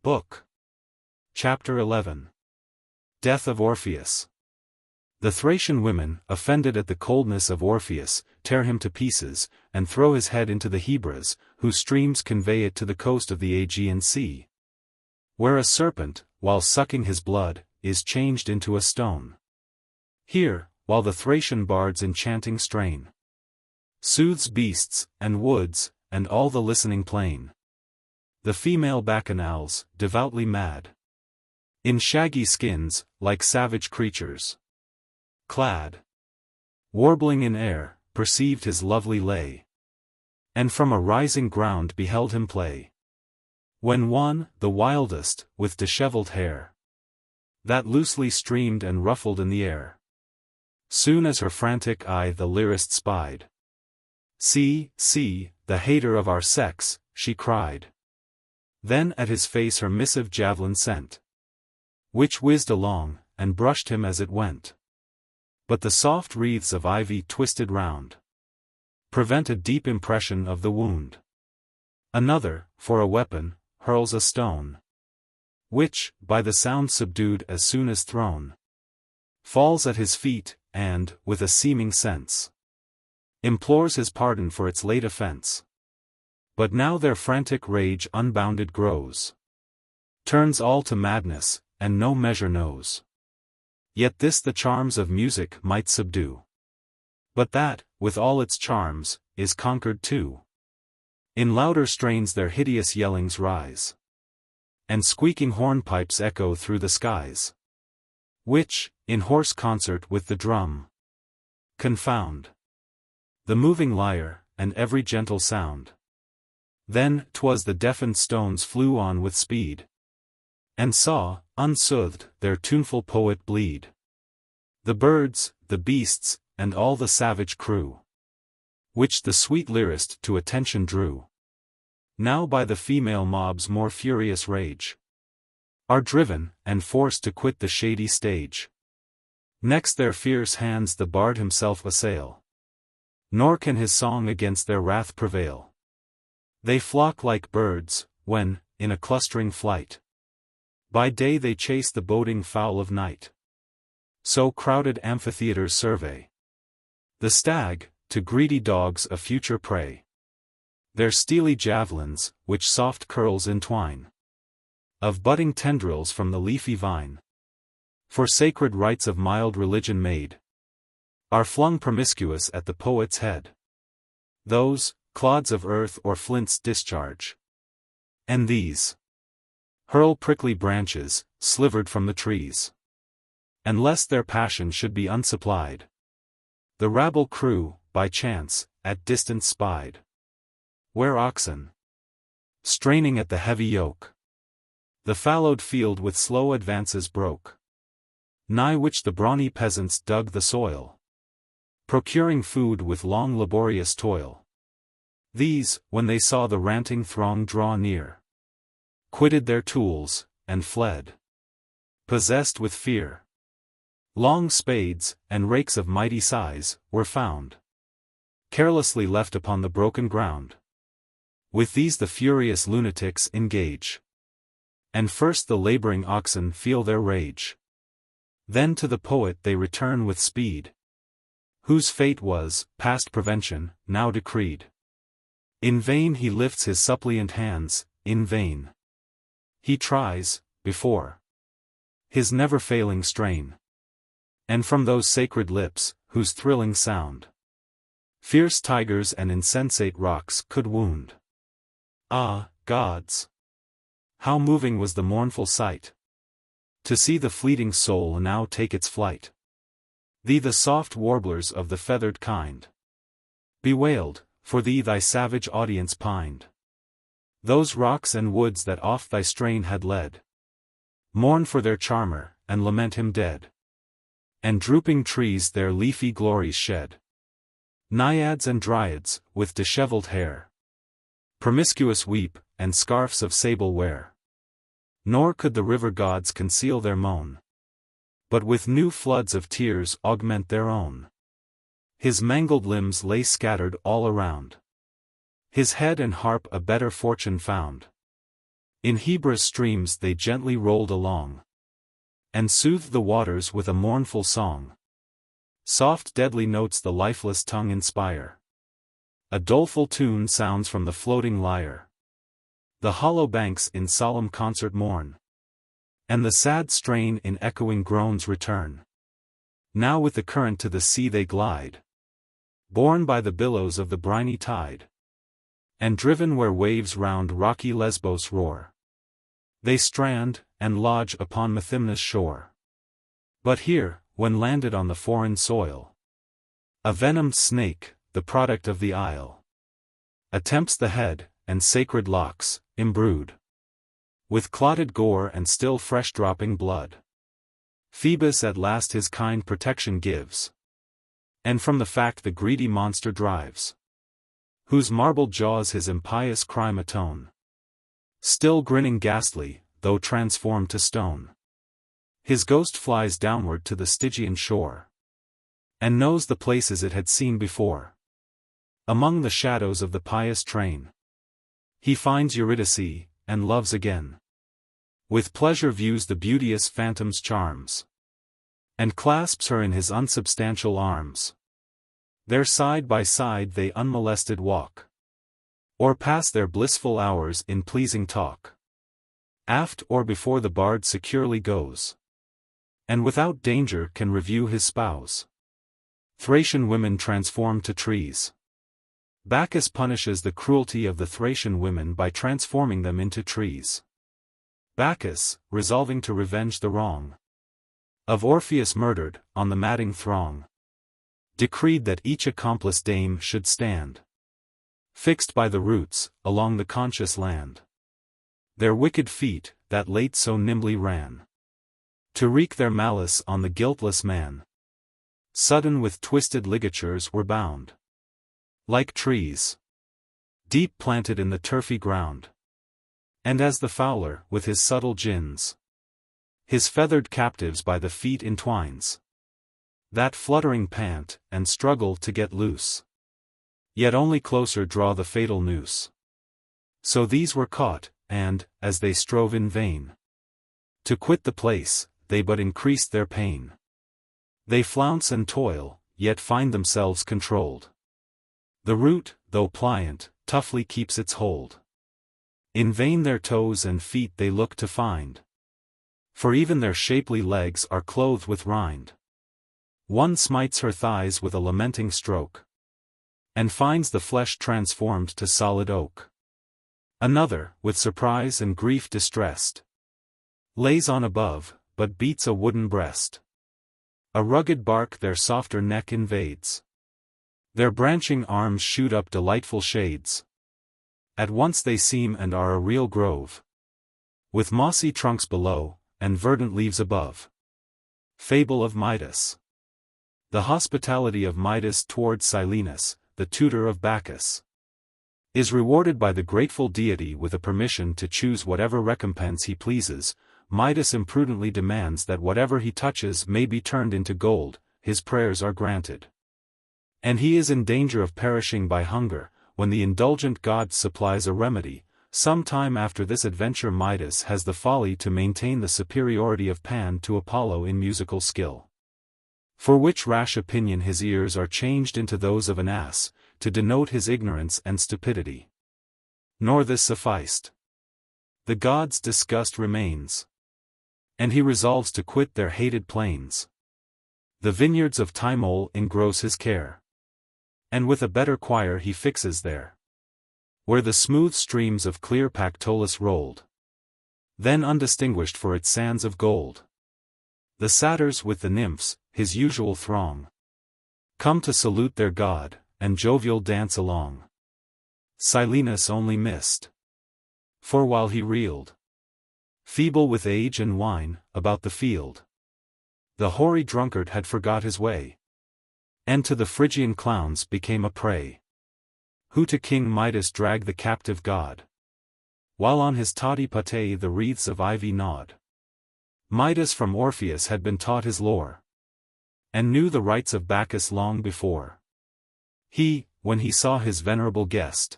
Book. Chapter 11. Death of Orpheus. The Thracian women, offended at the coldness of Orpheus, tear him to pieces, and throw his head into the Hebras, whose streams convey it to the coast of the Aegean Sea, where a serpent, while sucking his blood, is changed into a stone. Here, while the Thracian bard's enchanting strain soothes beasts, and woods, and all the listening plain, the female bacchanals, devoutly mad, in shaggy skins, like savage creatures clad, warbling in air, perceived his lovely lay, and from a rising ground beheld him play. When one, the wildest, with dishevelled hair, that loosely streamed and ruffled in the air, soon as her frantic eye the lyrist spied. "See, see, the hater of our sex," she cried. Then at his face her missive javelin sent, which whizzed along, and brushed him as it went. But the soft wreaths of ivy twisted round prevent a deep impression of the wound. Another, for a weapon, hurls a stone, which, by the sound subdued as soon as thrown, falls at his feet, and, with a seeming sense, implores his pardon for its late offense. But now their frantic rage unbounded grows, turns all to madness, and no measure knows. Yet this the charms of music might subdue, but that, with all its charms, is conquered too. In louder strains their hideous yellings rise, and squeaking hornpipes echo through the skies, which, in hoarse concert with the drum, confound the moving lyre, and every gentle sound. Then 'twas the deafened stones flew on with speed, and saw, unsoothed, their tuneful poet bleed. The birds, the beasts, and all the savage crew, which the sweet lyrist to attention drew, now by the female mob's more furious rage, are driven, and forced to quit the shady stage. Next their fierce hands the bard himself assail, nor can his song against their wrath prevail. They flock like birds, when, in a clustering flight, by day they chase the boding fowl of night. So crowded amphitheatres survey the stag, to greedy dogs a future prey. Their steely javelins, which soft curls entwine, of budding tendrils from the leafy vine, for sacred rites of mild religion made, are flung promiscuous at the poet's head. Those, clods of earth or flints discharge, and these hurl prickly branches, slivered from the trees. And lest their passion should be unsupplied, the rabble crew, by chance, at distance spied, where oxen, straining at the heavy yoke, the fallowed field with slow advances broke, nigh which the brawny peasants dug the soil, procuring food with long laborious toil. These, when they saw the ranting throng draw near, quitted their tools, and fled, possessed with fear. Long spades, and rakes of mighty size, were found, carelessly left upon the broken ground. With these the furious lunatics engage, and first the laboring oxen feel their rage. Then to the poet they return with speed, whose fate was, past prevention, now decreed. In vain he lifts his suppliant hands, in vain he tries, before his never-failing strain, and from those sacred lips, whose thrilling sound fierce tigers and insensate rocks could wound. Ah, gods! How moving was the mournful sight, to see the fleeting soul now take its flight. Thee the soft warblers of the feathered kind bewailed, for thee thy savage audience pined. Those rocks and woods that oft thy strain had led, mourn for their charmer, and lament him dead. And drooping trees their leafy glories shed. Naiads and dryads, with dishevelled hair, promiscuous weep, and scarfs of sable wear. Nor could the river gods conceal their moan, but with new floods of tears augment their own. His mangled limbs lay scattered all around, his head and harp a better fortune found. In Hebrus streams they gently rolled along, and soothed the waters with a mournful song. Soft deadly notes the lifeless tongue inspire. A doleful tune sounds from the floating lyre. The hollow banks in solemn concert mourn, and the sad strain in echoing groans return. Now with the current to the sea they glide, borne by the billows of the briny tide, and driven where waves round rocky Lesbos roar. They strand, and lodge upon Methymna's shore. But here, when landed on the foreign soil, a venomed snake, the product of the isle, attempts the head, and sacred locks, imbrued with clotted gore and still fresh dropping blood. Phoebus at last his kind protection gives, and from the fact the greedy monster drives, whose marble jaws his impious crime atone. Still grinning ghastly, though transformed to stone, his ghost flies downward to the Stygian shore, and knows the places it had seen before. Among the shadows of the pious train, he finds Eurydice, and loves again. With pleasure views the beauteous phantom's charms, and clasps her in his unsubstantial arms. There side by side they unmolested walk, or pass their blissful hours in pleasing talk. Aft or before the bard securely goes, and without danger can review his spouse. Thracian women transformed to trees. Bacchus punishes the cruelty of the Thracian women by transforming them into trees. Bacchus, resolving to revenge the wrong of Orpheus murdered, on the madding throng, decreed that each accomplice dame should stand, fixed by the roots, along the conscious land. Their wicked feet, that late so nimbly ran, to wreak their malice on the guiltless man, sudden with twisted ligatures were bound, like trees, deep planted in the turfy ground. And as the fowler, with his subtle gins, his feathered captives by the feet entwines, that fluttering pant, and struggle to get loose, yet only closer draw the fatal noose. So these were caught, and, as they strove in vain to quit the place, they but increased their pain. They flounce and toil, yet find themselves controlled. The root, though pliant, toughly keeps its hold. In vain their toes and feet they look to find, for even their shapely legs are clothed with rind. One smites her thighs with a lamenting stroke, and finds the flesh transformed to solid oak. Another, with surprise and grief distressed, lays on above, but beats a wooden breast. A rugged bark their softer neck invades. Their branching arms shoot up delightful shades. At once they seem and are a real grove, with mossy trunks below, and verdant leaves above. Fable of Midas. The hospitality of Midas towards Silenus, the tutor of Bacchus, is rewarded by the grateful deity with a permission to choose whatever recompense he pleases. Midas imprudently demands that whatever he touches may be turned into gold. His prayers are granted, and he is in danger of perishing by hunger, when the indulgent god supplies a remedy. Some time after this adventure Midas has the folly to maintain the superiority of Pan to Apollo in musical skill, for which rash opinion his ears are changed into those of an ass, to denote his ignorance and stupidity. Nor this sufficed. The god's disgust remains, and he resolves to quit their hated plains. The vineyards of Tymol engross his care, and with a better choir he fixes there, where the smooth streams of clear Pactolus rolled, then undistinguished for its sands of gold. The satyrs with the nymphs, his usual throng, come to salute their god, and jovial dance along. Silenus only missed, for while he reeled, feeble with age and wine, about the field, the hoary drunkard had forgot his way, and to the Phrygian clowns became a prey, who to King Midas dragged the captive god, while on his toddy pate the wreaths of ivy nod. Midas from Orpheus had been taught his lore, and knew the rites of Bacchus long before. He, when he saw his venerable guest,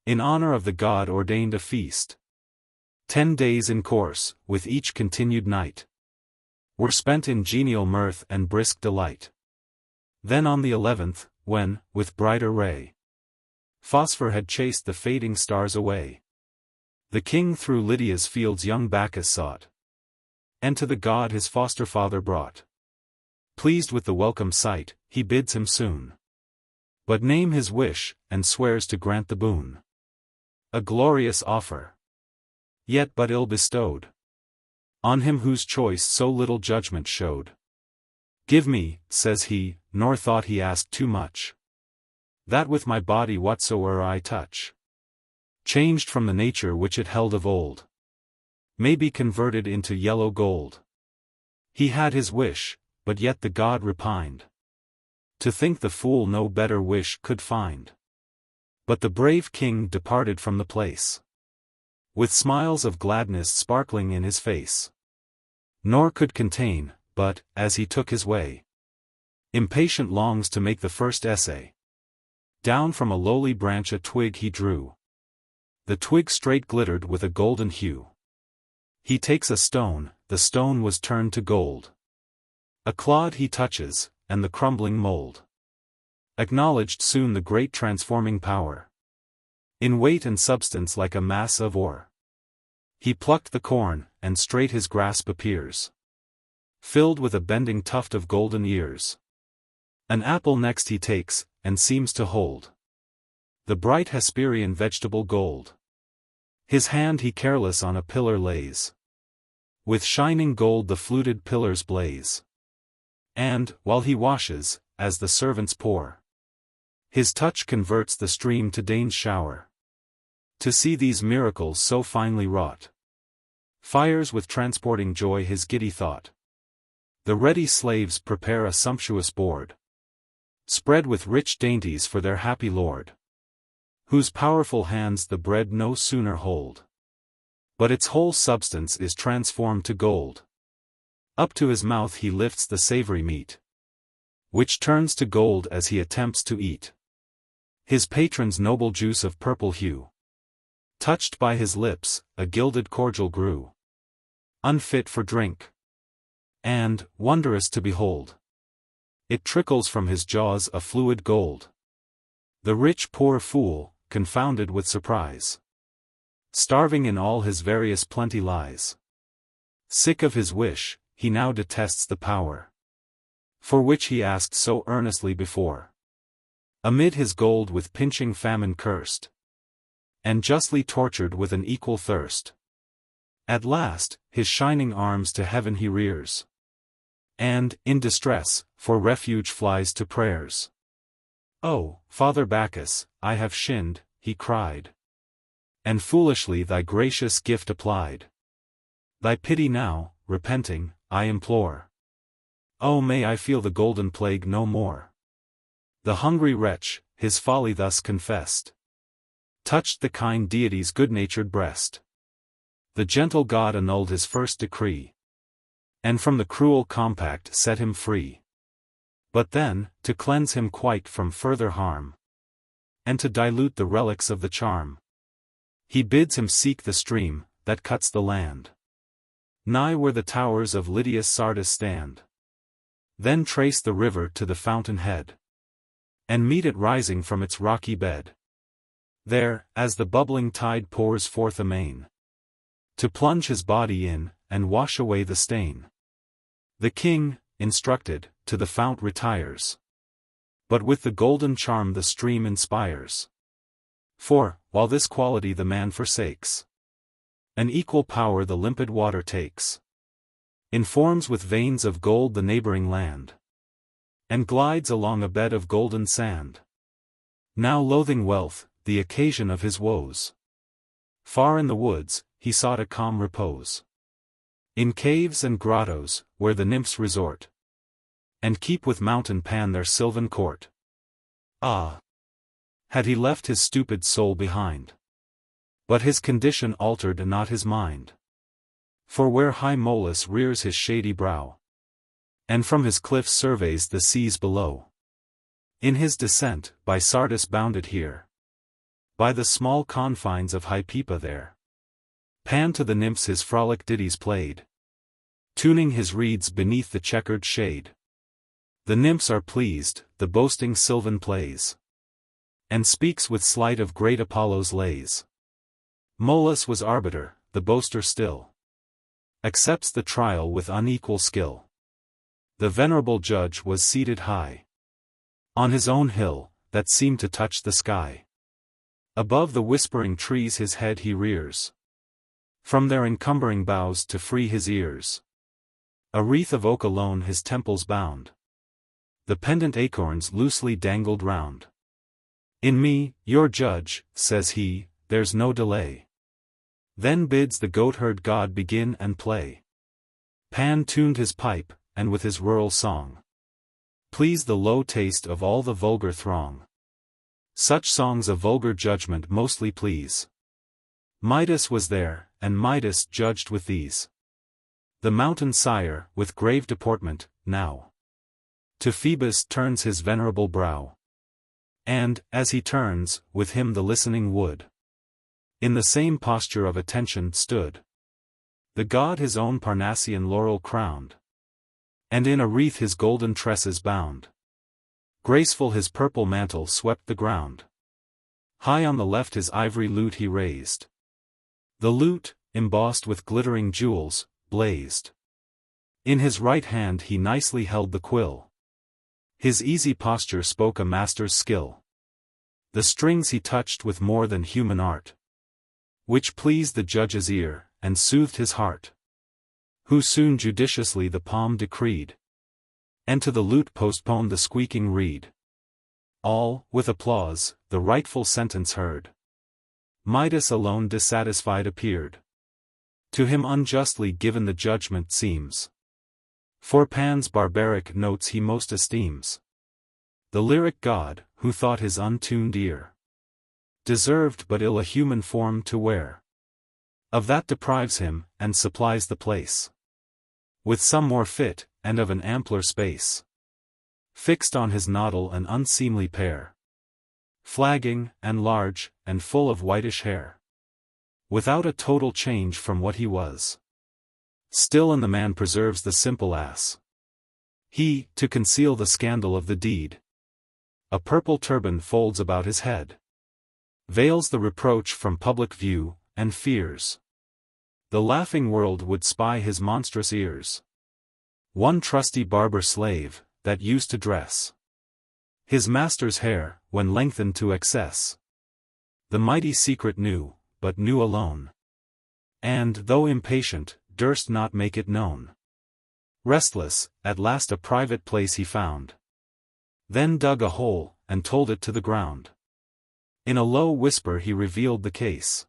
in honor of the god ordained a feast, 10 days in course, with each continued night, were spent in genial mirth and brisk delight. Then on the 11th, when, with brighter ray, Phosphor had chased the fading stars away, the king through Lydia's fields young Bacchus sought, and to the god his foster father brought. Pleased with the welcome sight, he bids him soon but name his wish, and swears to grant the boon. A glorious offer, yet but ill bestowed on him whose choice so little judgment showed. Give me, says he, nor thought he asked too much, that with my body whatsoe'er I touch, changed from the nature which it held of old, may be converted into yellow gold. He had his wish, but yet the god repined, to think the fool no better wish could find. But the brave king departed from the place, with smiles of gladness sparkling in his face, nor could contain, but, as he took his way, impatient longs to make the first essay. Down from a lowly branch a twig he drew. The twig straight glittered with a golden hue. He takes a stone, the stone was turned to gold. A clod he touches, and the crumbling mold acknowledged soon the great transforming power. In weight and substance like a mass of ore. He plucked the corn, and straight his grasp appears, filled with a bending tuft of golden ears. An apple next he takes, and seems to hold the bright Hesperian vegetable gold. His hand he careless on a pillar lays. With shining gold the fluted pillars blaze. And, while he washes, as the servants pour, his touch converts the stream to Dane's shower. To see these miracles so finely wrought, fires with transporting joy his giddy thought. The ready slaves prepare a sumptuous board, spread with rich dainties for their happy lord, whose powerful hands the bread no sooner hold, but its whole substance is transformed to gold. Up to his mouth he lifts the savory meat, which turns to gold as he attempts to eat. His patron's noble juice of purple hue, touched by his lips, a gilded cordial grew, unfit for drink, and, wondrous to behold, it trickles from his jaws a fluid gold. The rich poor fool, confounded with surprise, starving in all his various plenty lies. Sick of his wish, he now detests the power, for which he asked so earnestly before. Amid his gold with pinching famine cursed, and justly tortured with an equal thirst. At last, his shining arms to heaven he rears, and, in distress, for refuge flies to prayers. "Oh, Father Bacchus, I have sinned," he cried, "and foolishly thy gracious gift applied. Thy pity now, repenting, I implore. Oh, may I feel the golden plague no more." The hungry wretch, his folly thus confessed, touched the kind deity's good-natured breast. The gentle god annulled his first decree, and from the cruel compact set him free. But then, to cleanse him quite from further harm, and to dilute the relics of the charm, he bids him seek the stream, that cuts the land, nigh where the towers of Lydia's Sardis stand. Then trace the river to the fountain head, and meet it rising from its rocky bed. There, as the bubbling tide pours forth amain, to plunge his body in, and wash away the stain. The king, instructed, to the fount retires, but with the golden charm the stream inspires. For, while this quality the man forsakes, an equal power the limpid water takes, informs with veins of gold the neighboring land, and glides along a bed of golden sand. Now loathing wealth, the occasion of his woes, far in the woods, he sought a calm repose. In caves and grottos, where the nymphs resort, and keep with mountain Pan their sylvan court. Ah! Had he left his stupid soul behind! But his condition altered not his mind. For where high Molus rears his shady brow, and from his cliffs surveys the seas below, in his descent, by Sardis bounded here, by the small confines of Hypepa there, Pan to the nymphs his frolic ditties played, tuning his reeds beneath the checkered shade. The nymphs are pleased, the boasting sylvan plays, and speaks with sleight of great Apollo's lays. Molus was arbiter, the boaster still accepts the trial with unequal skill. The venerable judge was seated high on his own hill, that seemed to touch the sky. Above the whispering trees his head he rears, from their encumbering boughs to free his ears. A wreath of oak alone his temples bound, the pendant acorns loosely dangled round. In me, your judge, says he, there's no delay. Then bids the goatherd god begin and play. Pan tuned his pipe, and with his rural song pleased the low taste of all the vulgar throng. Such songs a vulgar judgment mostly please. Midas was there, and Midas judged with these. The mountain sire, with grave deportment, now to Phoebus turns his venerable brow. And, as he turns, with him the listening wood in the same posture of attention stood. The god his own Parnassian laurel crowned, and in a wreath his golden tresses bound. Graceful his purple mantle swept the ground. High on the left his ivory lute he raised. The lute, embossed with glittering jewels, blazed. In his right hand he nicely held the quill. His easy posture spoke a master's skill. The strings he touched with more than human art, which pleased the judge's ear, and soothed his heart, who soon judiciously the palm decreed, and to the lute postponed the squeaking reed. All, with applause, the rightful sentence heard. Midas alone dissatisfied appeared. To him unjustly given the judgment seems, for Pan's barbaric notes he most esteems. The lyric god, who thought his untuned ear deserved but ill a human form to wear, of that deprives him, and supplies the place with some more fit, and of an ampler space. Fixed on his noddle an unseemly pair, flagging, and large, and full of whitish hair, without a total change from what he was. Still and the man preserves the simple ass. He, to conceal the scandal of the deed, a purple turban folds about his head, veils the reproach from public view, and fears the laughing world would spy his monstrous ears. One trusty barber slave, that used to dress his master's hair, when lengthened to excess, the mighty secret knew, but knew alone, and, though impatient, durst not make it known. Restless, at last a private place he found, then dug a hole, and told it to the ground. In a low whisper he revealed the case,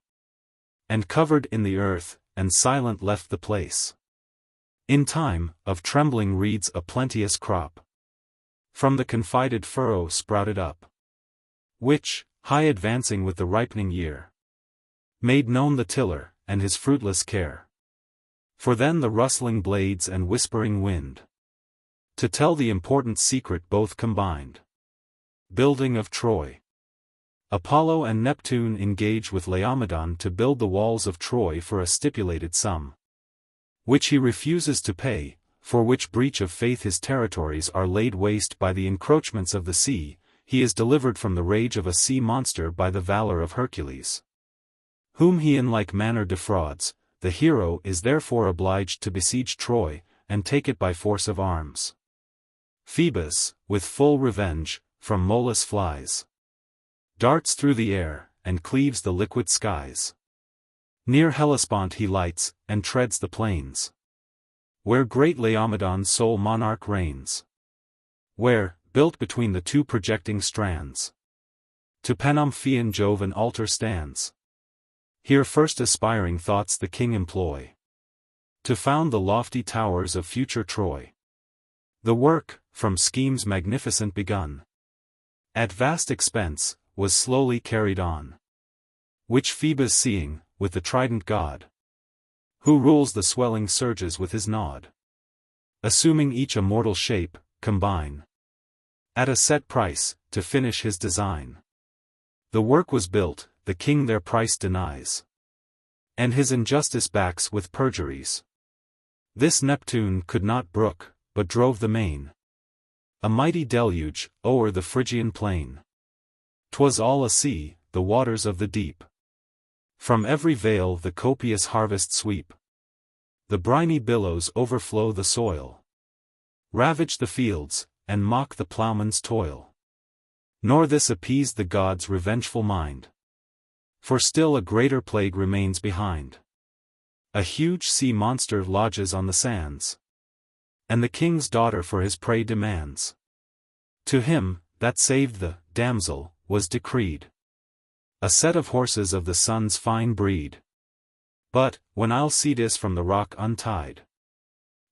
and covered in the earth, and silent left the place. In time, of trembling reeds a plenteous crop from the confided furrow sprouted up, which, high advancing with the ripening year, made known the tiller, and his fruitless care. For then the rustling blades and whispering wind, to tell the important secret both combined. Building of Troy. Apollo and Neptune engage with Laomedon to build the walls of Troy for a stipulated sum, which he refuses to pay, for which breach of faith his territories are laid waste by the encroachments of the sea. He is delivered from the rage of a sea monster by the valor of Hercules, whom he in like manner defrauds. The hero is therefore obliged to besiege Troy, and take it by force of arms. Phoebus, with full revenge, from Molus flies, darts through the air, and cleaves the liquid skies. Near Hellespont he lights, and treads the plains, where great Laomedon's sole monarch reigns, where, built between the two projecting strands, to Panomphaean Jove an altar stands. Here first aspiring thoughts the king employ, to found the lofty towers of future Troy. The work, from schemes magnificent begun, at vast expense, was slowly carried on, which Phoebus seeing, with the trident god, who rules the swelling surges with his nod, assuming each a mortal shape, combine, at a set price, to finish his design. The work was built, the king their price denies, and his injustice backs with perjuries. This Neptune could not brook, but drove the main. A mighty deluge, o'er the Phrygian plain. 'Twas all a sea, the waters of the deep. From every vale the copious harvest sweep. The briny billows overflow the soil, ravage the fields, and mock the ploughman's toil. Nor this appeased the gods' revengeful mind, for still a greater plague remains behind. A huge sea monster lodges on the sands, and the king's daughter for his prey demands. To him, that saved the damsel, was decreed a set of horses of the sun's fine breed. But, when Alcides from the rock untied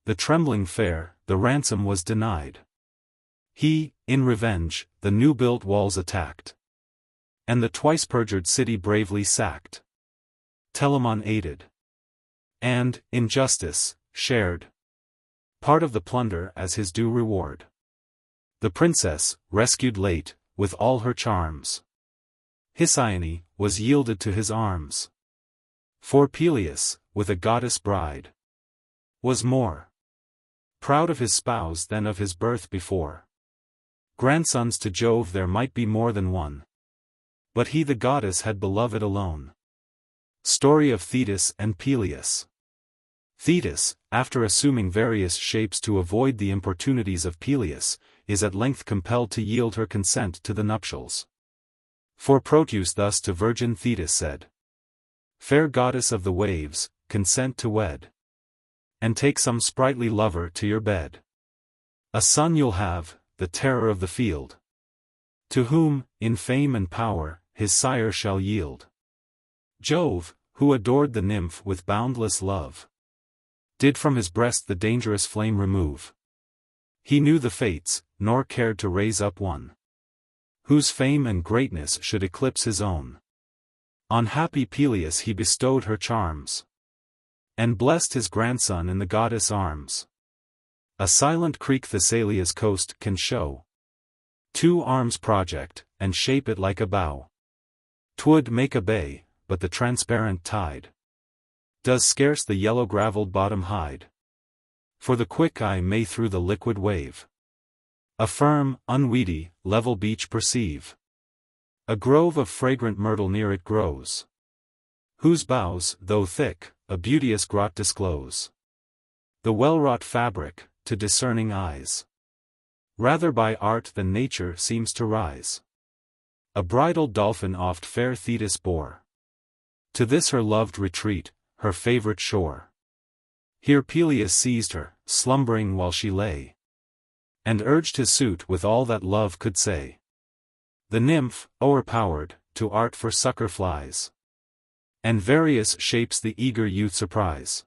the trembling fair, the ransom was denied. He, in revenge, the new-built walls attacked, and the twice-perjured city bravely sacked. Telamon aided, and, in justice, shared part of the plunder as his due reward. The princess, rescued late, with all her charms, Hesione, was yielded to his arms. For Peleus, with a goddess bride, was more proud of his spouse than of his birth before. Grandsons to Jove there might be more than one, but he the goddess had beloved alone. Story of Thetis and Peleus. Thetis, after assuming various shapes to avoid the importunities of Peleus, is at length compelled to yield her consent to the nuptials. For Proteus thus to virgin Thetis said, "Fair goddess of the waves, consent to wed, and take some sprightly lover to your bed. A son you'll have, the terror of the field, to whom, in fame and power, his sire shall yield." Jove, who adored the nymph with boundless love, did from his breast the dangerous flame remove. He knew the fates, nor cared to raise up one whose fame and greatness should eclipse his own. On happy Peleus he bestowed her charms, and blessed his grandson in the goddess' arms. A silent creek Thessalia's coast can show, 2 arms project, and shape it like a bow. 'Twould make a bay, but the transparent tide does scarce the yellow gravelled bottom hide. For the quick eye may through the liquid wave a firm, unweedy, level beach perceive. A grove of fragrant myrtle near it grows, whose boughs, though thick, a beauteous grot disclose. The well-wrought fabric, to discerning eyes, rather by art than nature seems to rise. A bridal dolphin oft fair Thetis bore to this her loved retreat, her favorite shore. Here Peleus seized her, slumbering while she lay, and urged his suit with all that love could say. The nymph, o'erpowered, to art for succor flies, and various shapes the eager youth surprise.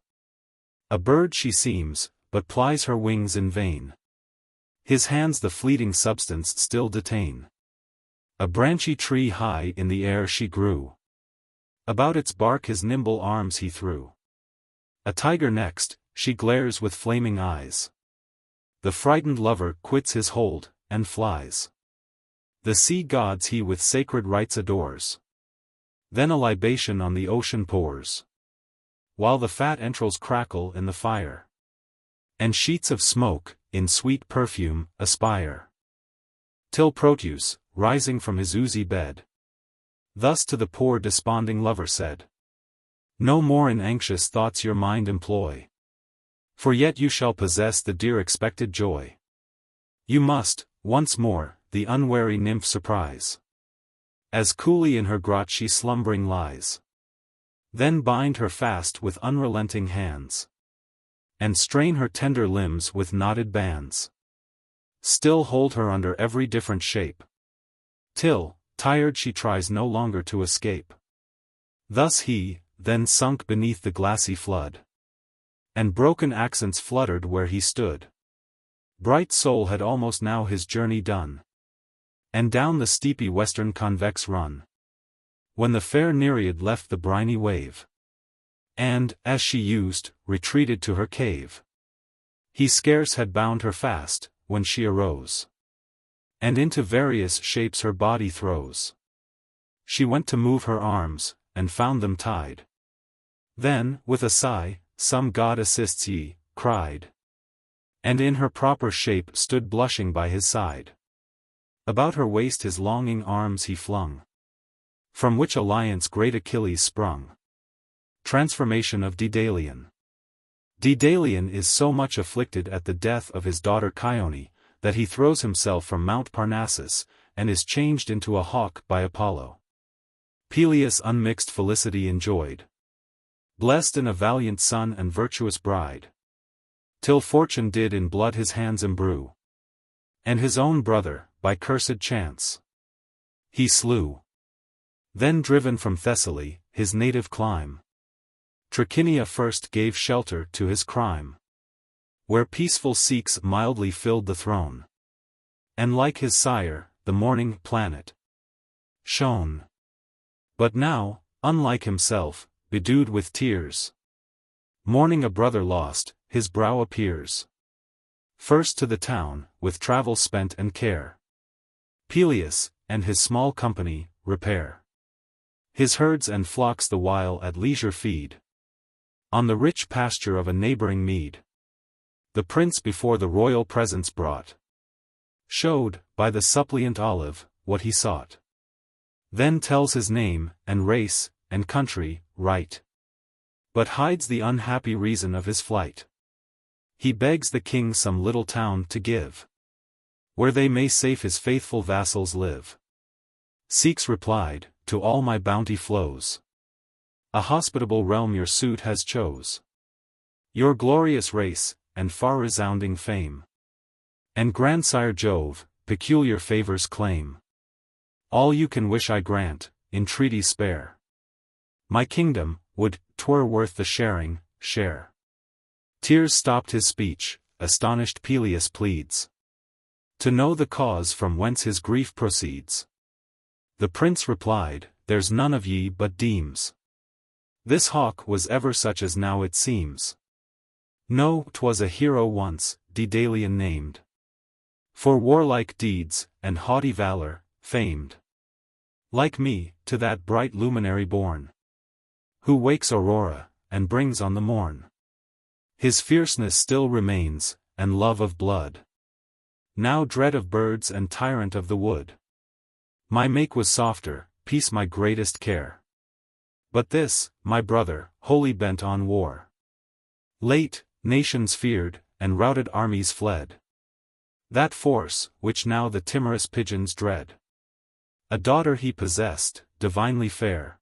A bird she seems, but plies her wings in vain. His hands the fleeting substance still detain. A branchy tree high in the air she grew, about its bark his nimble arms he threw. A tiger next, she glares with flaming eyes. The frightened lover quits his hold, and flies. The sea gods he with sacred rites adores, then a libation on the ocean pours, while the fat entrails crackle in the fire, and sheets of smoke, in sweet perfume, aspire. Till Proteus, rising from his oozy bed, thus to the poor desponding lover said, "No more in anxious thoughts your mind employ, for yet you shall possess the dear expected joy. You must, once more, the unwary nymph surprise, as coolly in her grot she slumbering lies. Then bind her fast with unrelenting hands, and strain her tender limbs with knotted bands. Still hold her under every different shape, till, tired she tries no longer to escape." Thus he, then sunk beneath the glassy flood, and broken accents fluttered where he stood. Bright soul had almost now his journey done, and down the steepy western convex run, when the fair Nereid left the briny wave, and, as she used, retreated to her cave. He scarce had bound her fast, when she arose, and into various shapes her body throws. She went to move her arms, and found them tied Then, with a sigh, some god assists ye, cried. And in her proper shape stood blushing by his side. About her waist his longing arms he flung, from which alliance great Achilles sprung. Transformation of Daedalian. Daedalian is so much afflicted at the death of his daughter Chione, that he throws himself from Mount Parnassus, and is changed into a hawk by Apollo. Peleus unmixed felicity enjoyed, blessed in a valiant son and virtuous bride, till fortune did in blood his hands embrue, and his own brother, by cursed chance, he slew. Then driven from Thessaly, his native clime, Trachinia first gave shelter to his crime, where peaceful Sikhs mildly filled the throne, and like his sire, the morning planet shone. But now, unlike himself, bedewed with tears, mourning a brother lost, his brow appears. First to the town, with travel spent and care, Peleus, and his small company, repair. His herds and flocks the while at leisure feed on the rich pasture of a neighboring mead. The prince before the royal presence brought, showed, by the suppliant olive, what he sought. Then tells his name, and race, and country, right, but hides the unhappy reason of his flight. He begs the king some little town to give, where they may safe his faithful vassals live. Sikhs replied, to all my bounty flows. A hospitable realm your suit has chose. Your glorious race, and far resounding fame, and grandsire Jove, peculiar favors claim. All you can wish I grant, entreaties spare. My kingdom, would, 'twere worth the sharing, share. Tears stopped his speech, astonished Peleus pleads to know the cause from whence his grief proceeds. The prince replied, there's none of ye but deems this hawk was ever such as now it seems. No, 'twas a hero once, Daedalian named, for warlike deeds, and haughty valor, famed. Like me, to that bright luminary born, who wakes aurora, and brings on the morn. His fierceness still remains, and love of blood, now dread of birds and tyrant of the wood. My make was softer, peace my greatest care. But this, my brother, wholly bent on war. Late, nations feared, and routed armies fled. That force, which now the timorous pigeons dread. A daughter he possessed, divinely fair,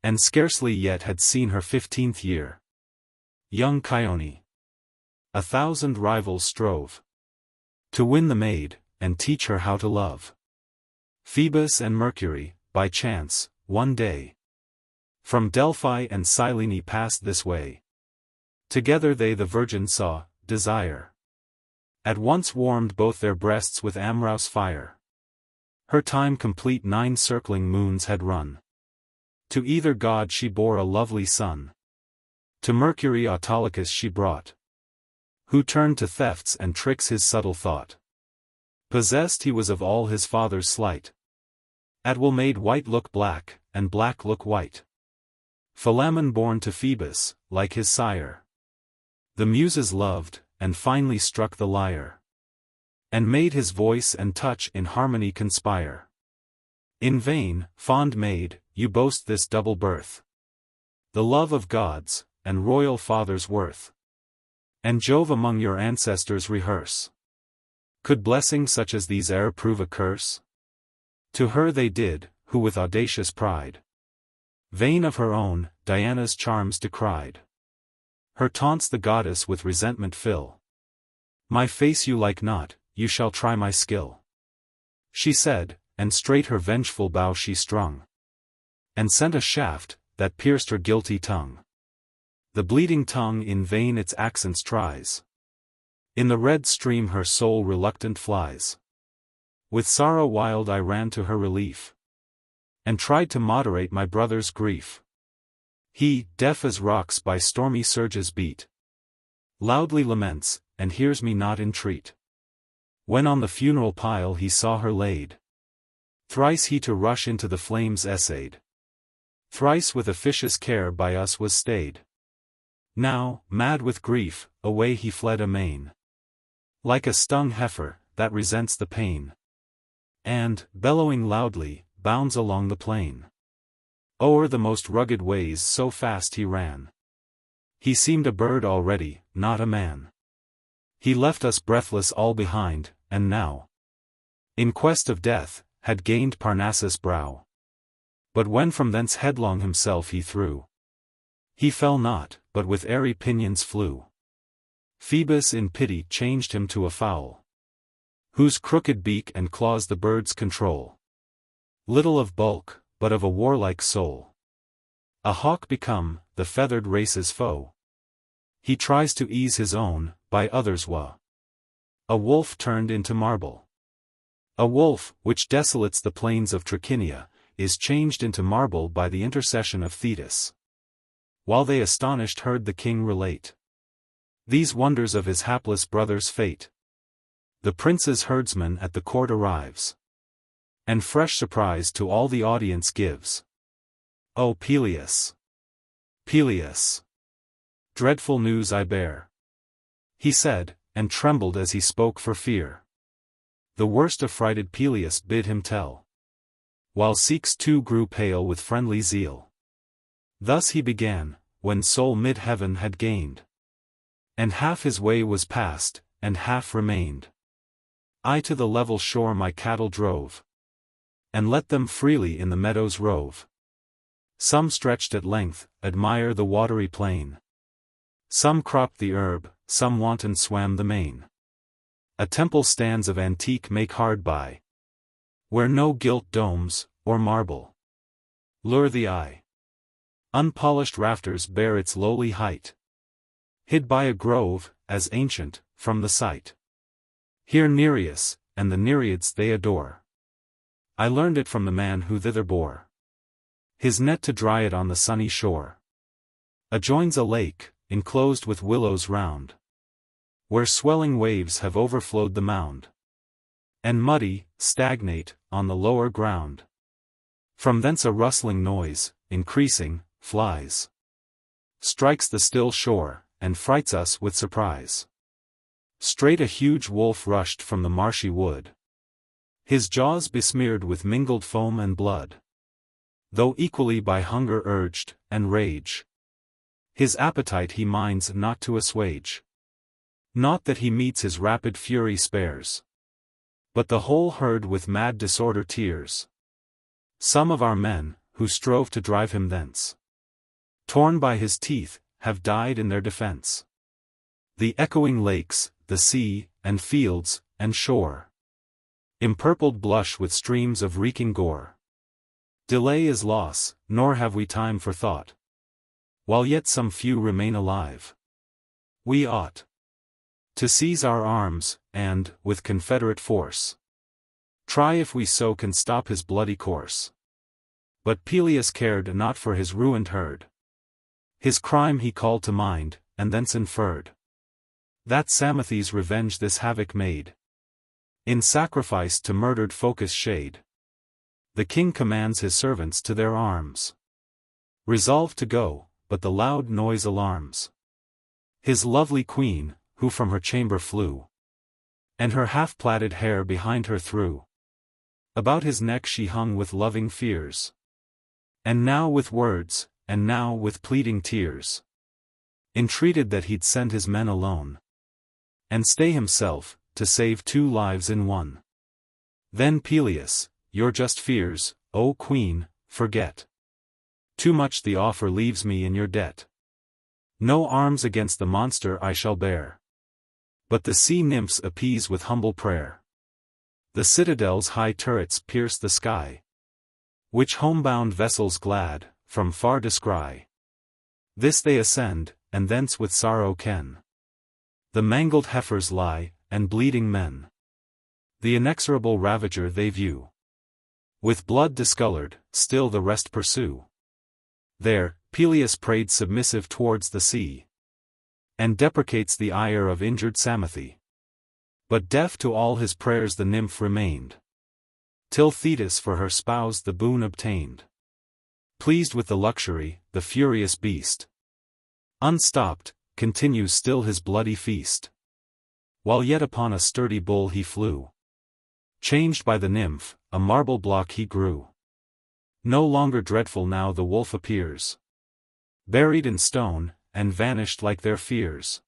and scarcely yet had seen her 15th year. Young Chione. 1,000 rivals strove to win the maid, and teach her how to love. Phoebus and Mercury, by chance, one day, from Delphi and Cyllene passed this way. Together they the virgin saw, desire at once warmed both their breasts with amorous fire. Her time complete 9 circling moons had run. To either god she bore a lovely son. To Mercury Autolycus she brought, who turned to thefts and tricks his subtle thought. Possessed he was of all his father's sleight. At will made white look black, and black look white. Philammon born to Phoebus, like his sire. The Muses loved, and finely struck the lyre, and made his voice and touch in harmony conspire. In vain, fond maid, you boast this double birth, the love of gods, and royal fathers' worth, and Jove among your ancestors rehearse. Could blessings such as these e'er prove a curse? To her they did, who with audacious pride, vain of her own, Diana's charms decried. Her taunts the goddess with resentment fill. My face you like not, you shall try my skill, she said, and straight her vengeful bow she strung, and sent a shaft, that pierced her guilty tongue. The bleeding tongue in vain its accents tries. In the red stream her soul reluctant flies. With sorrow wild I ran to her relief, and tried to moderate my brother's grief. He, deaf as rocks by stormy surges beat, loudly laments, and hears me not entreat. When on the funeral pile he saw her laid, thrice he to rush into the flames essayed. Thrice with officious care by us was stayed. Now, mad with grief, away he fled amain. Like a stung heifer, that resents the pain. And, bellowing loudly, bounds along the plain. O'er the most rugged ways so fast he ran. He seemed a bird already, not a man. He left us breathless all behind, and now, in quest of death, had gained Parnassus' brow. But when from thence headlong himself he threw, he fell not, but with airy pinions flew. Phoebus in pity changed him to a fowl, whose crooked beak and claws the birds control. Little of bulk, but of a warlike soul. A hawk become, the feathered race's foe. He tries to ease his own, by others' woe. A wolf turned into marble. A wolf, which desolates the plains of Trachinia, is changed into marble by the intercession of Thetis. While they astonished heard the king relate these wonders of his hapless brother's fate. The prince's herdsman at the court arrives, and fresh surprise to all the audience gives. O Peleus! Peleus! Dreadful news I bear, he said, and trembled as he spoke for fear. The worst affrighted Peleus bid him tell, while Sikhs too grew pale with friendly zeal. Thus he began, when soul mid-heaven had gained, and half his way was past, and half remained. I to the level shore my cattle drove, and let them freely in the meadows rove. Some stretched at length, admire the watery plain. Some cropped the herb, some wanton swam the main. A temple stands of antique make hard by, where no gilt domes, or marble, lure the eye. Unpolished rafters bear its lowly height, hid by a grove, as ancient, from the sight. Here Nereus, and the Nereids they adore. I learned it from the man who thither bore his net to dry it on the sunny shore. Adjoins a lake, enclosed with willows round, where swelling waves have overflowed the mound, and muddy, stagnate, on the lower ground. From thence a rustling noise, increasing, flies, strikes the still shore, and frights us with surprise. Straight a huge wolf rushed from the marshy wood, his jaws besmeared with mingled foam and blood. Though equally by hunger urged, and rage, his appetite he minds not to assuage. Not that he meets his rapid fury spares, but the whole herd with mad disorder tears. Some of our men, who strove to drive him thence, torn by his teeth, have died in their defense. The echoing lakes, the sea, and fields, and shore, empurpled blush with streams of reeking gore. Delay is loss, nor have we time for thought. While yet some few remain alive, we ought to seize our arms, and, with confederate force, try if we so can stop his bloody course. But Peleus cared not for his ruined herd. His crime he called to mind, and thence inferred that Psamathes revenge this havoc made, in sacrifice to murdered Phocus' shade. The king commands his servants to their arms, resolved to go, but the loud noise alarms his lovely queen, who from her chamber flew, and her half-plaited hair behind her threw. About his neck she hung with loving fears, and now with words, and now with pleading tears, entreated that he'd send his men alone, and stay himself, to save 2 lives in one. Then Peleus, your just fears, O queen, forget. Too much the offer leaves me in your debt. No arms against the monster I shall bear, but the sea nymphs appease with humble prayer. The citadel's high turrets pierce the sky, which homebound vessels glad, from far descry. This they ascend, and thence with sorrow ken the mangled heifers lie, and bleeding men. The inexorable ravager they view, with blood discolored, still the rest pursue. There, Peleus prayed submissive towards the sea, and deprecates the ire of injured Psamathe. But deaf to all his prayers the nymph remained, till Thetis for her spouse the boon obtained. Pleased with the luxury, the furious beast, unstopped, continues still his bloody feast. While yet upon a sturdy bull he flew. Changed by the nymph, a marble block he grew. No longer dreadful now the wolf appears. Buried in stone, and vanished like their fears.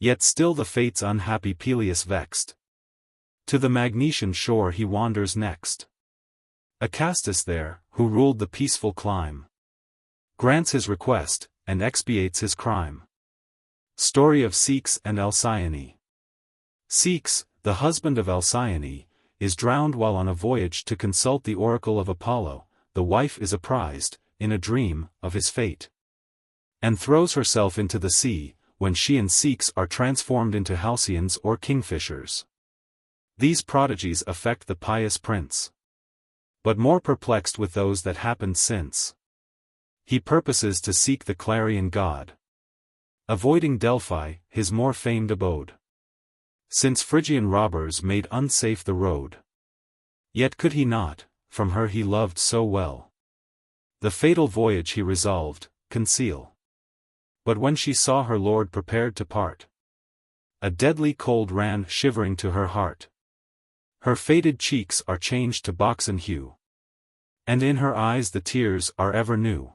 Yet still the fates unhappy Peleus vexed. To the Magnesian shore he wanders next. Acastus there, who ruled the peaceful clime, grants his request, and expiates his crime. Story of Ceyx and Alcyone. Ceyx, the husband of Alcyone, is drowned while on a voyage to consult the oracle of Apollo. The wife is apprised, in a dream, of his fate, and throws herself into the sea, when she and Ceyx are transformed into halcyons or kingfishers. These prodigies affect the pious prince, but more perplexed with those that happened since. He purposes to seek the clarion god, avoiding Delphi, his more famed abode, since Phrygian robbers made unsafe the road. Yet could he not, from her he loved so well, the fatal voyage he resolved, conceal. But when she saw her lord prepared to part, a deadly cold ran shivering to her heart. Her faded cheeks are changed to boxen hue, and in her eyes the tears are ever new.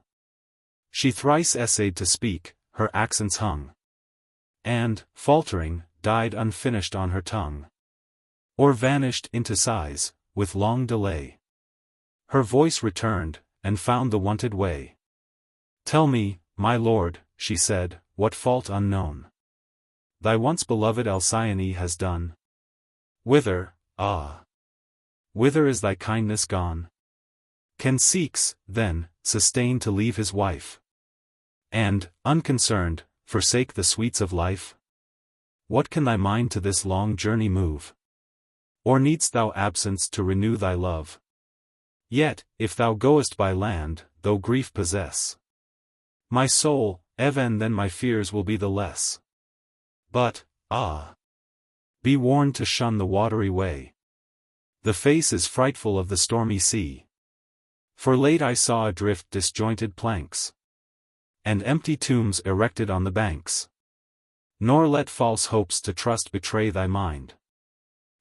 She thrice essayed to speak, her accents hung, and, faltering, died unfinished on her tongue, or vanished into sighs, with long delay. Her voice returned, and found the wonted way. Tell me, my lord, she said, what fault unknown thy once beloved Alcyone has done? Whither, whither is thy kindness gone? Can Ceyx, then, sustain to leave his wife, and, unconcerned, forsake the sweets of life? What can thy mind to this long journey move? Or needst thou absence to renew thy love? Yet, if thou goest by land, though grief possess my soul, even then my fears will be the less. But, be warned to shun the watery way. The face is frightful of the stormy sea. For late I saw adrift disjointed planks, and empty tombs erected on the banks. Nor let false hopes to trust betray thy mind,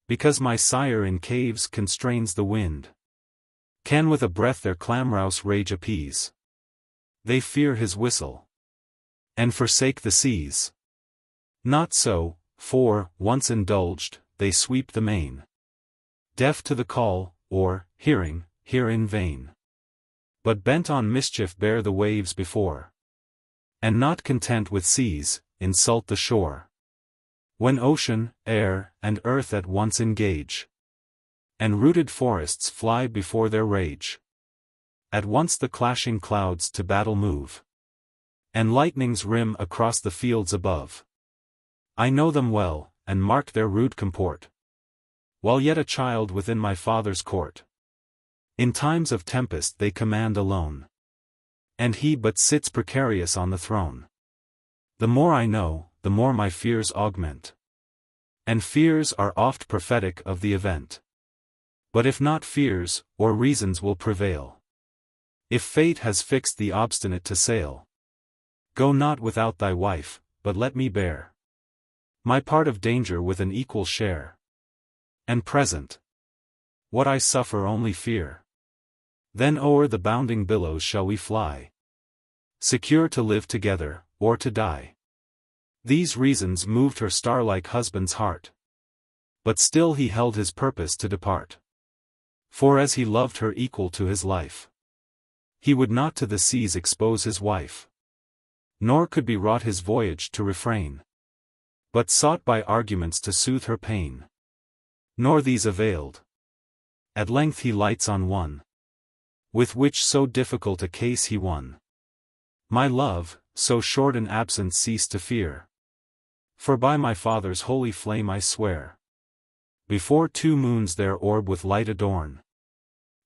because my sire in caves constrains the wind, can with a breath their clamorous rage appease. They fear his whistle, and forsake the seas. Not so, for, once indulged, they sweep the main, deaf to the call, or, hear in vain. But bent on mischief bear the waves before, and not content with seas, insult the shore. When ocean, air, and earth at once engage, and rooted forests fly before their rage, at once the clashing clouds to battle move, and lightnings rim across the fields above. I know them well, and mark their rude comport, while yet a child within my father's court. In times of tempest they command alone, and he but sits precarious on the throne. The more I know, the more my fears augment, and fears are oft prophetic of the event. But if not fears, or reasons will prevail, if fate has fixed the obstinate to sail, go not without thy wife, but let me bear my part of danger with an equal share. And present, what I suffer only fear. Then o'er the bounding billows shall we fly, secure to live together, or to die. These reasons moved her star-like husband's heart, but still he held his purpose to depart. For as he loved her equal to his life, he would not to the seas expose his wife, nor could be wrought his voyage to refrain, but sought by arguments to soothe her pain. Nor these availed. At length he lights on one, with which so difficult a case he won. My love, so short an absence cease to fear, for by my father's holy flame I swear, before 2 moons their orb with light adorn,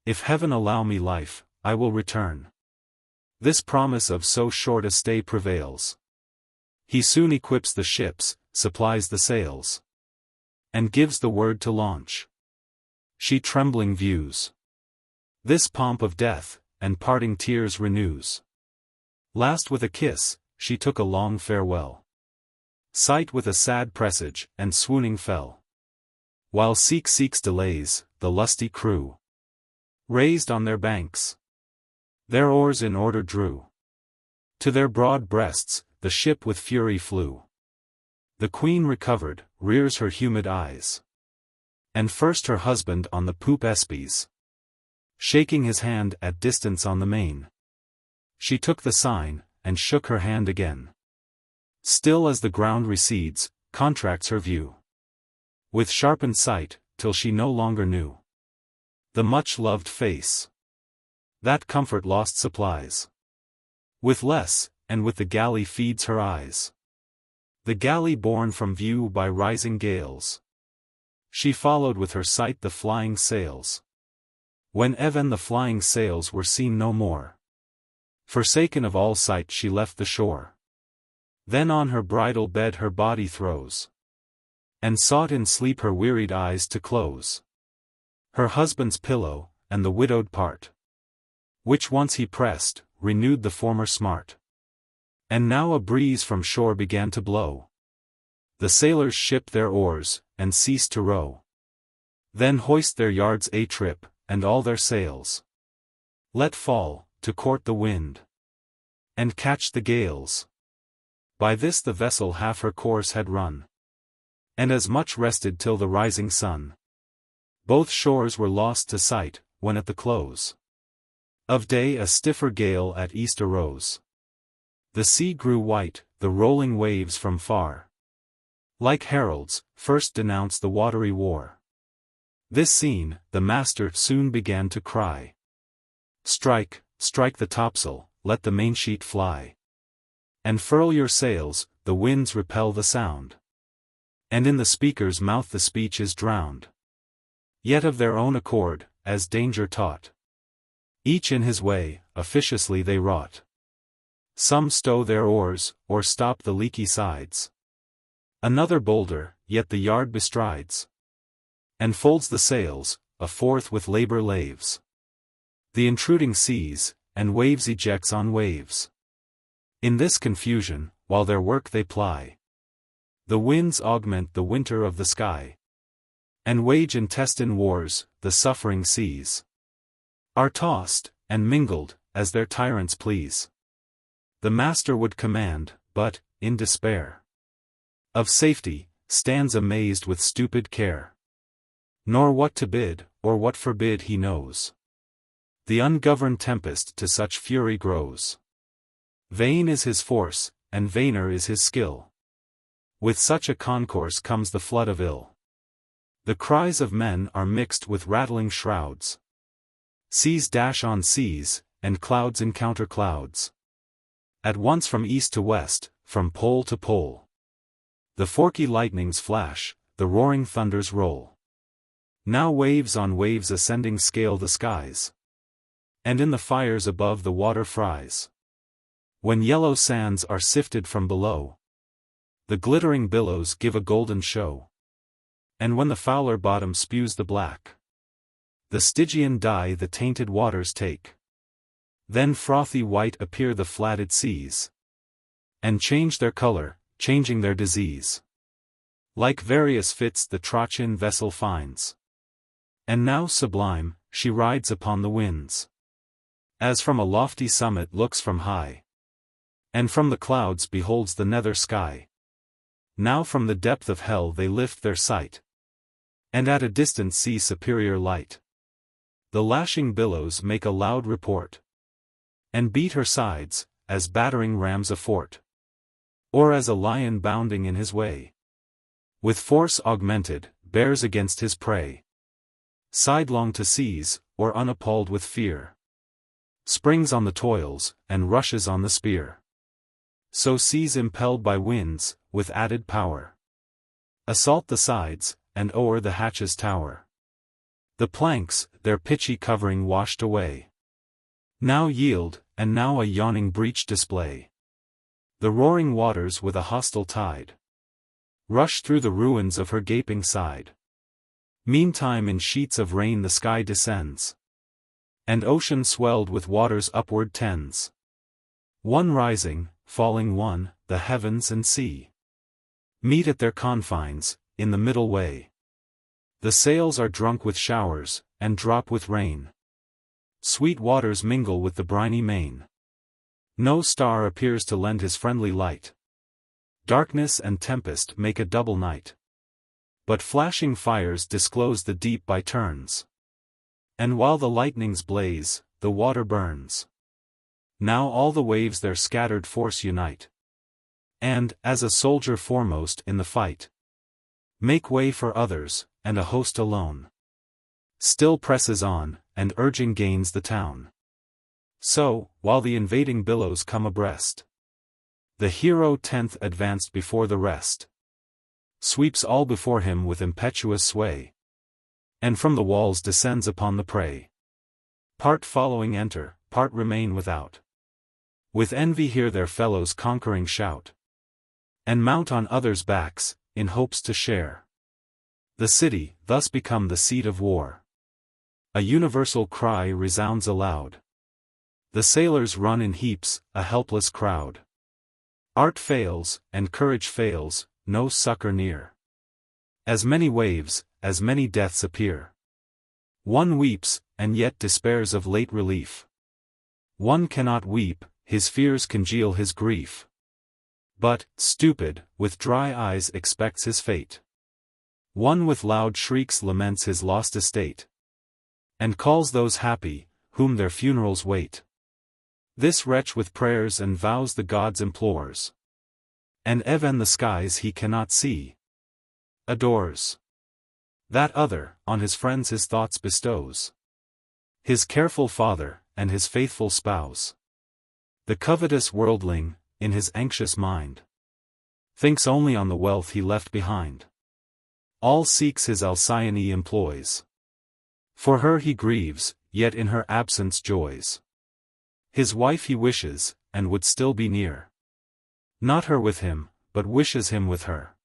if heaven allow me life, I will return. This promise of so short a stay prevails. He soon equips the ships, supplies the sails, and gives the word to launch. She trembling views this pomp of death, and parting tears renews. Last with a kiss, she took a long farewell. Sight with a sad presage, and swooning fell. While seeks delays, the lusty crew raised on their banks their oars in order drew. To their broad breasts, the ship with fury flew. The queen recovered, rears her humid eyes. And first her husband on the poop espies, shaking his hand at distance on the main. She took the sign, and shook her hand again. Still as the ground recedes, contracts her view with sharpened sight, till she no longer knew the much-loved face that comfort lost supplies. With less, and with the galley feeds her eyes. The galley borne from view by rising gales. She followed with her sight the flying sails. When even the flying sails were seen no more, forsaken of all sight she left the shore. Then on her bridal bed her body throws, and sought in sleep her wearied eyes to close. Her husband's pillow, and the widowed part, which once he pressed, renewed the former smart. And now a breeze from shore began to blow. The sailors shipped their oars, and ceased to row. Then hoist their yards a-trip, and all their sails let fall, to court the wind, and catch the gales. By this the vessel half her course had run, and as much rested till the rising sun. Both shores were lost to sight, when at the close of day a stiffer gale at east arose. The sea grew white, the rolling waves from far, like heralds, first denounced the watery war. This seen, the master soon began to cry. Strike, strike the topsail, let the mainsheet fly. And furl your sails, the winds repel the sound. And in the speaker's mouth the speech is drowned. Yet of their own accord, as danger taught, each in his way, officiously they wrought. Some stow their oars, or stop the leaky sides. Another bolder, yet the yard bestrides, and folds the sails, a fourth with labor laves the intruding seas, and waves ejects on waves. In this confusion, while their work they ply, the winds augment the winter of the sky, and wage intestine wars. The suffering seas are tossed, and mingled, as their tyrants please. The master would command, but, in despair of safety, stands amazed with stupid care. Nor what to bid, or what forbid he knows. The ungoverned tempest to such fury grows. Vain is his force, and vainer is his skill. With such a concourse comes the flood of ill. The cries of men are mixed with rattling shrouds. Seas dash on seas, and clouds encounter clouds. At once from east to west, from pole to pole. The forky lightnings flash, the roaring thunders roll. Now waves on waves ascending scale the skies, and in the fires above the water fries. When yellow sands are sifted from below, the glittering billows give a golden show. And when the fouler bottom spews the black, the Stygian dye the tainted waters take. Then frothy white appear the flatted seas, and change their color, changing their disease. Like various fits the Trochin vessel finds. And now sublime, she rides upon the winds. As from a lofty summit looks from high, and from the clouds beholds the nether sky. Now from the depth of hell they lift their sight, and at a distance see superior light. The lashing billows make a loud report, and beat her sides, as battering rams a fort, or as a lion bounding in his way, with force augmented, bears against his prey. Sidelong to seize, or unappalled with fear, springs on the toils, and rushes on the spear. So seas impelled by winds, with added power, assault the sides, and o'er the hatches tower. The planks, their pitchy covering washed away, now yield, and now a yawning breach display. The roaring waters with a hostile tide rush through the ruins of her gaping side. Meantime in sheets of rain the sky descends, And ocean swelled with waters upward tends. One rising, falling one, the heavens and sea meet at their confines, in the middle way. The sails are drunk with showers, and drop with rain. Sweet waters mingle with the briny main. No star appears to lend his friendly light. Darkness and tempest make a double night. But flashing fires disclose the deep by turns. And while the lightnings blaze, the water burns. Now all the waves their scattered force unite. And, as a soldier foremost in the fight, make way for others, and a host alone still presses on, and urging gains the town. So, while the invading billows come abreast, the hero 10th advanced before the rest. Sweeps all before him with impetuous sway. And from the walls descends upon the prey. Part following enter, part remain without. With envy hear their fellows conquering shout. And mount on others' backs, in hopes to share. The city, thus become the seat of war. A universal cry resounds aloud. The sailors run in heaps, a helpless crowd. Art fails, and courage fails, no succor near. As many waves, as many deaths appear. One weeps, and yet despairs of late relief. One cannot weep, his fears congeal his grief. But, stupid, with dry eyes expects his fate. One with loud shrieks laments his lost estate. And calls those happy, whom their funerals wait. This wretch with prayers and vows the gods implores. And even the skies he cannot see. Adores. That other, on his friends his thoughts bestows. His careful father, and his faithful spouse. The covetous worldling, in his anxious mind, thinks only on the wealth he left behind. All seeks his Alcyone employs. For her he grieves, yet in her absence joys. His wife he wishes, and would still be near. Not her with him, but wishes him with her.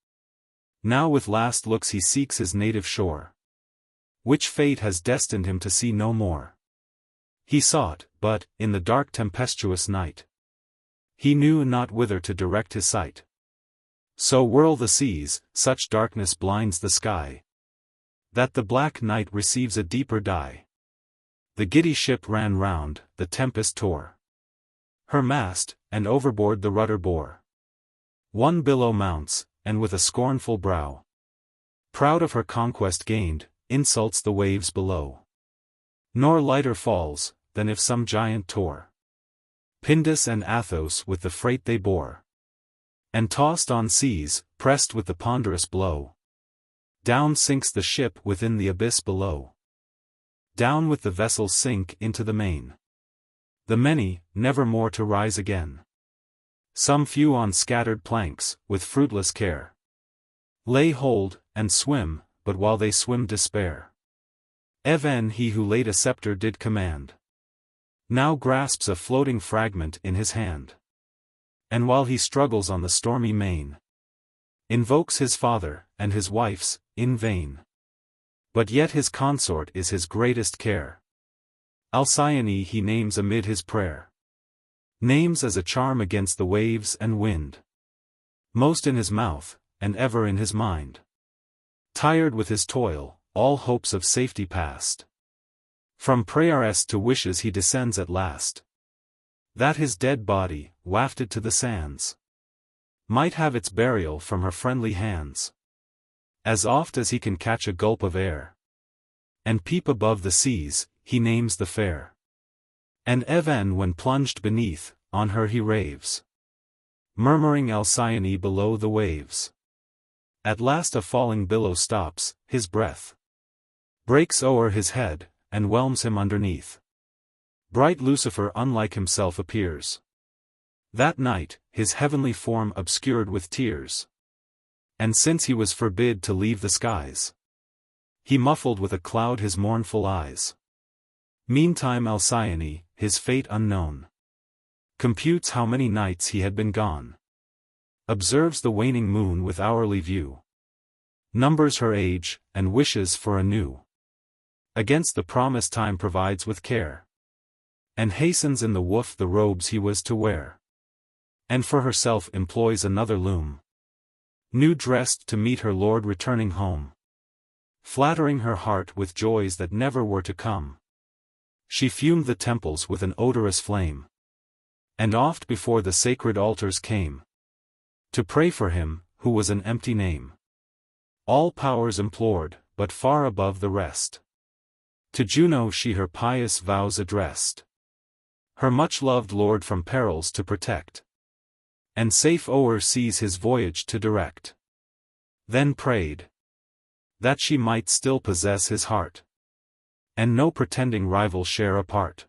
Now with last looks he seeks his native shore, which fate has destined him to see no more. He sought, but, in the dark tempestuous night, he knew not whither to direct his sight. So whirl the seas, such darkness blinds the sky, that the black night receives a deeper dye. The giddy ship ran round, the tempest tore her mast, and overboard the rudder bore. One billow mounts, and with a scornful brow, proud of her conquest gained, insults the waves below. Nor lighter falls, than if some giant tore Pindus and Athos with the freight they bore. And tossed on seas, pressed with the ponderous blow, down sinks the ship within the abyss below. Down with the vessels sink into the main. The many, never more to rise again. Some few on scattered planks, with fruitless care, lay hold, and swim, but while they swim despair. Even he who late a scepter did command, now grasps a floating fragment in his hand. And while he struggles on the stormy main, invokes his father, and his wife's, in vain. But yet his consort is his greatest care. Alcyone he names amid his prayer. Names as a charm against the waves and wind. Most in his mouth, and ever in his mind. Tired with his toil, all hopes of safety past. From prayers to wishes he descends at last. That his dead body, wafted to the sands, might have its burial from her friendly hands. As oft as he can catch a gulp of air, and peep above the seas, he names the fair. And even when plunged beneath, on her he raves, murmuring Alcyone below the waves. At last a falling billow stops, his breath breaks o'er his head, and whelms him underneath. Bright Lucifer unlike himself appears. That night, his heavenly form obscured with tears. And since he was forbid to leave the skies, he muffled with a cloud his mournful eyes. Meantime Alcyone, his fate unknown, computes how many nights he had been gone. Observes the waning moon with hourly view. Numbers her age, and wishes for a new. Against the promised time provides with care. and hastens in the woof the robes he was to wear. And for herself employs another loom, new dressed to meet her lord returning home, flattering her heart with joys that never were to come. She fumed the temples with an odorous flame, and oft before the sacred altars came, to pray for him, who was an empty name. All powers implored, but far above the rest, to Juno she her pious vows addressed, her much-loved lord from perils to protect, and safe o'er seas his voyage to direct. Then prayed, that she might still possess his heart, and no pretending rival share a part.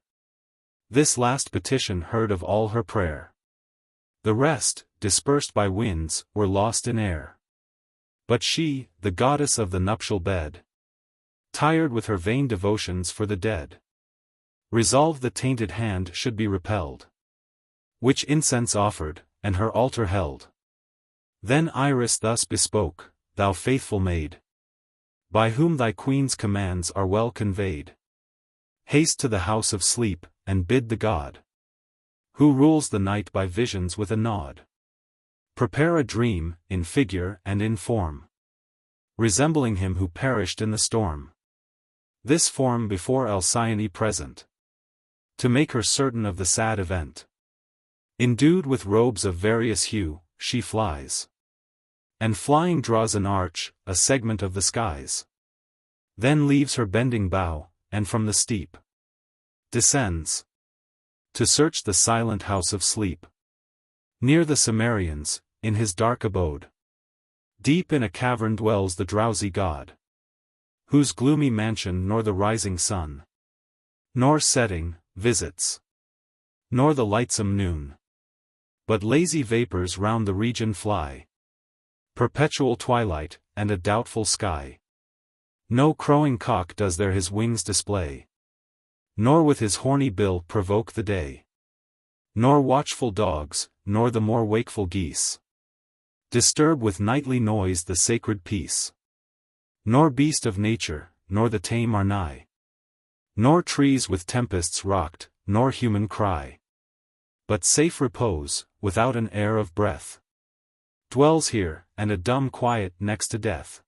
This last petition heard of all her prayer. The rest, dispersed by winds, were lost in air. But she, the goddess of the nuptial bed, tired with her vain devotions for the dead, resolved the tainted hand should be repelled, which incense offered, and her altar held. Then Iris thus bespoke, thou faithful maid, by whom thy queen's commands are well conveyed, haste to the house of sleep, and bid the god, who rules the night by visions with a nod, prepare a dream, in figure and in form, resembling him who perished in the storm. This form before Alcyone present, to make her certain of the sad event. Endued with robes of various hue, she flies, and flying draws an arch, a segment of the skies. Then leaves her bending bough, and from the steep descends, to search the silent house of sleep. Near the Cimmerians, in his dark abode, deep in a cavern dwells the drowsy god, whose gloomy mansion nor the rising sun, nor setting, visits, nor the lightsome noon, but lazy vapors round the region fly, perpetual twilight, and a doubtful sky. No crowing cock does there his wings display, nor with his horny bill provoke the day, nor watchful dogs, nor the more wakeful geese, disturb with nightly noise the sacred peace. Nor beast of nature, nor the tame are nigh, nor trees with tempests rocked, nor human cry, but safe repose, without an air of breath, dwells here, and a dumb quiet next to death.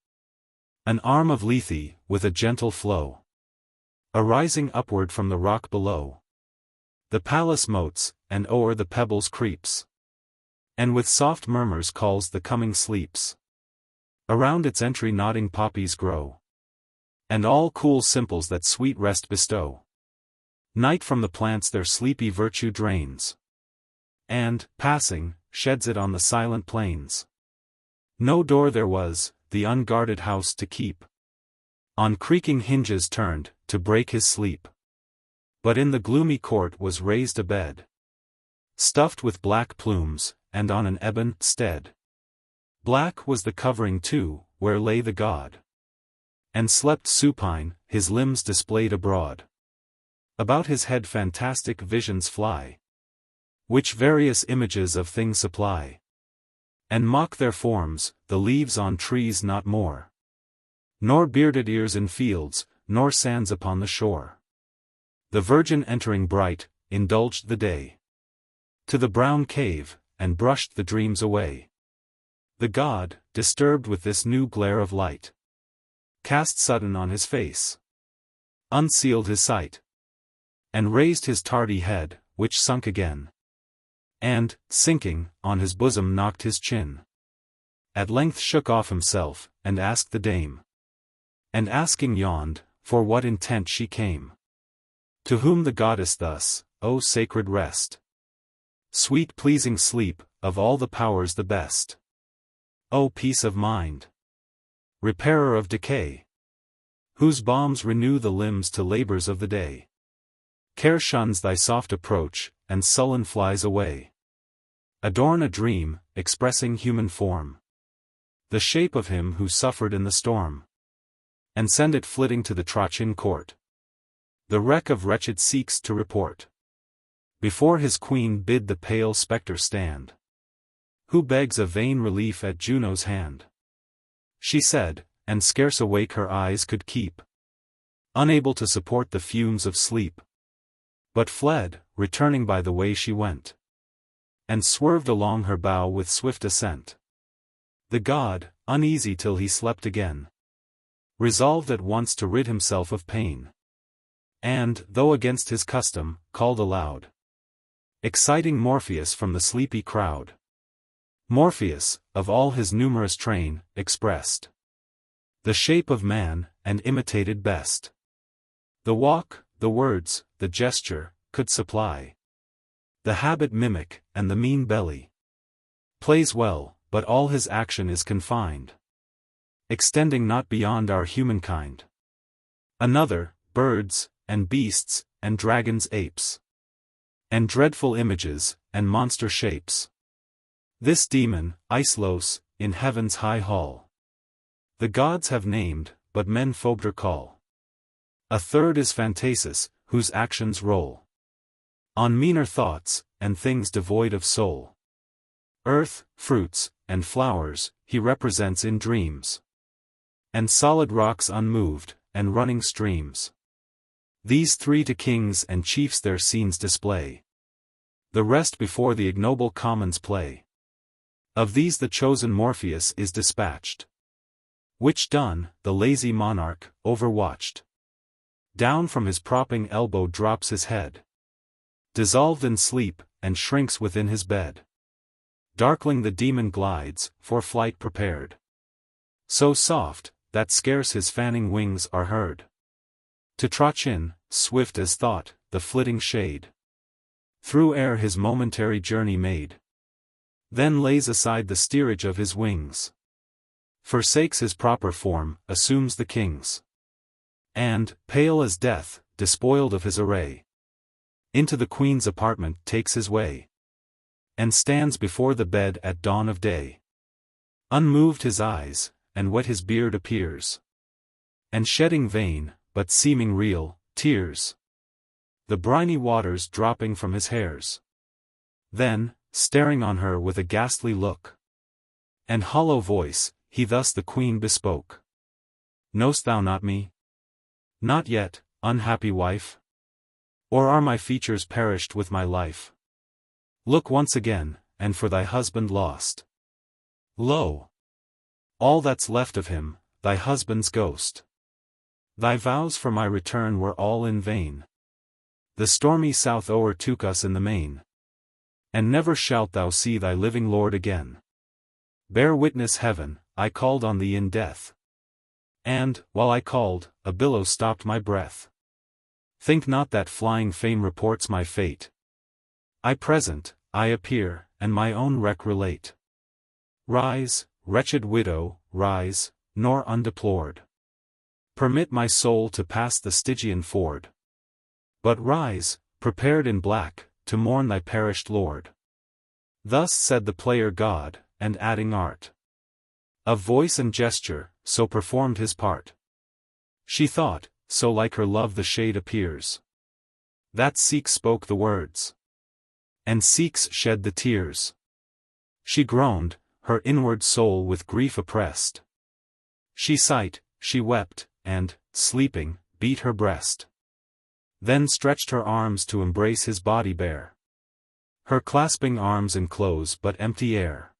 An arm of Lethe, with a gentle flow, arising upward from the rock below, the palace moats, and o'er the pebbles creeps, and with soft murmurs calls the coming sleeps. Around its entry nodding poppies grow, and all cool simples that sweet rest bestow. Night from the plants their sleepy virtue drains, and, passing, sheds it on the silent plains. No door there was, the unguarded house to keep, on creaking hinges turned, to break his sleep. But in the gloomy court was raised a bed, stuffed with black plumes, and on an ebon stead. Black was the covering too, where lay the god, and slept supine, his limbs displayed abroad. About his head fantastic visions fly, which various images of things supply, and mock their forms, the leaves on trees not more, nor bearded ears in fields, nor sands upon the shore. The virgin entering bright, indulged the day, to the brown cave, and brushed the dreams away. The god, disturbed with this new glare of light, cast sudden on his face, unsealed his sight, and raised his tardy head, which sunk again, and, sinking, on his bosom knocked his chin. At length shook off himself, and asked the dame, and asking yawned, for what intent she came. To whom the goddess thus, O sacred rest, sweet pleasing sleep, of all the powers the best, O peace of mind, repairer of decay, whose balms renew the limbs to labors of the day. Care shuns thy soft approach, and sullen flies away. Adorn a dream, expressing human form, the shape of him who suffered in the storm, and send it flitting to the Trachin court. The wreck of wretched seeks to report. Before his queen bid the pale spectre stand, who begs a vain relief at Juno's hand. She said, and scarce awake her eyes could keep, unable to support the fumes of sleep. but fled, returning by the way she went, and swerved along her bow with swift ascent. The god, uneasy till he slept again, resolved at once to rid himself of pain, and, though against his custom, called aloud, exciting Morpheus from the sleepy crowd. Morpheus, of all his numerous train, expressed the shape of man, and imitated best the walk, the words, the gesture, could supply the habit mimic, and the mean belly plays well, but all his action is confined, extending not beyond our humankind. Another, birds, and beasts, and dragons, apes, and dreadful images, and monster shapes. This demon, Icelos, in heaven's high hall, the gods have named, but men Phobder call. A third is Phantasis, whose actions roll on meaner thoughts, and things devoid of soul. Earth, fruits, and flowers, he represents in dreams, and solid rocks unmoved, and running streams. These three to kings and chiefs their scenes display, the rest before the ignoble commons play. Of these the chosen Morpheus is dispatched, which done, the lazy monarch, overwatched, down from his propping elbow drops his head, dissolved in sleep, and shrinks within his bed. Darkling the demon glides, for flight prepared, so soft, that scarce his fanning wings are heard, to trotch in, swift as thought, the flitting shade, through air his momentary journey made. Then lays aside the steerage of his wings, forsakes his proper form, assumes the king's, and, pale as death, despoiled of his array, into the queen's apartment takes his way, and stands before the bed at dawn of day. Unmoved his eyes, and wet his beard appears, and shedding vain, but seeming real, tears, the briny waters dropping from his hairs. Then, staring on her with a ghastly look and hollow voice, he thus the queen bespoke. Know'st thou not me? Not yet, unhappy wife? Or are my features perished with my life? Look once again, and for thy husband lost. Lo! All that's left of him, thy husband's ghost. Thy vows for my return were all in vain. The stormy south o'ertook us in the main, and never shalt thou see thy living lord again. Bear witness heaven, I called on thee in death, and, while I called, a billow stopped my breath. Think not that flying fame reports my fate. I present, I appear, and my own wreck relate. Rise, wretched widow, rise, nor undeplored permit my soul to pass the Stygian ford. But rise, prepared in black, to mourn thy perished lord. Thus said the player god, and adding art of voice and gesture, so performed his part. She thought, so like her love the shade appears, that Seeks spoke the words, and Seeks shed the tears. She groaned, her inward soul with grief oppressed. She sighed, she wept, and, sleeping, beat her breast. Then stretched her arms to embrace his body bare. Her clasping arms enclose but empty air.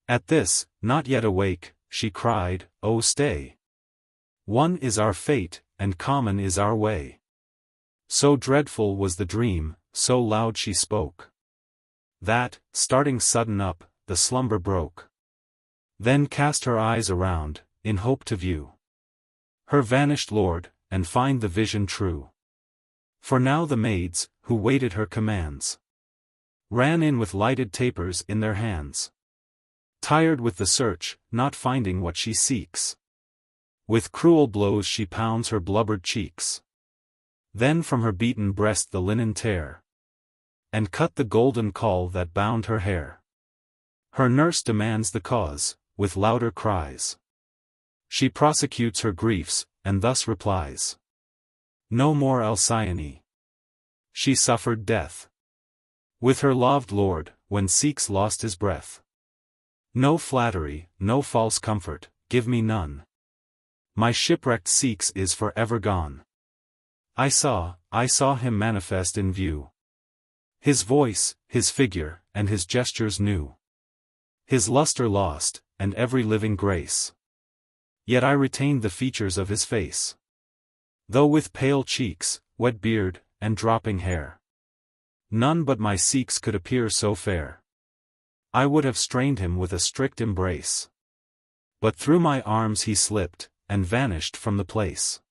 At this, not yet awake, she cried, "Oh stay! One is our fate, and common is our way." So dreadful was the dream, so loud she spoke, that, starting sudden up, the slumber broke. Then cast her eyes around, in hope to view her vanished lord, and find the vision true. For now the maids, who waited her commands, ran in with lighted tapers in their hands. Tired with the search, not finding what she seeks, with cruel blows she pounds her blubbered cheeks. Then from her beaten breast the linen tear, and cut the golden caul that bound her hair. Her nurse demands the cause, with louder cries. She prosecutes her griefs, and thus replies. No more Alcyone. She suffered death with her loved lord, when Seeks lost his breath. No flattery, no false comfort, give me none. My shipwrecked Seeks is for ever gone. I saw him manifest in view. His voice, his figure, and his gestures new. His luster lost, and every living grace. Yet I retained the features of his face. Though with pale cheeks, wet beard, and dropping hair. None but my Sikhs could appear so fair. I would have strained him with a strict embrace. But through my arms he slipped, and vanished from the place.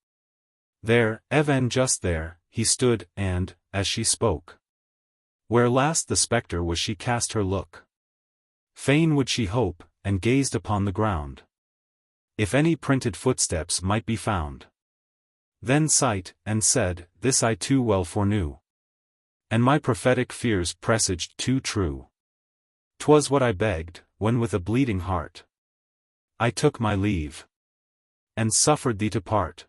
There, even just there, he stood, and, as she spoke, where last the spectre was she cast her look. Fain would she hope, and gazed upon the ground, if any printed footsteps might be found. Then sighed, and said, this I too well foreknew. And my prophetic fears presaged too true. 'Twas what I begged, when with a bleeding heart I took my leave, and suffered thee to part.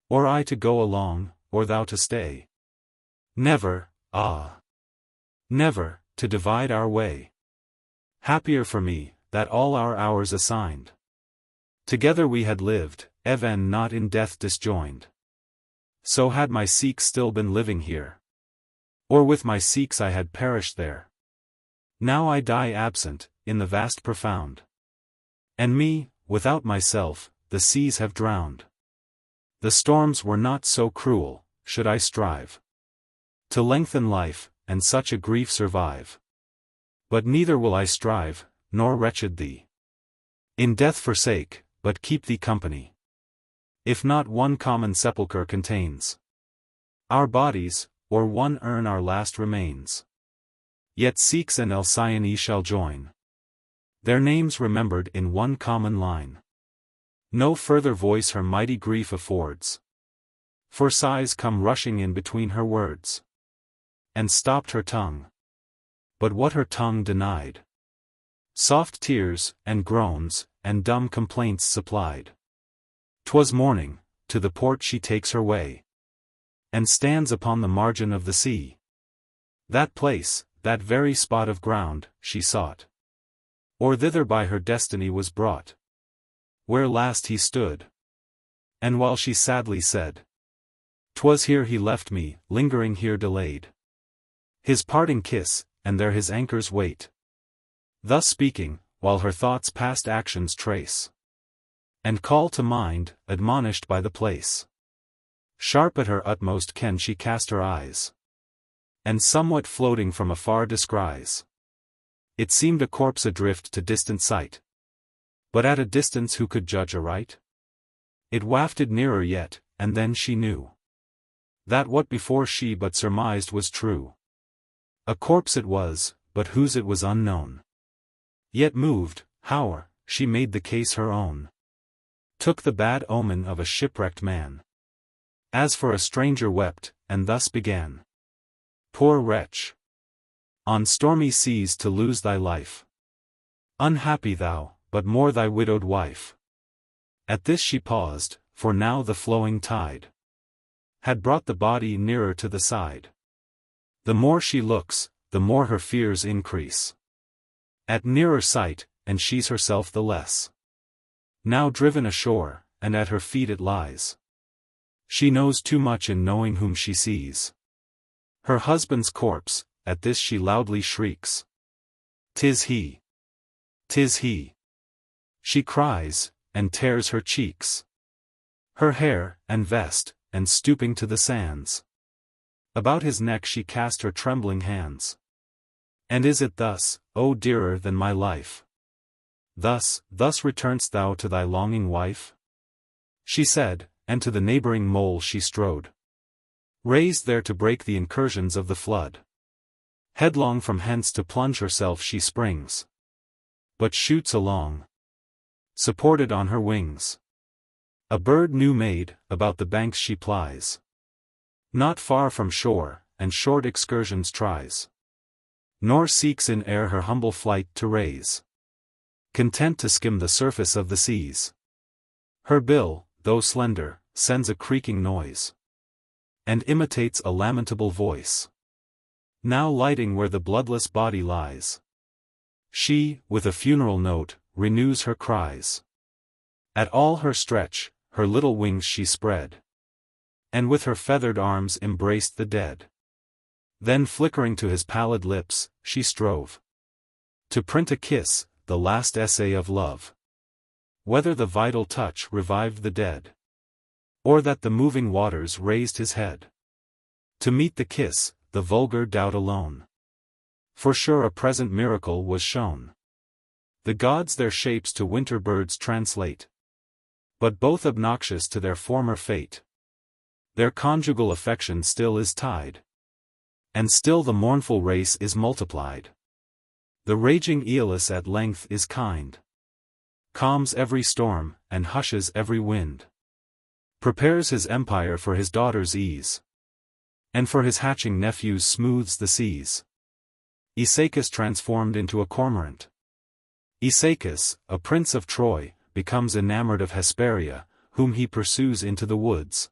Or I to go along, or thou to stay. Never, ah! Never, to divide our way. Happier for me, that all our hours assigned together we had lived, even not in death disjoined. So had my Sikhs still been living here. Or with my Sikhs I had perished there. Now I die absent, in the vast profound. And me, without myself, the seas have drowned. The storms were not so cruel, should I strive to lengthen life, and such a grief survive. But neither will I strive, nor wretched thee in death forsake, but keep thee company. If not one common sepulchre contains our bodies, or one urn our last remains, yet Sikhs and Alcyone shall join, their names remembered in one common line. No further voice her mighty grief affords, for sighs come rushing in between her words, and stopped her tongue. But what her tongue denied, soft tears, and groans, and dumb complaints supplied. 'Twas morning, to the port she takes her way, and stands upon the margin of the sea. That place, that very spot of ground, she sought, or thither by her destiny was brought, where last he stood. And while she sadly said, 'Twas here he left me, lingering here delayed his parting kiss, and there his anchors wait. Thus speaking, while her thoughts past actions trace, and call to mind, admonished by the place, sharp at her utmost ken she cast her eyes, and somewhat floating from afar descries. It seemed a corpse adrift to distant sight. But at a distance who could judge aright? It wafted nearer yet, and then she knew that what before she but surmised was true. A corpse it was, but whose it was unknown. Yet moved, howe'er, she made the case her own. Took the bad omen of a shipwrecked man. As for a stranger wept, and thus began. Poor wretch! On stormy seas to lose thy life. Unhappy thou, but more thy widowed wife. At this she paused, for now the flowing tide had brought the body nearer to the side. The more she looks, the more her fears increase. At nearer sight, and she's herself the less now driven ashore, and at her feet it lies. She knows too much in knowing whom she sees. Her husband's corpse. At this she loudly shrieks. 'Tis he! 'Tis he! She cries, and tears her cheeks, her hair, and vest, and stooping to the sands, about his neck she cast her trembling hands. And is it thus, O dearer than my life? Thus return'st thou to thy longing wife? She said, and to the neighboring mole she strode, raised there to break the incursions of the flood. Headlong from hence to plunge herself she springs, but shoots along, supported on her wings. A bird new made, about the banks she plies, not far from shore, and short excursions tries, nor seeks in air her humble flight to raise, content to skim the surface of the seas. Her bill, though slender, sends a creaking noise, and imitates a lamentable voice, now lighting where the bloodless body lies. She, with a funeral note, renews her cries. At all her stretch, her little wings she spread, and with her feathered arms embraced the dead. Then flickering to his pallid lips, she strove to print a kiss, the last essay of love. Whether the vital touch revived the dead, or that the moving waters raised his head to meet the kiss, the vulgar doubt alone. For sure a present miracle was shown. The gods their shapes to winter birds translate, but both obnoxious to their former fate. Their conjugal affection still is tied, and still the mournful race is multiplied. The raging Aeolus at length is kind, calms every storm, and hushes every wind. Prepares his empire for his daughter's ease, and for his hatching nephews smooths the seas. Aeacus transformed into a cormorant. Aeacus, a prince of Troy, becomes enamored of Hesperia, whom he pursues into the woods,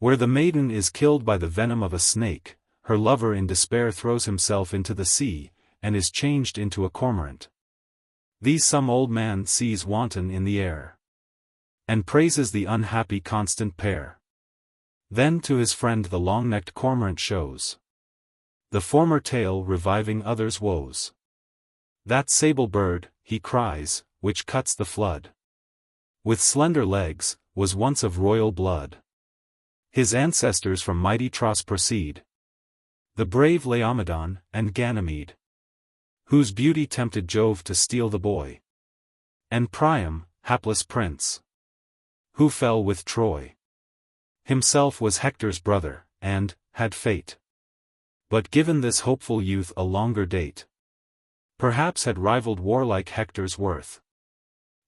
where the maiden is killed by the venom of a snake. Her lover in despair throws himself into the sea, and is changed into a cormorant. These some old man sees wanton in the air, and praises the unhappy constant pair. Then to his friend the long-necked cormorant shows the former tale reviving others' woes. That sable bird, he cries, which cuts the flood with slender legs, was once of royal blood. His ancestors from mighty Tros proceed, the brave Laomedon and Ganymede, whose beauty tempted Jove to steal the boy, and Priam, hapless prince, who fell with Troy. Himself was Hector's brother, and had fate but given this hopeful youth a longer date, perhaps had rivaled warlike Hector's worth,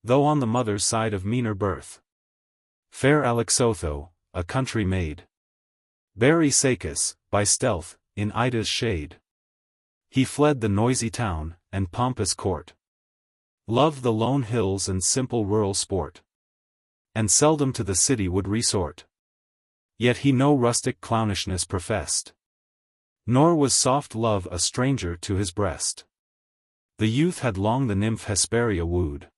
though on the mother's side of meaner birth. Fair Alexotho, a country maid, bare Aeacus, by stealth, in Ida's shade. He fled the noisy town, and pompous court, loved the lone hills and simple rural sport, and seldom to the city would resort. Yet he no rustic clownishness professed, nor was soft love a stranger to his breast. The youth had long the nymph Hesperia wooed,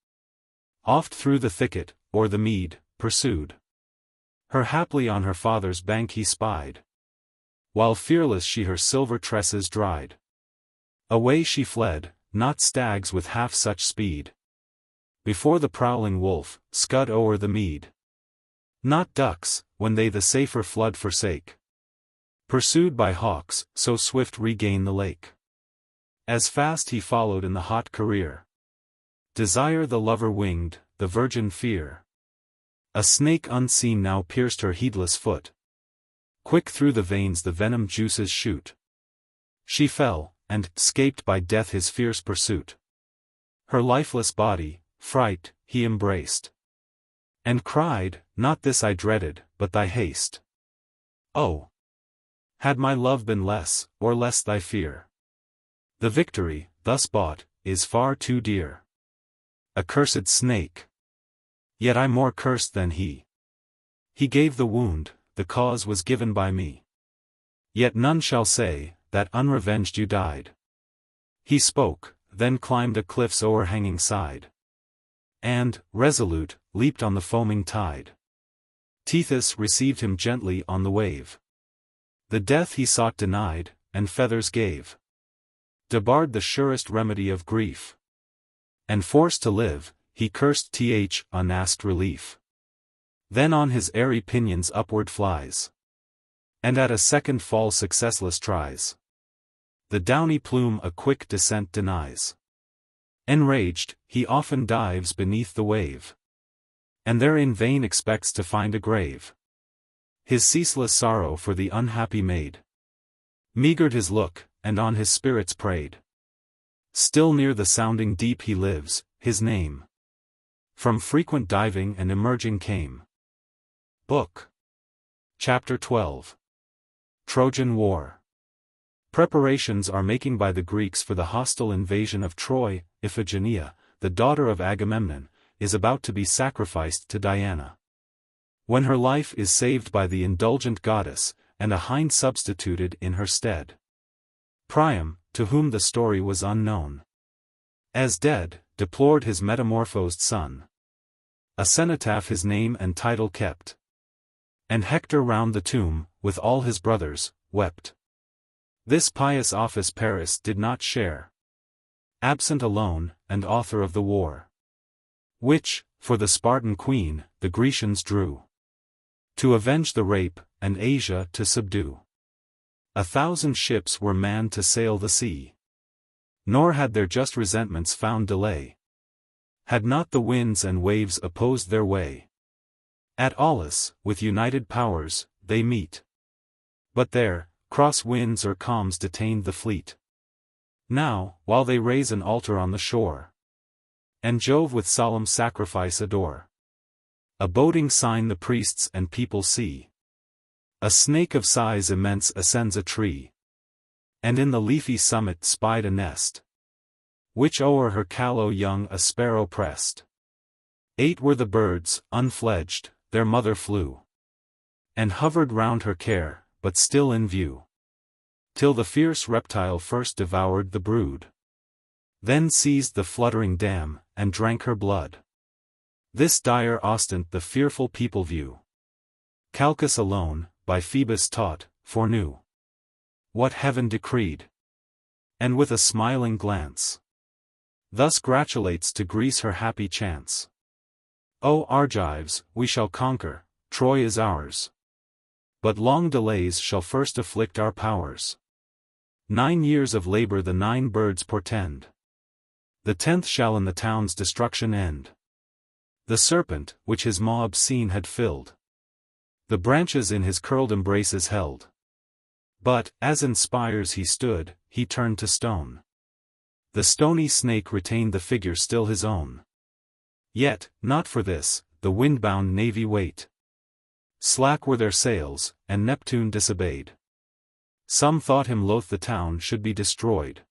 oft through the thicket, or the mead, pursued. Her haply on her father's bank he spied, while fearless she her silver tresses dried. Away she fled, not stags with half such speed, before the prowling wolf, scud o'er the mead. Not ducks, when they the safer flood forsake, pursued by hawks, so swift regain the lake. As fast he followed in the hot career. Desire the lover winged, the virgin fear. A snake unseen now pierced her heedless foot. Quick through the veins the venom juices shoot. She fell, and, scaped by death his fierce pursuit. Her lifeless body, fright, he embraced, and cried, "Not this I dreaded, but thy haste. Oh! Had my love been less, or less thy fear. The victory, thus bought, is far too dear. Accursed snake! Yet I more cursed than he. He gave the wound, the cause was given by me. Yet none shall say, that unrevenged you died." He spoke, then climbed a cliff's o'erhanging side, and, resolute, leaped on the foaming tide. Tethys received him gently on the wave. The death he sought denied, and feathers gave. Debarred the surest remedy of grief. And forced to live, he cursed unasked relief. Then on his airy pinions upward flies, and at a second fall successless tries. The downy plume a quick descent denies. Enraged, he often dives beneath the wave, and there in vain expects to find a grave. His ceaseless sorrow for the unhappy maid meagred his look, and on his spirits preyed. Still near the sounding deep he lives, his name from frequent diving and emerging came. Book. Chapter 12. Trojan War. Preparations are making by the Greeks for the hostile invasion of Troy. Iphigenia, the daughter of Agamemnon, is about to be sacrificed to Diana, when her life is saved by the indulgent goddess, and a hind substituted in her stead. Priam, to whom the story was unknown, as dead, deplored his metamorphosed son. A cenotaph his name and title kept. And Hector round the tomb, with all his brothers, wept. This pious office Paris did not share. Absent alone, and author of the war, which, for the Spartan queen, the Grecians drew, to avenge the rape, and Asia to subdue. 1,000 ships were manned to sail the sea. Nor had their just resentments found delay, had not the winds and waves opposed their way. At Aulis, with united powers, they meet. But there, cross winds or calms detained the fleet. Now, while they raise an altar on the shore, and Jove with solemn sacrifice adore, a boding sign the priests and people see. A snake of size immense ascends a tree, and in the leafy summit spied a nest, which o'er her callow young a sparrow pressed. 8 were the birds, unfledged, their mother flew, and hovered round her care, but still in view, till the fierce reptile first devoured the brood, then seized the fluttering dam, and drank her blood. This dire ostent the fearful people view. Calchas alone, by Phoebus taught, foreknew what heaven decreed, and with a smiling glance, thus gratulates to Greece her happy chance. O Argives, we shall conquer, Troy is ours. But long delays shall first afflict our powers. 9 years of labor the 9 birds portend. The 10th shall in the town's destruction end. The serpent, which his maw obscene had filled, the branches in his curled embraces held. But, as in spires he stood, he turned to stone. The stony snake retained the figure still his own. Yet, not for this, the wind-bound navy wait. Slack were their sails, and Neptune disobeyed. Some thought him loath the town should be destroyed,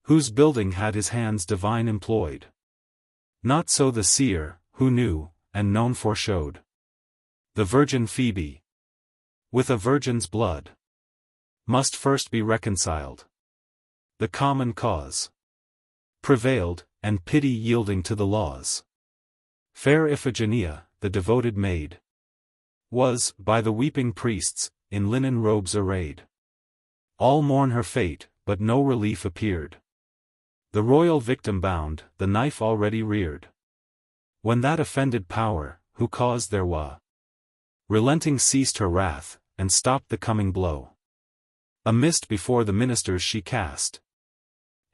whose building had his hands divine employed. Not so the seer, who knew, and known foreshowed. The virgin Phoebe, with a virgin's blood, must first be reconciled. The common cause prevailed, and pity yielding to the laws. Fair Iphigenia, the devoted maid, was, by the weeping priests, in linen robes arrayed. All mourn her fate, but no relief appeared. The royal victim bound, the knife already reared. When that offended power, who caused their woe, relenting ceased her wrath, and stopped the coming blow. A mist before the ministers she cast,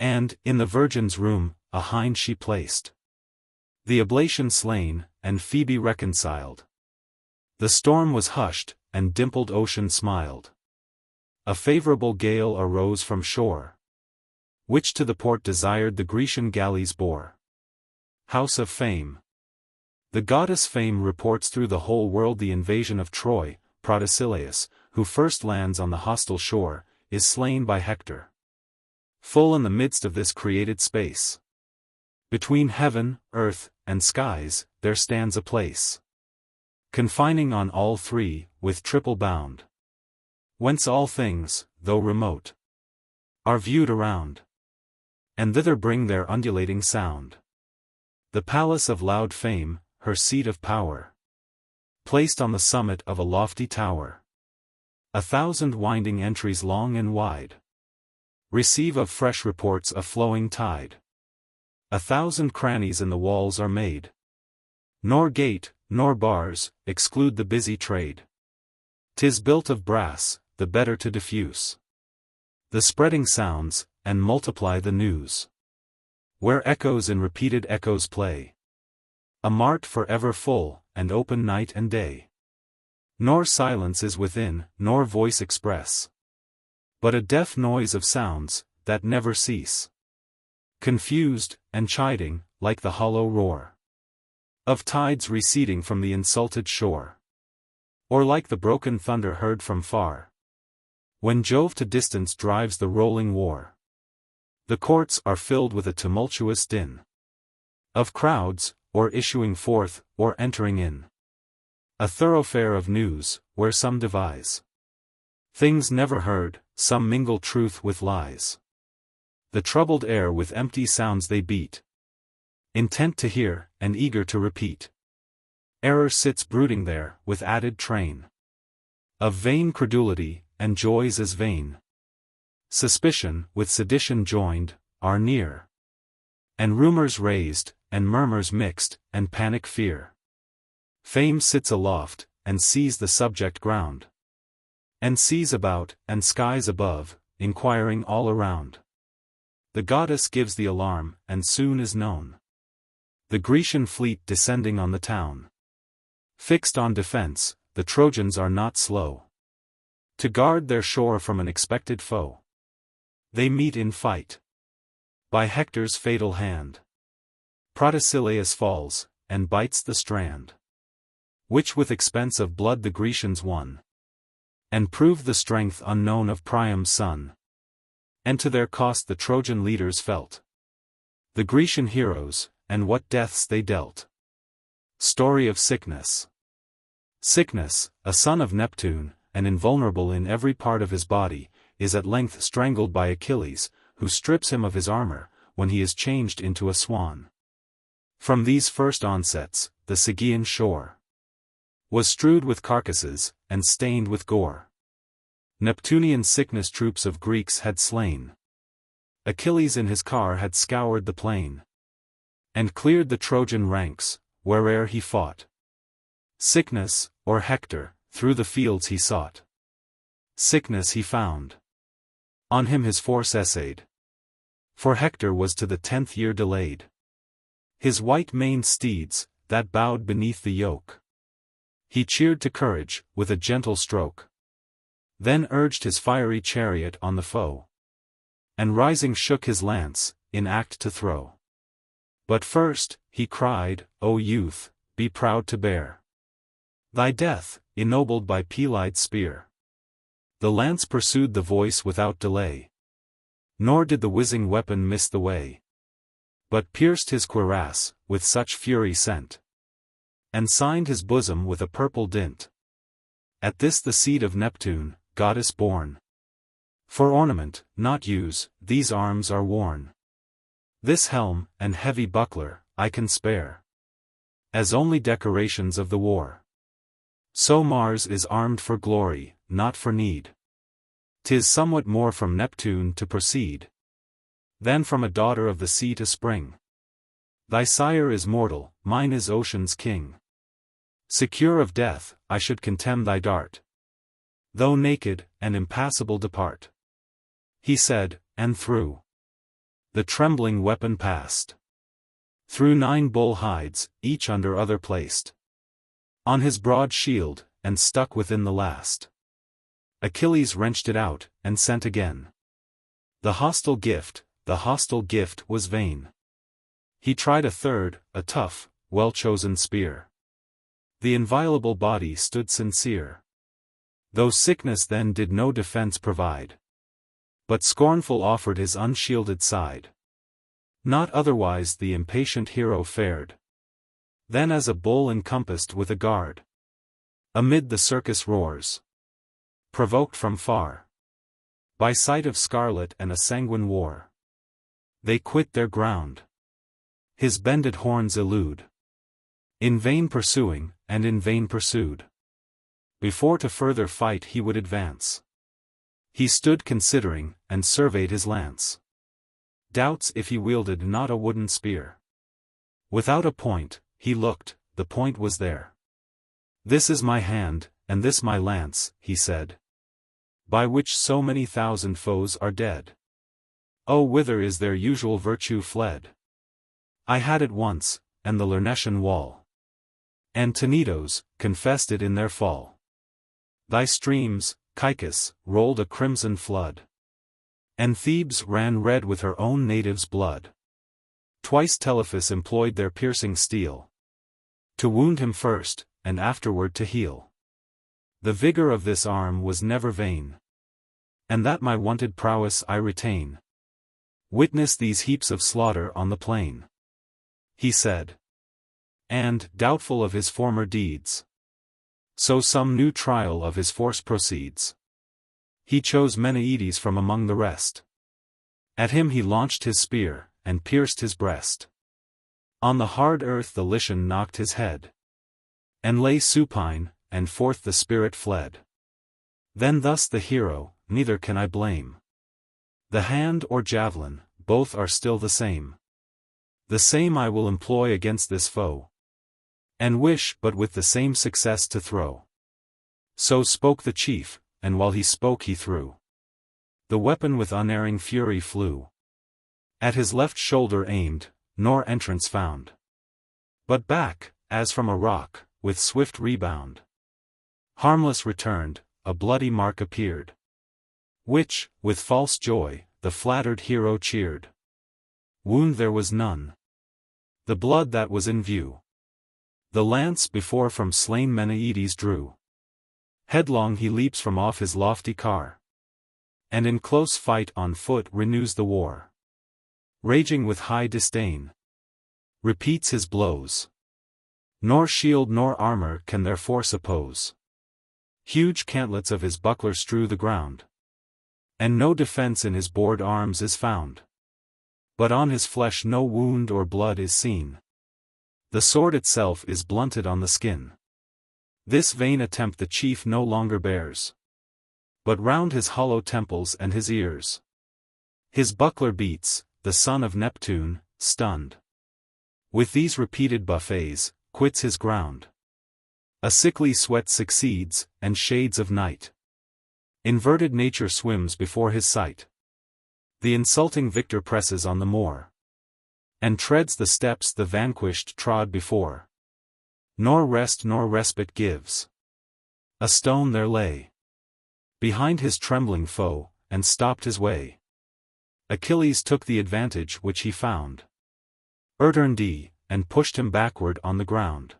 and, in the virgin's room, a hind she placed. The oblation slain, and Phoebe reconciled. The storm was hushed, and dimpled ocean smiled. A favorable gale arose from shore, which to the port desired the Grecian galleys bore. House of Fame. The goddess Fame reports through the whole world the invasion of Troy. Protesilaus, who first lands on the hostile shore, is slain by Hector. Full in the midst of this created space, between heaven, earth, and skies, there stands a place, confining on all three, with triple bound, whence all things, though remote, are viewed around, and thither bring their undulating sound. The palace of loud Fame, her seat of power, placed on the summit of a lofty tower. 1,000 winding entries long and wide receive of fresh reports a flowing tide. 1,000 crannies in the walls are made, nor gate, nor bars, exclude the busy trade. 'Tis built of brass, the better to diffuse the spreading sounds, and multiply the news. Where echoes in repeated echoes play, a mart for ever full, and open night and day. Nor silence is within, nor voice express, but a deaf noise of sounds, that never cease. Confused, and chiding, like the hollow roar of tides receding from the insulted shore, or like the broken thunder heard from far, when Jove to distance drives the rolling war. The courts are filled with a tumultuous din of crowds, or issuing forth, or entering in. A thoroughfare of news, where some devise things never heard, some mingle truth with lies. The troubled air with empty sounds they beat, intent to hear, and eager to repeat. Error sits brooding there, with added train Of vain credulity, and joys as vain. Suspicion, with sedition joined, are near. And rumors raised, and murmurs mixed, and panic fear. Fame sits aloft, and sees the subject ground. And seas about, and skies above, inquiring all around. The goddess gives the alarm, and soon is known. The Grecian fleet descending on the town. Fixed on defense, the Trojans are not slow to guard their shore from an expected foe. They meet in fight. By Hector's fatal hand. Protesilaus falls, and bites the strand. Which with expense of blood the Grecians won. And proved the strength unknown of Priam's son. And to their cost the Trojan leaders felt. The Grecian heroes, and what deaths they dealt. Story of Sickness. Sickness, a son of Neptune, and invulnerable in every part of his body, is at length strangled by Achilles, who strips him of his armor, when he is changed into a swan. From these first onsets, the Sigean shore was strewed with carcasses, and stained with gore. Neptunian sickness troops of Greeks had slain. Achilles in his car had scoured the plain, and cleared the Trojan ranks, where'er he fought. Sickness, or Hector, through the fields he sought. Sickness he found. On him his force essayed. For Hector was to the 10th year delayed. His white-maned steeds, that bowed beneath the yoke, he cheered to courage, with a gentle stroke. Then urged his fiery chariot on the foe. And rising shook his lance, in act to throw. But first, he cried, O youth, be proud to bear thy death, ennobled by Pelides' spear. The lance pursued the voice without delay. Nor did the whizzing weapon miss the way. But pierced his cuirass, with such fury sent. And signed his bosom with a purple dint. At this the seed of Neptune, goddess born. For ornament, not use, these arms are worn. This helm, and heavy buckler, I can spare. As only decorations of the war. So Mars is armed for glory, not for need. 'Tis somewhat more from Neptune to proceed, than from a daughter of the sea to spring. Thy sire is mortal, mine is ocean's king. Secure of death, I should contemn thy dart. Though naked, and impassable depart. He said, and through the trembling weapon passed. Through 9 bull hides, each under other placed. On his broad shield, and stuck within the last. Achilles wrenched it out, and sent again. The hostile gift was vain. He tried a third, a tough, well-chosen spear. The inviolable body stood sincere. Though sickness then did no defense provide. But scornful offered his unshielded side. Not otherwise the impatient hero fared. Than as a bull encompassed with a guard. Amid the circus roars. Provoked from far. By sight of scarlet and a sanguine war. They quit their ground. His bended horns elude. In vain pursuing, and in vain pursued. Before to further fight he would advance. He stood considering, and surveyed his lance. Doubts if he wielded not a wooden spear. Without a point, he looked, the point was there. This is my hand, and this my lance, he said. By which so many thousand foes are dead. Oh, whither is their usual virtue fled? I had it once, and the Lernecian wall. And Tenedos, confessed it in their fall. Thy streams, Caicus, rolled a crimson flood. And Thebes ran red with her own natives' blood. Twice Telephus employed their piercing steel. To wound him first, and afterward to heal. The vigor of this arm was never vain. And that my wonted prowess I retain. Witness these heaps of slaughter on the plain. He said. And, doubtful of his former deeds. So some new trial of his force proceeds. He chose Menaides from among the rest. At him he launched his spear, and pierced his breast. On the hard earth the Lycian knocked his head. And lay supine, and forth the spirit fled. Then thus the hero, neither can I blame. The hand or javelin, both are still the same. The same I will employ against this foe. And wish but with the same success to throw. So spoke the chief, and while he spoke he threw. The weapon with unerring fury flew. At his left shoulder aimed, nor entrance found. But back, as from a rock, with swift rebound. Harmless returned, a bloody mark appeared. Which, with false joy, the flattered hero cheered. Wound there was none. The blood that was in view. The lance before from slain Menaides drew. Headlong he leaps from off his lofty car. And in close fight on foot renews the war. Raging with high disdain. Repeats his blows. Nor shield nor armor can their force oppose. Huge cantlets of his buckler strew the ground. And no defense in his bored arms is found. But on his flesh no wound or blood is seen. The sword itself is blunted on the skin. This vain attempt the chief no longer bears. But round his hollow temples and his ears. His buckler beats, the son of Neptune, stunned. With these repeated buffets, quits his ground. A sickly sweat succeeds, and shades of night. Inverted nature swims before his sight. The insulting victor presses on the more. And treads the steps the vanquished trod before. Nor rest nor respite gives. A stone there lay behind his trembling foe, and stopped his way. Achilles took the advantage which he found. Erterned, and pushed him backward on the ground.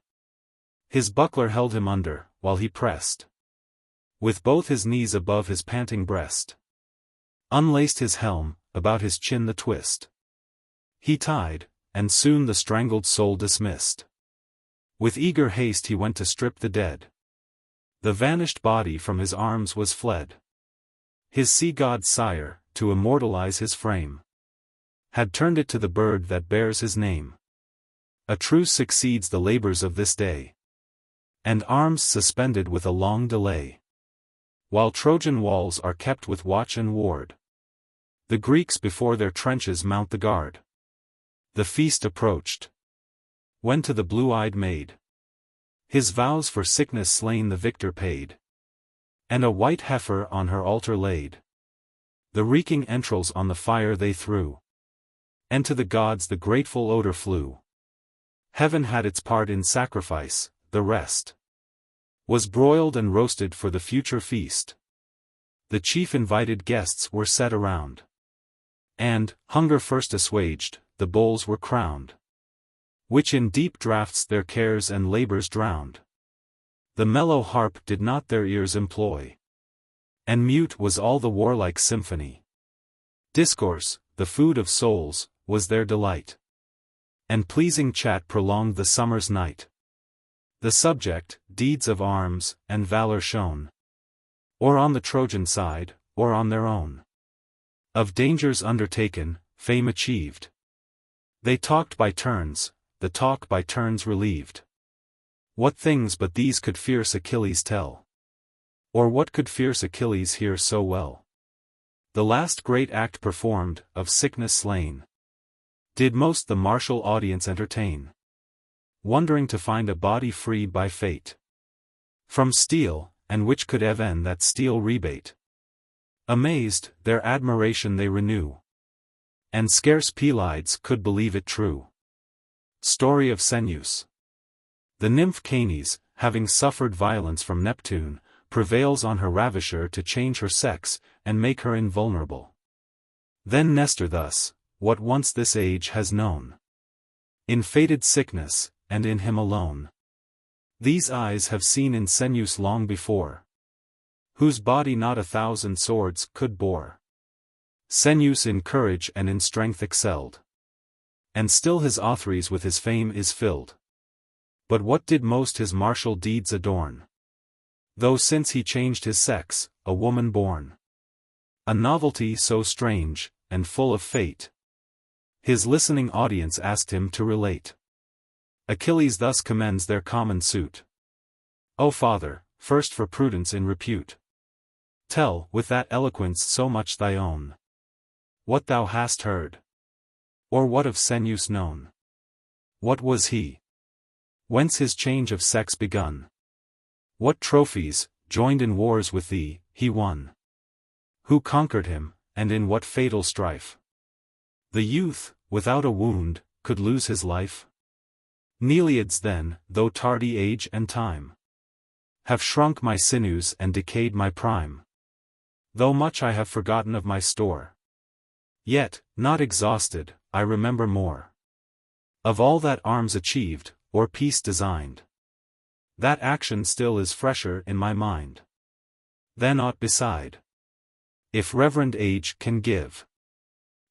His buckler held him under, while he pressed. With both his knees above his panting breast. Unlaced his helm, about his chin the twist. He tied, and soon the strangled soul dismissed. With eager haste he went to strip the dead. The vanished body from his arms was fled. His sea-god sire, to immortalize his frame, had turned it to the bird that bears his name. A truce succeeds the labors of this day. And arms suspended with a long delay. While Trojan walls are kept with watch and ward. The Greeks before their trenches mount the guard. The feast approached. When to the blue-eyed maid his vows for sickness slain the victor paid. And a white heifer on her altar laid. The reeking entrails on the fire they threw. And to the gods the grateful odor flew. Heaven had its part in sacrifice, the rest was broiled and roasted for the future feast. The chief invited guests were set around. And, hunger first assuaged, the bowls were crowned. Which in deep draughts their cares and labors drowned. The mellow harp did not their ears employ. And mute was all the warlike symphony. Discourse, the food of souls, was their delight. And pleasing chat prolonged the summer's night. The subject, deeds of arms, and valor shown. Or on the Trojan side, or on their own. Of dangers undertaken, fame achieved. They talked by turns, the talk by turns relieved. What things but these could fierce Achilles tell? Or what could fierce Achilles hear so well? The last great act performed, of sickness slain, did most the martial audience entertain. Wondering to find a body freed by fate from steel, and which could even that steel rebate. Amazed, their admiration they renew. And scarce Pelides could believe it true. Story of Ceneus. The nymph Canes, having suffered violence from Neptune, prevails on her ravisher to change her sex, and make her invulnerable. Then Nestor thus, what once this age has known. In fated sickness, and in him alone. These eyes have seen in Ceneus long before. Whose body not 1,000 swords could bore. Ceneus in courage and in strength excelled. And still his authries with his fame is filled. But what did most his martial deeds adorn? Though since he changed his sex, a woman born. A novelty so strange, and full of fate. His listening audience asked him to relate. Achilles thus commends their common suit. O father, first for prudence in repute. Tell, with that eloquence so much thy own, what thou hast heard. Or what of Senus known? What was he? Whence his change of sex begun? What trophies, joined in wars with thee, he won? Who conquered him, and in what fatal strife? The youth, without a wound, could lose his life? Neleids then, though tardy age and time, have shrunk my sinews and decayed my prime. Though much I have forgotten of my store, yet, not exhausted, I remember more. Of all that arms achieved, or peace designed, that action still is fresher in my mind than aught beside. If reverend age can give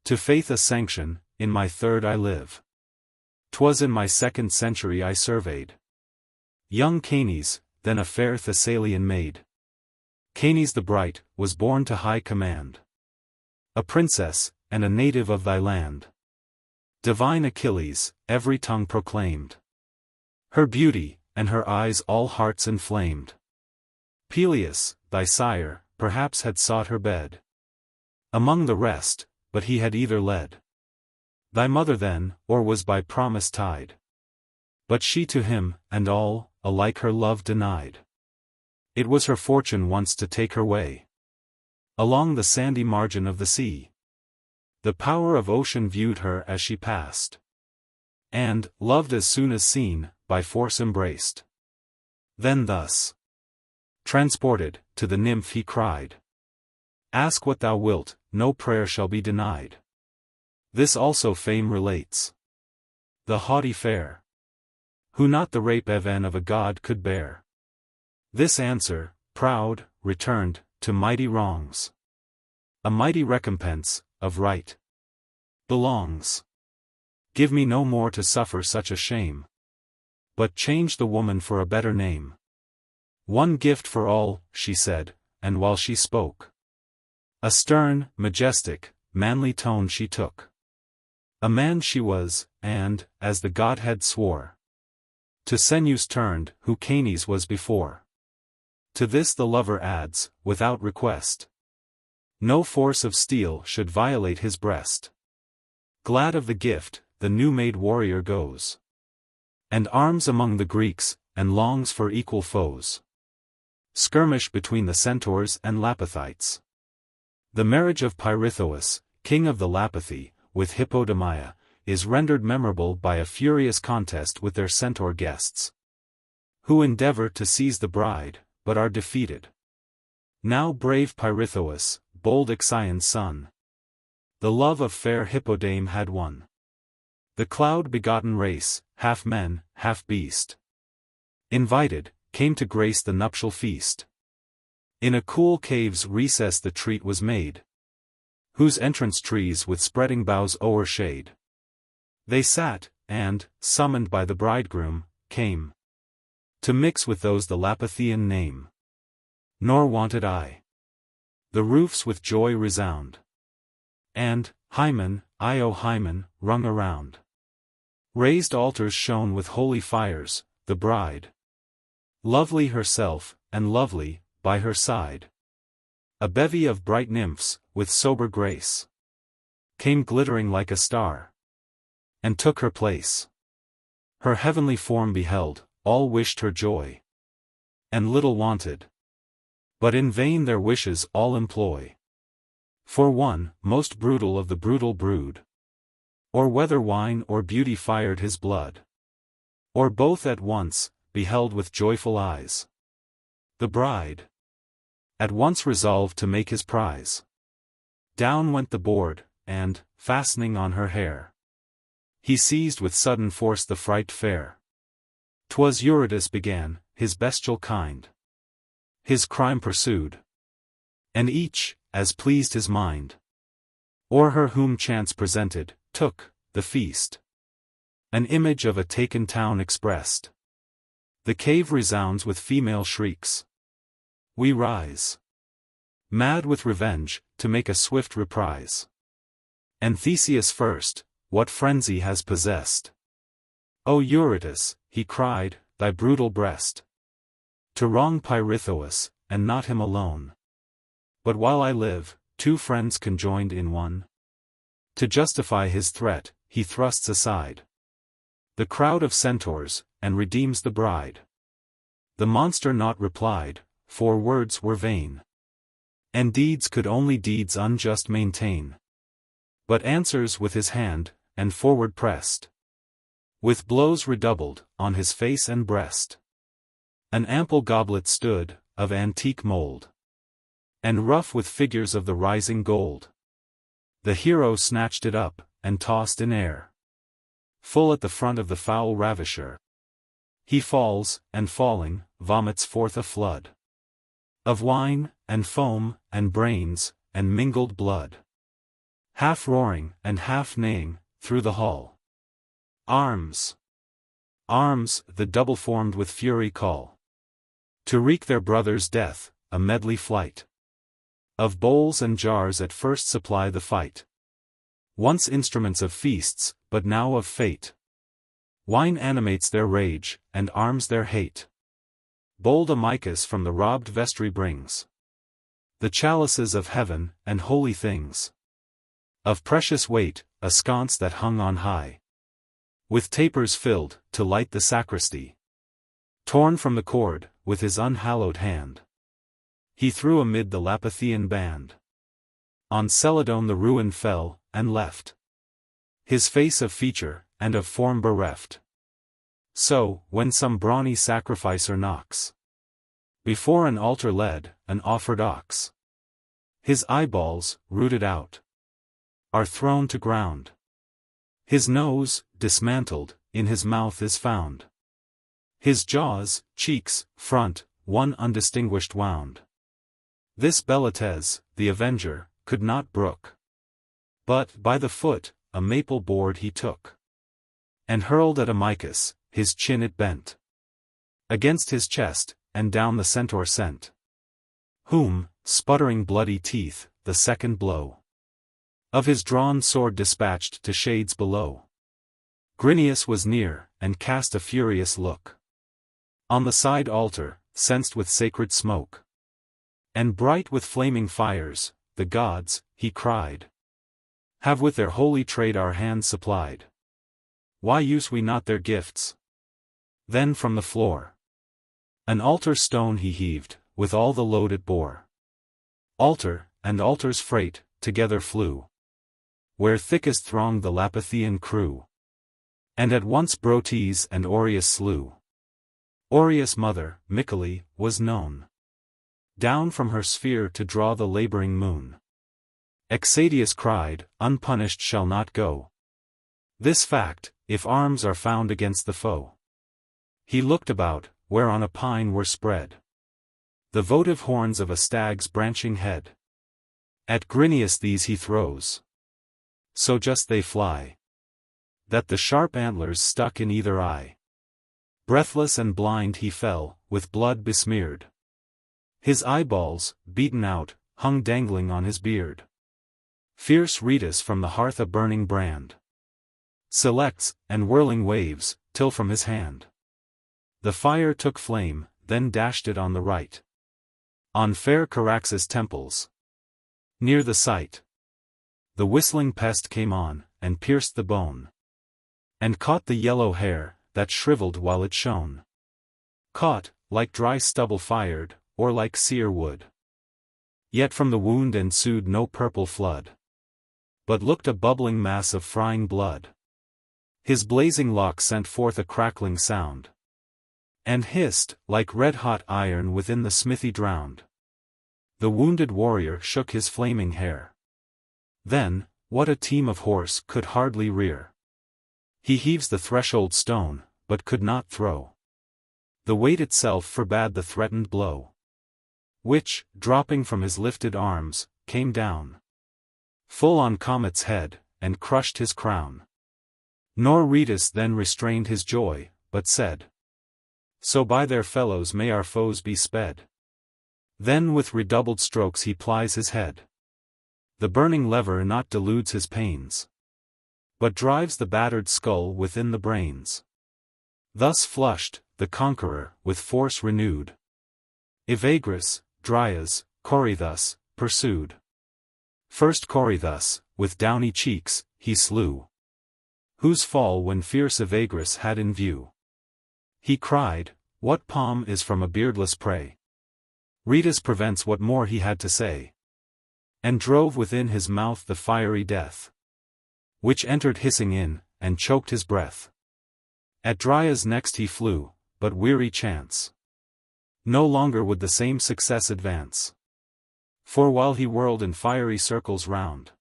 to faith a sanction, in my third I live. 'Twas in my second century I surveyed young Canes, then a fair Thessalian maid. Canes the bright, was born to high command, a princess, and a native of thy land. Divine Achilles, every tongue proclaimed her beauty, and her eyes all hearts inflamed. Peleus, thy sire, perhaps had sought her bed among the rest, but he had either led thy mother then, or was by promise tied. But she to him, and all, alike her love denied. It was her fortune once to take her way along the sandy margin of the sea. The power of ocean viewed her as she passed, and, loved as soon as seen, by force embraced. Then thus, transported, to the nymph he cried, ask what thou wilt, no prayer shall be denied. This also fame relates. The haughty fair, who not the rape even of a god could bear, this answer, proud, returned, to mighty wrongs. A mighty recompense, of right, belongs. Give me no more to suffer such a shame, but change the woman for a better name. One gift for all, she said, and while she spoke, a stern, majestic, manly tone she took. A man she was, and, as the Godhead swore, to Senus turned, who Canes was before. To this the lover adds, without request, no force of steel should violate his breast. Glad of the gift, the new-made warrior goes, and arms among the Greeks, and longs for equal foes. Skirmish between the Centaurs and Lapithites. The marriage of Pirithous, king of the Lapithae, with Hippodamia, is rendered memorable by a furious contest with their centaur guests, who endeavor to seize the bride, but are defeated. Now brave Pirithous, bold Ixion's son, the love of fair Hippodame had won. The cloud-begotten race, half men, half beast, invited, came to grace the nuptial feast. In a cool cave's recess the treat was made, whose entrance trees with spreading boughs o'ershade. They sat, and, summoned by the bridegroom, came to mix with those the Lapithaean name. Nor wanted I. The roofs with joy resound, and, Hymen, Io Hymen, rung around. Raised altars shone with holy fires, the bride, lovely herself, and lovely, by her side. A bevy of bright nymphs, with sober grace, came glittering like a star, and took her place. Her heavenly form beheld, all wished her joy, and little wanted, but in vain their wishes all employ. For one, most brutal of the brutal brood, or whether wine or beauty fired his blood, or both at once, beheld with joyful eyes the bride, at once resolved to make his prize. Down went the board, and, fastening on her hair, he seized with sudden force the fright fair. 'Twas Eurytus began, his bestial kind, his crime pursued, and each, as pleased his mind, or her whom chance presented, took, the feast. An image of a taken town expressed. The cave resounds with female shrieks. We rise, mad with revenge, to make a swift reprise. And Theseus first, what frenzy has possessed? O Eurytus, he cried, thy brutal breast, to wrong Pirithous, and not him alone, But while I live, two friends conjoined in one. To justify his threat, he thrusts aside the crowd of centaurs, and redeems the bride. The monster naught replied, for words were vain, and deeds could only deeds unjust maintain. But answers with his hand, and forward pressed, with blows redoubled, on his face and breast. An ample goblet stood, of antique mold, and rough with figures of the rising gold. The hero snatched it up, and tossed in air, full at the front of the foul ravisher. He falls, and falling, vomits forth a flood of wine, and foam, and brains, and mingled blood. Half roaring, and half neighing, through the hall. Arms! Arms! The double formed with fury call to wreak their brother's death, a medley flight of bowls and jars at first supply the fight. Once instruments of feasts, but now of fate. Wine animates their rage, and arms their hate. Bold Amycus from the robbed vestry brings the chalices of heaven, and holy things. Of precious weight, a sconce that hung on high, with tapers filled, to light the sacristy. Torn from the cord, with his unhallowed hand, he threw amid the Lapithian band. On Celadon the ruin fell, and left his face of feature, and of form bereft. So, when some brawny sacrificer knocks before an altar led, an offered ox, his eyeballs, rooted out, are thrown to ground. His nose, dismantled, in his mouth is found. His jaws, cheeks, front, one undistinguished wound. This Belites, the avenger, could not brook, but, by the foot, a maple board he took, and hurled at Amycus, his chin it bent against his chest, and down the centaur sent, whom, sputtering bloody teeth, the second blow of his drawn sword dispatched to shades below. Grinius was near, and cast a furious look on the side altar, censed with sacred smoke, and bright with flaming fires. The gods, he cried, have with their holy trade our hands supplied. Why use we not their gifts? Then from the floor an altar stone he heaved, with all the load it bore. Altar, and altar's freight, together flew, where thickest thronged the Lapithian crew, and at once Brotes and Aureus slew. Aureus' mother, Mycale, was known down from her sphere to draw the laboring moon. Exadius cried, unpunished shall not go this fact, if arms are found against the foe. He looked about, where on a pine were spread the votive horns of a stag's branching head. At Grinius these he throws, so just they fly, that the sharp antlers stuck in either eye. Breathless and blind he fell, with blood besmeared. His eyeballs, beaten out, hung dangling on his beard. Fierce Rhetus from the hearth a burning brand selects, and whirling waves, till from his hand the fire took flame, then dashed it on the right, on fair Carax's temples, near the site. The whistling pest came on, and pierced the bone, and caught the yellow hair, that shriveled while it shone. Caught, like dry stubble fired, or like sear wood. Yet from the wound ensued no purple flood, but looked a bubbling mass of frying blood. His blazing lock sent forth a crackling sound, and hissed, like red-hot iron within the smithy drowned. The wounded warrior shook his flaming hair. Then, what a team of horse could hardly rear. He heaves the threshold stone, but could not throw. The weight itself forbade the threatened blow, which, dropping from his lifted arms, came down full on Comet's head, and crushed his crown. Nor Rhetus then restrained his joy, but said, so by their fellows may our foes be sped. Then with redoubled strokes he plies his head. The burning lever not deludes his pains, but drives the battered skull within the brains. Thus flushed, the conqueror, with force renewed, Evagris, Dryas, Corythus, pursued. First Corythus, with downy cheeks, he slew, whose fall when fierce Evagris had in view. He cried, "What palm is from a beardless prey?" Rhoetus prevents what more he had to say, and drove within his mouth the fiery death, which entered hissing in, and choked his breath. At Dryas next he flew, but weary chance no longer would the same success advance. For while he whirled in fiery circles round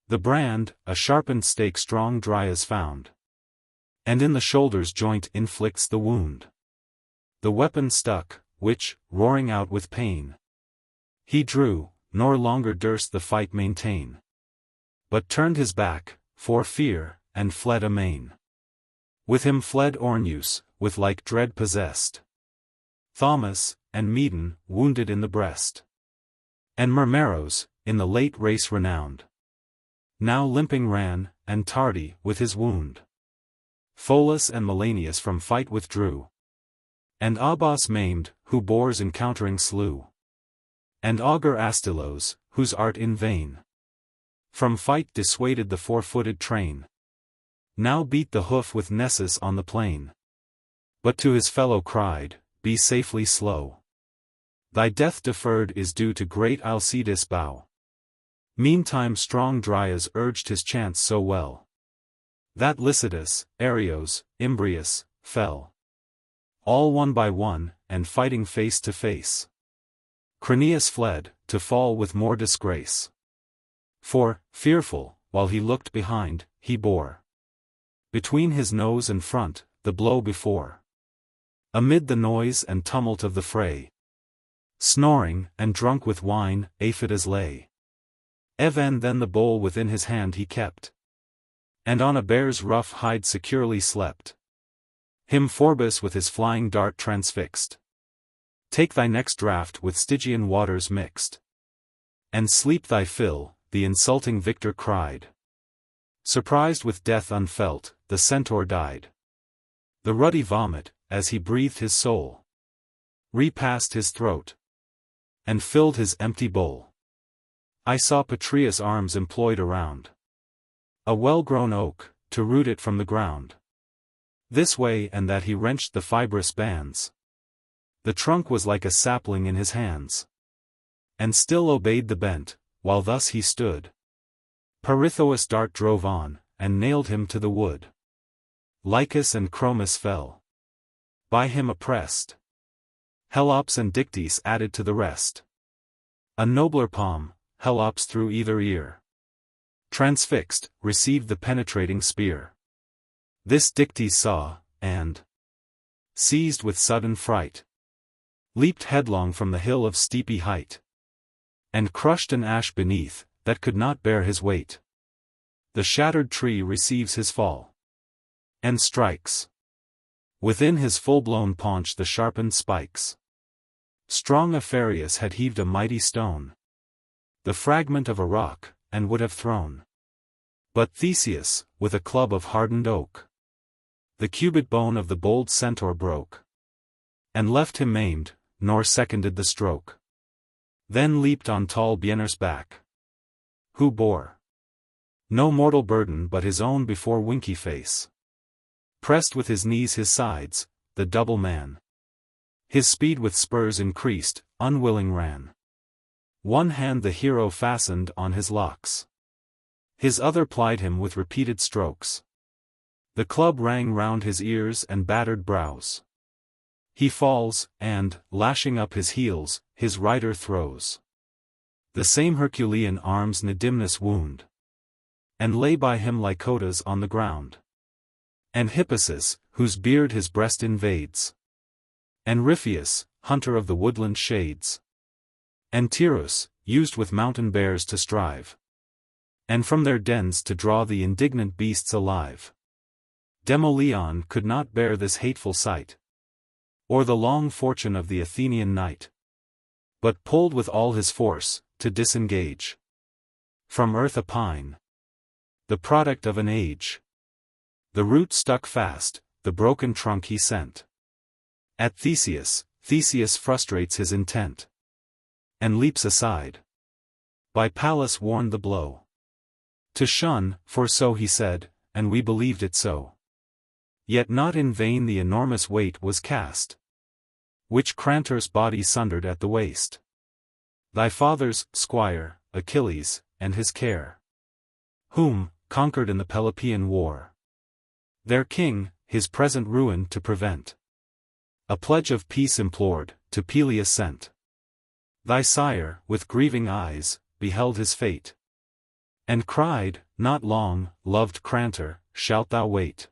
the brand, a sharpened stake strong Dryas found, and in the shoulder's joint inflicts the wound. The weapon stuck, which, roaring out with pain, he drew, nor longer durst the fight maintain, but turned his back, for fear, and fled amain. With him fled Orneus, with like dread possessed, Thaumas, and Medon, wounded in the breast, and Mermeros, in the late race renowned, now limping ran, and tardy, with his wound. Pholus and Melanius from fight withdrew, and Abas maimed, who boars encountering slew, and augur Astylos, whose art in vain from fight dissuaded the four-footed train, now beat the hoof with Nessus on the plain, but to his fellow cried, "Be safely slow. Thy death deferred is due to great Alcides' bow." Meantime strong Dryas urged his chance so well, that Lycidas, Areos, Imbrius, fell, all one by one, and fighting face to face. Crinius fled, to fall with more disgrace. For, fearful, while he looked behind, he bore between his nose and front, the blow before. Amid the noise and tumult of the fray, snoring, and drunk with wine, Aphidas lay. Evan then the bowl within his hand he kept, and on a bear's rough hide securely slept. Him Phorbus with his flying dart transfixed. "Take thy next draught with Stygian waters mixed, and sleep thy fill," the insulting victor cried. Surprised with death unfelt, the centaur died. The ruddy vomit, as he breathed his soul, repassed his throat, and filled his empty bowl. I saw Patrius' arms employed around a well-grown oak, to root it from the ground. This way and that he wrenched the fibrous bands. The trunk was like a sapling in his hands, and still obeyed the bent, while thus he stood. Pirithous' dart drove on, and nailed him to the wood. Lycus and Chromis fell, by him oppressed. Helops and Dictys added to the rest. A nobler palm, Helops through either ear, transfixed, received the penetrating spear. This Dictys saw, and, seized with sudden fright, leaped headlong from the hill of steepy height, and crushed an ash beneath, that could not bear his weight. The shattered tree receives his fall, and strikes within his full-blown paunch the sharpened spikes. Strong Apharius had heaved a mighty stone, the fragment of a rock, and would have thrown. But Theseus, with a club of hardened oak, the cubit bone of the bold centaur broke, and left him maimed, nor seconded the stroke. Then leaped on tall Biener's back, who bore no mortal burden but his own before winky face. Pressed with his knees his sides, the double man, his speed with spurs increased, unwilling ran. One hand the hero fastened on his locks, his other plied him with repeated strokes. The club rang round his ears and battered brows. He falls, and, lashing up his heels, his rider throws the same Herculean arms Neidymnus wound, and lay by him Lycotas on the ground, and Hippasus, whose beard his breast invades, and Ripheus, hunter of the woodland shades, and Tyrrhus, used with mountain bears to strive, and from their dens to draw the indignant beasts alive. Demoleon could not bear this hateful sight, or the long fortune of the Athenian knight, but pulled with all his force, to disengage from earth a pine, the product of an age. The root stuck fast, the broken trunk he sent at Theseus. Theseus frustrates his intent, and leaps aside. By Pallas warned the blow. To shun, for so he said, and we believed it so. Yet not in vain the enormous weight was cast, which Crantor's body sundered at the waist. Thy father's squire, Achilles, and his care, whom, conquered in the Pelopian war, their king, his present ruin to prevent, a pledge of peace implored, to Peleus sent. Thy sire, with grieving eyes, beheld his fate, and cried, not long, loved Crantor, shalt thou wait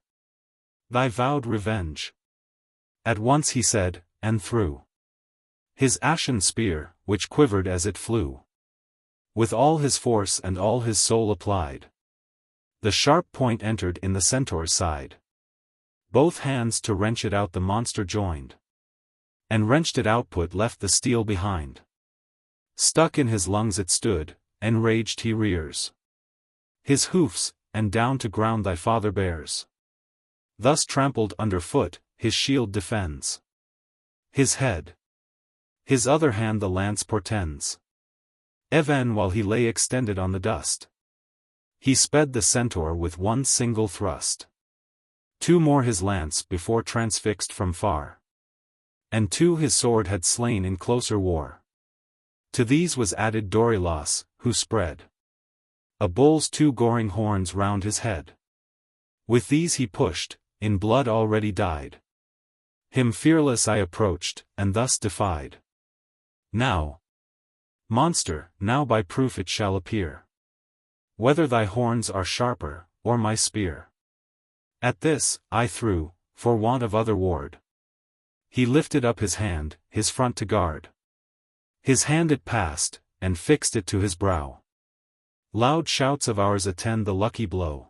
thy vowed revenge. At once he said, and threw his ashen spear, which quivered as it flew, with all his force and all his soul applied. The sharp point entered in the centaur's side. Both hands to wrench it out the monster joined, and wrenched it output left the steel behind. Stuck in his lungs it stood, enraged he rears his hoofs, and down to ground thy father bears. Thus trampled under foot, his shield defends his head. His other hand the lance portends. Even while he lay extended on the dust, he sped the centaur with one single thrust. Two more his lance before transfixed from far, and two his sword had slain in closer war. To these was added Dorylas, who spread a bull's two goring horns round his head. With these he pushed, in blood already dyed. Him fearless I approached, and thus defied. Now, monster, now by proof it shall appear, whether thy horns are sharper, or my spear. At this, I threw, for want of other ward. He lifted up his hand, his front to guard. His hand it passed, and fixed it to his brow. Loud shouts of ours attend the lucky blow.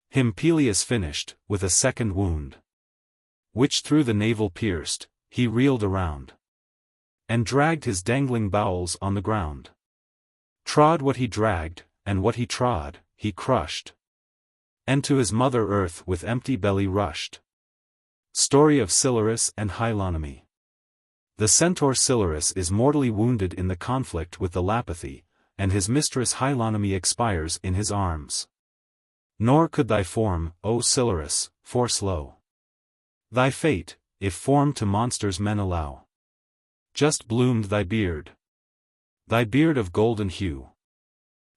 Him Peleus finished, with a second wound, which through the navel pierced. He reeled around, and dragged his dangling bowels on the ground. Trod what he dragged, and what he trod, he crushed, and to his mother earth with empty belly rushed. Story of Silurus and Hylonomy. The centaur Silurus is mortally wounded in the conflict with the Lapithae, and his mistress Hylonomy expires in his arms. Nor could thy form, O Silurus, forslow thy fate, if form to monsters men allow. Just bloomed thy beard of golden hue.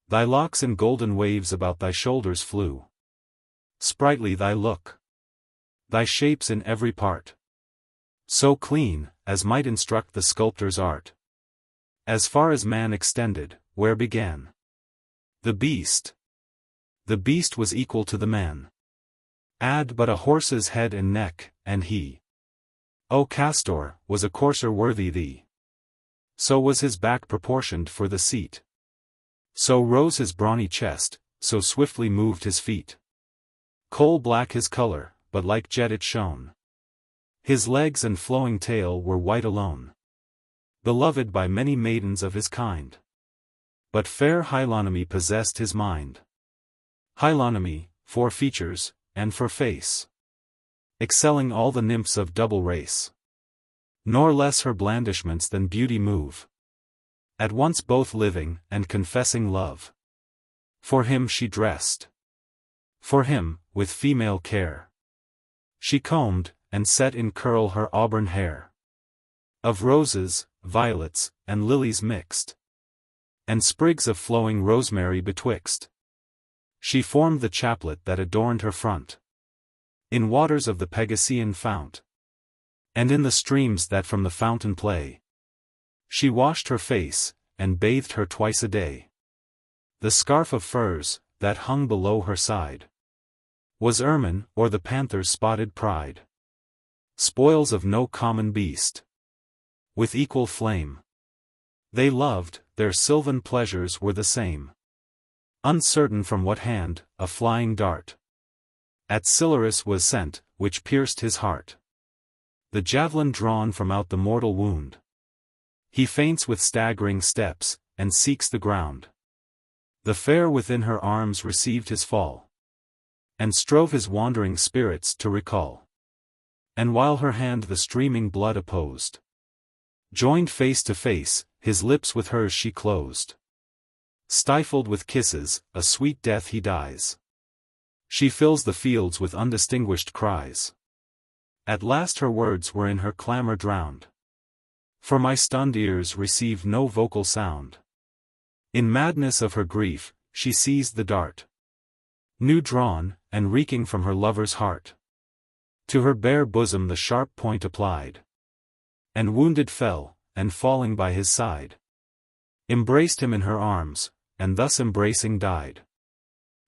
Thy locks in golden waves about thy shoulders flew. Sprightly thy look, thy shapes in every part, so clean, as might instruct the sculptor's art. As far as man extended, where began the beast was equal to the man. Add but a horse's head and neck, and he, O Castor, was a courser worthy thee. So was his back proportioned for the seat. So rose his brawny chest, so swiftly moved his feet. Coal black his color, but like jet it shone. His legs and flowing tail were white alone. Beloved by many maidens of his kind. But fair Hylonomy possessed his mind. Hylonomy, for features, and for face, excelling all the nymphs of double race. Nor less her blandishments than beauty move. At once both living, and confessing love. For him she dressed. For him, with female care, she combed, and set in curl her auburn hair. Of roses, violets, and lilies mixed, and sprigs of flowing rosemary betwixt. She formed the chaplet that adorned her front, in waters of the Pegasean fount, and in the streams that from the fountain play. She washed her face, and bathed her twice a day. The scarf of furs, that hung below her side, was ermine, or the panther's spotted pride. Spoils of no common beast. With equal flame they loved, their sylvan pleasures were the same. Uncertain from what hand, a flying dart at Silurus was sent, which pierced his heart. The javelin drawn from out the mortal wound. He faints with staggering steps, and seeks the ground. The fair within her arms received his fall, and strove his wandering spirits to recall. And while her hand the streaming blood opposed, joined face to face, his lips with hers she closed. Stifled with kisses, a sweet death he dies. She fills the fields with undistinguished cries. At last her words were in her clamor drowned. For my stunned ears received no vocal sound. In madness of her grief, she seized the dart. New drawn, and reeking from her lover's heart. To her bare bosom the sharp point applied. And wounded fell, and falling by his side, embraced him in her arms, and thus embracing died.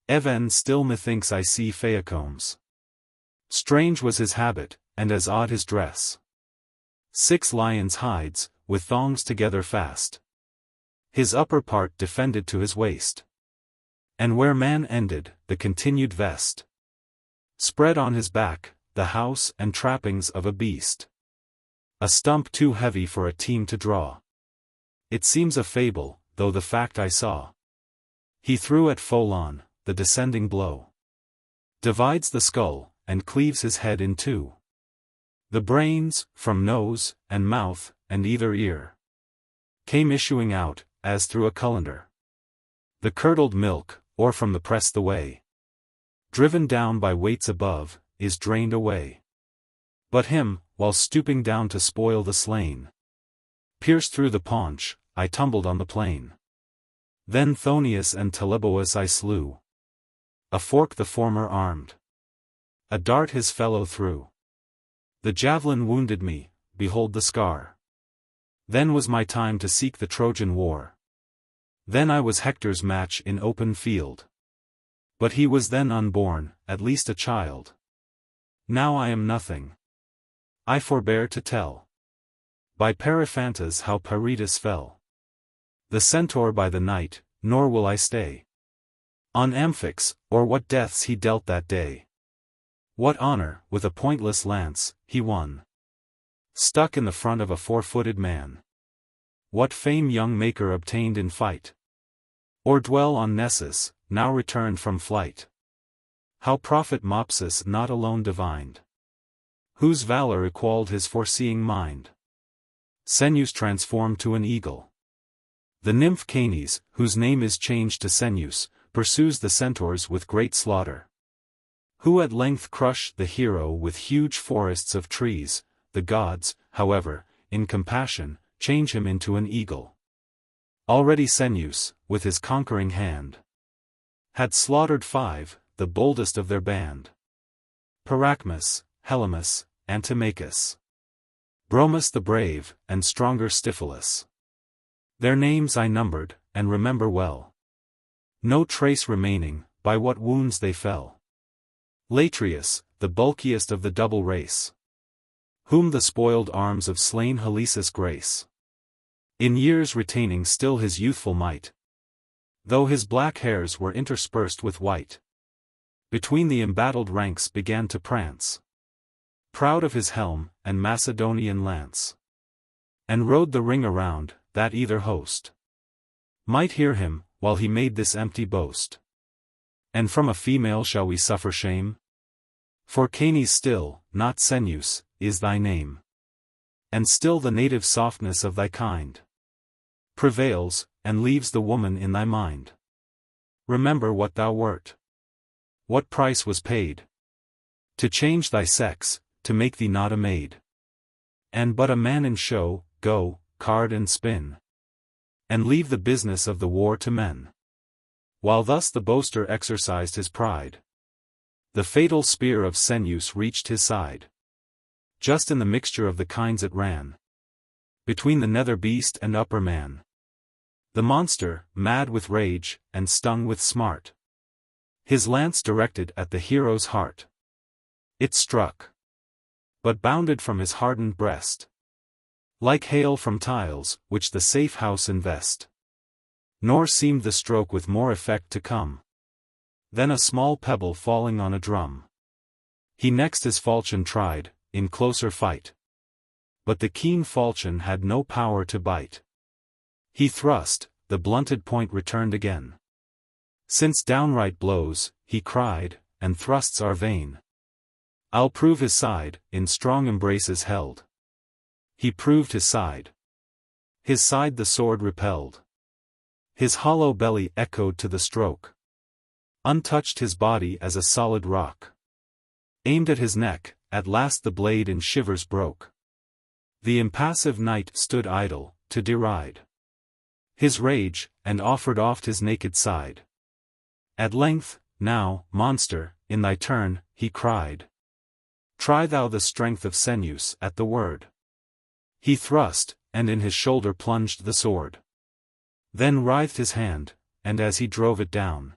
Even still methinks I see Phaeacombs. Strange was his habit, and as odd his dress. 6 lions' hides, with thongs together fast. His upper part defended to his waist. And where man ended, the continued vest. Spread on his back, the house and trappings of a beast. A stump too heavy for a team to draw. It seems a fable, though the fact I saw. He threw at Pholon, the descending blow. Divides the skull, and cleaves his head in two. The brains, from nose, and mouth, and either ear, came issuing out, as through a colander. The curdled milk, or from the press the whey, driven down by weights above, is drained away. But him, while stooping down to spoil the slain, pierced through the paunch, I tumbled on the plain. Then Thonius and Telebous I slew. A fork the former armed. A dart his fellow threw. The javelin wounded me, behold the scar. Then was my time to seek the Trojan war. Then I was Hector's match in open field. But he was then unborn, at least a child. Now I am nothing. I forbear to tell. By Periphantas how Peritas fell. The centaur by the night, nor will I stay on Amphix, or what deaths he dealt that day. What honor, with a pointless lance, he won. Stuck in the front of a 4-footed man. What fame young Maker obtained in fight. Or dwell on Nessus, now returned from flight. How prophet Mopsus not alone divined, whose valor equalled his foreseeing mind. Senus transformed to an eagle. The nymph Canes, whose name is changed to Senus, pursues the centaurs with great slaughter. Who at length crush the hero with huge forests of trees. The gods, however, in compassion, change him into an eagle. Already Senus, with his conquering hand, had slaughtered 5, the boldest of their band. Parachmus, Helymus, Antimachus, Bromus the brave, and stronger Stiphylos. Their names I numbered, and remember well. No trace remaining, by what wounds they fell. Latreus, the bulkiest of the double race, whom the spoiled arms of slain Halesus grace. In years retaining still his youthful might, though his black hairs were interspersed with white. Between the embattled ranks began to prance, proud of his helm, and Macedonian lance. And rode the ring around, that either host might hear him, while he made this empty boast. And from a female shall we suffer shame? For Canes still, not Senus, is thy name. And still the native softness of thy kind prevails, and leaves the woman in thy mind. Remember what thou wert. What price was paid to change thy sex, to make thee not a maid, and but a man in show. Go, card and spin, and leave the business of the war to men. While thus the boaster exercised his pride, the fatal spear of Senus reached his side. Just in the mixture of the kinds it ran, between the nether beast and upper man. The monster, mad with rage, and stung with smart, his lance directed at the hero's heart. It struck, but bounded from his hardened breast, like hail from tiles, which the safe house invest. Nor seemed the stroke with more effect to come than a small pebble falling on a drum. He next his falchion tried, in closer fight. But the keen falchion had no power to bite. He thrust, the blunted point returned again. Since downright blows, he cried, and thrusts are vain, I'll prove his side, in strong embraces held. He proved his side. His side the sword repelled. His hollow belly echoed to the stroke. Untouched his body as a solid rock. Aimed at his neck, at last the blade in shivers broke. The impassive knight stood idle, to deride his rage, and offered oft his naked side. At length, now, monster, in thy turn, he cried. Try thou the strength of sinews. At the word he thrust, and in his shoulder plunged the sword. Then writhed his hand, and as he drove it down,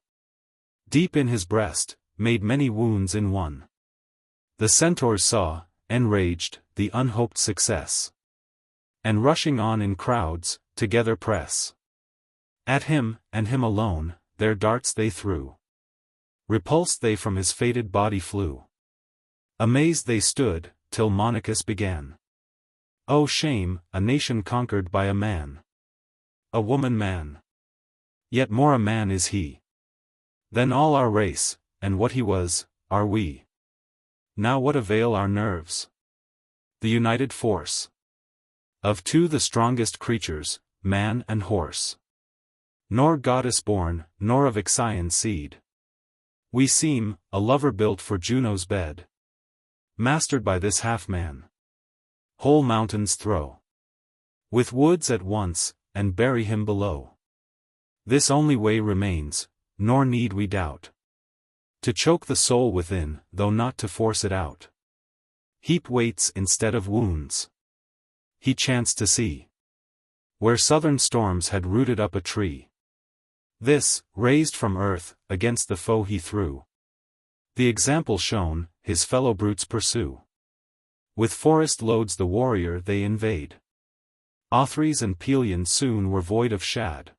deep in his breast, made many wounds in one. The centaurs saw, enraged, the unhoped success, and rushing on in crowds, together press. At him, and him alone, their darts they threw. Repulsed they from his fated body flew. Amazed they stood, till Monachus began. O shame, a nation conquered by a man. A woman man. Yet more a man is he than all our race, and what he was, are we. Now what avail our nerves? The united force of two the strongest creatures, man and horse. Nor goddess born, nor of Ixian seed. We seem, a lover built for Juno's bed. Mastered by this half-man. Whole mountains throw with woods at once, and bury him below. This only way remains, nor need we doubt. To choke the soul within, though not to force it out. Heap weights instead of wounds. He chanced to see where southern storms had rooted up a tree. This, raised from earth, against the foe he threw. The example shown, his fellow brutes pursue. With forest loads the warrior they invade. Othries and Pelion soon were void of shad.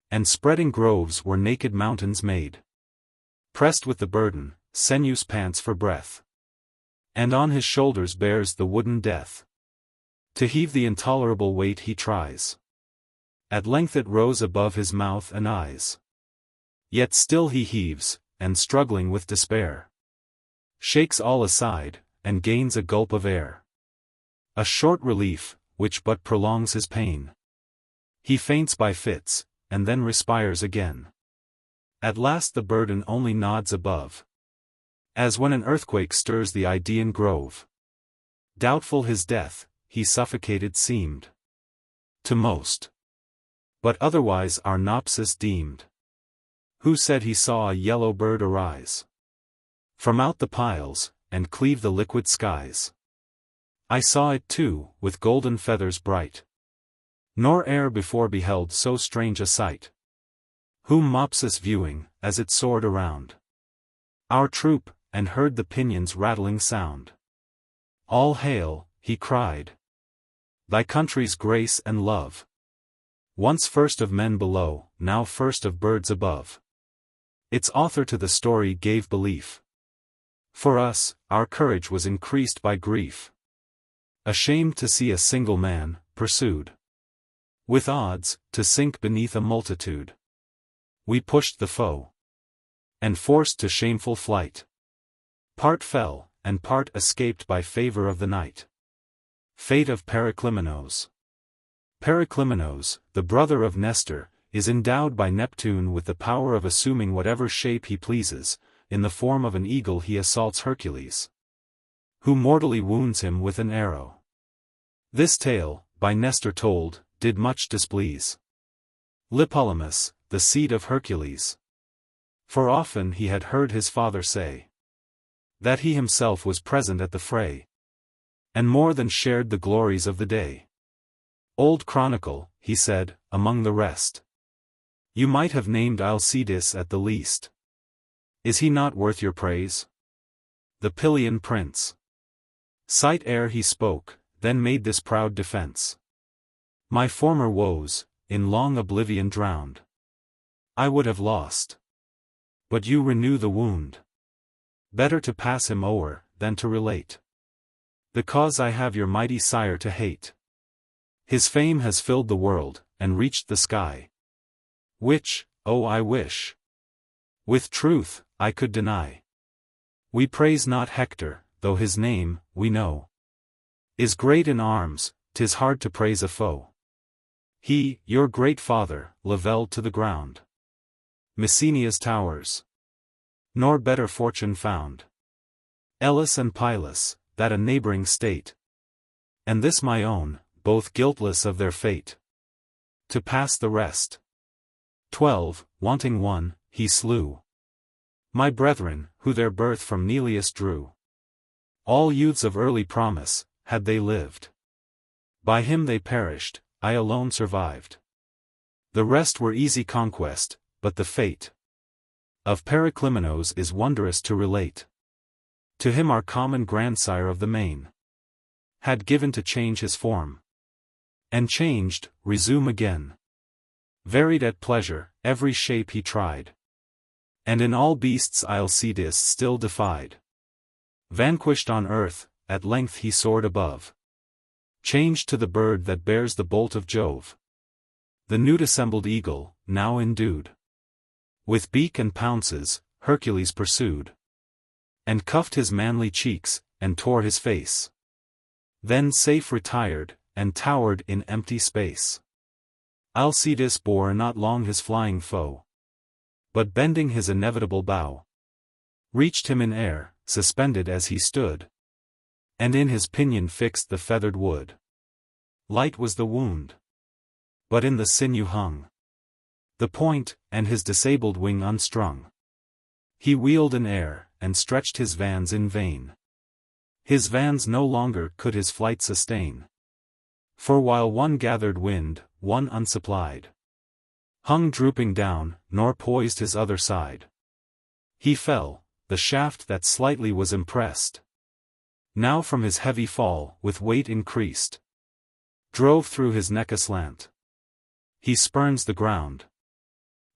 And spreading groves were naked mountains made. Pressed with the burden, Sinews pants for breath. And on his shoulders bears the wooden death. To heave the intolerable weight he tries. At length it rose above his mouth and eyes. Yet still he heaves, and struggling with despair, shakes all aside, and gains a gulp of air. A short relief, which but prolongs his pain. He faints by fits, and then respires again. At last the burden only nods above. As when an earthquake stirs the Idaean grove. Doubtful his death, he suffocated seemed. To most. But otherwise our Nopsis deemed. Who said he saw a yellow bird arise from out the piles, and cleave the liquid skies. I saw it too, with golden feathers bright. Nor e'er before beheld so strange a sight. Whom Mopsus viewing, as it soared around our troop, and heard the pinions rattling sound. All hail, he cried. Thy country's grace and love. Once first of men below, now first of birds above. Its author to the story gave belief. For us, our courage was increased by grief. Ashamed to see a single man, pursued with odds, to sink beneath a multitude. We pushed the foe, and forced to shameful flight. Part fell, and part escaped by favor of the night. Fate of Periclymenos. Periclymenos, the brother of Nestor, is endowed by Neptune with the power of assuming whatever shape he pleases. In the form of an eagle he assaults Hercules, who mortally wounds him with an arrow. This tale, by Nestor told, did much displease Lipolymus, the seed of Hercules. For often he had heard his father say that he himself was present at the fray, and more than shared the glories of the day. Old Chronicle, he said, among the rest. You might have named Alcides at the least. Is he not worth your praise? The Pylian prince. Sight ere he spoke, then made this proud defense. My former woes, in long oblivion drowned, I would have lost. But you renew the wound. Better to pass him o'er, than to relate the cause I have your mighty sire to hate. His fame has filled the world, and reached the sky. Which, oh I wish, with truth, I could deny. We praise not Hector, though his name, we know, is great in arms. 'Tis hard to praise a foe. He, your great father, levelled to the ground Messenia's towers, nor better fortune found. Elis and Pylus, that a neighboring state, and this my own, both guiltless of their fate. To pass the rest, 12, wanting one, he slew. My brethren, who their birth from Neleus drew. All youths of early promise, had they lived. By him they perished, I alone survived. The rest were easy conquest, but the fate of Periclymenos is wondrous to relate. To him our common grandsire of the main had given to change his form, and changed, resume again. Varied at pleasure, every shape he tried, and in all beasts Alcides still defied. Vanquished on earth, at length he soared above, changed to the bird that bears the bolt of Jove. The new assembled eagle, now endued with beak and pounces, Hercules pursued, and cuffed his manly cheeks, and tore his face. Then safe retired, and towered in empty space. Alcides bore not long his flying foe, but bending his inevitable bow, reached him in air, suspended as he stood, and in his pinion fixed the feathered wood. Light was the wound, but in the sinew hung the point, and his disabled wing unstrung. He wheeled in air, and stretched his vans in vain. His vans no longer could his flight sustain. For while one gathered wind, one unsupplied hung drooping down, nor poised his other side. He fell, the shaft that slightly was impressed, now from his heavy fall, with weight increased, drove through his neck aslant. He spurns the ground,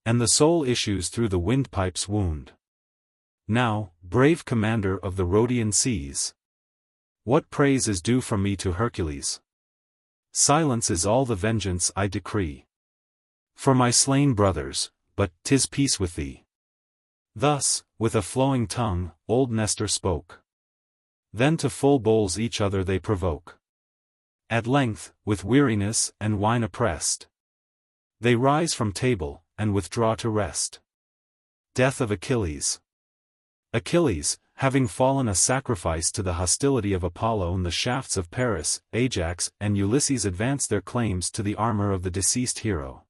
and the soul issues through the windpipe's wound. Now, brave commander of the Rhodian seas, what praise is due from me to Hercules? Silence is all the vengeance I decree for my slain brothers, but 'tis peace with thee. Thus, with a flowing tongue, old Nestor spoke. Then to full bowls each other they provoke. At length, with weariness and wine oppressed, they rise from table, and withdraw to rest. Death of Achilles. Achilles, having fallen a sacrifice to the hostility of Apollo in the shafts of Paris, Ajax and Ulysses advanced their claims to the armor of the deceased hero.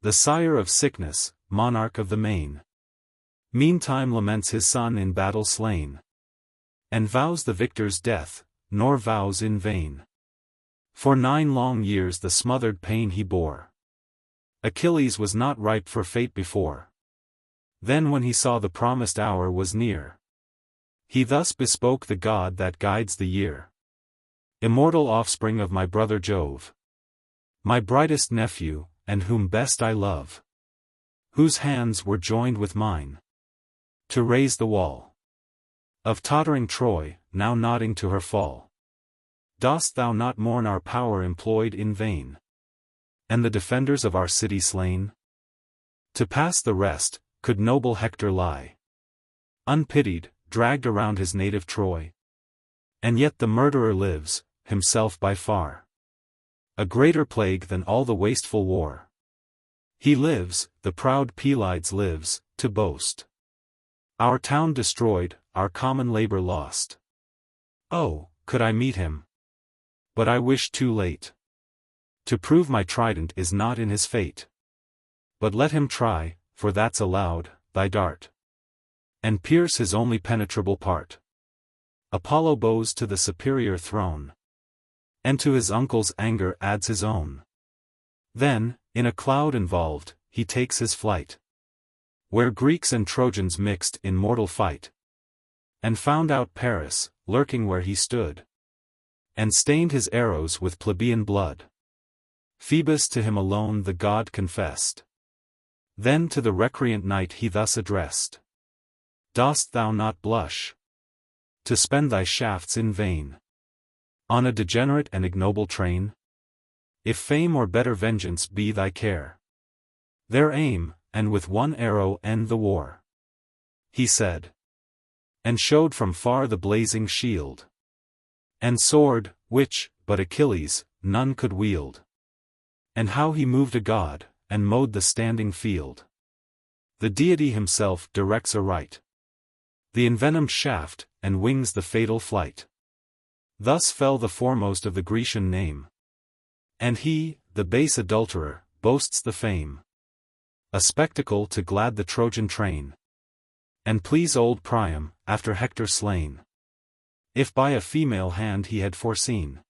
The sire of sickness, monarch of the main, meantime laments his son in battle slain, and vows the victor's death, nor vows in vain. For 9 long years the smothered pain he bore. Achilles was not ripe for fate before. Then when he saw the promised hour was near, he thus bespoke the god that guides the year. Immortal offspring of my brother Jove, my brightest nephew, and whom best I love, whose hands were joined with mine to raise the wall of tottering Troy, now nodding to her fall. Dost thou not mourn our power employed in vain, and the defenders of our city slain? To pass the rest, could noble Hector lie unpitied, dragged around his native Troy? And yet the murderer lives, himself by far a greater plague than all the wasteful war. He lives, the proud Pelides lives, to boast our town destroyed, our common labor lost. Oh, could I meet him! But I wish too late. To prove my trident is not in his fate. But let him try, for that's allowed, thy dart, and pierce his only penetrable part. Apollo bows to the superior throne, and to his uncle's anger adds his own. Then, in a cloud involved, he takes his flight, where Greeks and Trojans mixed in mortal fight, and found out Paris, lurking where he stood, and stained his arrows with plebeian blood. Phoebus to him alone the god confessed. Then to the recreant knight he thus addressed: Dost thou not blush to spend thy shafts in vain on a degenerate and ignoble train? If fame or better vengeance be thy care, there aim, and with one arrow end the war. He said, and showed from far the blazing shield and sword, which, but Achilles, none could wield. And how he moved a god, and mowed the standing field. The deity himself directs aright the envenomed shaft, and wings the fatal flight. Thus fell the foremost of the Grecian name. And he, the base adulterer, boasts the fame. A spectacle to glad the Trojan train, and please old Priam, after Hector slain. If by a female hand he had foreseen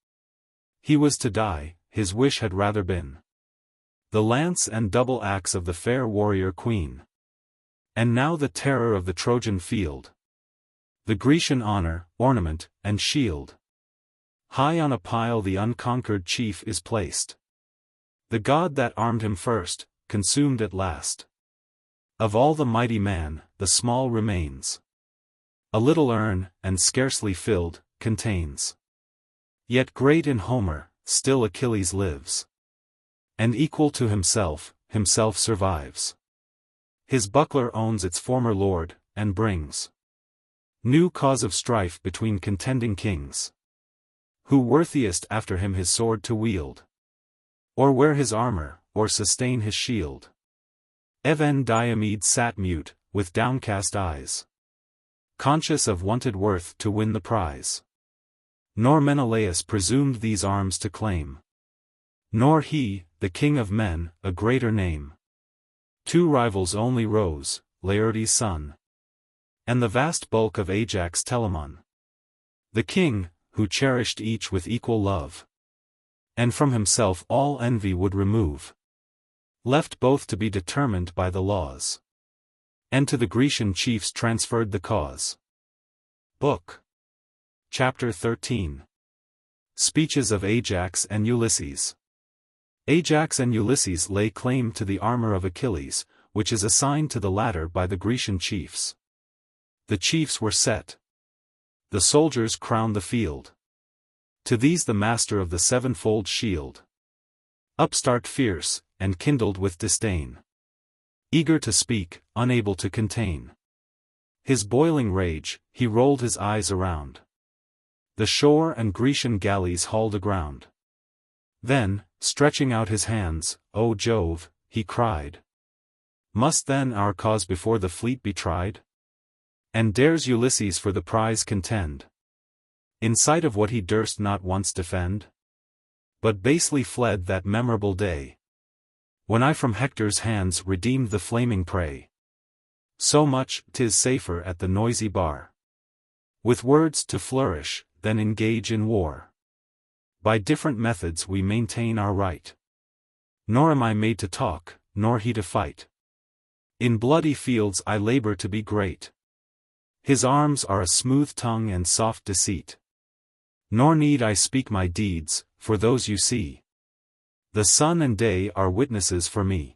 he was to die, his wish had rather been the lance and double axe of the fair warrior queen. And now the terror of the Trojan field, the Grecian honor, ornament, and shield. High on a pile the unconquered chief is placed. The god that armed him first, consumed at last. Of all the mighty man, the small remains. A little urn, and scarcely filled, contains. Yet great in Homer, still Achilles lives. And equal to himself survives. His buckler owns its former lord, and brings new cause of strife between contending kings. Who worthiest after him his sword to wield? Or wear his armor, or sustain his shield? Even Diomed sat mute, with downcast eyes, conscious of wonted worth to win the prize. Nor Menelaus presumed these arms to claim. Nor he, the king of men, a greater name. Two rivals only rose, Laertes' son, and the vast bulk of Ajax Telamon. The king, who cherished each with equal love, and from himself all envy would remove, left both to be determined by the laws, and to the Grecian chiefs transferred the cause. Book. Chapter 13. Speeches of Ajax and Ulysses. Ajax and Ulysses lay claim to the armor of Achilles, which is assigned to the latter by the Grecian chiefs. The chiefs were set. The soldiers crowned the field. To these the master of the sevenfold shield, upstart fierce, and kindled with disdain, eager to speak, unable to contain his boiling rage, he rolled his eyes around the shore and Grecian galleys hauled aground. Then, stretching out his hands, "O Jove," he cried, "must then our cause before the fleet be tried? And dares Ulysses for the prize contend, in sight of what he durst not once defend? But basely fled that memorable day, when I from Hector's hands redeemed the flaming prey. So much, 'tis safer at the noisy bar, with words to flourish, than engage in war. By different methods we maintain our right. Nor am I made to talk, nor he to fight. In bloody fields I labor to be great. His arms are a smooth tongue and soft deceit. Nor need I speak my deeds, for those you see. The sun and day are witnesses for me.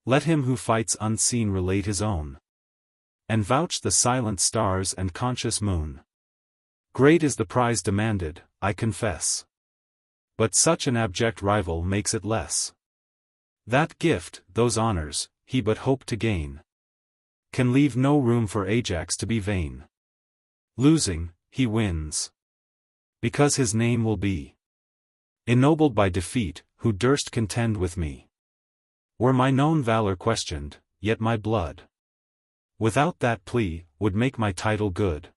Let him who fights unseen relate his own, and vouch the silent stars and conscious moon. Great is the prize demanded, I confess. But such an abject rival makes it less. That gift, those honors, he but hoped to gain, can leave no room for Ajax to be vain. Losing, he wins, because his name will be ennobled by defeat, who durst contend with me. Were my known valor questioned, yet my blood, without that plea, would make my title good.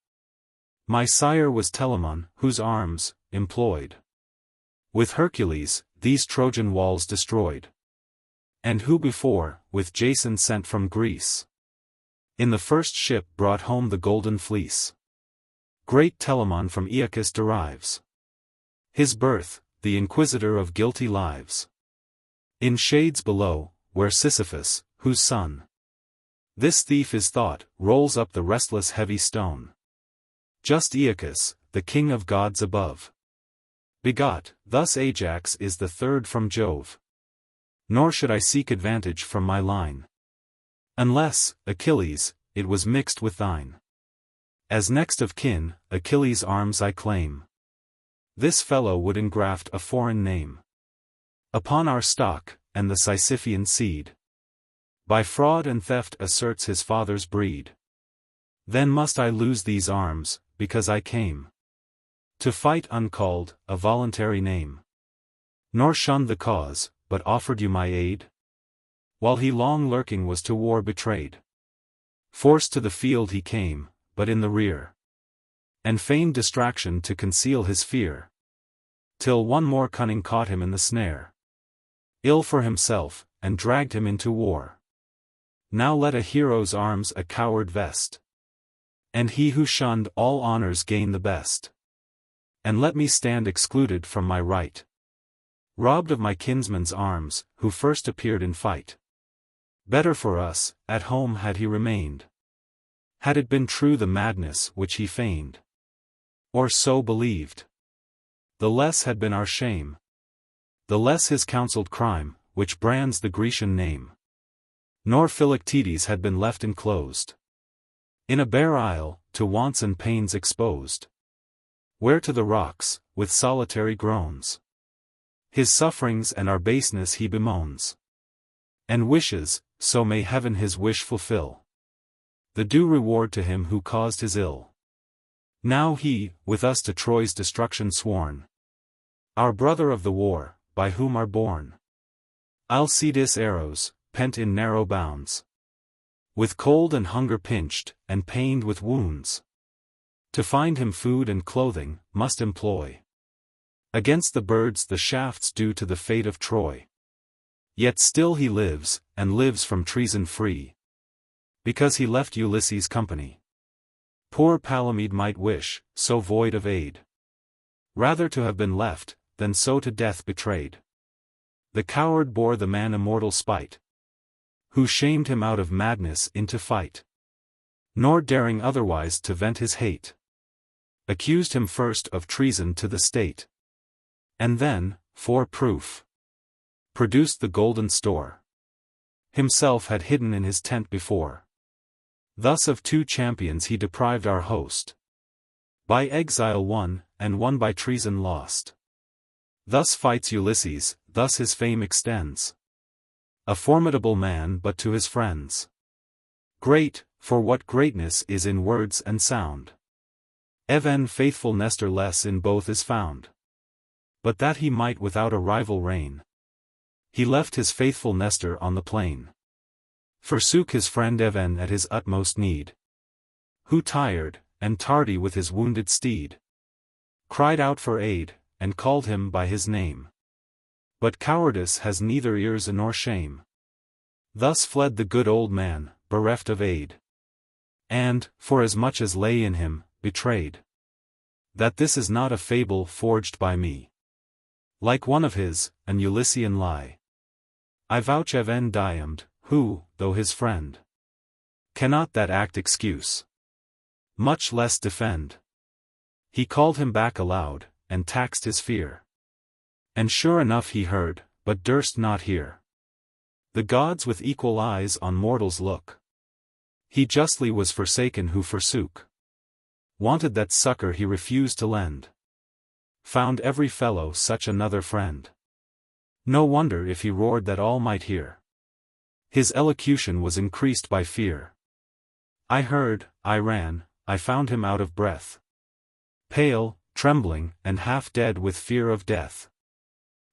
My sire was Telamon, whose arms, employed with Hercules, these Trojan walls destroyed. And who before, with Jason sent from Greece, in the first ship brought home the golden fleece. Great Telamon from Aeacus derives his birth, the inquisitor of guilty lives. In shades below, where Sisyphus, whose son this thief is thought, rolls up the restless heavy stone. Just Aeacus, the king of gods above, begot, thus Ajax is the third from Jove. Nor should I seek advantage from my line, unless, Achilles, it was mixed with thine. As next of kin, Achilles' arms I claim. This fellow would engraft a foreign name upon our stock, and the Sisyphean seed by fraud and theft asserts his father's breed. Then must I lose these arms, because I came to fight uncalled, a voluntary name. Nor shun the cause, but offered you my aid? While he long lurking was to war betrayed. Forced to the field he came, but in the rear. And feigned distraction to conceal his fear. Till one more cunning caught him in the snare. Ill for himself, and dragged him into war. Now let a hero's arms a coward vest. And he who shunned all honors gain the best. And let me stand excluded from my right. Robbed of my kinsman's arms, who first appeared in fight. Better for us, at home had he remained. Had it been true the madness which he feigned. Or so believed. The less had been our shame. The less his counselled crime, which brands the Grecian name. Nor Philoctetes had been left enclosed. In a bare isle, to wants and pains exposed. Where to the rocks, with solitary groans. His sufferings and our baseness he bemoans. And wishes, so may heaven his wish fulfill. The due reward to him who caused his ill. Now he, with us to Troy's destruction sworn. Our brother of the war, by whom are born Alcides arrows, pent in narrow bounds. With cold and hunger pinched, and pained with wounds. To find him food and clothing, must employ. Against the birds the shafts due to the fate of Troy. Yet still he lives, and lives from treason free. Because he left Ulysses company. Poor Palamede might wish, so void of aid. Rather to have been left, than so to death betrayed. The coward bore the man immortal spite. Who shamed him out of madness into fight. Nor daring otherwise to vent his hate. Accused him first of treason to the state. And then, for proof. Produced the golden store. Himself had hidden in his tent before. Thus of 2 champions he deprived our host. By exile one, and one by treason lost. Thus fights Ulysses, thus his fame extends. A formidable man but to his friends. Great, for what greatness is in words and sound. Even faithful Nestor less in both is found. But that he might without a rival reign. He left his faithful Nestor on the plain. Forsook his friend Even at his utmost need. Who tired, and tardy with his wounded steed. Cried out for aid, and called him by his name. But cowardice has neither ears nor shame. Thus fled the good old man, bereft of aid. And, for as much as lay in him, betrayed. That this is not a fable forged by me. Like one of his, an Ulyssean lie. I vouch Even Diomed, who, though his friend, cannot that act excuse. Much less defend. He called him back aloud, and taxed his fear. And sure enough he heard, but durst not hear. The gods with equal eyes on mortals look. He justly was forsaken who forsook. Wanted that succor he refused to lend. Found every fellow such another friend. No wonder if he roared that all might hear. His elocution was increased by fear. I heard, I ran, I found him out of breath. Pale, trembling, and half dead with fear of death.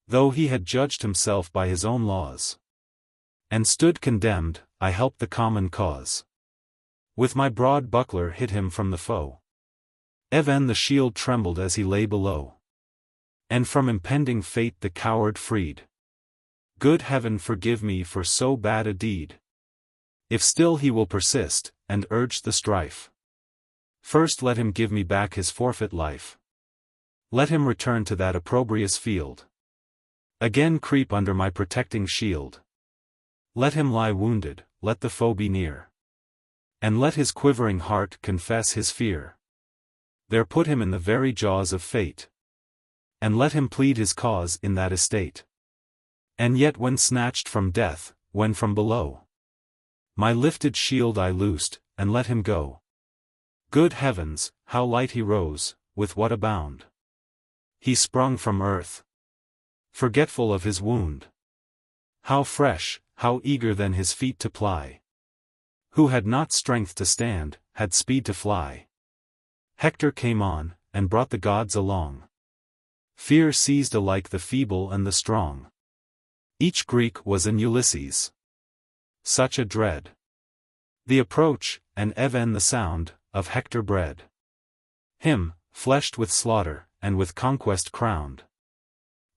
Though he had judged himself by his own laws. And stood condemned, I helped the common cause. With my broad buckler hid him from the foe. Even the shield trembled as he lay below. And from impending fate the coward freed. Good heaven forgive me for so bad a deed. If still he will persist, and urge the strife. First let him give me back his forfeit life. Let him return to that opprobrious field. Again creep under my protecting shield. Let him lie wounded, let the foe be near. And let his quivering heart confess his fear. There put him in the very jaws of fate. And let him plead his cause in that estate. And yet when snatched from death, when from below, my lifted shield I loosed, and let him go. Good heavens, how light he rose, with what a bound. He sprung from earth. Forgetful of his wound. How fresh, how eager then his feet to ply. Who had not strength to stand, had speed to fly. Hector came on, and brought the gods along. Fear seized alike the feeble and the strong. Each Greek was an Ulysses. Such a dread. The approach, and even the sound, of Hector bred. Him, fleshed with slaughter, and with conquest crowned.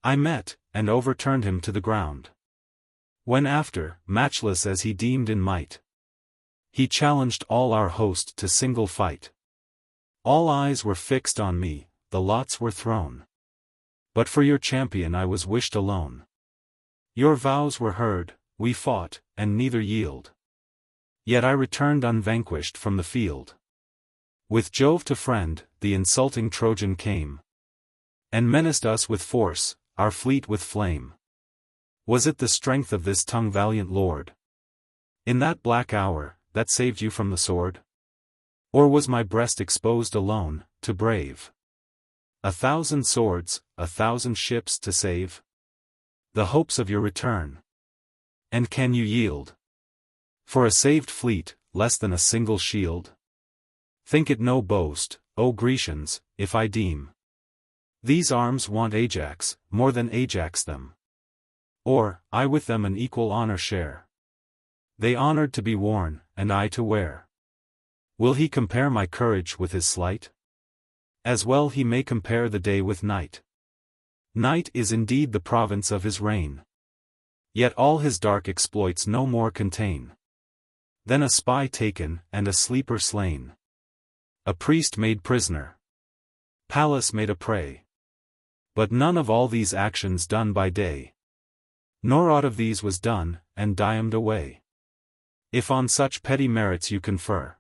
I met, and overturned him to the ground. When after, matchless as he deemed in might, he challenged all our host to single fight. All eyes were fixed on me, the lots were thrown. But for your champion I was wished alone. Your vows were heard, we fought, and neither yield. Yet I returned unvanquished from the field. With Jove to friend, the insulting Trojan came, and menaced us with force, our fleet with flame. Was it the strength of this tongue valiant lord, in that black hour, that saved you from the sword? Or was my breast exposed alone, to brave 1,000 swords, 1,000 ships to save the hopes of your return? And can you yield for a saved fleet, less than a single shield? Think it no boast, O Grecians, if I deem these arms want Ajax, more than Ajax them. Or, I with them an equal honor share. They honored to be worn, and I to wear. Will he compare my courage with his sleight? As well he may compare the day with night. Night is indeed the province of his reign. Yet all his dark exploits no more contain than a spy taken, and a sleeper slain. A priest made prisoner. Pallas made a prey. But none of all these actions done by day. Nor aught of these was done, and diamed away. If on such petty merits you confer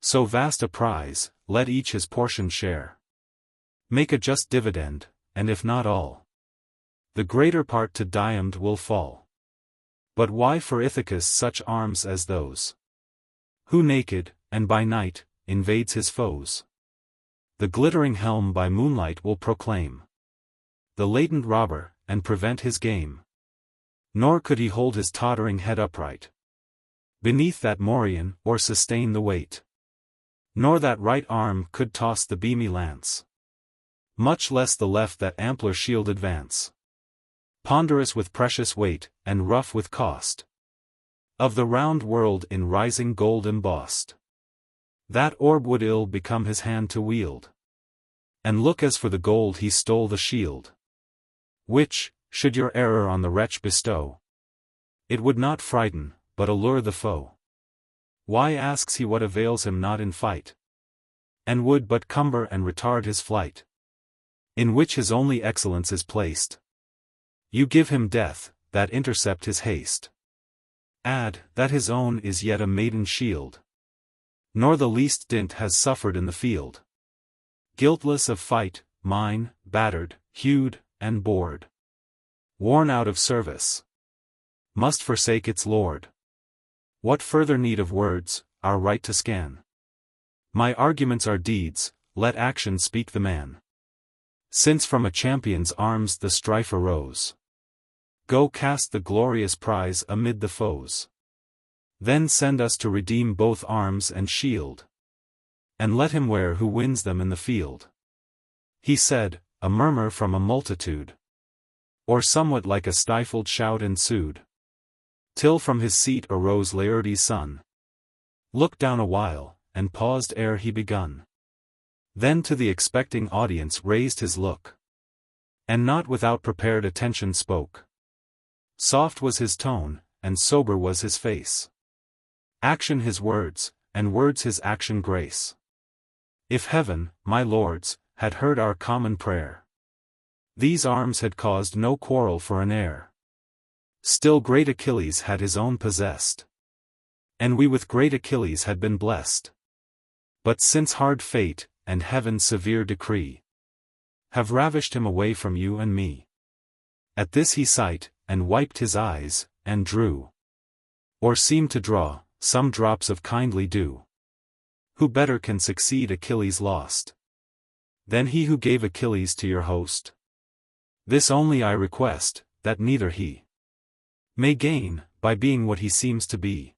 so vast a prize, let each his portion share. Make a just dividend, and if not all, the greater part to Diomed will fall. But why for Ithacus such arms as those? Who naked, and by night, invades his foes? The glittering helm by moonlight will proclaim the latent robber, and prevent his game. Nor could he hold his tottering head upright beneath that morion, or sustain the weight. Nor that right arm could toss the beamy lance, much less the left that ampler shield advance. Ponderous with precious weight, and rough with cost of the round world in rising gold embossed. That orb would ill become his hand to wield. And look as for the gold he stole the shield, which, should your error on the wretch bestow, it would not frighten, but allure the foe. Why asks he what avails him not in fight? And would but cumber and retard his flight, in which his only excellence is placed. You give him death, that intercept his haste. Add, that his own is yet a maiden shield. Nor the least dint has suffered in the field. Guiltless of fight, mine, battered, hewed, and bored, worn out of service, must forsake its lord. What further need of words, our right to scan? My arguments are deeds, let action speak the man. Since from a champion's arms the strife arose, go cast the glorious prize amid the foes. Then send us to redeem both arms and shield, and let him wear who wins them in the field. He said, a murmur from a multitude, or somewhat like a stifled shout ensued, till from his seat arose Laertes' son, looked down a while, and paused ere he begun. Then to the expecting audience raised his look, and not without prepared attention spoke. Soft was his tone, and sober was his face. Action his words, and words his action grace. If heaven, my lords, had heard our common prayer, these arms had caused no quarrel for an heir. Still great Achilles had his own possessed, and we with great Achilles had been blessed. But since hard fate, and heaven's severe decree, have ravished him away from you and me. At this he sighed, and wiped his eyes, and drew, or seemed to draw, some drops of kindly dew. Who better can succeed Achilles lost, than he who gave Achilles to your host? This only I request, that neither he may gain, by being what he seems to be,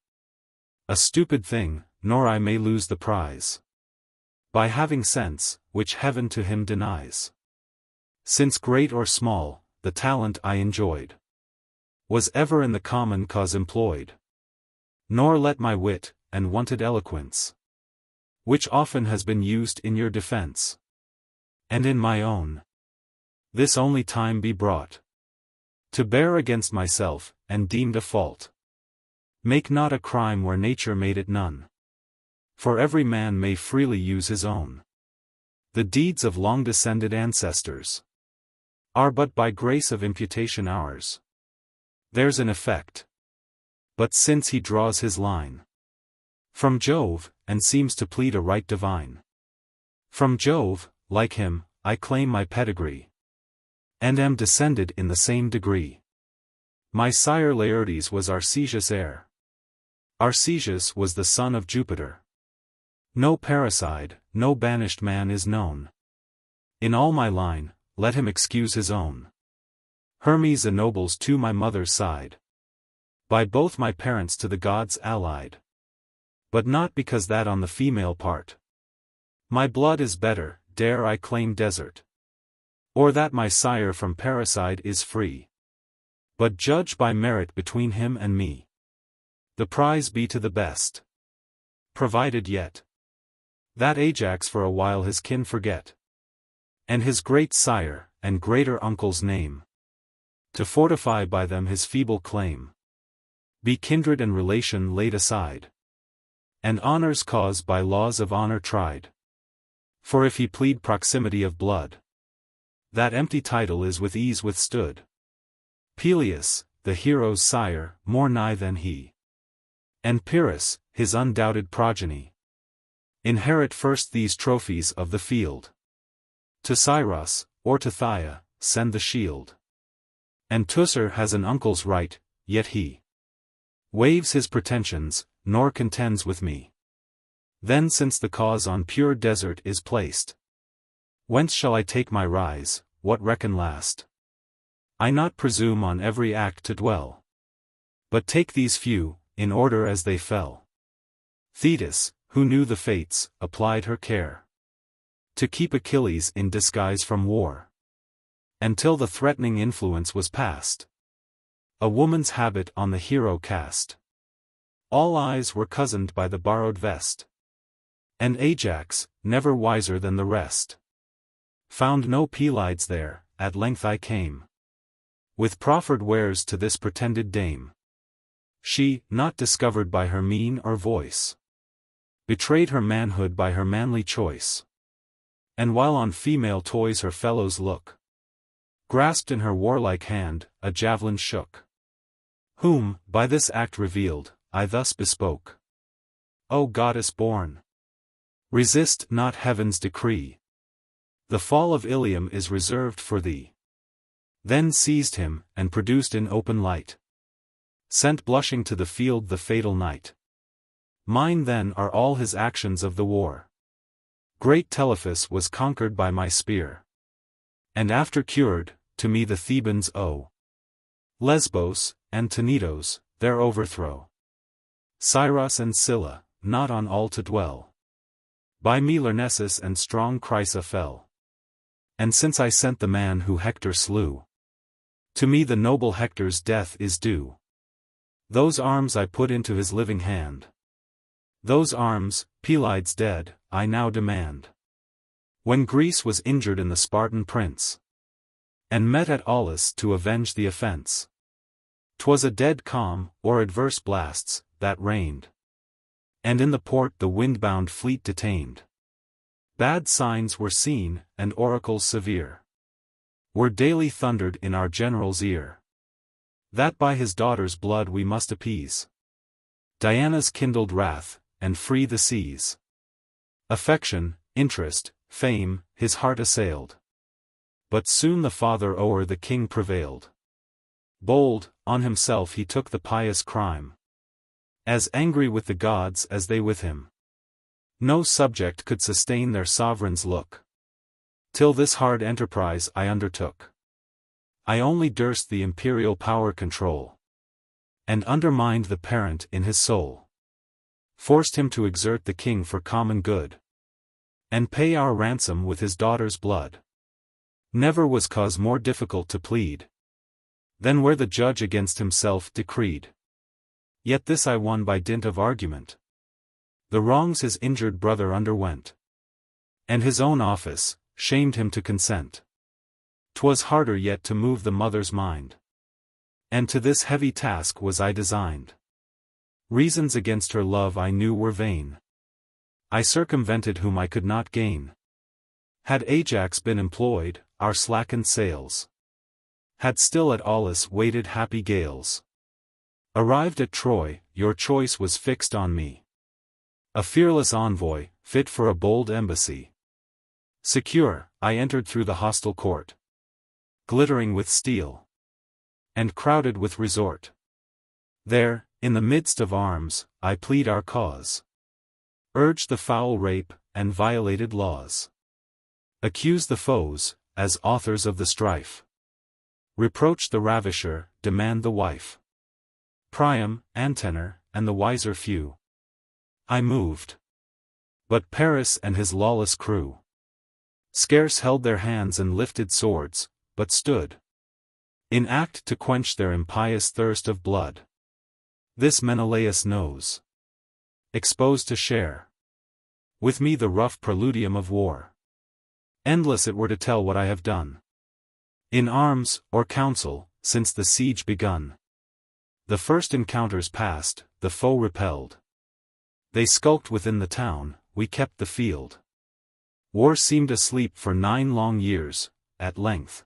a stupid thing, nor I may lose the prize, by having sense, which heaven to him denies. Since great or small, the talent I enjoyed, was ever in the common cause employed. Nor let my wit, and wonted eloquence, which often has been used in your defense, and in my own, this only time be brought to bear against myself, and deemed a fault. Make not a crime where nature made it none. For every man may freely use his own. The deeds of long-descended ancestors are but by grace of imputation ours. There's an effect. But since he draws his line from Jove, and seems to plead a right divine, from Jove, like him, I claim my pedigree, and am descended in the same degree. My sire Laertes was Arcesius' heir. Arcesius was the son of Jupiter. No parricide, no banished man is known. In all my line, let him excuse his own. Hermes ennobles to my mother's side, by both my parents to the gods allied. But not because that on the female part my blood is better, dare I claim desert, or that my sire from parricide is free. But judge by merit between him and me. The prize be to the best, provided yet that Ajax for a while his kin forget, and his great sire, and greater uncle's name, to fortify by them his feeble claim. Be kindred and relation laid aside, and honor's cause by laws of honor tried. For if he plead proximity of blood, that empty title is with ease withstood. Peleus, the hero's sire, more nigh than he, and Pyrrhus, his undoubted progeny, inherit first these trophies of the field. To Cyrus, or to Phthia, send the shield. And Teucer has an uncle's right, yet he waives his pretensions, nor contends with me. Then since the cause on pure desert is placed, whence shall I take my rise, what reckon last? I not presume on every act to dwell, but take these few, in order as they fell. Thetis, who knew the fates, applied her care to keep Achilles in disguise from war, until the threatening influence was past. A woman's habit on the hero cast. All eyes were cozened by the borrowed vest. And Ajax, never wiser than the rest, found no Pelides there. At length I came with proffered wares to this pretended dame. She, not discovered by her mien or voice, betrayed her manhood by her manly choice. And while on female toys her fellows look, grasped in her warlike hand, a javelin shook. Whom, by this act revealed, I thus bespoke. O goddess born! Resist not heaven's decree. The fall of Ilium is reserved for thee. Then seized him, and produced in open light, sent blushing to the field the fatal night. Mine then are all his actions of the war. Great Telephus was conquered by my spear, and after cured, to me the Thebans owe Lesbos, and Tenedos, their overthrow. Cyrus and Scylla, not on all to dwell. By me Lyrnessus and strong Chrysa fell. And since I sent the man who Hector slew, to me the noble Hector's death is due. Those arms I put into his living hand. Those arms, Pelides dead, I now demand. When Greece was injured in the Spartan prince, and met at Aulis to avenge the offense, 'twas a dead calm, or adverse blasts, that reigned, and in the port the wind-bound fleet detained. Bad signs were seen, and oracles severe were daily thundered in our general's ear, that by his daughter's blood we must appease Diana's kindled wrath, and free the seas. Affection, interest, fame, his heart assailed. But soon the father o'er the king prevailed. Bold, on himself he took the pious crime, as angry with the gods as they with him. No subject could sustain their sovereign's look, till this hard enterprise I undertook. I only durst the imperial power control, and undermined the parent in his soul. Forced him to exert the king for common good, and pay our ransom with his daughter's blood. Never was cause more difficult to plead Then where the judge against himself decreed. Yet this I won by dint of argument. The wrongs his injured brother underwent. And his own office shamed him to consent. 'Twas harder yet to move the mother's mind. And to this heavy task was I designed. Reasons against her love I knew were vain. I circumvented whom I could not gain. Had Ajax been employed, our slackened sails had still at Aulis waited happy gales. Arrived at Troy, your choice was fixed on me. A fearless envoy, fit for a bold embassy. Secure, I entered through the hostile court, glittering with steel, and crowded with resort. There, in the midst of arms, I plead our cause. Urge the foul rape, and violated laws. Accuse the foes, as authors of the strife. Reproach the ravisher, demand the wife. Priam, Antenor, and the wiser few. I moved. But Paris and his lawless crew scarce held their hands and lifted swords, but stood in act to quench their impious thirst of blood. This Menelaus knows. Exposed to share with me the rough preludium of war. Endless it were to tell what I have done. In arms, or council, since the siege begun. The first encounters past, the foe repelled. They skulked within the town, we kept the field. War seemed asleep for 9 long years, at length.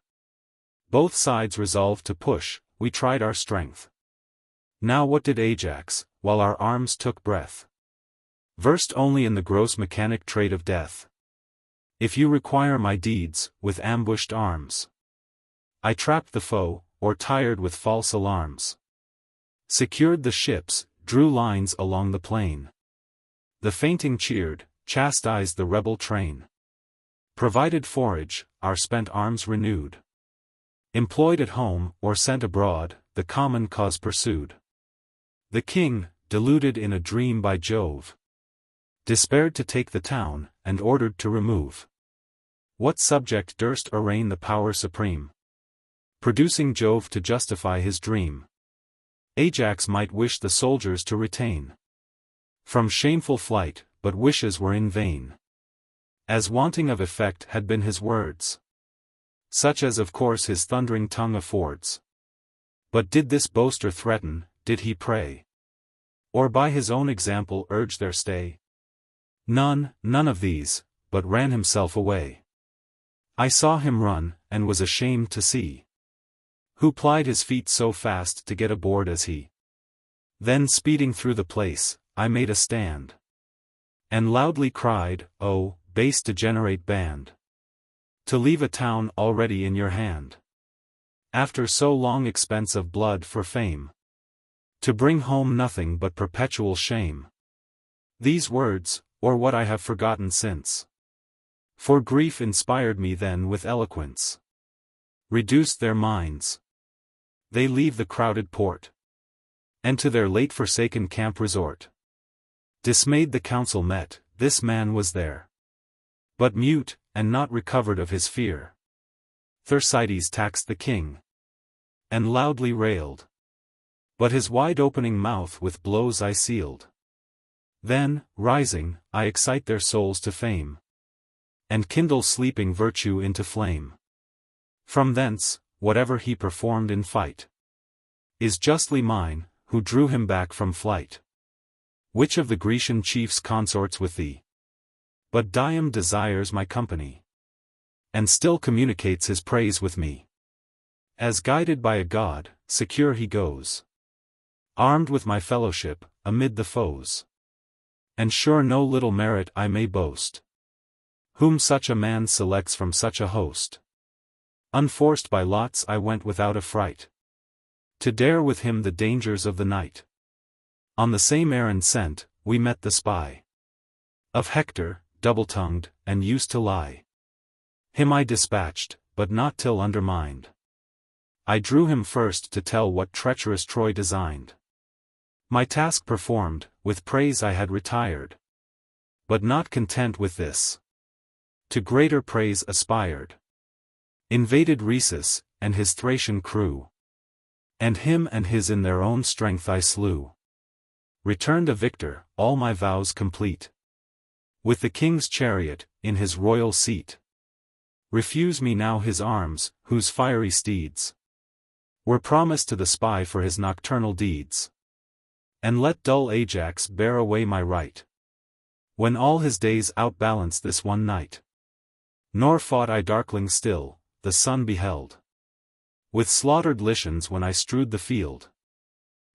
Both sides resolved to push, we tried our strength. Now what did Ajax, while our arms took breath? Versed only in the gross mechanic trade of death. If you require my deeds, with ambushed arms, I trapped the foe, or tired with false alarms. Secured the ships, drew lines along the plain. The fainting cheered, chastised the rebel train. Provided forage, our spent arms renewed. Employed at home, or sent abroad, the common cause pursued. The king, deluded in a dream by Jove, despaired to take the town, and ordered to remove. What subject durst arraign the power supreme? Producing Jove to justify his dream. Ajax might wish the soldiers to retain from shameful flight, but wishes were in vain. As wanting of effect had been his words, such as of course his thundering tongue affords. But did this boaster threaten, did he pray? Or by his own example urge their stay? None of these, but ran himself away. I saw him run, and was ashamed to see who plied his feet so fast to get aboard as he. Then speeding through the place, I made a stand, and loudly cried, "Oh, base degenerate band! To leave a town already in your hand, after so long expense of blood for fame, to bring home nothing but perpetual shame." These words, or what I have forgotten since, for grief inspired me then with eloquence, reduced their minds. They leave the crowded port, and to their late forsaken camp resort. Dismayed the council met, this man was there, but mute, and not recovered of his fear. Thersites taxed the king, and loudly railed, but his wide-opening mouth with blows I sealed. Then, rising, I excite their souls to fame, and kindle sleeping virtue into flame. From thence, whatever he performed in fight is justly mine, who drew him back from flight. Which of the Grecian chiefs consorts with thee? But Dium desires my company, and still communicates his praise with me. As guided by a god, secure he goes, armed with my fellowship, amid the foes. And sure no little merit I may boast, whom such a man selects from such a host. Unforced by lots I went without affright, to dare with him the dangers of the night. On the same errand sent, we met the spy of Hector, double-tongued, and used to lie. Him I dispatched, but not till undermined. I drew him first to tell what treacherous Troy designed. My task performed, with praise I had retired. But not content with this, to greater praise aspired. Invaded Rhesus, and his Thracian crew And him and his in their own strength I slew. Returned a victor, all my vows complete. With the king's chariot, in his royal seat. Refuse me now his arms, whose fiery steeds were promised to the spy for his nocturnal deeds. And let dull Ajax bear away my right, when all his days outbalance this one night. Nor fought I darkling still, the sun beheld. With slaughtered Lycians when I strewed the field.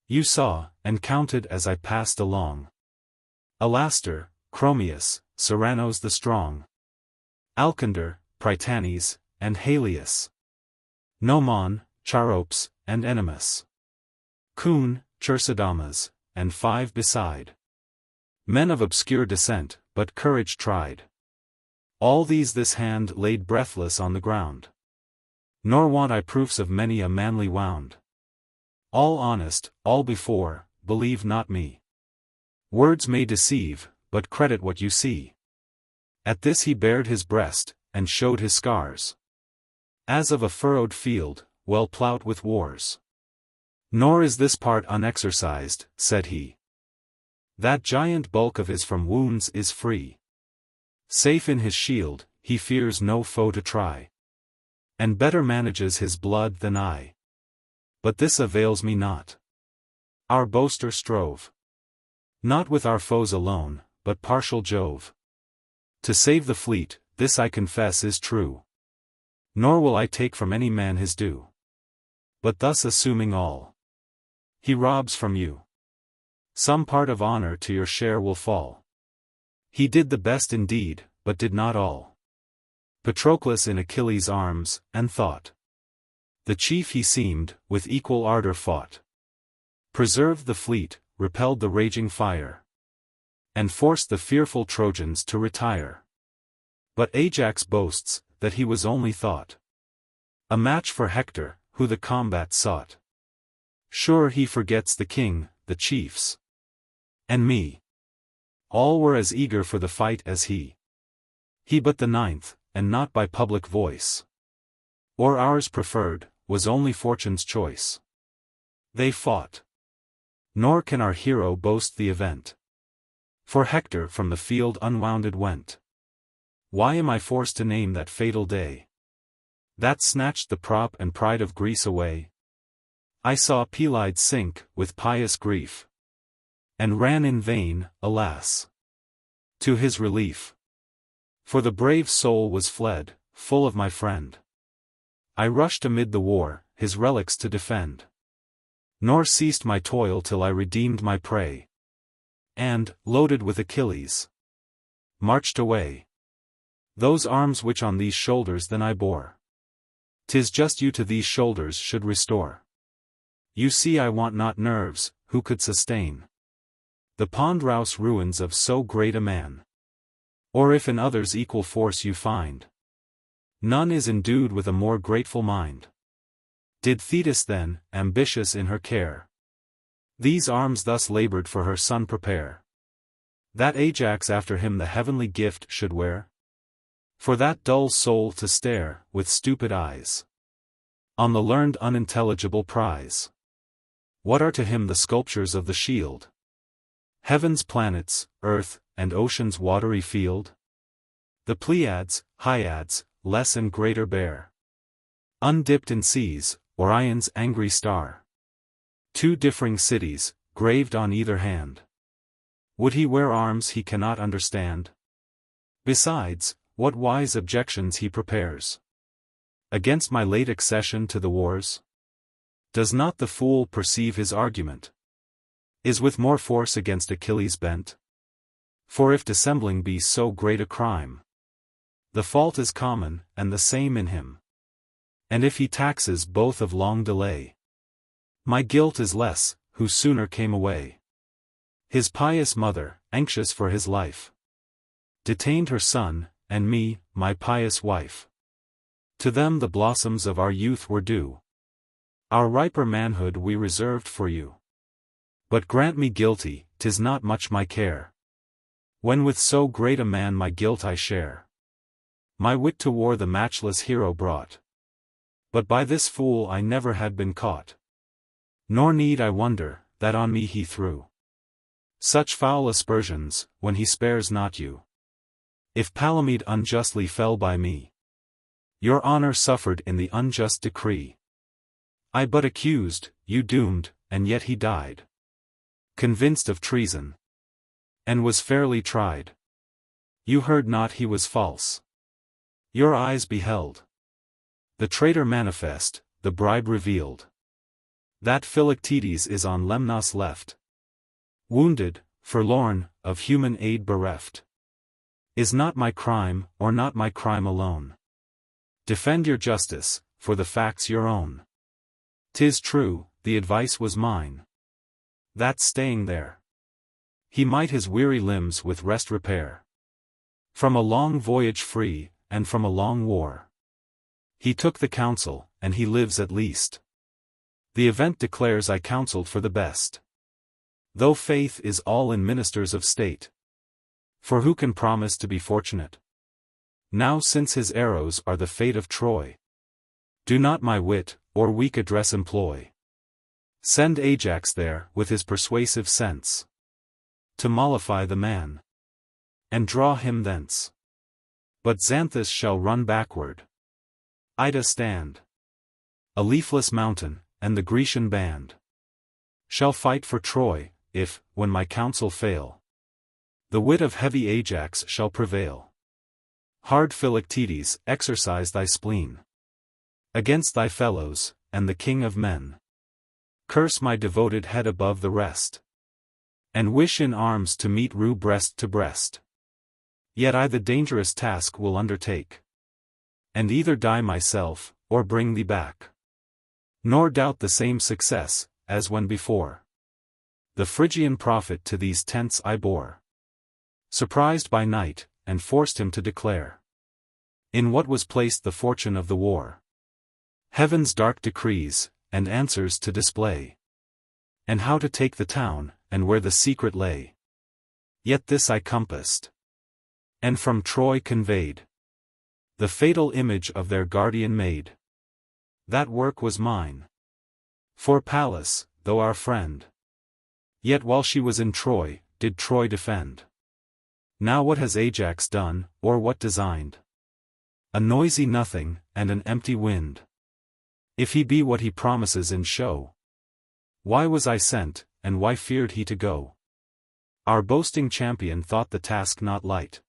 You saw, and counted as I passed along. Alastor, Chromius, Serranos the strong. Alcander, Prytanes, and Halius. Nomon, Charopes, and Enemus. Coon, Chersodamas, and 5 beside. Men of obscure descent, but courage tried. All these this hand laid breathless on the ground. Nor want I proofs of many a manly wound. All honest, all before, believe not me. Words may deceive, but credit what you see. At this he bared his breast, and showed his scars. As of a furrowed field, well ploughed with wars. Nor is this part unexercised, said he. That giant bulk of his from wounds is free. Safe in his shield, he fears no foe to try. And better manages his blood than I. But this avails me not. Our boaster strove. Not with our foes alone, but partial Jove. To save the fleet, this I confess is true. Nor will I take from any man his due. But thus assuming all, he robs from you. Some part of honor to your share will fall. He did the best indeed, but did not all. Patroclus in Achilles' arms, and thought. The chief he seemed, with equal ardor fought. Preserved the fleet, repelled the raging fire. And forced the fearful Trojans to retire. But Ajax boasts, that he was only thought a match for Hector, who the combat sought. Sure he forgets the king, the chiefs, and me. All were as eager for the fight as he. He but the 9th, and not by public voice. Or ours preferred, was only fortune's choice. They fought. Nor can our hero boast the event. For Hector from the field unwounded went. Why am I forced to name that fatal day? That snatched the prop and pride of Greece away? I saw Pelides sink, with pious grief. And ran in vain, alas, to his relief. For the brave soul was fled, full of my friend. I rushed amid the war, his relics to defend. Nor ceased my toil till I redeemed my prey. And, loaded with Achilles, marched away. Those arms which on these shoulders then I bore, 'tis just you to these shoulders should restore. You see I want not nerves, who could sustain the pond-rouse ruins of so great a man. Or if in others equal force you find, none is endued with a more grateful mind. Did Thetis then, ambitious in her care, these arms thus labored for her son prepare, that Ajax after him the heavenly gift should wear? For that dull soul to stare, with stupid eyes, on the learned unintelligible prize. What are to him the sculptures of the shield? Heaven's planets, earth, and ocean's watery field? The Pleiads, Hyads, less and greater bear, undipped in seas, Orion's angry star. 2 differing cities, graved on either hand. Would he wear arms he cannot understand? Besides, what wise objections he prepares against my late accession to the wars? Does not the fool perceive his argument is with more force against Achilles bent? For if dissembling be so great a crime, the fault is common, and the same in him. And if he taxes both of long delay, my guilt is less, who sooner came away. His pious mother, anxious for his life, detained her son, and me, my pious wife. To them the blossoms of our youth were due. Our riper manhood we reserved for you. But grant me guilty, 'tis not much my care, when with so great a man my guilt I share. My wit to war the matchless hero brought, but by this fool I never had been caught. Nor need I wonder, that on me he threw such foul aspersions, when he spares not you. If Palamede unjustly fell by me, your honor suffered in the unjust decree. I but accused, you doomed, and yet he died, convinced of treason, and was fairly tried. You heard not he was false. Your eyes beheld the traitor manifest, the bribe revealed, that Philoctetes is on Lemnos left, wounded, forlorn, of human aid bereft. Is not my crime, or not my crime alone? Defend your justice, for the fact's your own. 'Tis true, the advice was mine, that staying there, he might his weary limbs with rest repair. From a long voyage free, and from a long war, he took the counsel, and he lives at least. The event declares I counseled for the best, though faith is all in ministers of state. For who can promise to be fortunate, now since his arrows are the fate of Troy? Do not my wit, or weak address employ. Send Ajax there, with his persuasive sense, to mollify the man, and draw him thence. But Xanthus shall run backward, Ida stand, a leafless mountain, and the Grecian band shall fight for Troy, if, when my counsel fail, the wit of heavy Ajax shall prevail. Hard Philoctetes, exercise thy spleen against thy fellows, and the king of men. Curse my devoted head above the rest, and wish in arms to meet rue breast to breast. Yet I the dangerous task will undertake, and either die myself, or bring thee back. Nor doubt the same success, as when before the Phrygian prophet to these tents I bore, surprised by night, and forced him to declare in what was placed the fortune of the war, heaven's dark decrees, and answers to display, and how to take the town, and where the secret lay. Yet this I compassed, and from Troy conveyed the fatal image of their guardian maid. That work was mine. For Pallas, though our friend, yet while she was in Troy, did Troy defend. Now what has Ajax done, or what designed? A noisy nothing, and an empty wind. If he be what he promises in show, why was I sent, and why feared he to go? Our boasting champion thought the task not light,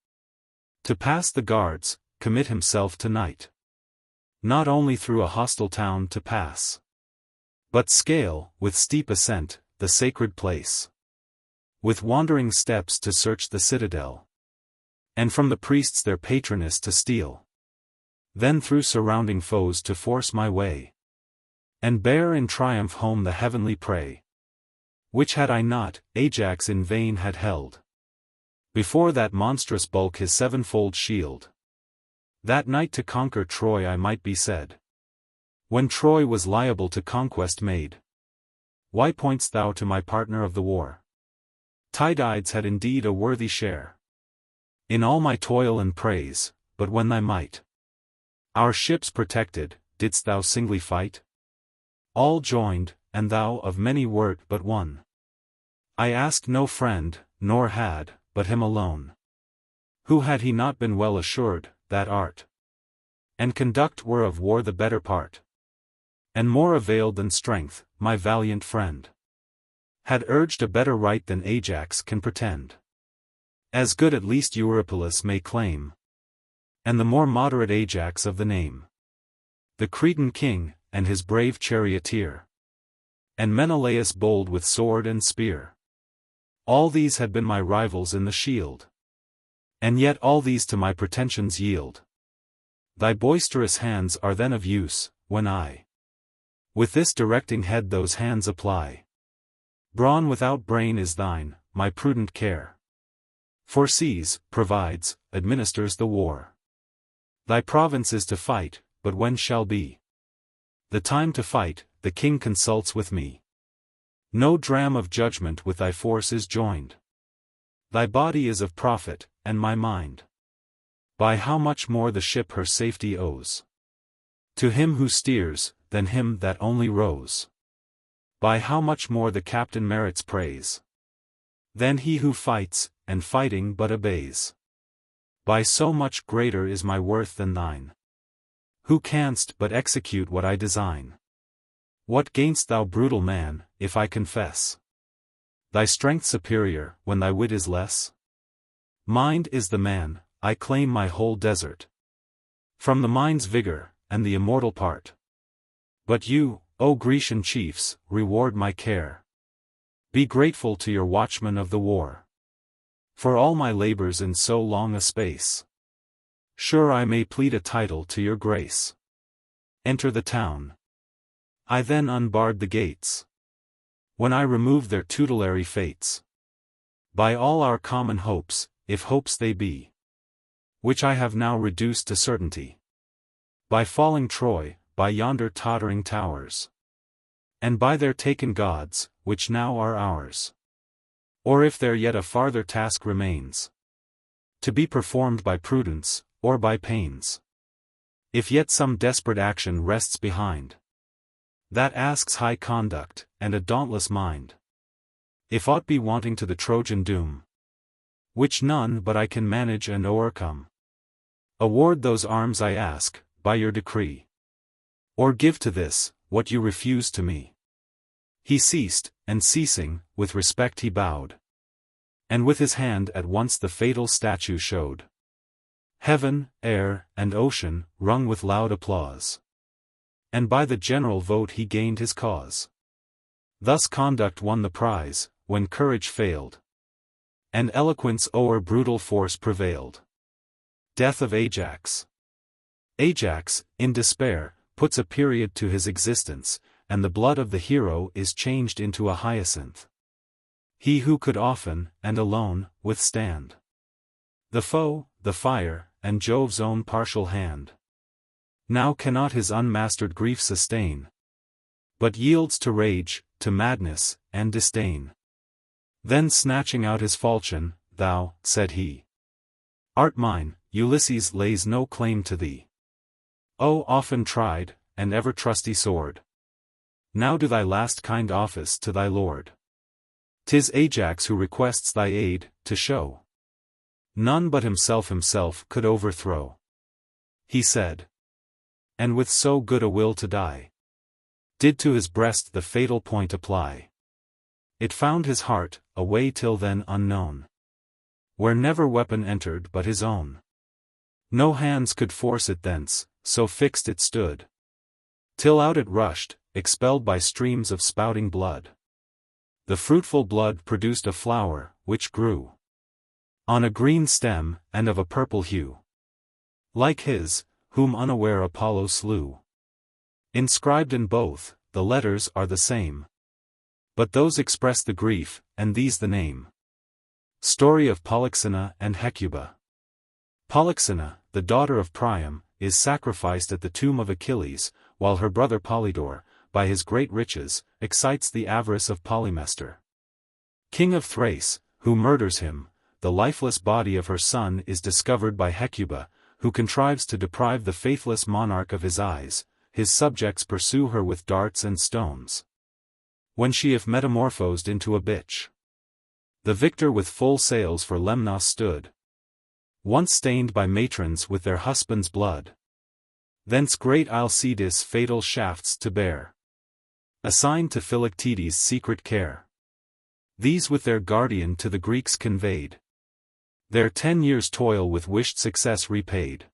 to pass the guards, commit himself to night. Not only through a hostile town to pass, but scale, with steep ascent, the sacred place, with wandering steps to search the citadel, and from the priests their patroness to steal. Then through surrounding foes to force my way, and bear in triumph home the heavenly prey, which had I not, Ajax in vain had held before that monstrous bulk his sevenfold shield. That night to conquer Troy I might be said, when Troy was liable to conquest made. Why point'st thou to my partner of the war? Tydides had indeed a worthy share in all my toil and praise, but when thy might our ships protected, didst thou singly fight? All joined, and thou of many wert but one. I asked no friend, nor had, but him alone. Who had he not been well assured, that art and conduct were of war the better part, and more availed than strength, my valiant friend had urged a better right than Ajax can pretend. As good at least Eurypylus may claim, and the more moderate Ajax of the name, the Cretan king, and his brave charioteer, and Menelaus bold with sword and spear. All these had been my rivals in the shield, and yet all these to my pretensions yield. Thy boisterous hands are then of use, when I with this directing head those hands apply. Brawn without brain is thine, my prudent care foresees, provides, administers the war. Thy province is to fight, but when shall be the time to fight, the king consults with me. No dram of judgment with thy force is joined. Thy body is of profit, and my mind, by how much more the ship her safety owes to him who steers, than him that only rows. by how much more the captain merits praise than he who fights, and fighting but obeys. By so much greater is my worth than thine, who canst but execute what I design. What gainst thou, brutal man, if I confess thy strength superior, when thy wit is less? Mind is the man, I claim my whole desert from the mind's vigor, and the immortal part. But you, O Grecian chiefs, reward my care. Be grateful to your watchmen of the war for all my labors in so long a space. Sure I may plead a title to your grace. Enter the town. I then unbarred the gates, when I removed their tutelary fates. By all our common hopes, if hopes they be, which I have now reduced to certainty. By falling Troy, by yonder tottering towers, and by their taken gods, which now are ours. Or if there yet a farther task remains, to be performed by prudence, or by pains. If yet some desperate action rests behind, that asks high conduct, and a dauntless mind. If aught be wanting to the Trojan doom, which none but I can manage and o'ercome, award those arms I ask, by your decree. Or give to this, what you refuse to me. He ceased, and ceasing, with respect he bowed. And with his hand at once the fatal statue showed. Heaven, air, and ocean, rung with loud applause. And by the general vote he gained his cause. Thus conduct won the prize, when courage failed, and eloquence o'er brutal force prevailed. Death of Ajax. Ajax, in despair, puts a period to his existence, and the blood of the hero is changed into a hyacinth. He who could often, and alone, withstand the foe, the fire, and Jove's own partial hand, now cannot his unmastered grief sustain, but yields to rage, to madness, and disdain. Then snatching out his falchion, thou, said he, art mine, Ulysses lays no claim to thee. O often tried, and ever trusty sword, now do thy last kind office to thy lord. 'Tis Ajax who requests thy aid, to show none but himself could overthrow. He said, and with so good a will to die, did to his breast the fatal point apply. It found his heart, a way till then unknown, where never weapon entered but his own. No hands could force it thence, so fixed it stood, till out it rushed, expelled by streams of spouting blood. The fruitful blood produced a flower, which grew on a green stem, and of a purple hue, like his, whom unaware Apollo slew. Inscribed in both, the letters are the same, but those express the grief, and these the name. Story of Polyxena and Hecuba. Polyxena, the daughter of Priam, is sacrificed at the tomb of Achilles, while her brother Polydor, by his great riches, excites the avarice of Polymestor, king of Thrace, who murders him. The lifeless body of her son is discovered by Hecuba, who contrives to deprive the faithless monarch of his eyes. His subjects pursue her with darts and stones, when she if metamorphosed into a bitch. The victor with full sails for Lemnos stood, once stained by matrons with their husband's blood. Thence great Alcides fatal shafts to bear, assigned to Philoctetes' secret care. These with their guardian to the Greeks conveyed, their 10 years' toil with wished success repaid.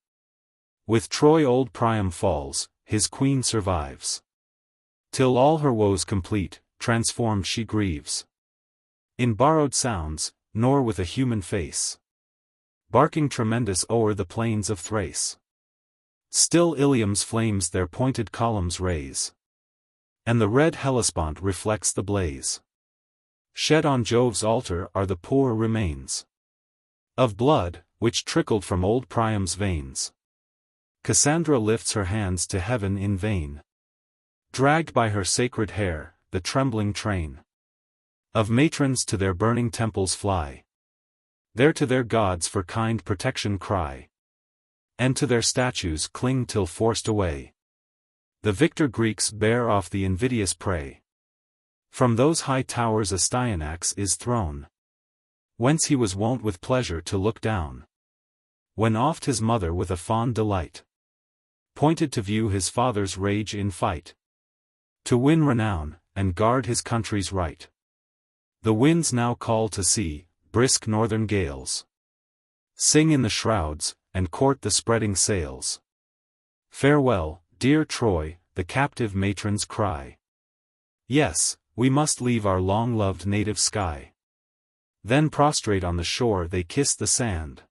With Troy old Priam falls, his queen survives, till all her woes complete, transformed she grieves in borrowed sounds, nor with a human face, barking tremendous o'er the plains of Thrace. Still Ilium's flames their pointed columns raise, and the red Hellespont reflects the blaze. Shed on Jove's altar are the poor remains of blood, which trickled from old Priam's veins. Cassandra lifts her hands to heaven in vain, dragged by her sacred hair, the trembling train of matrons to their burning temples fly, there to their gods for kind protection cry, and to their statues cling till forced away. The victor Greeks bear off the invidious prey, From those high towers Astyanax is thrown, whence he was wont with pleasure to look down, when oft his mother with a fond delight pointed to view his father's rage in fight, to win renown, and guard his country's right. The winds now call to sea, brisk northern gales sing in the shrouds, and court the spreading sails. Farewell, dear Troy, the captive matrons cry. Yes, we must leave our long-loved native sky. Then prostrate on the shore they kiss the sand,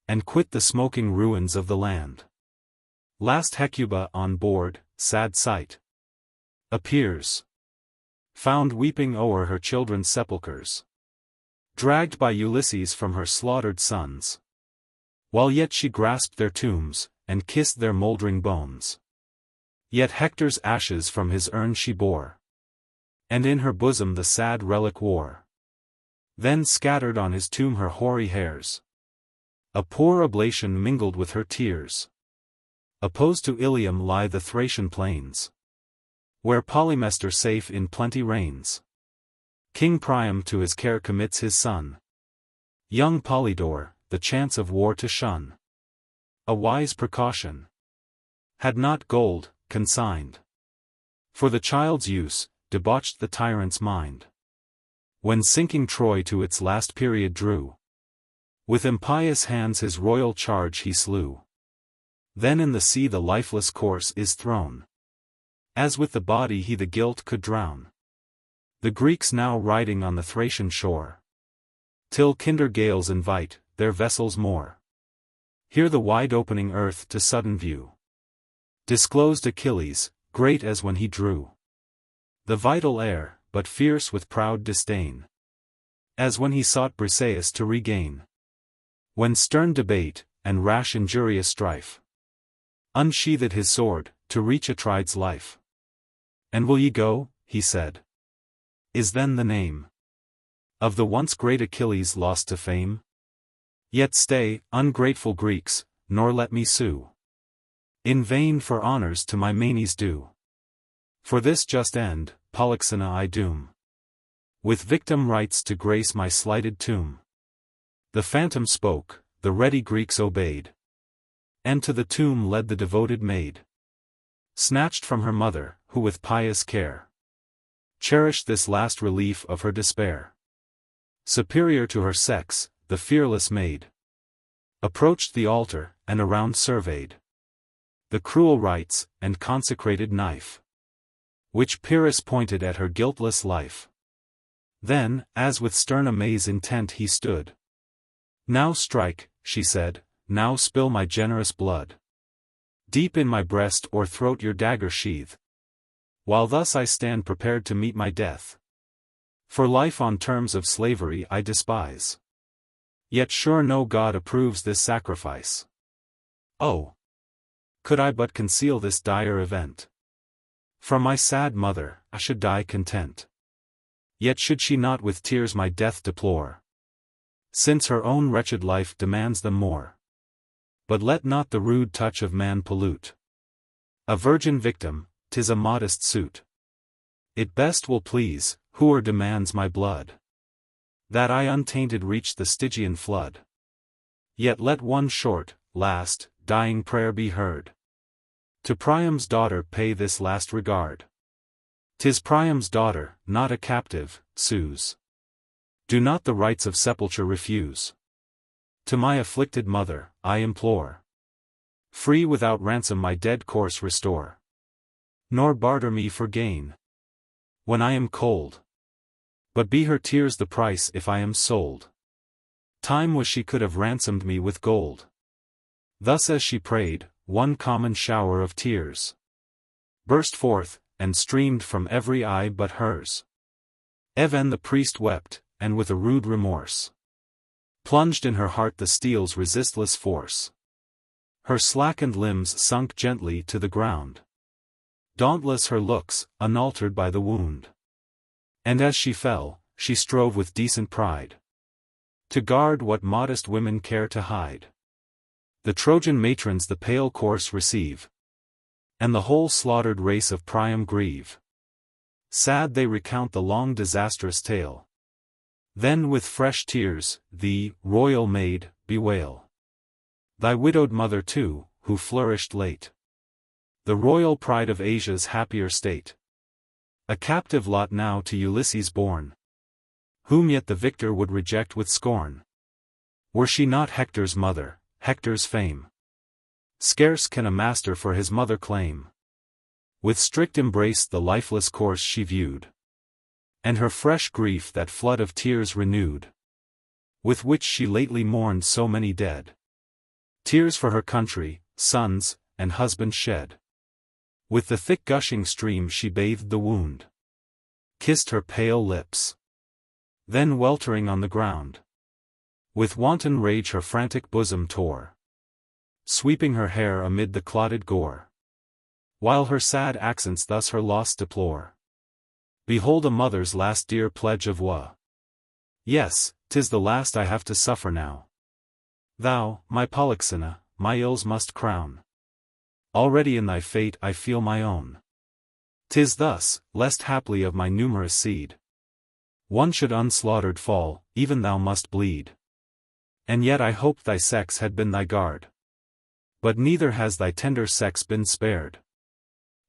and quit the smoking ruins of the land. Last Hecuba on board, sad sight, appears, found weeping o'er her children's sepulchres, dragged by Ulysses from her slaughtered sons, while yet she grasped their tombs, and kissed their mouldering bones. Yet Hector's ashes from his urn she bore, and in her bosom the sad relic wore. Then scattered on his tomb her hoary hairs, a poor oblation mingled with her tears. Opposed to Ilium lie the Thracian plains, where Polymestor safe in plenty reigns. King Priam to his care commits his son, young Polydore, the chance of war to shun. A wise precaution had not gold, consigned for the child's use, debauched the tyrant's mind. When sinking Troy to its last period drew, with impious hands his royal charge he slew. Then in the sea the lifeless corse is thrown, as with the body he the guilt could drown. The Greeks now riding on the Thracian shore, till kinder gales invite their vessels more. Here the wide opening earth to sudden view disclosed Achilles, great as when he drew the vital air, but fierce with proud disdain, as when he sought Briseis to regain. When stern debate, and rash injurious strife, unsheathed his sword, to reach Atrides' life. And will ye go, he said, is then the name of the once great Achilles lost to fame? Yet stay, ungrateful Greeks, nor let me sue in vain for honors to my manes due. For this just end, Polyxena I doom, with victim rites to grace my slighted tomb. The phantom spoke, the ready Greeks obeyed, and to the tomb led the devoted maid, snatched from her mother, who with pious care cherished this last relief of her despair. Superior to her sex, the fearless maid approached the altar, and around surveyed the cruel rites, and consecrated knife, which Pyrrhus pointed at her guiltless life. Then, as with stern amaze intent he stood, now strike, she said, now spill my generous blood. Deep in my breast or throat your dagger sheathe, while thus I stand prepared to meet my death. For life on terms of slavery I despise, yet sure no god approves this sacrifice. Oh! Could I but conceal this dire event from my sad mother, I should die content. Yet should she not with tears my death deplore, since her own wretched life demands them more. But let not the rude touch of man pollute a virgin victim, 'tis a modest suit. It best will please, whoe'er demands my blood, that I untainted reach the Stygian flood. Yet let one short, last, dying prayer be heard. To Priam's daughter pay this last regard. 'Tis Priam's daughter, not a captive, sues. Do not the rites of sepulture refuse. To my afflicted mother, I implore, free without ransom my dead corse restore. Nor barter me for gain, when I am cold. But be her tears the price if I am sold. Time was she could have ransomed me with gold. Thus as she prayed, one common shower of tears burst forth, and streamed from every eye but hers. Even the priest wept, and with a rude remorse plunged in her heart the steel's resistless force. Her slackened limbs sunk gently to the ground, dauntless her looks, unaltered by the wound. And as she fell, she strove with decent pride to guard what modest women care to hide. The Trojan matrons the pale corse receive, and the whole slaughtered race of Priam grieve. Sad they recount the long disastrous tale. Then with fresh tears, thee, royal maid, bewail. Thy widowed mother too, who flourished late. The royal pride of Asia's happier state. A captive lot now to Ulysses born. Whom yet the victor would reject with scorn. Were she not Hector's mother, Hector's fame? Scarce can a master for his mother claim. With strict embrace the lifeless corse she viewed. And her fresh grief that flood of tears renewed. With which she lately mourned so many dead. Tears for her country, sons, and husband shed. With the thick gushing stream she bathed the wound. Kissed her pale lips. Then weltering on the ground. With wanton rage her frantic bosom tore. Sweeping her hair amid the clotted gore. While her sad accents thus her loss deplore. Behold a mother's last dear pledge of woe. Yes, 'tis the last I have to suffer now. Thou, my Polyxena, my ills must crown. Already in thy fate I feel my own. 'Tis thus, lest haply of my numerous seed one should unslaughtered fall, even thou must bleed. And yet I hoped thy sex had been thy guard. But neither has thy tender sex been spared.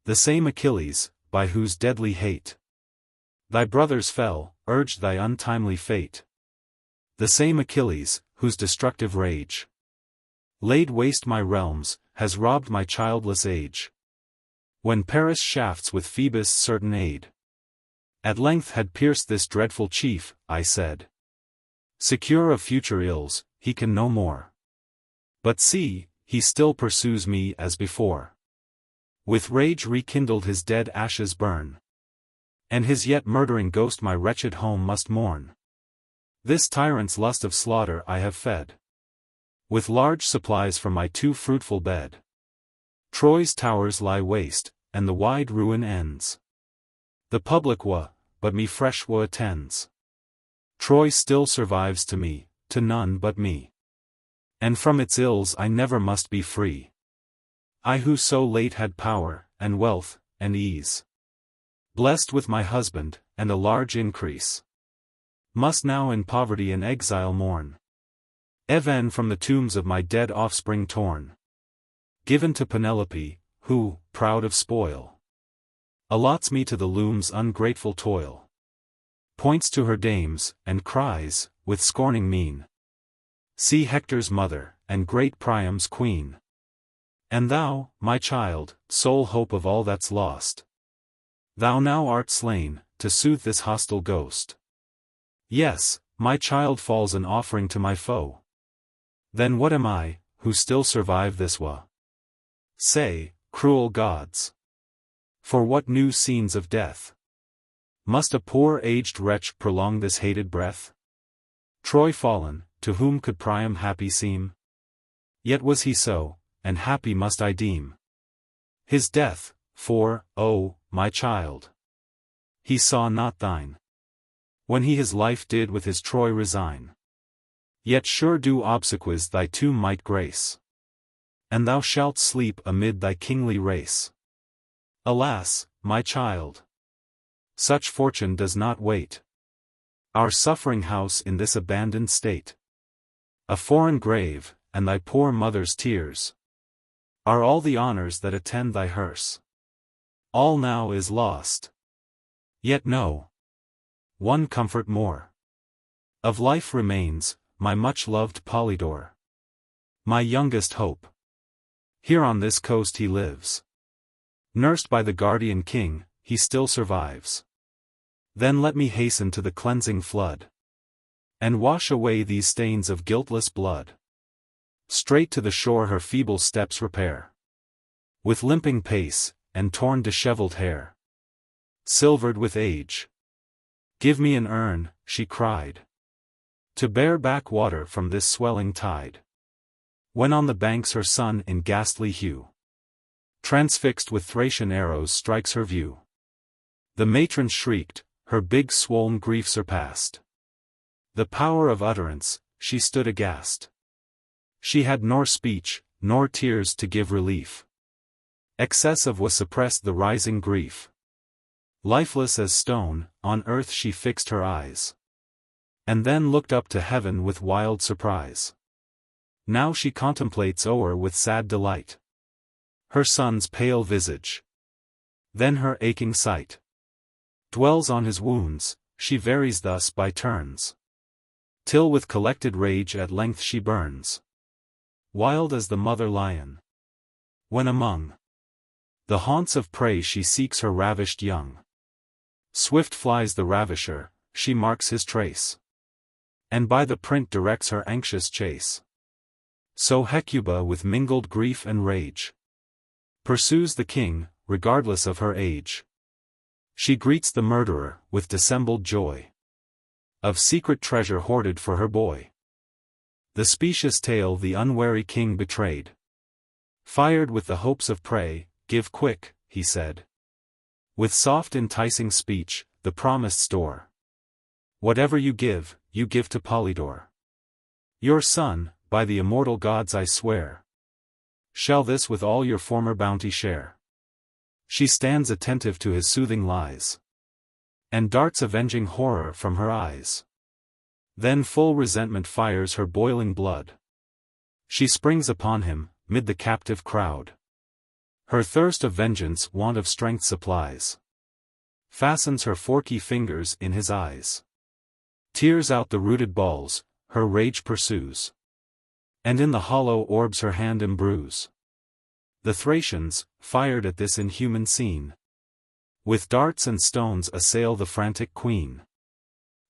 The same Achilles, by whose deadly hate thy brothers fell, urged thy untimely fate. The same Achilles, whose destructive rage laid waste my realms, has robbed my childless age. When Paris' shafts with Phoebus' certain aid at length had pierced this dreadful chief, I said, secure of future ills, he can no more. But see, he still pursues me as before. With rage rekindled his dead ashes burn. And his yet murdering ghost my wretched home must mourn. This tyrant's lust of slaughter I have fed. With large supplies from my too fruitful bed. Troy's towers lie waste, and the wide ruin ends. The public woe, but me fresh woe attends. Troy still survives to me, to none but me. And from its ills I never must be free. I who so late had power, and wealth, and ease. Blessed with my husband, and a large increase. Must now in poverty and exile mourn. Even from the tombs of my dead offspring torn. Given to Penelope, who, proud of spoil, allots me to the loom's ungrateful toil. Points to her dames, and cries, with scorning mien, see Hector's mother, and great Priam's queen. And thou, my child, sole hope of all that's lost. Thou now art slain, to soothe this hostile ghost. Yes, my child falls an offering to my foe. Then what am I, who still survive this woe? Say, cruel gods. For what new scenes of death must a poor aged wretch prolong this hated breath? Troy fallen, to whom could Priam happy seem? Yet was he so, and happy must I deem his death, for, oh, my child, he saw not thine, when he his life did with his Troy resign. Yet sure do obsequies thy tomb might grace, and thou shalt sleep amid thy kingly race. Alas, my child, such fortune does not wait our suffering house in this abandoned state. A foreign grave, and thy poor mother's tears, are all the honors that attend thy hearse. All now is lost. Yet know one comfort more. Of life remains, my much-loved Polydore, my youngest hope. Here on this coast he lives. Nursed by the guardian king, he still survives. Then let me hasten to the cleansing flood, and wash away these stains of guiltless blood. Straight to the shore her feeble steps repair, with limping pace, and torn disheveled hair, silvered with age. Give me an urn, she cried, to bear back water from this swelling tide. When on the banks her son in ghastly hue, transfixed with Thracian arrows strikes her view. The matron shrieked, her big swoln grief surpassed the power of utterance, she stood aghast. She had nor speech, nor tears to give relief. Excess of was suppressed the rising grief. Lifeless as stone, on earth she fixed her eyes. And then looked up to heaven with wild surprise. Now she contemplates o'er with sad delight her son's pale visage. Then her aching sight dwells on his wounds, she varies thus by turns, till with collected rage at length she burns. Wild as the mother lion, when among the haunts of prey she seeks her ravished young. Swift flies the ravisher, she marks his trace, and by the print directs her anxious chase. So Hecuba with mingled grief and rage pursues the king, regardless of her age. She greets the murderer with dissembled joy of secret treasure hoarded for her boy. The specious tale the unwary king betrayed. Fired with the hopes of prey, give quick, he said, with soft enticing speech, the promised store. Whatever you give to Polydore. Your son, by the immortal gods I swear, shall this with all your former bounty share. She stands attentive to his soothing lies, and darts avenging horror from her eyes. Then full resentment fires her boiling blood. She springs upon him, mid the captive crowd. Her thirst of vengeance want of strength supplies. Fastens her forky fingers in his eyes. Tears out the rooted balls, her rage pursues. And in the hollow orbs her hand imbrues. The Thracians, fired at this inhuman scene, with darts and stones assail the frantic queen.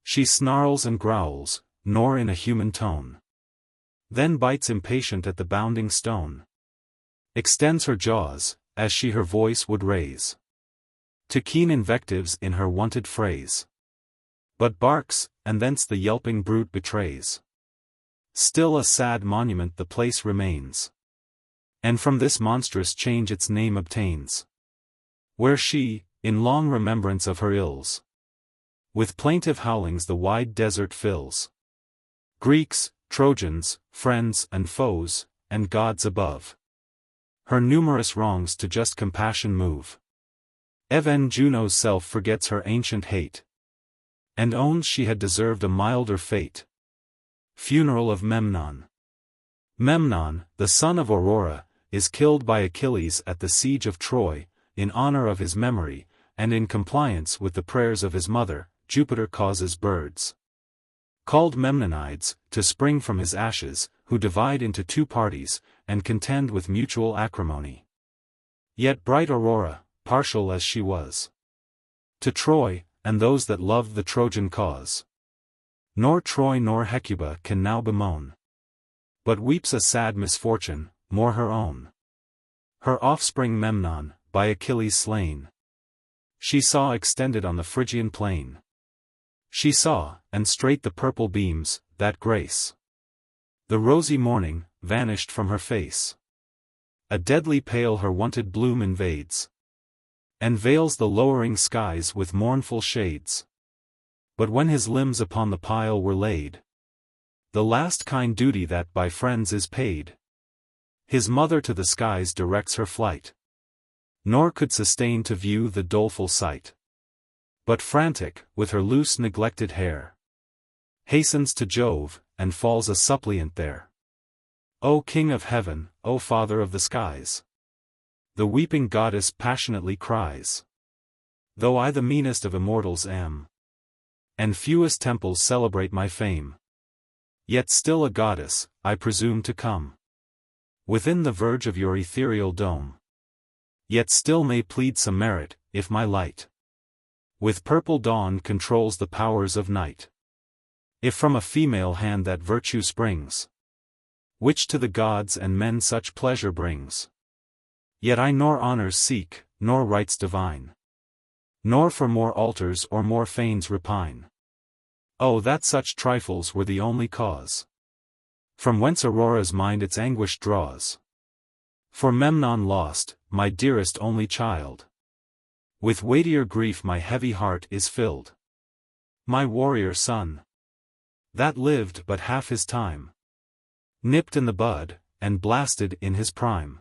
She snarls and growls, nor in a human tone. Then bites impatient at the bounding stone. Extends her jaws, as she her voice would raise to keen invectives in her wonted phrase. But barks, and thence the yelping brute betrays. Still a sad monument the place remains, and from this monstrous change its name obtains. Where she, in long remembrance of her ills, with plaintive howlings the wide desert fills. Greeks, Trojans, friends and foes, and gods above, her numerous wrongs to just compassion move. Even Juno's self forgets her ancient hate, and owns she had deserved a milder fate. Funeral of Memnon. Memnon, the son of Aurora, is killed by Achilles at the siege of Troy. In honor of his memory, and in compliance with the prayers of his mother, Jupiter causes birds, called Memnonides, to spring from his ashes, who divide into two parties, and contend with mutual acrimony. Yet bright Aurora, partial as she was to Troy, and those that loved the Trojan cause, nor Troy nor Hecuba can now bemoan, but weeps a sad misfortune, more her own. Her offspring Memnon, by Achilles slain, she saw extended on the Phrygian plain. She saw, and straight the purple beams, that grace the rosy morning, vanished from her face. A deadly pale her wonted bloom invades, and veils the lowering skies with mournful shades. But when his limbs upon the pile were laid, the last kind duty that by friends is paid, his mother to the skies directs her flight, nor could sustain to view the doleful sight. But frantic, with her loose neglected hair, hastens to Jove, and falls a suppliant there. O King of heaven, O Father of the skies! The weeping goddess passionately cries. Though I the meanest of immortals am, and fewest temples celebrate my fame, yet still a goddess, I presume to come within the verge of your ethereal dome. Yet still may plead some merit, if my light with purple dawn controls the powers of night. If from a female hand that virtue springs, which to the gods and men such pleasure brings. Yet I nor honors seek, nor rights divine, nor for more altars or more fanes repine. Oh, that such trifles were the only cause, from whence Aurora's mind its anguish draws. For Memnon lost, my dearest only child, with weightier grief my heavy heart is filled. My warrior son, that lived but half his time, nipped in the bud, and blasted in his prime,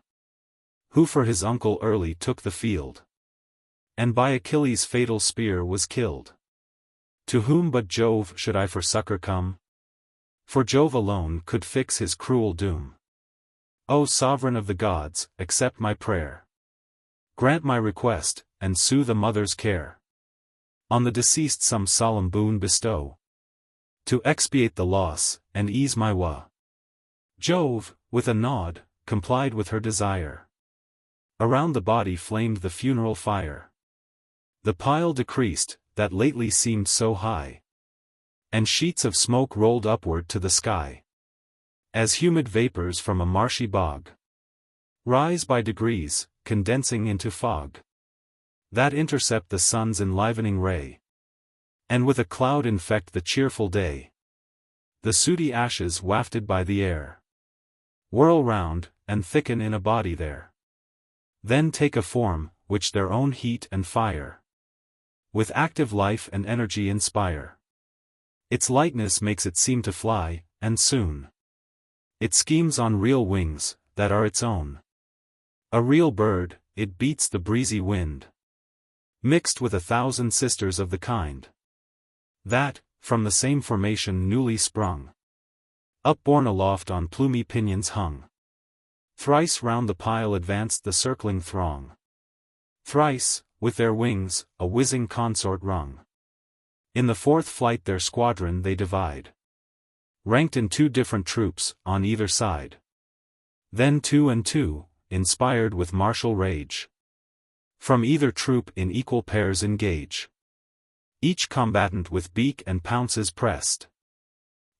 who for his uncle early took the field, and by Achilles' fatal spear was killed. To whom but Jove should I for succor come? For Jove alone could fix his cruel doom. O sovereign of the gods, accept my prayer. Grant my request, and soothe a mother's care. On the deceased some solemn boon bestow, to expiate the loss, and ease my woe. Jove, with a nod, complied with her desire. Around the body flamed the funeral fire. The pile decreased, that lately seemed so high, and sheets of smoke rolled upward to the sky, as humid vapors from a marshy bog rise by degrees, condensing into fog, that intercept the sun's enlivening ray, and with a cloud infect the cheerful day. The sooty ashes wafted by the air whirl round, and thicken in a body there, then take a form, which their own heat and fire with active life and energy inspire. Its lightness makes it seem to fly, and soon it schemes on real wings, that are its own. A real bird, it beats the breezy wind, mixed with 1,000 sisters of the kind, that, from the same formation newly sprung, upborne aloft on plumy pinions hung. Thrice round the pile advanced the circling throng. Thrice, with their wings, a whizzing consort rung. In the fourth flight their squadron they divide, ranked in 2 different troops, on either side. Then 2 and 2, inspired with martial rage, from either troop in equal pairs engage. Each combatant with beak and pounces pressed,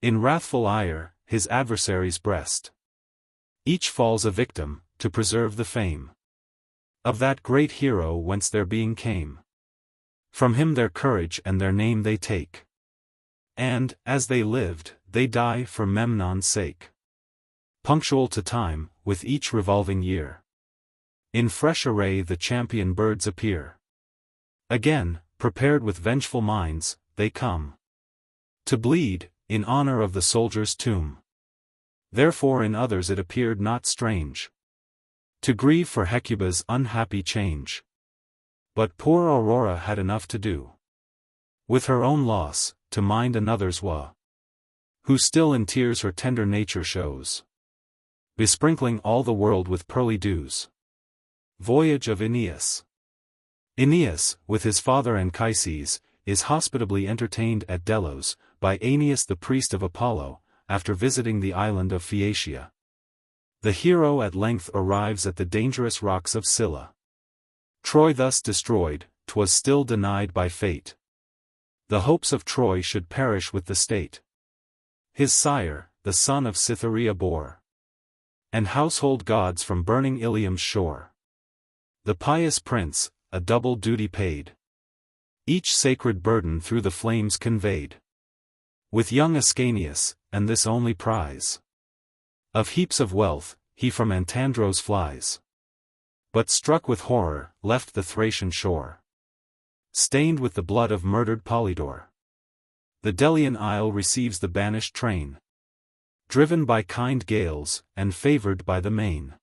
in wrathful ire, his adversary's breast. Each falls a victim, to preserve the fame of that great hero whence their being came. From him their courage and their name they take, and, as they lived, they die for Memnon's sake. Punctual to time, with each revolving year, in fresh array the champion birds appear. Again, prepared with vengeful minds, they come to bleed, in honor of the soldier's tomb. Therefore in others it appeared not strange to grieve for Hecuba's unhappy change. But poor Aurora had enough to do with her own loss, to mind another's woe, who still in tears her tender nature shows, besprinkling all the world with pearly dews. Voyage of Aeneas. Aeneas, with his father Anchises, is hospitably entertained at Delos, by Aeneas the priest of Apollo, after visiting the island of Phaeacia. The hero at length arrives at the dangerous rocks of Scylla. Troy thus destroyed, 'twas still denied by fate. The hopes of Troy should perish with the state. His sire, the son of Cytherea bore, and household gods from burning Ilium's shore. The pious prince, a double duty paid, each sacred burden through the flames conveyed. With young Ascanius, and this only prize of heaps of wealth, he from Antandros flies. But struck with horror, left the Thracian shore, stained with the blood of murdered Polydore. The Delian isle receives the banished train, driven by kind gales, and favored by the main.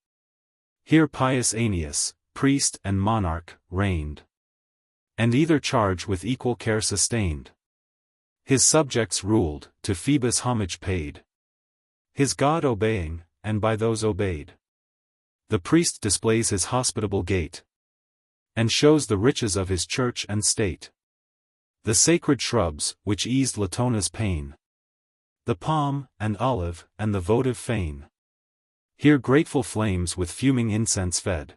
Here pious Aeneas, priest and monarch, reigned, and either charge with equal care sustained. His subjects ruled, to Phoebus homage paid, his god obeying, and by those obeyed. The priest displays his hospitable gait, and shows the riches of his church and state. The sacred shrubs, which eased Latona's pain, the palm, and olive, and the votive fane. Here grateful flames with fuming incense fed,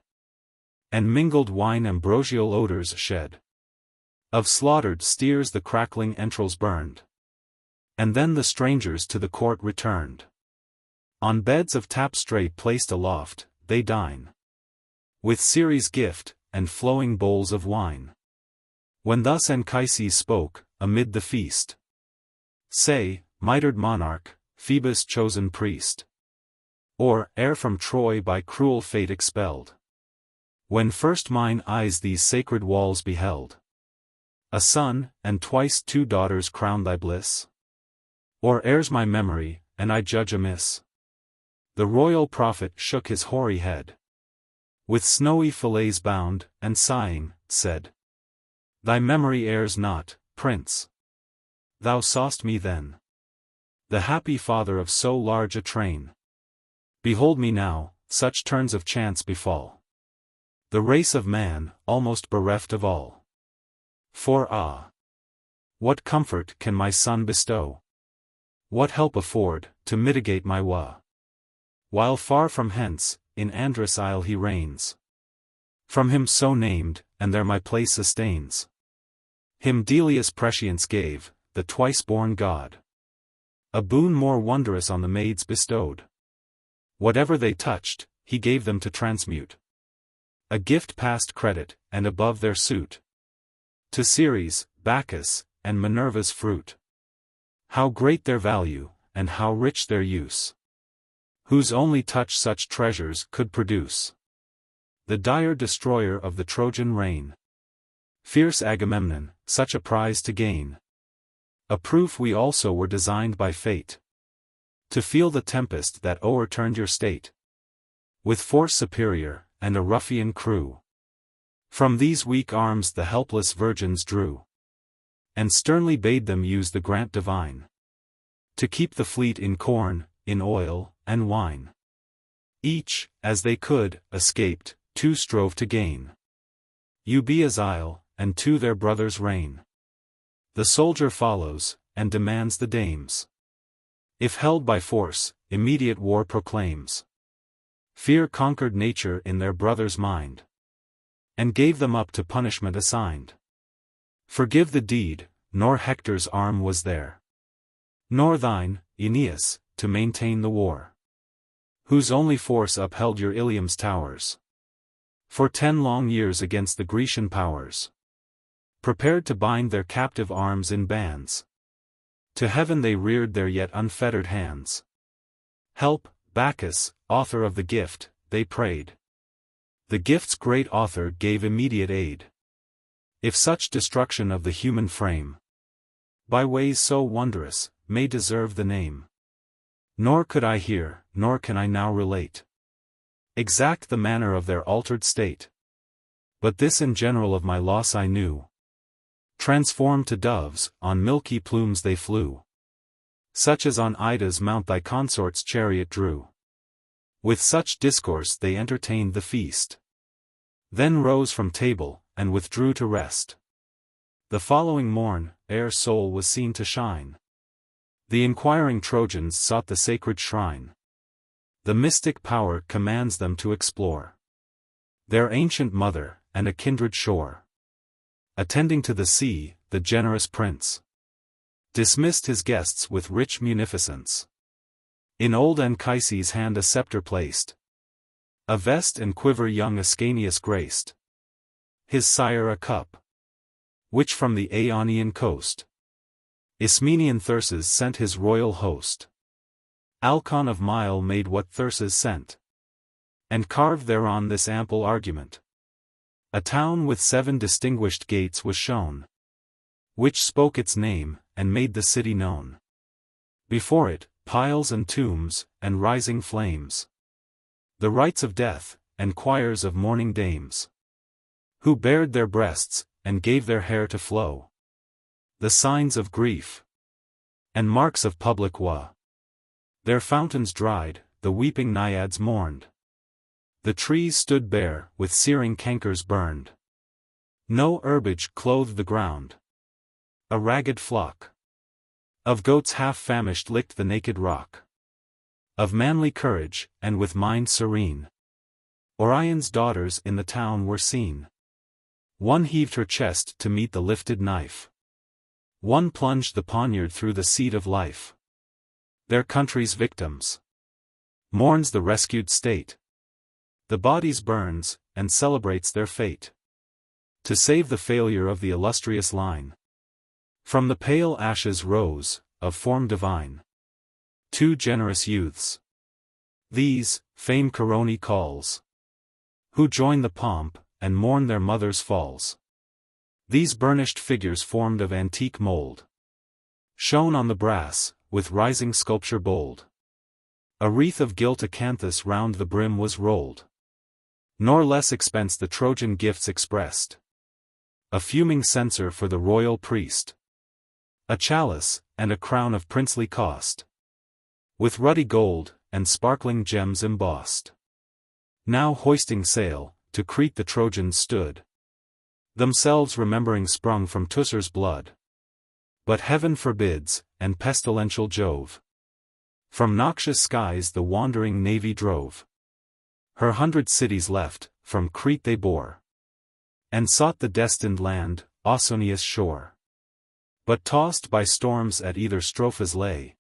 and mingled wine ambrosial odors shed. Of slaughtered steers the crackling entrails burned, and then the strangers to the court returned. On beds of tapestry placed aloft, they dine, with Ceres' gift, and flowing bowls of wine. When thus Anchises spoke, amid the feast, "Say, mitred monarch, Phoebus' chosen priest, or, ere from Troy by cruel fate expelled, when first mine eyes these sacred walls beheld, a son, and twice 2 daughters crown thy bliss? Or errs my memory, and I judge amiss?" The royal prophet shook his hoary head, with snowy fillets bound, and sighing, said, Thy memory errs not, Prince. Thou saw'st me then, the happy father of so large a train. Behold me now, such turns of chance befall. The race of man, almost bereft of all. For what comfort can my son bestow? What help afford, to mitigate my woe? While far from hence, in Andrus Isle he reigns. From him so named, and there my place sustains. Him Delius prescience gave, the twice-born god. A boon more wondrous on the maids bestowed. Whatever they touched, he gave them to transmute. A gift past credit, and above their suit. To Ceres, Bacchus, and Minerva's fruit. How great their value, and how rich their use. Whose only touch such treasures could produce. The dire destroyer of the Trojan reign. Fierce Agamemnon, such a prize to gain. A proof we also were designed by fate. To feel the tempest that o'erturned your state. With force superior, and a ruffian crew. From these weak arms the helpless virgins drew. And sternly bade them use the grant divine. To keep the fleet in corn, in oil, and wine. Each, as they could, escaped, two strove to gain. Euboea's isle, and to their brothers' reign. The soldier follows, and demands the dames. If held by force, immediate war proclaims. Fear conquered nature in their brother's mind. And gave them up to punishment assigned. Forgive the deed, nor Hector's arm was there. Nor thine, Aeneas, to maintain the war. Whose only force upheld your Ilium's towers. For 10 long years against the Grecian powers. Prepared to bind their captive arms in bands. To heaven they reared their yet unfettered hands. Help, Bacchus, author of the gift, they prayed. The gift's great author gave immediate aid. If such destruction of the human frame, by ways so wondrous, may deserve the name. Nor could I hear, nor can I now relate. Exact the manner of their altered state. But this in general of my loss I knew. Transformed to doves, on milky plumes they flew. Such as on Ida's mount thy consort's chariot drew. With such discourse they entertained the feast. Then rose from table, and withdrew to rest. The following morn, ere sol was seen to shine. The inquiring Trojans sought the sacred shrine. The mystic power commands them to explore their ancient mother, and a kindred shore. Attending to the sea, the generous prince dismissed his guests with rich munificence. In old Anchises' hand a scepter placed. A vest and quiver young Ascanius graced. His sire a cup, which from the Aeonian coast Ismenian Thyrses sent his royal host. Alcon of Mile made what Thyrses sent, and carved thereon this ample argument. A town with 7 distinguished gates was shown, which spoke its name, and made the city known. Before it, piles and tombs, and rising flames. The rites of death, and choirs of mourning dames. Who bared their breasts, and gave their hair to flow. The signs of grief, and marks of public woe. Their fountains dried, the weeping naiads mourned. The trees stood bare, with searing cankers burned. No herbage clothed the ground. A ragged flock of goats half famished licked the naked rock. Of manly courage, and with mind serene, Orion's daughters in the town were seen. One heaved her chest to meet the lifted knife. One plunged the poniard through the seat of life. Their country's victims mourns the rescued state. The bodies burns, and celebrates their fate. To save the failure of the illustrious line. From the pale ashes rose, of form divine, 2 generous youths. These, fame Corone calls. Who join the pomp, and mourn their mother's falls. These burnished figures formed of antique mold. Shone on the brass, with rising sculpture bold. A wreath of gilt acanthus round the brim was rolled. Nor less expense the Trojan gifts expressed. a fuming censer for the royal priest, a chalice, and a crown of princely cost, with ruddy gold, and sparkling gems embossed. Now hoisting sail, to Crete the Trojans stood, themselves remembering sprung from Teucer's blood. But heaven forbids, and pestilential Jove from noxious skies the wandering navy drove. Her 100 cities left, from Crete they bore, and sought the destined land, Ausonia's shore. But tossed by storms at either strophes lay,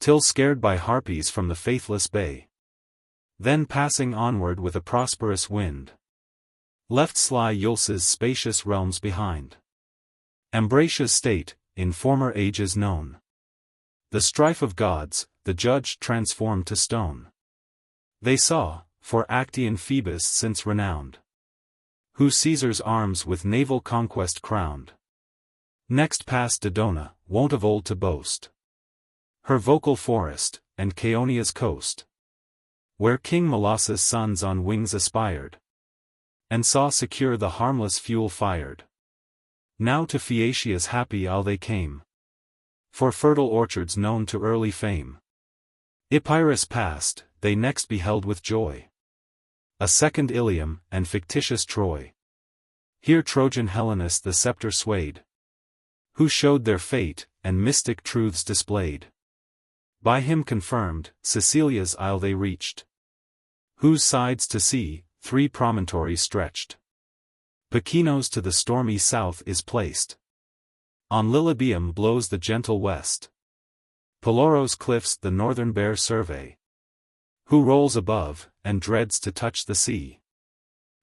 till scared by harpies from the faithless bay. Then passing onward with a prosperous wind, left sly Iulus' spacious realms behind. Ambratia's state, in former ages known, the strife of gods, the judge transformed to stone. They saw, for Actian Phoebus since renowned, who Caesar's arms with naval conquest crowned. Next passed Dodona, wont of old to boast her vocal forest, and Chaonia's coast, where King Molossus' sons on wings aspired, and saw secure the harmless fuel fired. Now to Phaeacia's happy isle they came, for fertile orchards known to early fame. Epirus passed, they next beheld with joy a second Ilium, and fictitious Troy. Here Trojan Hellenes the scepter swayed, who showed their fate, and mystic truths displayed. By him confirmed, Sicilia's isle they reached, whose sides to sea, 3 promontories stretched. Pacinos to the stormy south is placed, on Lilybaeum blows the gentle west. Peloros cliffs the northern bear survey, who rolls above, and dreads to touch the sea.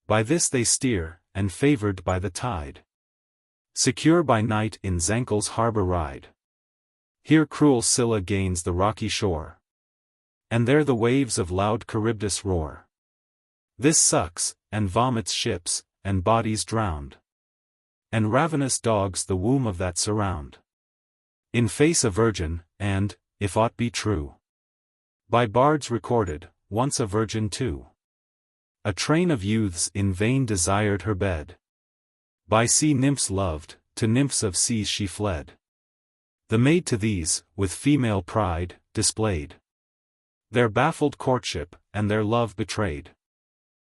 By this they steer, and favored by the tide, secure by night in Zankel's harbor ride. Here cruel Scylla gains the rocky shore, and there the waves of loud Charybdis roar. This sucks, and vomits ships, and bodies drowned, and ravenous dogs the womb of that surround. In face a virgin, and, if aught be true, by bards recorded, once a virgin too. A train of youths in vain desired her bed. By sea nymphs loved, to nymphs of seas she fled. The maid to these, with female pride, displayed their baffled courtship, and their love betrayed.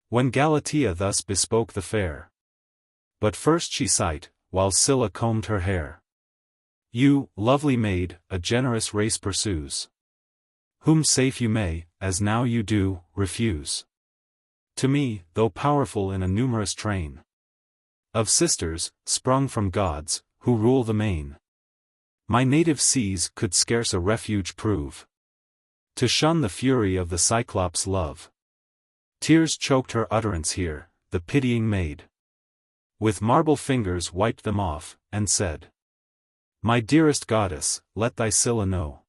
When Galatea thus bespoke the fair, but first she sighed, while Scylla combed her hair. You, lovely maid, a generous race pursues, whom safe you may, as now you do, refuse. To me, though powerful in a numerous train of sisters, sprung from gods, who rule the main, my native seas could scarce a refuge prove, to shun the fury of the Cyclops' love. Tears choked her utterance here, the pitying maid with marble fingers wiped them off, and said, My dearest goddess, let thy Scylla know,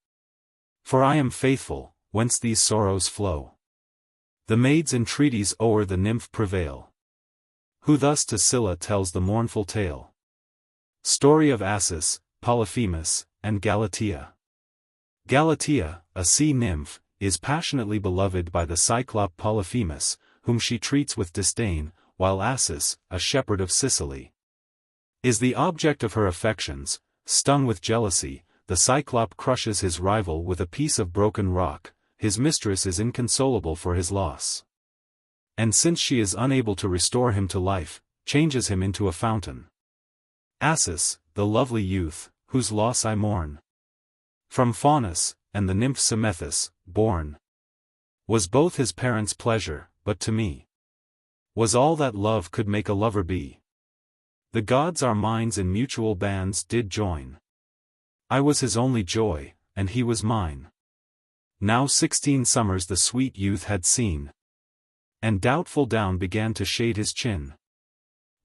for I am faithful, whence these sorrows flow. The maid's entreaties o'er the nymph prevail, who thus to Scylla tells the mournful tale. Story of Assus, Polyphemus, and Galatea. Galatea, a sea nymph, is passionately beloved by the Cyclop Polyphemus, whom she treats with disdain, while Assus, a shepherd of Sicily, is the object of her affections. Stung with jealousy, the Cyclop crushes his rival with a piece of broken rock. His mistress is inconsolable for his loss, and since she is unable to restore him to life, changes him into a fountain. Assus, the lovely youth, whose loss I mourn, from Faunus, and the nymph Semethis, born, was both his parents' pleasure, but to me was all that love could make a lover be. The gods our minds in mutual bands did join. I was his only joy, and he was mine. Now 16 summers the sweet youth had seen, and doubtful down began to shade his chin,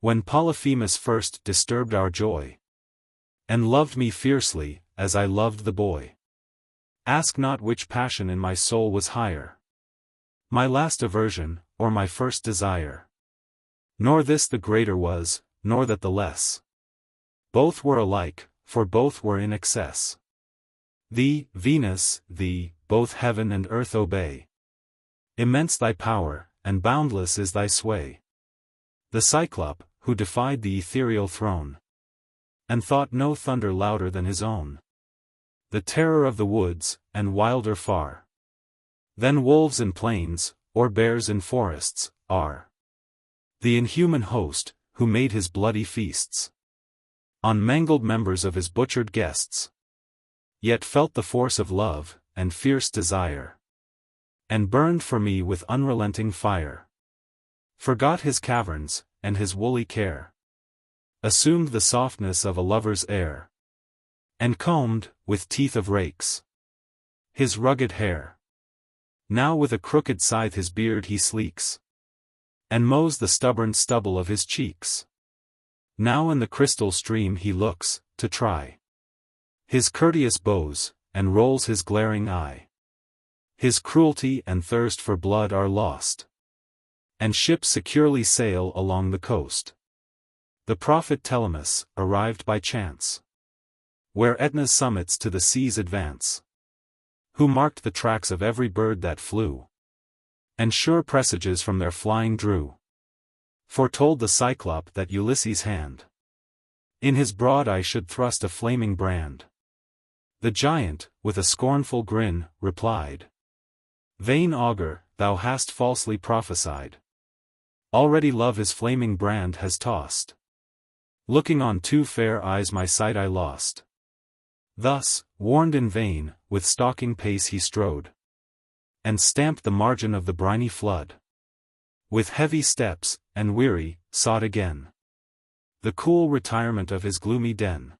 when Polyphemus first disturbed our joy, and loved me fiercely, as I loved the boy. Ask not which passion in my soul was higher, my last aversion, or my first desire. Nor this the greater was, nor that the less. Both were alike, for both were in excess. Thee, Venus, thee, both heaven and earth obey. Immense thy power, and boundless is thy sway. The Cyclop, who defied the ethereal throne, and thought no thunder louder than his own. The terror of the woods, and wilder far than wolves in plains, or bears in forests, are the inhuman host, who made his bloody feasts on mangled members of his butchered guests, yet felt the force of love, and fierce desire, and burned for me with unrelenting fire. Forgot his caverns, and his woolly care, assumed the softness of a lover's air, and combed, with teeth of rakes, his rugged hair. Now with a crooked scythe his beard he sleeks, and mows the stubborn stubble of his cheeks. Now in the crystal stream he looks, to try his courteous bows, and rolls his glaring eye. His cruelty and thirst for blood are lost, and ships securely sail along the coast. The prophet Telemus, arrived by chance, where Etna's summits to the seas advance, who marked the tracks of every bird that flew, and sure presages from their flying drew, foretold the Cyclop that Ulysses' hand in his broad eye should thrust a flaming brand. The giant, with a scornful grin, replied, "Vain augur, thou hast falsely prophesied. Already love his flaming brand has tossed. Looking on two fair eyes my sight I lost." Thus, warned in vain, with stalking pace he strode, and stamped the margin of the briny flood. With heavy steps, and weary, sought again the cool retirement of his gloomy den.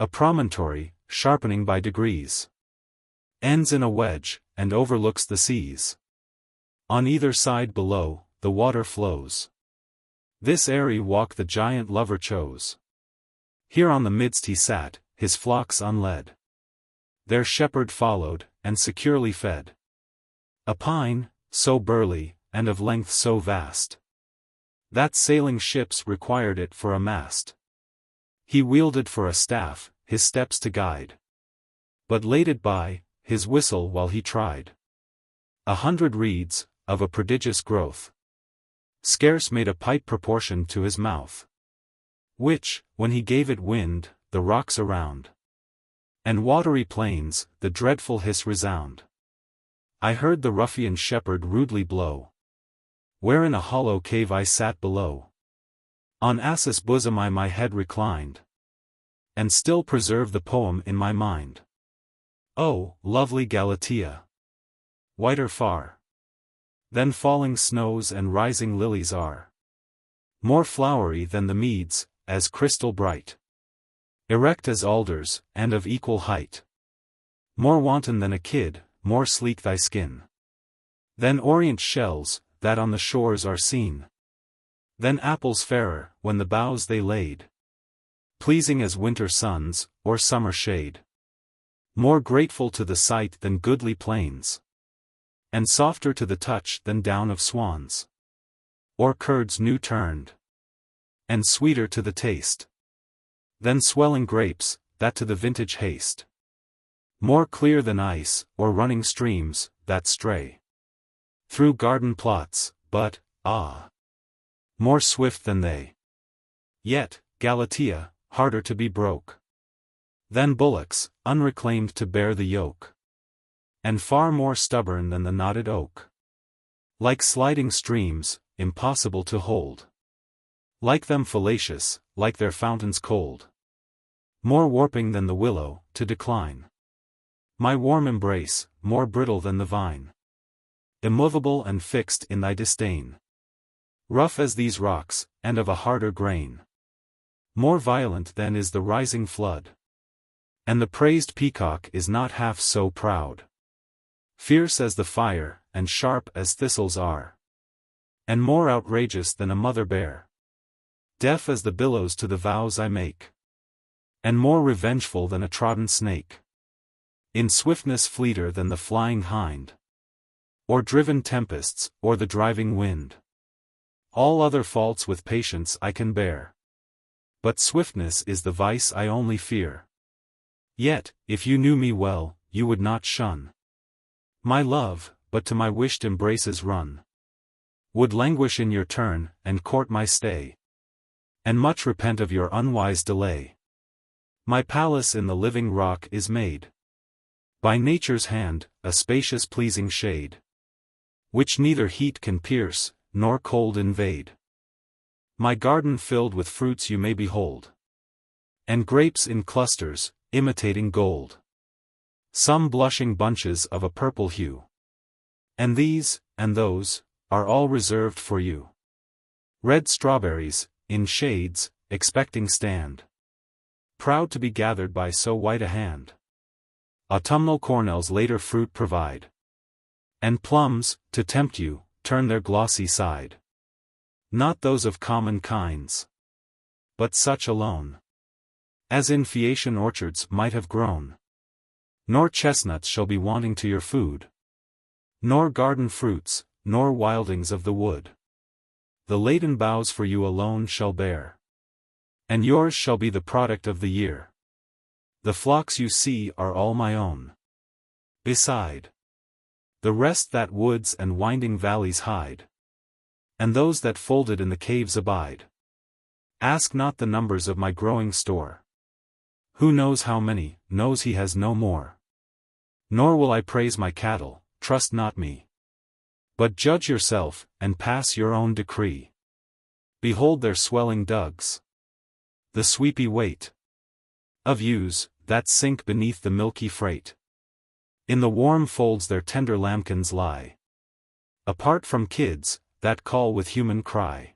A promontory, sharpening by degrees, ends in a wedge, and overlooks the seas. On either side below, the water flows. This airy walk the giant lover chose. Here on the midst he sat, his flocks unled. Their shepherd followed, and securely fed. A pine, so burly, and of length so vast, that sailing ships required it for a mast. He wielded for a staff, his steps to guide, but laid it by his whistle while he tried. 100 reeds, of a prodigious growth, scarce made a pipe proportioned to his mouth, which, when he gave it wind, the rocks around and watery plains, the dreadful hiss resound. I heard the ruffian shepherd rudely blow, where in a hollow cave I sat below. On Assus' bosom I my head reclined, and still preserve the poem in my mind. Oh, lovely Galatea! Whiter far than falling snows and rising lilies are, more flowery than the meads, as crystal bright, erect as alders, and of equal height, more wanton than a kid, more sleek thy skin than orient shells, that on the shores are seen, than apples fairer, when the boughs they laid, pleasing as winter suns, or summer shade, more grateful to the sight than goodly plains, and softer to the touch than down of swans, or curds new turned, and sweeter to the taste than swelling grapes, that to the vintage haste, more clear than ice, or running streams, that stray through garden plots, but, ah, more swift than they. Yet, Galatea, harder to be broke than bullocks, unreclaimed to bear the yoke, and far more stubborn than the knotted oak. Like sliding streams, impossible to hold, like them fallacious, like their fountains cold, more warping than the willow, to decline. My warm embrace, more brittle than the vine, immovable and fixed in thy disdain, rough as these rocks, and of a harder grain, more violent than is the rising flood, and the praised peacock is not half so proud, fierce as the fire, and sharp as thistles are, and more outrageous than a mother bear, deaf as the billows to the vows I make, and more revengeful than a trodden snake, in swiftness fleeter than the flying hind, or driven tempests, or the driving wind. All other faults with patience I can bear, but swiftness is the vice I only fear. Yet, if you knew me well, you would not shun my love, but to my wished embraces run, would languish in your turn, and court my stay. and much repent of your unwise delay. My palace in the living rock is made by nature's hand, a spacious pleasing shade, which neither heat can pierce, nor cold invade. My garden filled with fruits you may behold, and grapes in clusters, imitating gold. Some blushing bunches of a purple hue, and these, and those, are all reserved for you. Red strawberries, in shades, expecting stand, proud to be gathered by so white a hand. Autumnal cornels later fruit provide, and plums, to tempt you, turn their glossy side. Not those of common kinds, but such alone as in Phaeacian orchards might have grown. Nor chestnuts shall be wanting to your food, nor garden fruits, nor wildings of the wood. The laden boughs for you alone shall bear, and yours shall be the product of the year. The flocks you see are all my own. Beside the rest that woods and winding valleys hide, and those that folded in the caves abide. Ask not the numbers of my growing store. Who knows how many, knows he has no more. Nor will I praise my cattle, trust not me. But judge yourself, and pass your own decree. Behold their swelling dugs, the sweepy weight of ewes, that sink beneath the milky freight. In the warm folds their tender lambkins lie, apart from kids, that call with human cry.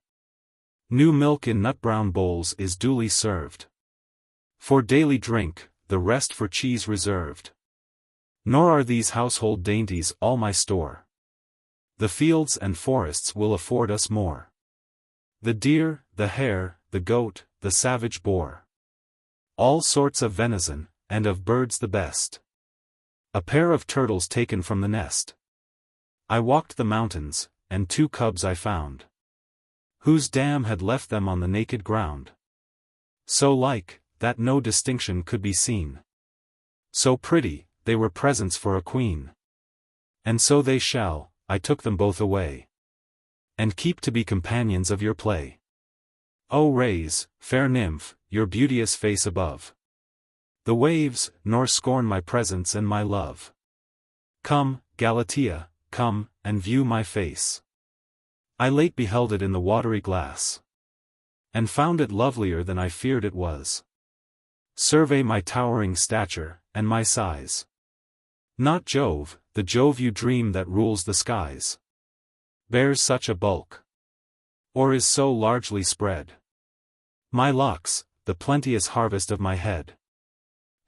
New milk in nut-brown bowls is duly served, for daily drink, the rest for cheese reserved. Nor are these household dainties all my store. The fields and forests will afford us more. The deer, the hare, the goat, the savage boar. All sorts of venison, and of birds the best. A pair of turtles taken from the nest. I walked the mountains, and 2 cubs I found, whose dam had left them on the naked ground. So like, that no distinction could be seen. So pretty, they were presents for a queen. And so they shall, I took them both away, and keep to be companions of your play. O raise, fair nymph, your beauteous face above the waves, nor scorn my presence and my love. Come, Galatea, come, and view my face. I late beheld it in the watery glass, and found it lovelier than I feared it was. Survey my towering stature, and my size. Not Jove, the Jove you dream that rules the skies, bears such a bulk, or is so largely spread. My locks, the plenteous harvest of my head,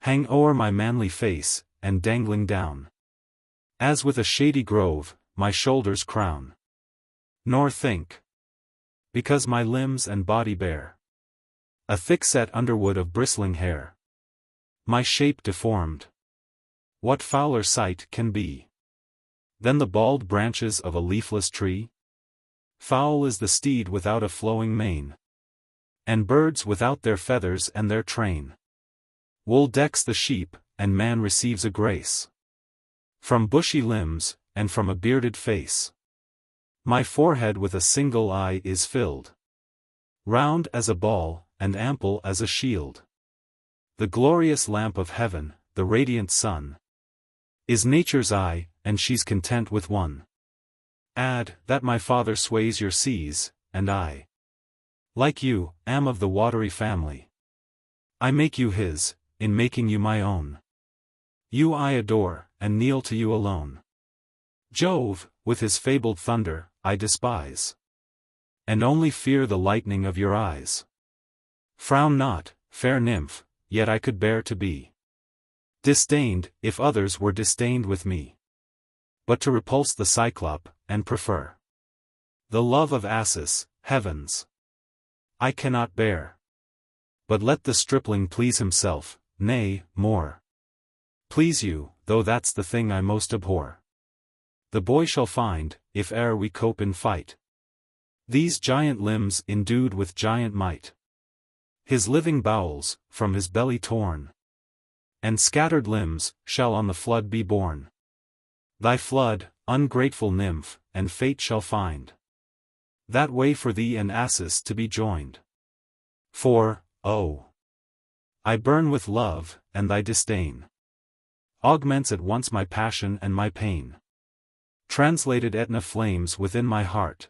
hang o'er my manly face, and dangling down, as with a shady grove, my shoulders crown. Nor think, because my limbs and body bear a thick-set underwood of bristling hair, my shape deformed, what fouler sight can be than the bald branches of a leafless tree? Foul is the steed without a flowing mane, and birds without their feathers and their train. Wool decks the sheep, and man receives a grace from bushy limbs, and from a bearded face. My forehead with a single eye is filled, round as a ball, and ample as a shield. The glorious lamp of heaven, the radiant sun, is nature's eye, and she's content with one. Add, that my father sways your seas, and I, like you, am of the watery family. I make you his, in making you my own. You I adore, and kneel to you alone. Jove, with his fabled thunder, I despise, and only fear the lightning of your eyes. Frown not, fair nymph, yet I could bear to be disdained, if others were disdained with me. But to repulse the Cyclop, and prefer the love of Assus, heavens, I cannot bear. But let the stripling please himself, nay, more, please you, though that's the thing I most abhor. The boy shall find, if e'er we cope in fight, these giant limbs endued with giant might. His living bowels, from his belly torn, and scattered limbs, shall on the flood be borne. Thy flood, ungrateful nymph, and fate shall find that way for thee and Assus to be joined. For, oh, I burn with love, and thy disdain augments at once my passion and my pain. Translated Etna flames within my heart.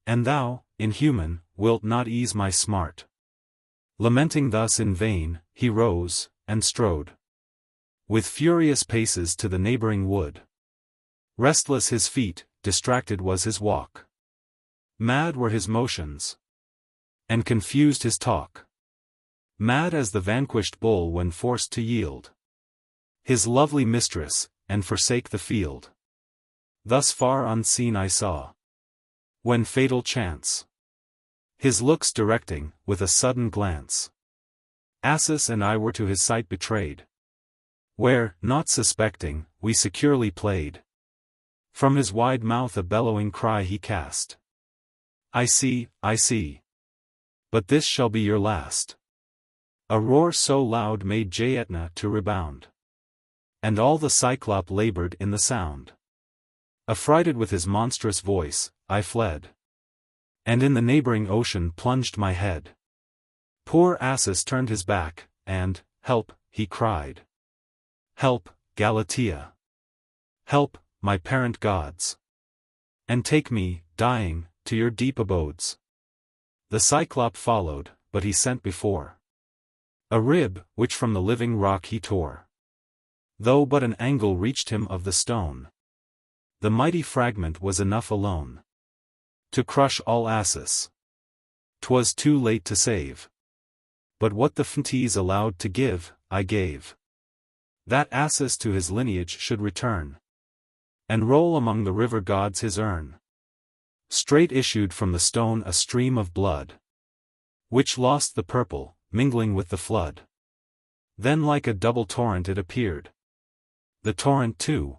And thou, inhuman, wilt not ease my smart. Lamenting thus in vain, he rose, and strode with furious paces to the neighboring wood. Restless his feet, distracted was his walk. Mad were his motions, and confused his talk. Mad as the vanquished bull when forced to yield his lovely mistress, and forsake the field. Thus far unseen I saw, when fatal chance his looks directing, with a sudden glance, Assus and I were to his sight betrayed, where, not suspecting, we securely played. From his wide mouth a bellowing cry he cast. I see, but this shall be your last. A roar so loud made Etna to rebound, and all the Cyclop labored in the sound. Affrighted with his monstrous voice, I fled, and in the neighboring ocean plunged my head. Poor Assus turned his back, and, help, he cried. Help, Galatea. Help, my parent gods. And take me, dying, to your deep abodes. The Cyclop followed, but he sent before a rib, which from the living rock he tore. Though but an angle reached him of the stone, the mighty fragment was enough alone to crush all Assus. 'Twas too late to save. But what the Fntes allowed to give, I gave. That Assus to his lineage should return, and roll among the river gods his urn. Straight issued from the stone a stream of blood, which lost the purple, mingling with the flood. Then like a double torrent it appeared. The torrent too,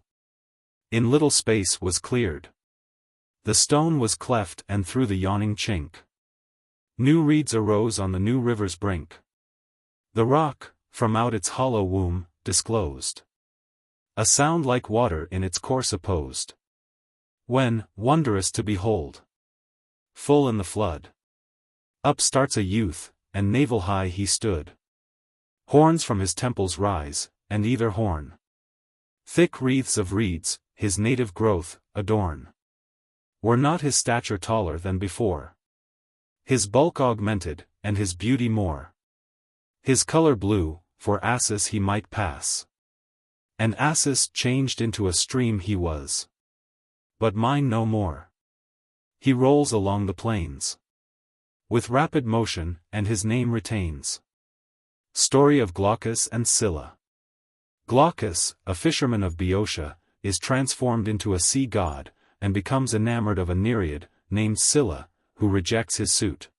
in little space was cleared. The stone was cleft and through the yawning chink new reeds arose on the new river's brink. The rock, from out its hollow womb, disclosed a sound like water in its course opposed. When, wondrous to behold, full in the flood, up starts a youth, and navel high he stood. Horns from his temples rise, and either horn thick wreaths of reeds, his native growth, adorn. Were not his stature taller than before, his bulk augmented, and his beauty more. His color blue, for Assus he might pass, and Assus changed into a stream he was. But mine no more. He rolls along the plains with rapid motion, and his name retains. Story of Glaucus and Scylla. Glaucus, a fisherman of Boeotia, is transformed into a sea god, and becomes enamored of a Nereid, named Scylla, who rejects his suit.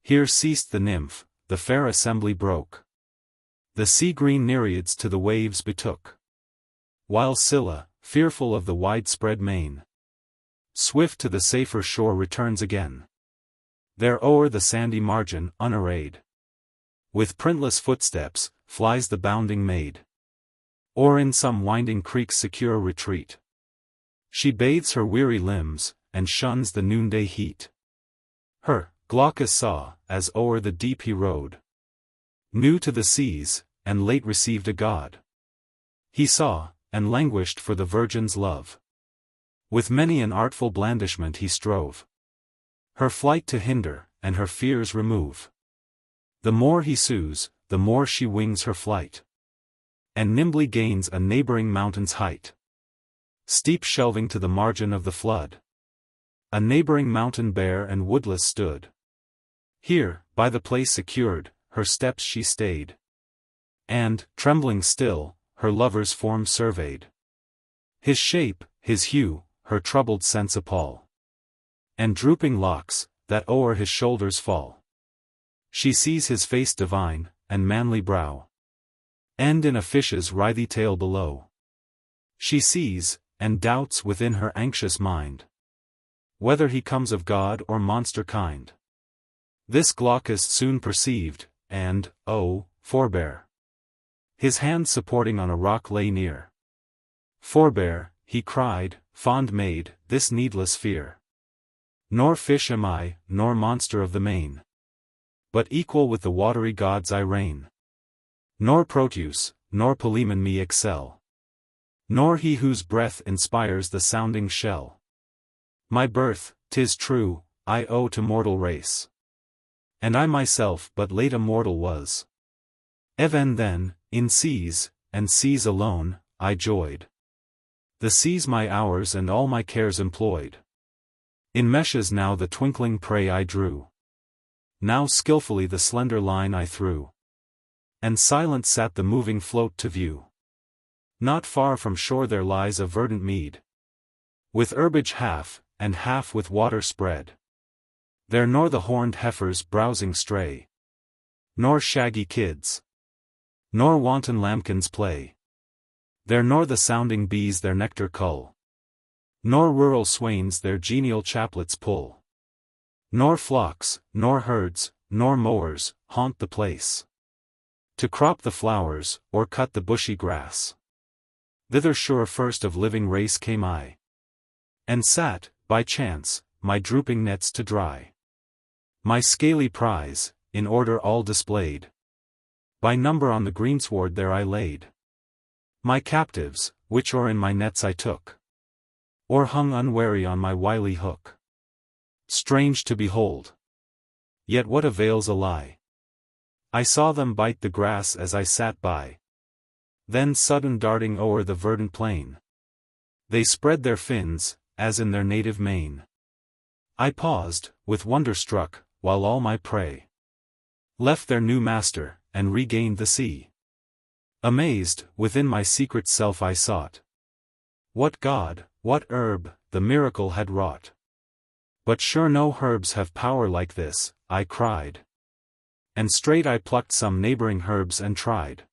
Here ceased the nymph, the fair assembly broke. The sea-green Nereids to the waves betook, while Scylla, fearful of the widespread main, swift to the safer shore returns again. There o'er the sandy margin, unarrayed, with printless footsteps, flies the bounding maid. Or in some winding creek's secure retreat, she bathes her weary limbs, and shuns the noonday heat. Her, Glaucus saw, as o'er the deep he rode, new to the seas, and late received a god. He saw, and languished for the virgin's love. With many an artful blandishment he strove her flight to hinder, and her fears remove. The more he sues, the more she wings her flight, and nimbly gains a neighboring mountain's height. Steep shelving to the margin of the flood, a neighboring mountain bare and woodless stood. Here, by the place secured, her steps she stayed, and, trembling still, her lover's form surveyed. His shape, his hue, her troubled sense appall, and drooping locks, that o'er his shoulders fall. She sees his face divine, and manly brow end in a fish's writhy tail below. She sees, and doubts within her anxious mind, whether he comes of god or monster kind. This Glaucus soon perceived, and, oh, forbear. His hand supporting on a rock lay near. Forbear, he cried, fond maid, this needless fear. Nor fish am I, nor monster of the main. But equal with the watery gods I reign. Nor Proteus, nor Polemon me excel. Nor he whose breath inspires the sounding shell. My birth, 'tis true, I owe to mortal race. And I myself but late a mortal was. Even then, in seas, and seas alone, I joyed. The seas my hours and all my cares employed. In meshes now the twinkling prey I drew. Now skilfully the slender line I threw. And silent sat the moving float to view. Not far from shore there lies a verdant mead, with herbage half, and half with water spread. There nor the horned heifers browsing stray, nor shaggy kids, nor wanton lambkins play. There nor the sounding bees their nectar cull, nor rural swains their genial chaplets pull. Nor flocks, nor herds, nor mowers, haunt the place, to crop the flowers, or cut the bushy grass. Thither sure first of living race came I, and sat, by chance, my drooping nets to dry. My scaly prize, in order all displayed, by number on the greensward there I laid. My captives, which or in my nets I took, or hung unwary on my wily hook. Strange to behold. Yet what avails a lie? I saw them bite the grass as I sat by. Then sudden darting o'er the verdant plain, they spread their fins, as in their native main. I paused, with wonder struck, while all my prey left their new master, and regained the sea. Amazed, within my secret self I sought what god, what herb, the miracle had wrought. But sure no herbs have power like this, I cried. And straight I plucked some neighboring herbs and tried.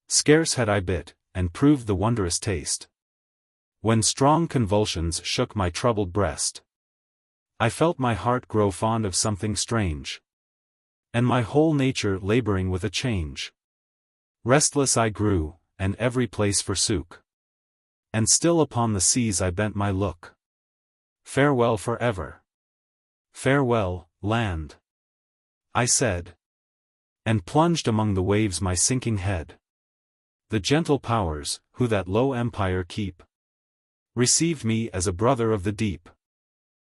Scarce had I bit, and proved the wondrous taste, when strong convulsions shook my troubled breast. I felt my heart grow fond of something strange, and my whole nature laboring with a change. Restless I grew, and every place forsook, and still upon the seas I bent my look. Farewell forever. Farewell, land, I said, and plunged among the waves my sinking head. The gentle powers, who that low empire keep, received me as a brother of the deep.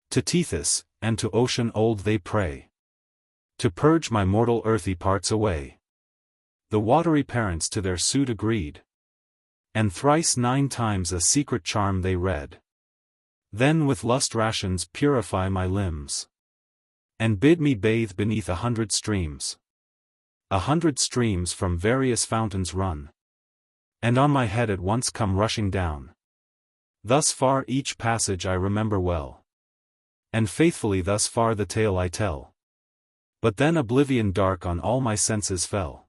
To Tethys, and to ocean old they pray, to purge my mortal earthy parts away. The watery parents to their suit agreed, and thrice 9 times a secret charm they read. Then with lust rations purify my limbs, and bid me bathe beneath 100 streams. 100 streams from various fountains run, and on my head at once come rushing down. Thus far each passage I remember well, and faithfully thus far the tale I tell. But then oblivion dark on all my senses fell.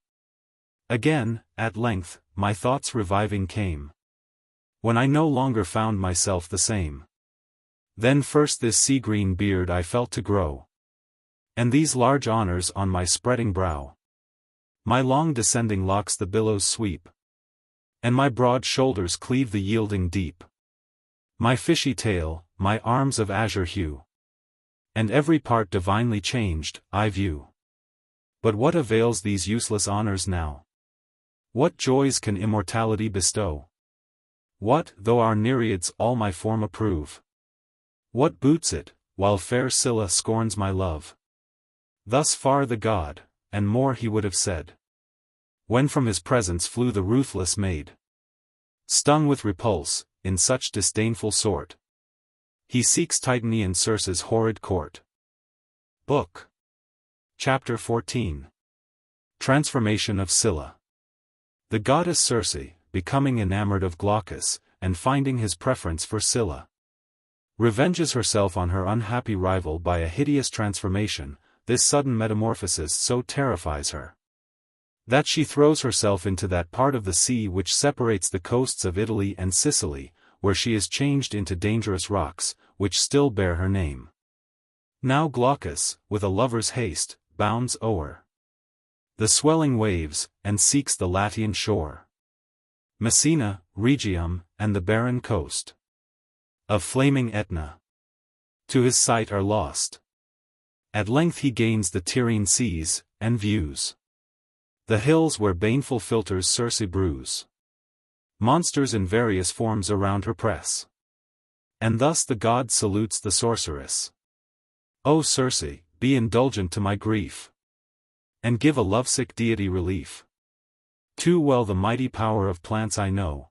Again, at length, my thoughts reviving came, when I no longer found myself the same. Then first this sea-green beard I felt to grow, and these large honors on my spreading brow. My long descending locks the billows sweep, and my broad shoulders cleave the yielding deep. My fishy tail, my arms of azure hue, and every part divinely changed, I view. But what avails these useless honors now? What joys can immortality bestow? What, though our nereids all my form approve? What boots it, while fair Scylla scorns my love? Thus far the god, and more he would have said, when from his presence flew the ruthless maid. Stung with repulse, in such disdainful sort, he seeks Titanian Circe's horrid court. Book. Chapter 14. Transformation of Scylla. The goddess Circe, becoming enamored of Glaucus, and finding his preference for Scylla, revenges herself on her unhappy rival by a hideous transformation. This sudden metamorphosis so terrifies her, that she throws herself into that part of the sea which separates the coasts of Italy and Sicily, where she is changed into dangerous rocks, which still bear her name. Now Glaucus, with a lover's haste, bounds o'er the swelling waves, and seeks the Latian shore, Messina, Rhegium, and the barren coast of flaming Aetna. To his sight are lost, At length he gains the Tyrrhene seas, and views the hills where baneful philters Circe brews. Monsters in various forms around her press. And thus the god salutes the sorceress. O Circe, be indulgent to my grief, and give a lovesick deity relief. Too well the mighty power of plants I know.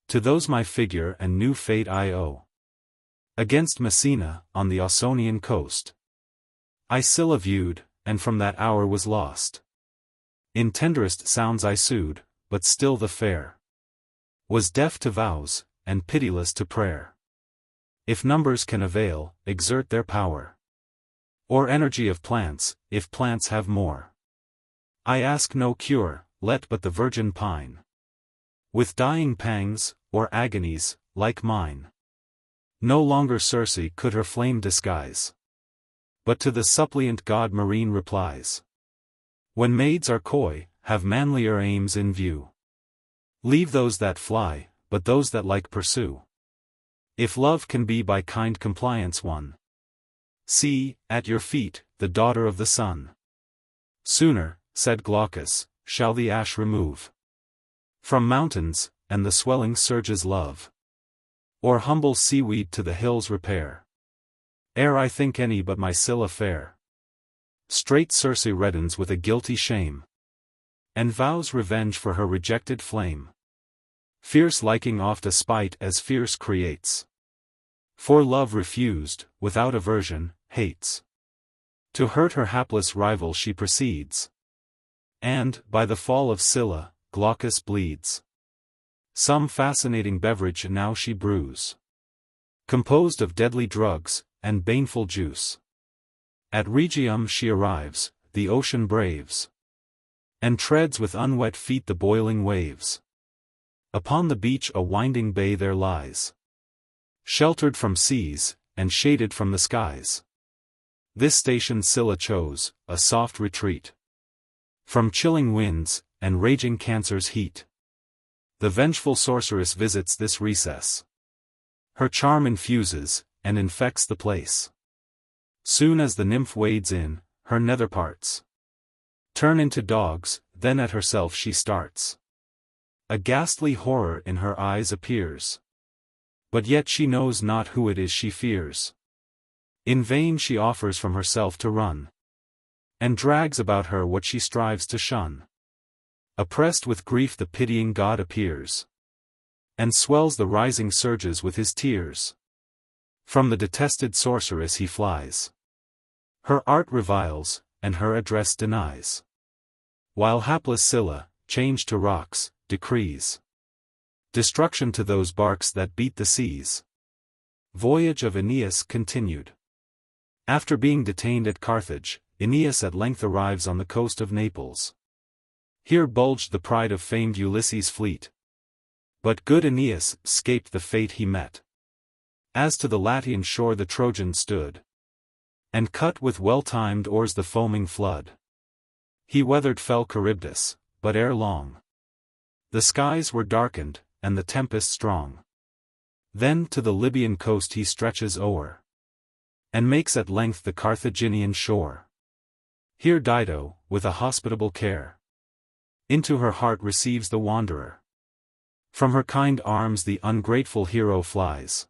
To those my figure and new fate I owe. Against Messina, on the Ausonian coast, I Scylla viewed, and from that hour was lost. In tenderest sounds I sued, but still the fair was deaf to vows, and pitiless to prayer. If numbers can avail, exert their power. Or energy of plants, if plants have more. I ask no cure, let but the virgin pine. With dying pangs, or agonies, like mine. No longer Circe could her flame disguise. But to the suppliant god marine replies. When maids are coy, have manlier aims in view. Leave those that fly, but those that like pursue. If love can be by kind compliance won. See, at your feet, the daughter of the sun. Sooner, said Glaucus, shall the ash remove from mountains, and the swelling surges love. Or humble seaweed to the hills repair. Ere I think any but my Scylla fair. Straight Circe reddens with a guilty shame. And vows revenge for her rejected flame. Fierce liking oft a spite as fierce creates. For love refused, without aversion, hates. To hurt her hapless rival she proceeds. And, by the fall of Scylla, Glaucus bleeds. Some fascinating beverage now she brews. Composed of deadly drugs, and baneful juice. At Rhegium she arrives, the ocean braves. And treads with unwet feet the boiling waves. Upon the beach a winding bay there lies. Sheltered from seas, and shaded from the skies. This station Scylla chose, a soft retreat. From chilling winds, and raging Cancer's heat. The vengeful sorceress visits this recess. Her charm infuses, and infects the place. Soon as the nymph wades in, her nether parts turn into dogs, then at herself she starts. A ghastly horror in her eyes appears. But yet she knows not who it is she fears. In vain she offers from herself to run. And drags about her what she strives to shun. Oppressed with grief the pitying god appears. And swells the rising surges with his tears. From the detested sorceress he flies. Her art reviles, and her address denies. While hapless Scylla, changed to rocks, decrees destruction to those barks that beat the seas. Voyage of Aeneas continued. After being detained at Carthage, Aeneas at length arrives on the coast of Naples. Here bulged the pride of famed Ulysses' fleet. But good Aeneas 'scaped the fate he met. As to the Latian shore the Trojan stood, and cut with well-timed oars the foaming flood. He weathered fell Charybdis, but ere long the skies were darkened, and the tempest strong. Then to the Libyan coast he stretches o'er, and makes at length the Carthaginian shore. Here Dido, with a hospitable care, into her heart receives the wanderer. From her kind arms the ungrateful hero flies.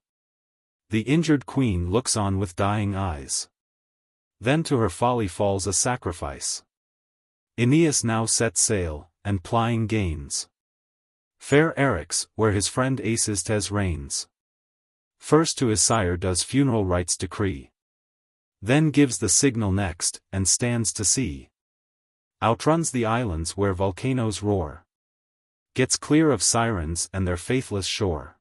The injured queen looks on with dying eyes. Then to her folly falls a sacrifice. Aeneas now sets sail, and plying gains fair Eryx, where his friend Acestes reigns. First to his sire does funeral rites decree. Then gives the signal next, and stands to sea. Outruns the islands where volcanoes roar. Gets clear of Sirens and their faithless shore.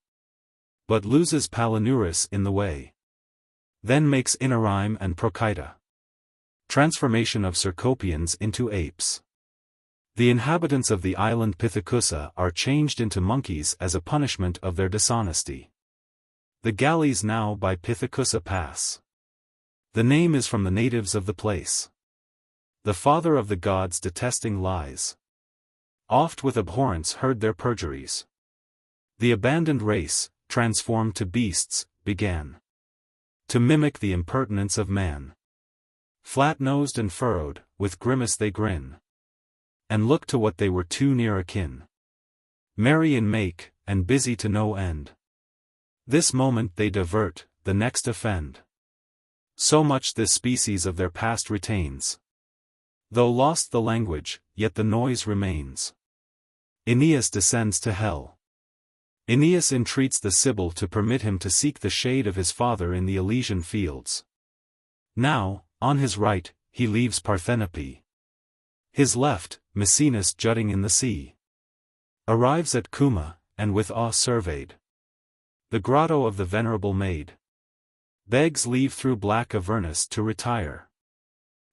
But loses Palinurus in the way. Then makes Inarim and Procida. Transformation of Cercopians into apes. The inhabitants of the island Pithecusa are changed into monkeys as a punishment of their dishonesty. The galleys now by Pithecusa pass. The name is from the natives of the place. The father of the gods detesting lies. Oft with abhorrence heard their perjuries. The abandoned race, transformed to beasts, began to mimic the impertinence of man. Flat-nosed and furrowed, with grimace they grin, and look to what they were too near akin. Merry in make, and busy to no end. This moment they divert, the next offend. So much this species of their past retains. Though lost the language, yet the noise remains. Aeneas descends to hell. Aeneas entreats the Sibyl to permit him to seek the shade of his father in the Elysian fields. Now, on his right, he leaves Parthenope. His left, Maecenas jutting in the sea. Arrives at Cuma, and with awe surveyed the grotto of the venerable maid. Begs leave through black Avernus to retire,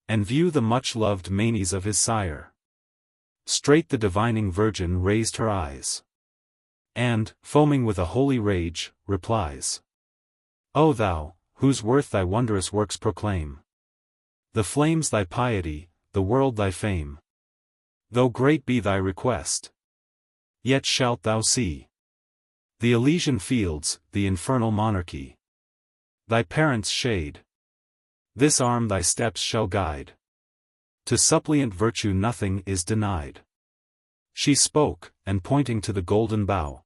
and view the much-loved manes of his sire. Straight the divining virgin raised her eyes, and, foaming with a holy rage, replies, O thou, whose worth thy wondrous works proclaim! The flames thy piety, the world thy fame. Though great be thy request, yet shalt thou see the Elysian fields, the infernal monarchy. Thy parents' shade. This arm thy steps shall guide. To suppliant virtue nothing is denied. She spoke, and pointing to the golden bough,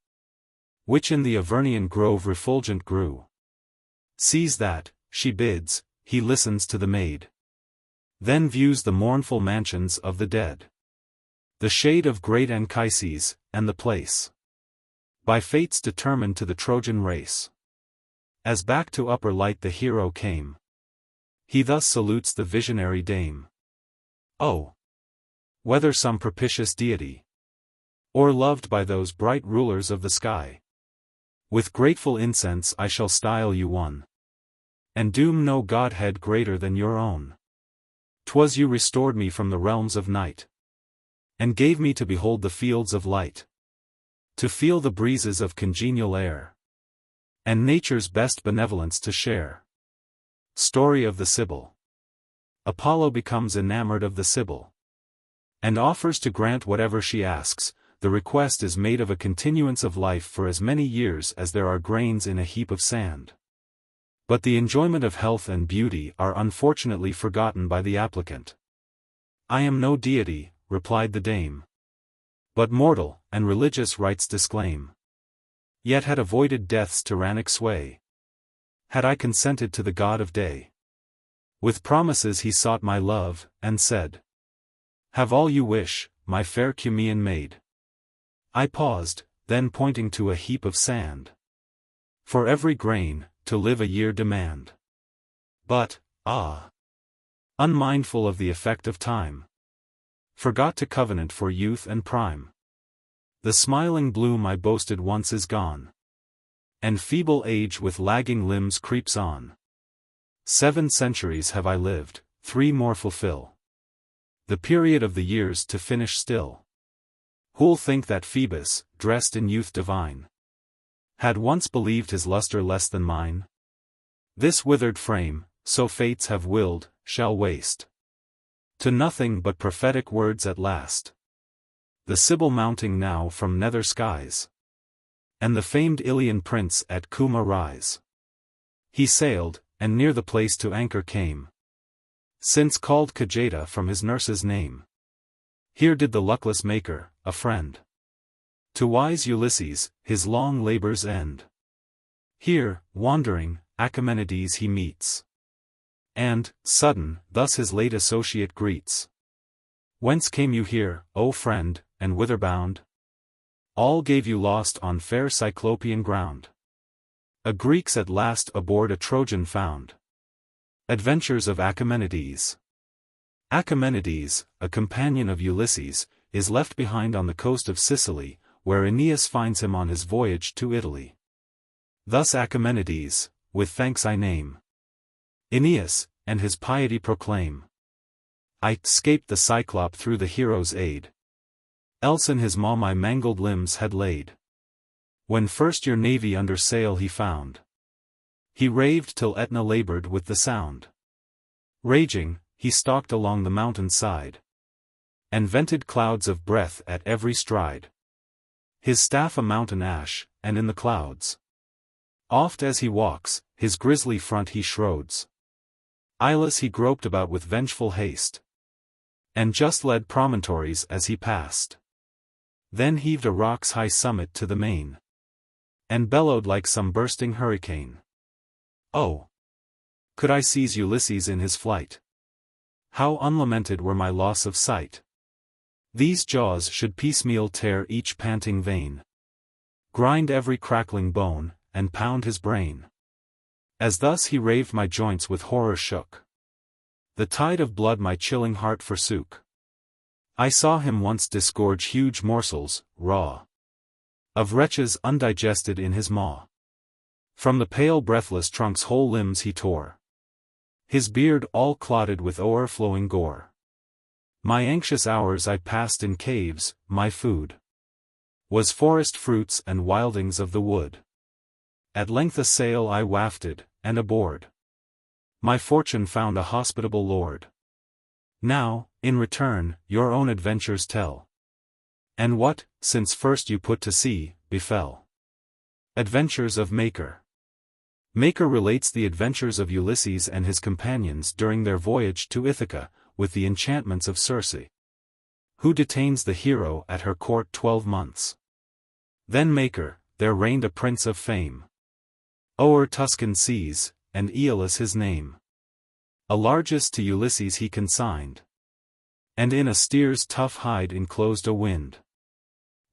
which in the Avernian grove refulgent grew. Sees that, she bids, he listens to the maid. Then views the mournful mansions of the dead. The shade of great Anchises, and the place by fates determined to the Trojan race. As back to upper light the hero came, he thus salutes the visionary dame. Oh! Whether some propitious deity, or loved by those bright rulers of the sky, with grateful incense I shall style you one, and doom no godhead greater than your own. 'Twas you restored me from the realms of night, and gave me to behold the fields of light, to feel the breezes of congenial air, and nature's best benevolence to share. Story of the Sibyl. Apollo becomes enamored of the Sibyl, and offers to grant whatever she asks. The request is made of a continuance of life for as many years as there are grains in a heap of sand. But the enjoyment of health and beauty are unfortunately forgotten by the applicant. I am no deity, replied the dame, but mortal, and religious rites disclaim. Yet had avoided death's tyrannic sway, had I consented to the god of day. With promises he sought my love, and said, have all you wish, my fair Cumean maid. I paused, then pointing to a heap of sand. For every grain, to live a year demand. But, unmindful of the effect of time, forgot to covenant for youth and prime. The smiling bloom I boasted once is gone, and feeble age with lagging limbs creeps on. 7 centuries have I lived, 3 more fulfill the period of the years to finish still. Who'll think that Phoebus, dressed in youth divine, had once believed his luster less than mine? This withered frame, so fates have willed, shall waste to nothing but prophetic words at last. The Sibyl mounting now from nether skies, and the famed Ilian prince at Cuma rise. He sailed, and near the place to anchor came, since called Cajeta from his nurse's name. Here did the luckless maker, a friend to wise Ulysses, his long labors end. Here, wandering, Achaemenides he meets, and, sudden, thus his late associate greets. Whence came you here, O friend, and whither bound? All gave you lost on fair Cyclopean ground. A Greeks at last aboard a Trojan found. Adventures of Achaemenides. Achaemenides, a companion of Ulysses, is left behind on the coast of Sicily, where Aeneas finds him on his voyage to Italy. Thus Achaemenides, with thanks I name Aeneas, and his piety proclaim. I 'scaped the Cyclop through the hero's aid, else in his maw my mangled limbs had laid. When first your navy under sail he found, he raved till Aetna labored with the sound. Raging, he stalked along the mountain side, and vented clouds of breath at every stride. His staff a mountain ash, and in the clouds, oft as he walks, his grisly front he shrouds. Eyeless he groped about with vengeful haste, and just led promontories as he passed. Then heaved a rock's high summit to the main, and bellowed like some bursting hurricane. Oh! Could I seize Ulysses in his flight? How unlamented were my loss of sight! These jaws should piecemeal tear each panting vein, grind every crackling bone, and pound his brain. As thus he raved my joints with horror shook. The tide of blood my chilling heart forsook. I saw him once disgorge huge morsels, raw, of wretches undigested in his maw. From the pale breathless trunk's whole limbs he tore, his beard all clotted with o'erflowing gore. My anxious hours I passed in caves, my food was forest fruits and wildings of the wood. At length a sail I wafted, and aboard my fortune found a hospitable lord. Now, in return, your own adventures tell, and what, since first you put to sea, befell. Adventures of Maker. Maker relates the adventures of Ulysses and his companions during their voyage to Ithaca, with the enchantments of Circe, who detains the hero at her court 12 months. Then Maker, there reigned a prince of fame, o'er Tuscan seas, and Aeolus his name. A largess to Ulysses he consigned, and in a steer's tough hide enclosed a wind.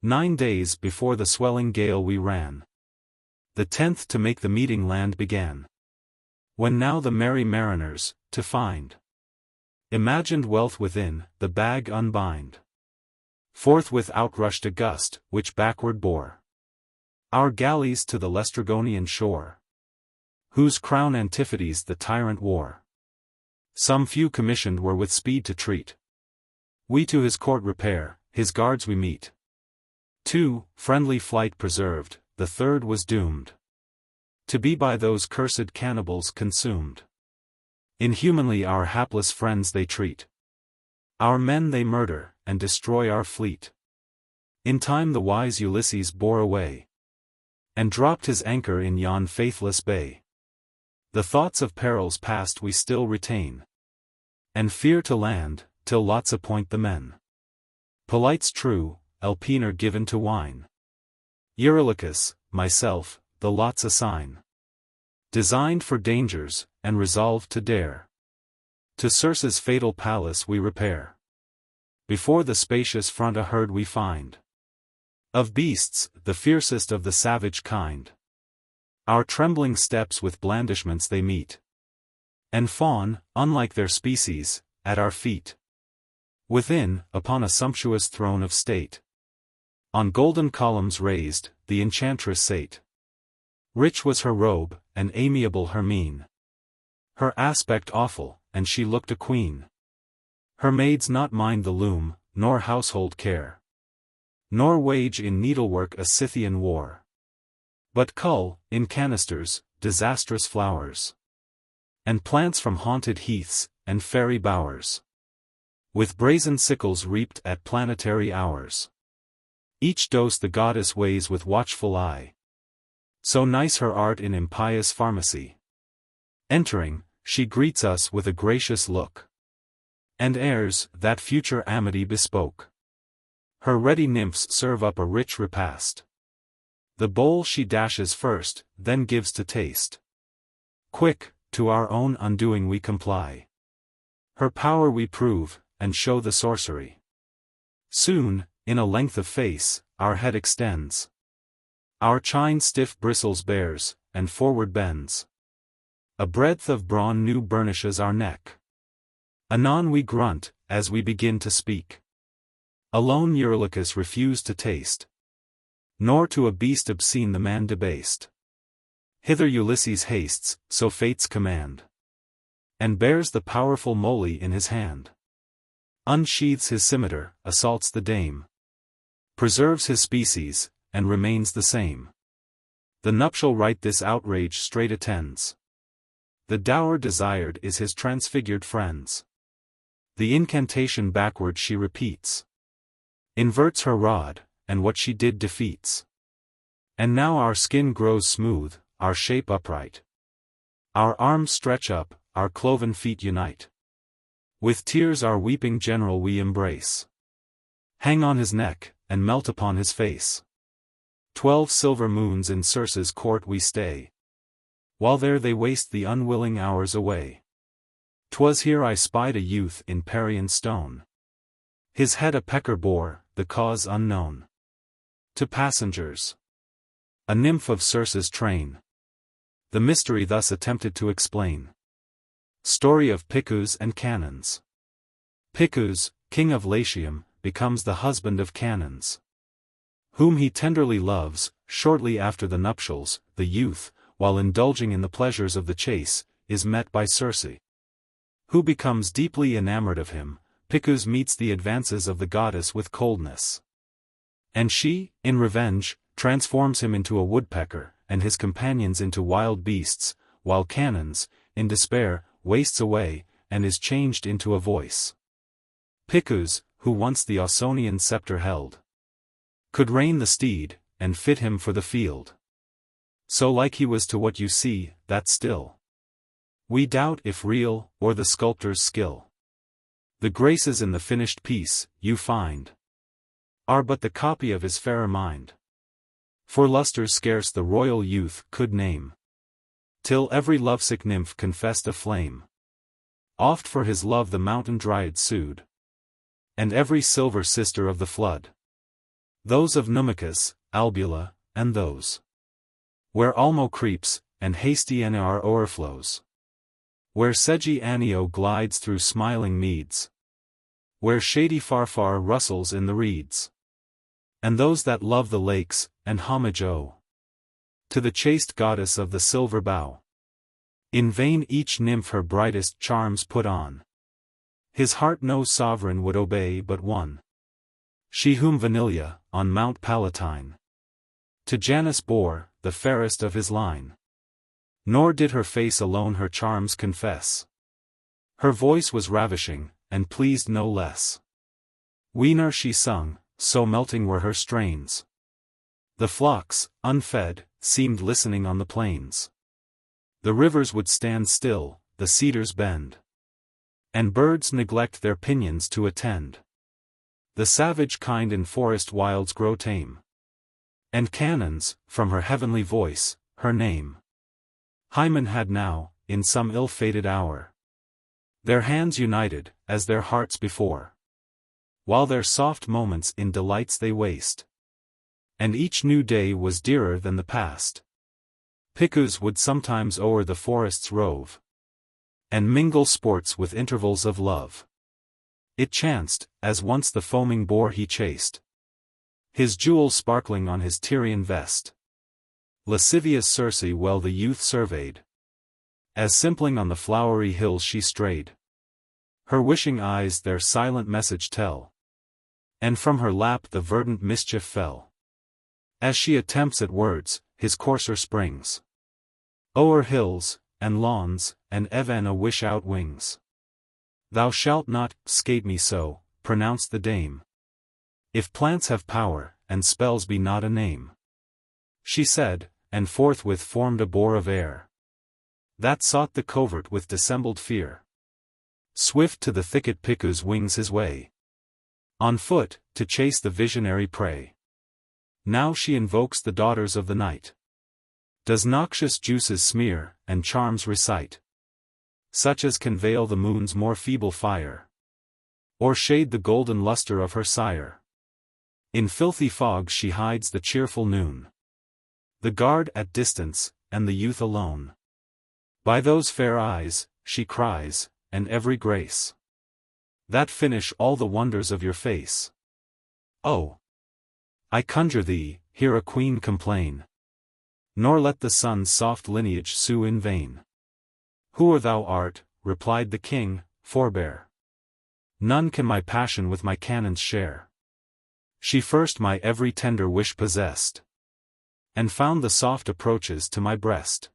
9 days before the swelling gale we ran, the 10th to make the meeting land began. When now the merry mariners, to find imagined wealth within, the bag unbind. Forthwith outrushed a gust, which backward bore our galleys to the Laestrygonian shore, whose crown Antiphates the tyrant wore. Some few commissioned were with speed to treat. We to his court repair, his guards we meet. 2, friendly flight preserved, the 3rd was doomed to be by those cursed cannibals consumed. Inhumanly our hapless friends they treat. Our men they murder, and destroy our fleet. In time the wise Ulysses bore away, and dropped his anchor in yon faithless bay. The thoughts of perils past we still retain, and fear to land, till lots appoint the men. Polite's true, Elpenor given to wine. Eurylochus, myself, the lots assign. Designed for dangers, and resolved to dare. To Circe's fatal palace we repair. Before the spacious front a herd we find of beasts, the fiercest of the savage kind. Our trembling steps with blandishments they meet, and fawn, unlike their species, at our feet. Within, upon a sumptuous throne of state, on golden columns raised, the enchantress sate. Rich was her robe, and amiable her mien. Her aspect awful, and she looked a queen. Her maids not mind the loom, nor household care, nor wage in needlework a Scythian war, but cull, in canisters, disastrous flowers, and plants from haunted heaths, and fairy bowers. With brazen sickles reaped at planetary hours. Each dose the goddess weighs with watchful eye. So nice her art in impious pharmacy. Entering, she greets us with a gracious look, and airs that future amity bespoke. Her ready nymphs serve up a rich repast. The bowl she dashes first, then gives to taste. Quick, to our own undoing we comply. Her power we prove, and show the sorcery. Soon, in a length of face, our head extends. Our chine stiff bristles bears, and forward bends. A breadth of brawn new burnishes our neck. Anon we grunt, as we begin to speak. Alone Eurylochus refused to taste, nor to a beast obscene the man debased. Hither Ulysses hastes, so fate's command, and bears the powerful moly in his hand. Unsheathes his scimitar, assaults the dame, preserves his species, and remains the same. The nuptial rite this outrage straight attends. The dower desired is his transfigured friends. The incantation backward she repeats, inverts her rod, and what she did defeats. And now our skin grows smooth, our shape upright. Our arms stretch up, our cloven feet unite. With tears our weeping general we embrace. Hang on his neck, and melt upon his face. 12 silver moons in Circe's court we stay, while there they waste the unwilling hours away. 'Twas here I spied a youth in Parian stone. His head a pecker bore, the cause unknown. To passengers, a nymph of Circe's train, the mystery thus attempted to explain. Story of Picus and Cannons. Picus, king of Latium, becomes the husband of Cannons, whom he tenderly loves. Shortly after the nuptials, the youth, while indulging in the pleasures of the chase, is met by Circe, who becomes deeply enamored of him. Picus meets the advances of the goddess with coldness, and she, in revenge, transforms him into a woodpecker, and his companions into wild beasts, while Cannons, in despair, wastes away, and is changed into a voice. Picus, who once the Ausonian scepter held, could rein the steed, and fit him for the field. So like he was to what you see, that still we doubt if real, or the sculptor's skill. The graces in the finished piece, you find, are but the copy of his fairer mind. For lustres scarce the royal youth could name, till every lovesick nymph confessed a flame. Oft for his love the mountain dryad sued, and every silver sister of the flood. Those of Numicus, Albula, and those where Almo creeps, and hasty Anaar o'erflows. Where sedgy Anio glides through smiling meads. Where shady Farfar rustles in the reeds. And those that love the lakes, and homage owe to the chaste goddess of the silver bow. In vain each nymph her brightest charms put on. His heart no sovereign would obey but one. She whom Vanilia, on Mount Palatine, to Janus bore, the fairest of his line. Nor did her face alone her charms confess. Her voice was ravishing, and pleased no less. Whene'er she sung, so melting were her strains. The flocks, unfed, seemed listening on the plains. The rivers would stand still, the cedars bend, and birds neglect their pinions to attend. The savage kind in forest wilds grow tame, and Cannons, from her heavenly voice, her name, Hymen had now, in some ill-fated hour, their hands united, as their hearts before, while their soft moments in delights they waste, and each new day was dearer than the past. Picus would sometimes o'er the forests rove, and mingle sports with intervals of love. It chanced, as once the foaming boar he chased, his jewels sparkling on his Tyrian vest. Lascivious Circe well the youth surveyed, as simpling on the flowery hills she strayed. Her wishing eyes their silent message tell, and from her lap the verdant mischief fell. As she attempts at words, his courser springs o'er hills, and lawns, and even a wish out wings. Thou shalt not skate me so, pronounced the dame, if plants have power, and spells be not a name. She said, and forthwith formed a boar of air, that sought the covert with dissembled fear. Swift to the thicket Picus wings his way, on foot, to chase the visionary prey. Now she invokes the daughters of the night, does noxious juices smear, and charms recite, such as can veil the moon's more feeble fire, or shade the golden luster of her sire. In filthy fogs she hides the cheerful noon, the guard at distance, and the youth alone. By those fair eyes, she cries, and every grace, that finish all the wonders of your face. Oh! I conjure thee, hear a queen complain, nor let the sun's soft lineage sue in vain. Whoe'er thou art, replied the king, forbear. None can my passion with my Cannons share. She first my every tender wish possessed, and found the soft approaches to my breast.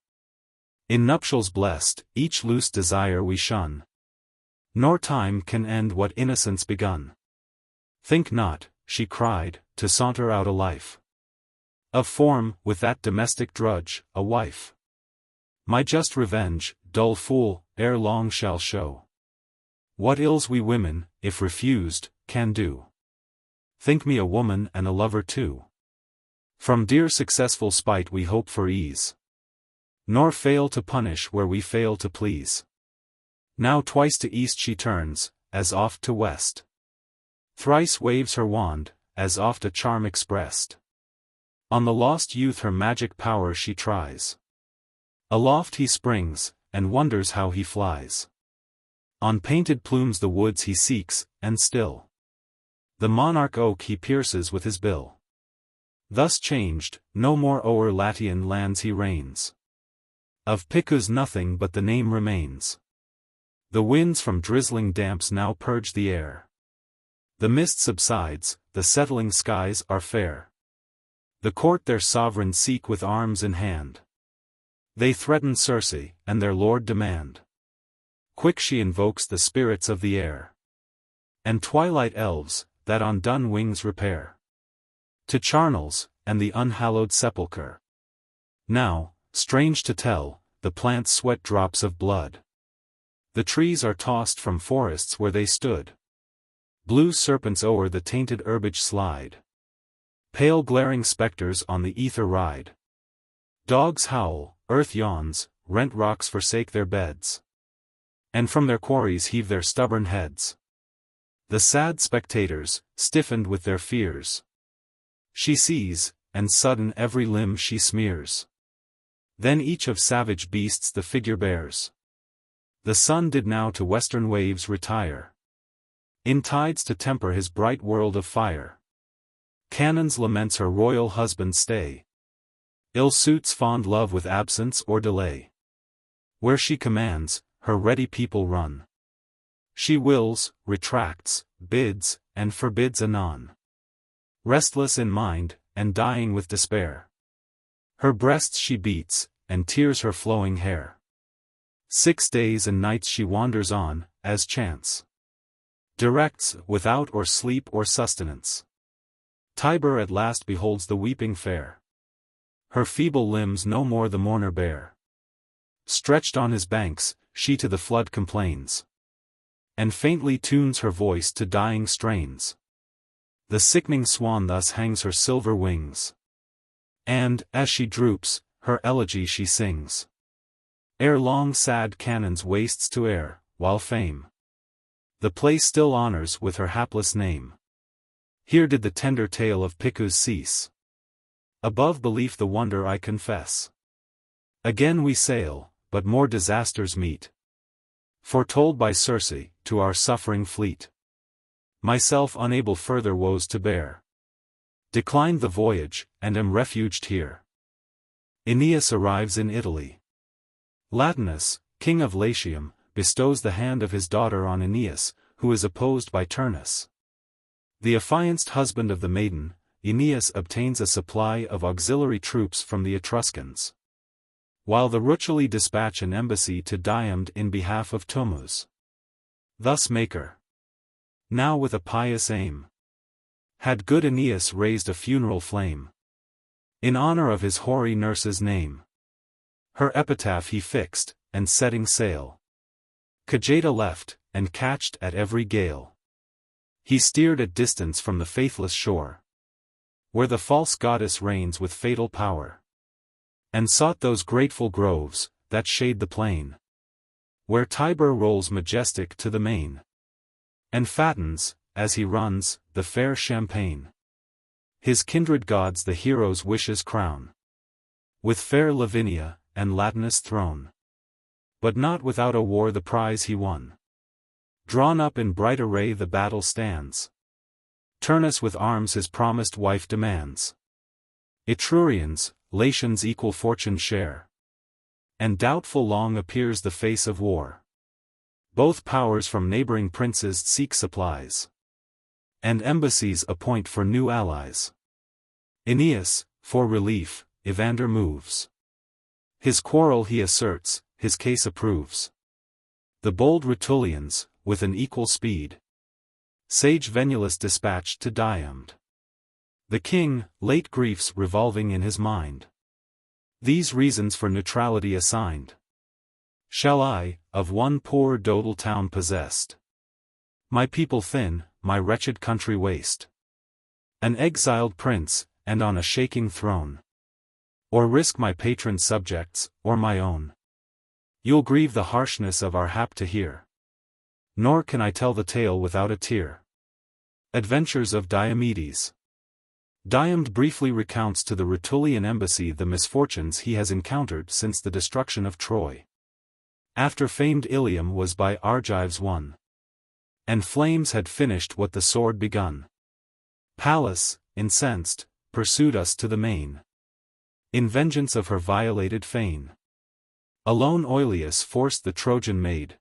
In nuptials blessed, each loose desire we shun, nor time can end what innocence begun. Think not, she cried, to saunter out a life of form, with that domestic drudge, a wife. My just revenge, dull fool, ere long shall show what ills we women, if refused, can do. Think me a woman and a lover too. From dear successful spite we hope for ease, nor fail to punish where we fail to please. Now twice to east she turns, as oft to west. Thrice waves her wand, as oft a charm expressed. On the lost youth her magic power she tries. Aloft he springs, and wonders how he flies. On painted plumes the woods he seeks, and still the monarch oak he pierces with his bill. Thus changed, no more o'er Latian lands he reigns. Of Picus nothing but the name remains. The winds from drizzling damps now purge the air. The mist subsides, the settling skies are fair. The court their sovereign seek with arms in hand. They threaten Circe, and their lord demand. Quick she invokes the spirits of the air, and twilight elves, that on dun wings repair to charnels, and the unhallowed sepulchre. Now, strange to tell, the plants sweat drops of blood. The trees are tossed from forests where they stood. Blue serpents o'er the tainted herbage slide. Pale glaring spectres on the ether ride. Dogs howl, earth yawns, rent rocks forsake their beds, and from their quarries heave their stubborn heads. The sad spectators, stiffened with their fears, she sees, and sudden every limb she smears. Then each of savage beasts the figure bears. The sun did now to western waves retire, in tides to temper his bright world of fire. Cannons laments her royal husband's stay. Ill suits fond love with absence or delay. Where she commands, her ready people run. She wills, retracts, bids, and forbids anon. Restless in mind, and dying with despair. Her breasts she beats, and tears her flowing hair. 6 days and nights she wanders on, as chance directs, without or sleep or sustenance. Tiber at last beholds the weeping fair. Her feeble limbs no more the mourner bear. Stretched on his banks, she to the flood complains, and faintly tunes her voice to dying strains. The sickening swan thus hangs her silver wings, and, as she droops, her elegy she sings. Ere long sad cannons wastes to air, while fame the place still honors with her hapless name. Here did the tender tale of Picus cease. Above belief the wonder I confess. Again we sail, but more disasters meet, foretold by Circe, to our suffering fleet. Myself unable further woes to bear, declined the voyage, and am refuged here. Aeneas arrives in Italy. Latinus, king of Latium, bestows the hand of his daughter on Aeneas, who is opposed by Turnus. The affianced husband of the maiden, Aeneas obtains a supply of auxiliary troops from the Etruscans, while the Ruculi dispatch an embassy to Diomede in behalf of Turnus. Thus Maker, now with a pious aim, had good Aeneas raised a funeral flame, in honor of his hoary nurse's name. Her epitaph he fixed, and setting sail, Cajeta left, and catched at every gale. He steered at distance from the faithless shore, where the false goddess reigns with fatal power, and sought those grateful groves, that shade the plain, where Tiber rolls majestic to the main, and fattens, as he runs, the fair champaign. His kindred gods the hero's wishes crown, with fair Lavinia, and Latinus throne. But not without a war the prize he won. Drawn up in bright array the battle stands. Turnus with arms his promised wife demands. Etrurians, Latians equal fortune share, and doubtful long appears the face of war. Both powers from neighboring princes seek supplies, and embassies appoint for new allies. Aeneas, for relief, Evander moves. His quarrel he asserts, his case approves. The bold Rutulians, with an equal speed, sage Venulus dispatched to Diomede. The king, late griefs revolving in his mind, these reasons for neutrality assigned. Shall I, of one poor dodal town possessed, my people thin, my wretched country waste, an exiled prince, and on a shaking throne, or risk my patron's subjects, or my own? You'll grieve the harshness of our hap to hear, nor can I tell the tale without a tear. Adventures of Diomedes. Diomed briefly recounts to the Rutulian embassy the misfortunes he has encountered since the destruction of Troy. After famed Ilium was by Argives won, and flames had finished what the sword begun, Pallas, incensed, pursued us to the main, in vengeance of her violated fane. Alone Oileus forced the Trojan maid,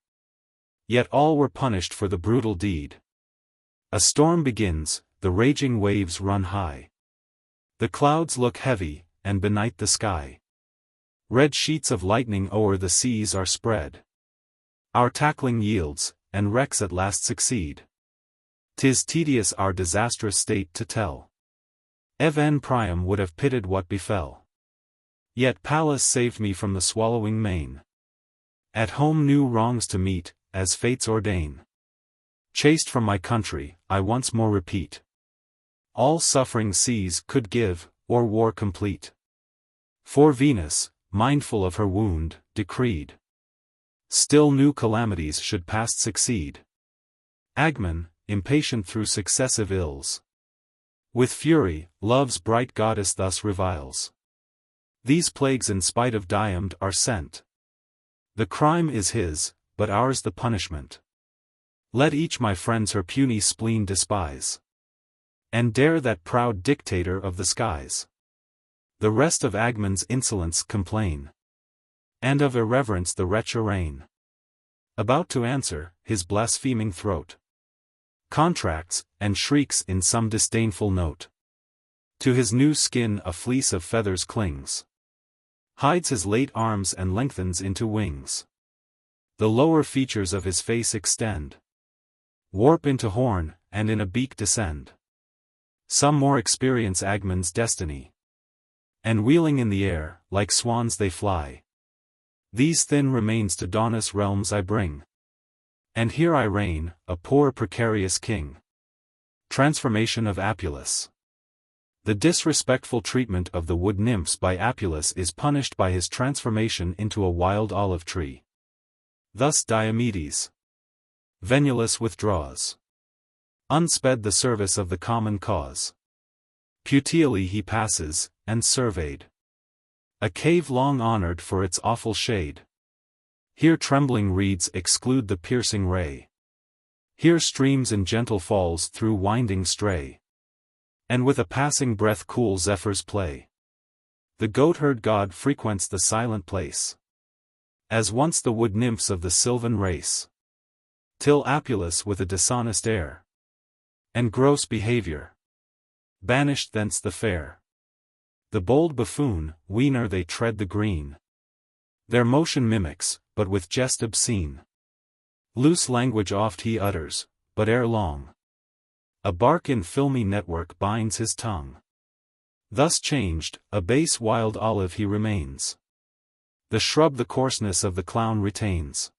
yet all were punished for the brutal deed. A storm begins, the raging waves run high, the clouds look heavy, and benight the sky, red sheets of lightning o'er the seas are spread. Our tackling yields, and wrecks at last succeed. 'Tis tedious our disastrous state to tell. Even Priam would have pitied what befell, yet Pallas saved me from the swallowing main. At home new wrongs to meet, as fates ordain. Chased from my country, I once more repeat, all suffering seas could give, or war complete. For Venus, mindful of her wound, decreed, still new calamities should past succeed. Agmon, impatient through successive ills, with fury, love's bright goddess thus reviles. These plagues in spite of Diomed are sent. The crime is his, but ours the punishment. Let each my friends her puny spleen despise, and dare that proud dictator of the skies. The rest of Agmon's insolence complain, and of irreverence the wretch arraign. About to answer, his blaspheming throat contracts, and shrieks in some disdainful note. To his new skin a fleece of feathers clings, hides his late arms and lengthens into wings. The lower features of his face extend, warp into horn, and in a beak descend. Some more experience Agmon's destiny, and wheeling in the air, like swans they fly. These thin remains to Daunus' realms I bring, and here I reign, a poor precarious king. Transformation of Apulus. The disrespectful treatment of the wood nymphs by Apulus is punished by his transformation into a wild olive tree. Thus Diomedes. Venulus withdraws, unsped the service of the common cause. Puteoli he passes, and surveyed a cave long honored for its awful shade. Here trembling reeds exclude the piercing ray. Here streams in gentle falls through winding stray, and with a passing breath cool zephyrs play. The goatherd god frequents the silent place, as once the wood nymphs of the sylvan race. Till Apulus with a dishonest air, and gross behavior, banished thence the fair. The bold buffoon, weener they tread the green. Their motion mimics, but with jest obscene. Loose language oft he utters, but ere long, a bark in filmy network binds his tongue. Thus changed, a base wild olive he remains. The shrub the coarseness of the clown retains.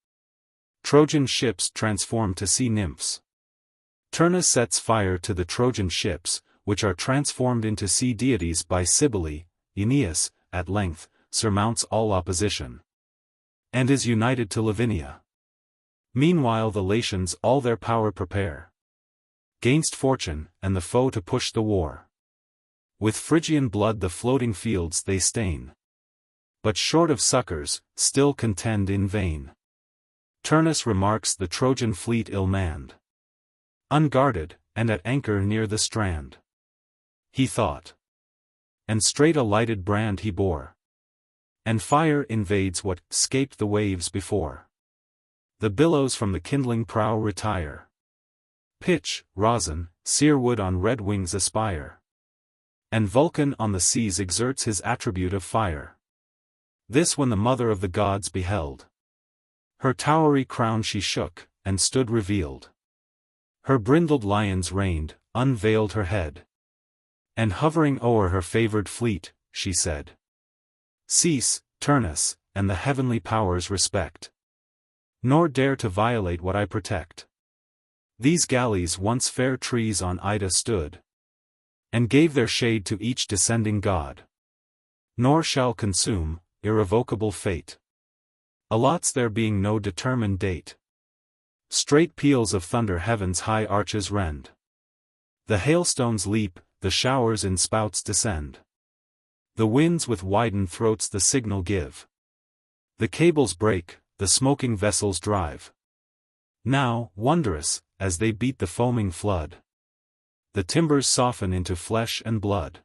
Trojan ships transform to sea nymphs. Turnus sets fire to the Trojan ships, which are transformed into sea deities by Cybele. Aeneas, at length, surmounts all opposition, and is united to Lavinia. Meanwhile the Latians all their power prepare, gainst fortune, and the foe to push the war. With Phrygian blood the floating fields they stain, but short of succors, still contend in vain. Turnus remarks the Trojan fleet ill-manned, unguarded, and at anchor near the strand. He thought, and straight a lighted brand he bore, and fire invades what 'scaped the waves before. The billows from the kindling prow retire. Pitch, rosin, sear wood on red wings aspire, and Vulcan on the seas exerts his attribute of fire. This when the mother of the gods beheld, her towery crown she shook, and stood revealed. Her brindled lions reigned, unveiled her head, and hovering o'er her favored fleet, she said, "Cease, Turnus, and the heavenly powers respect. nor dare to violate what I protect. These galleys once fair trees on Ida stood, and gave their shade to each descending god. Nor shall consume, irrevocable fate allots there being no determined date. Straight peals of thunder heaven's high arches rend. The hailstones leap, the showers in spouts descend. The winds with widened throats the signal give. The cables break, the smoking vessels drive. Now, wondrous, as they beat the foaming flood, the timbers soften into flesh and blood.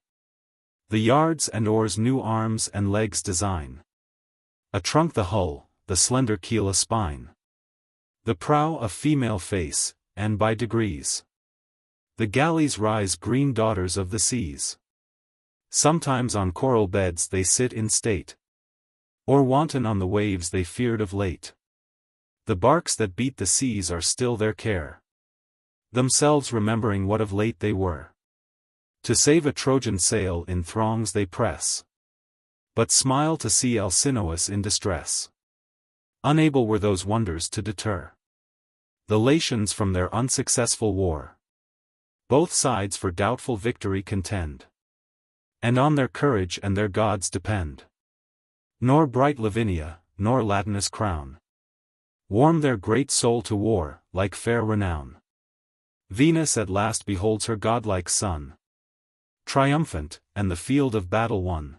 The yards and oars new arms and legs design. A trunk the hull, the slender keel a spine. The prow a female face, and by degrees the galleys rise green daughters of the seas. Sometimes on coral beds they sit in state, or wanton on the waves they feared of late. The barks that beat the seas are still their care, themselves remembering what of late they were. To save a Trojan sail in throngs they press, but smile to see Alcinous in distress. Unable were those wonders to deter the Latians from their unsuccessful war. Both sides for doubtful victory contend, and on their courage and their gods depend. Nor bright Lavinia, nor Latinus' crown warm their great soul to war, like fair renown. Venus at last beholds her godlike son, triumphant, and the field of battle won.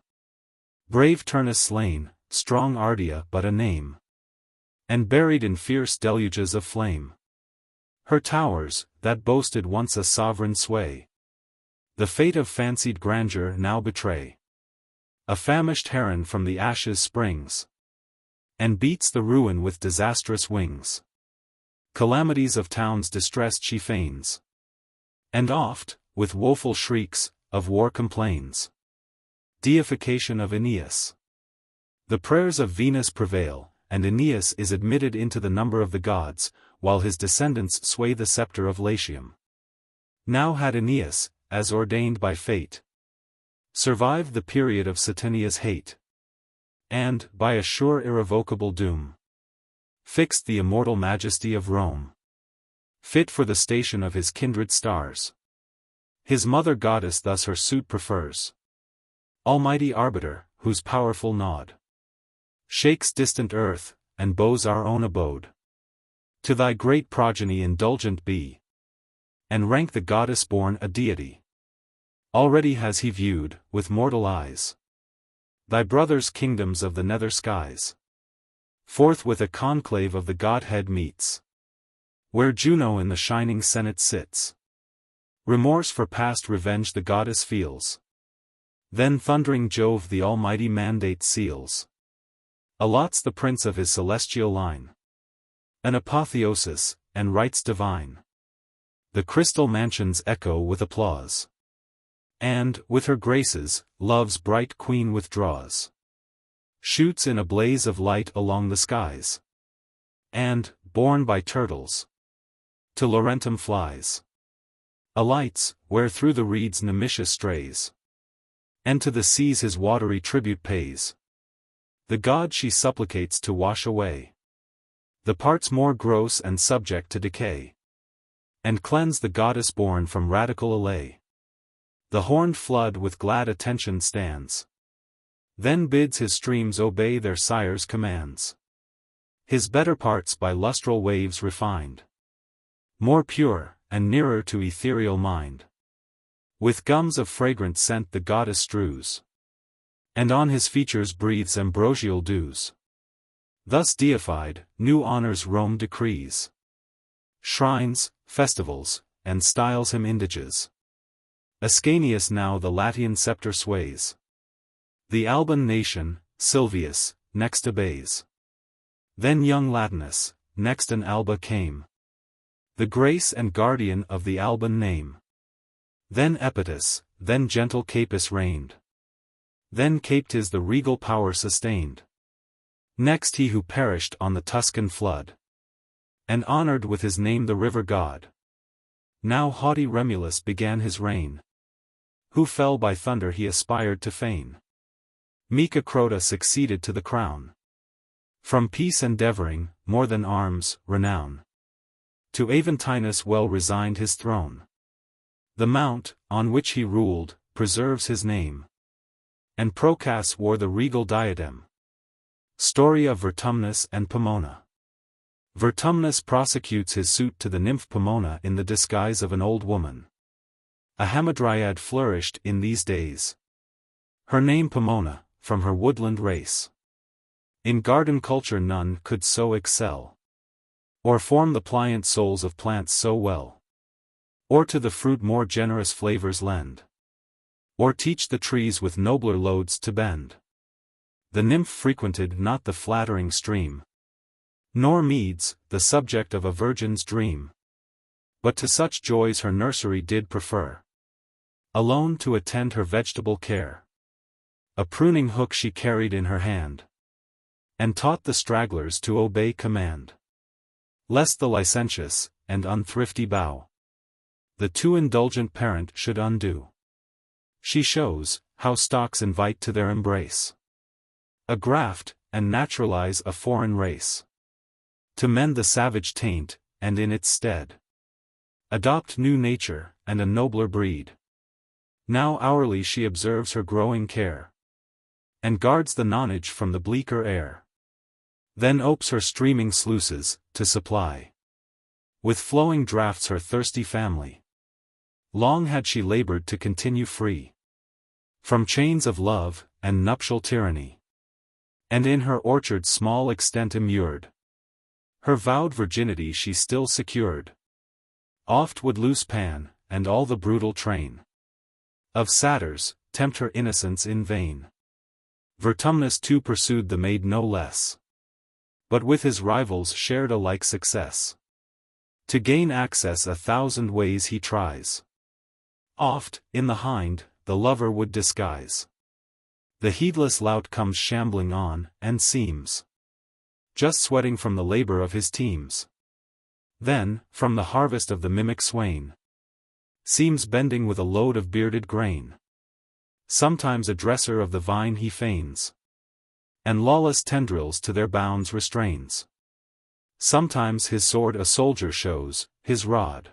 Brave Turnus slain, strong Ardea but a name, and buried in fierce deluges of flame. Her towers, that boasted once a sovereign sway, the fate of fancied grandeur now betray. A famished heron from the ashes springs, and beats the ruin with disastrous wings. Calamities of towns distressed she feigns, and oft, with woeful shrieks, of war complains. Deification of Aeneas. The prayers of Venus prevail, and Aeneas is admitted into the number of the gods, while his descendants sway the scepter of Latium. Now had Aeneas, as ordained by fate, survived the period of Saturnia's hate, and, by a sure irrevocable doom, fixed the immortal majesty of Rome, fit for the station of his kindred stars. His mother goddess thus her suit prefers, almighty arbiter, whose powerful nod shakes distant earth, and bows our own abode. To thy great progeny indulgent be, and rank the goddess-born a deity. Already has he viewed, with mortal eyes, thy brother's kingdoms of the nether skies. Forthwith a conclave of the Godhead meets, where Juno in the shining senate sits. Remorse for past revenge the goddess feels, then thundering Jove the almighty mandate seals. Allots the prince of his celestial line an apotheosis, and rites divine. The crystal mansions echo with applause, and, with her graces, love's bright queen withdraws. Shoots in a blaze of light along the skies, and, borne by turtles, to Laurentum flies. Alights, where through the reeds Nemesis strays, and to the seas his watery tribute pays. The god she supplicates to wash away the parts more gross and subject to decay, and cleanse the goddess born from radical allay. The horned flood with glad attention stands, then bids his streams obey their sire's commands. His better parts by lustral waves refined, more pure, and nearer to ethereal mind. With gums of fragrant scent the goddess strews, and on his features breathes ambrosial dews. Thus deified, new honors Rome decrees, shrines, festivals, and styles him indiges. Ascanius now the Latian scepter sways. The Alban nation, Silvius, next obeys. Then young Latinus, next in Alba came, the grace and guardian of the Alban name. Then Epitus, then gentle Capys reigned. Then Captis the regal power sustained. Next he who perished on the Tuscan flood, and honored with his name the river god. Now haughty Remulus began his reign, who fell by thunder he aspired to fame. Meek Acrota succeeded to the crown. From peace endeavoring, more than arms, renown. To Aventinus well resigned his throne. The mount, on which he ruled, preserves his name. And Procas wore the regal diadem. Story of Vertumnus and Pomona. Vertumnus prosecutes his suit to the nymph Pomona in the disguise of an old woman. A hamadryad flourished in these days. Her name Pomona, from her woodland race. In garden culture none could so excel, or form the pliant souls of plants so well, or to the fruit more generous flavors lend, or teach the trees with nobler loads to bend. The nymph frequented not the flattering stream, nor meads, the subject of a virgin's dream, but to such joys her nursery did prefer, alone to attend her vegetable care. A pruning hook she carried in her hand, and taught the stragglers to obey command, lest the licentious and unthrifty bough the too indulgent parent should undo. She shows how stocks invite to their embrace a graft, and naturalize a foreign race, to mend the savage taint, and in its stead adopt new nature, and a nobler breed. Now hourly she observes her growing care, and guards the nonage from the bleaker air. Then opes her streaming sluices, to supply with flowing draughts her thirsty family. Long had she labored to continue free from chains of love, and nuptial tyranny, and in her orchard's small extent immured, her vowed virginity she still secured. Oft would loose Pan, and all the brutal train of satyrs, tempt her innocence in vain. Vertumnus too pursued the maid no less, but with his rivals shared a like success. To gain access 1,000 ways he tries. Oft, in the hind, the lover would disguise. The heedless lout comes shambling on, and seems just sweating from the labor of his teams. Then, from the harvest of the mimic swain, seems bending with a load of bearded grain. Sometimes a dresser of the vine he feigns, and lawless tendrils to their bounds restrains. Sometimes his sword a soldier shows, his rod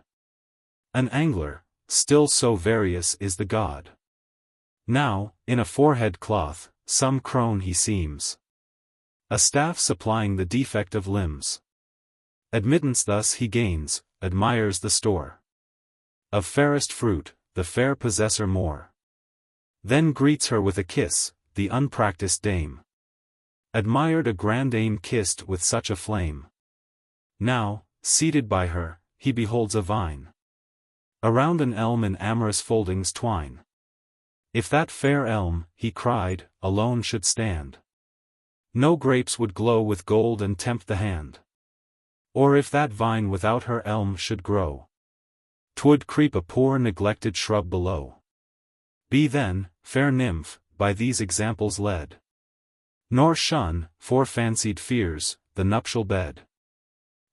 an angler, still so various is the god. Now, in a forehead cloth, some crone he seems, a staff supplying the defect of limbs. Admittance thus he gains, admires the store of fairest fruit, the fair possessor more. Then greets her with a kiss, the unpracticed dame. Admired a grand aim kissed with such a flame. Now, seated by her, he beholds a vine. Around an elm in amorous foldings twine. If that fair elm, he cried, alone should stand, no grapes would glow with gold and tempt the hand. Or if that vine without her elm should grow, 'twould creep a poor neglected shrub below. Be then, fair nymph, by these examples led, nor shun, for fancied fears, the nuptial bed.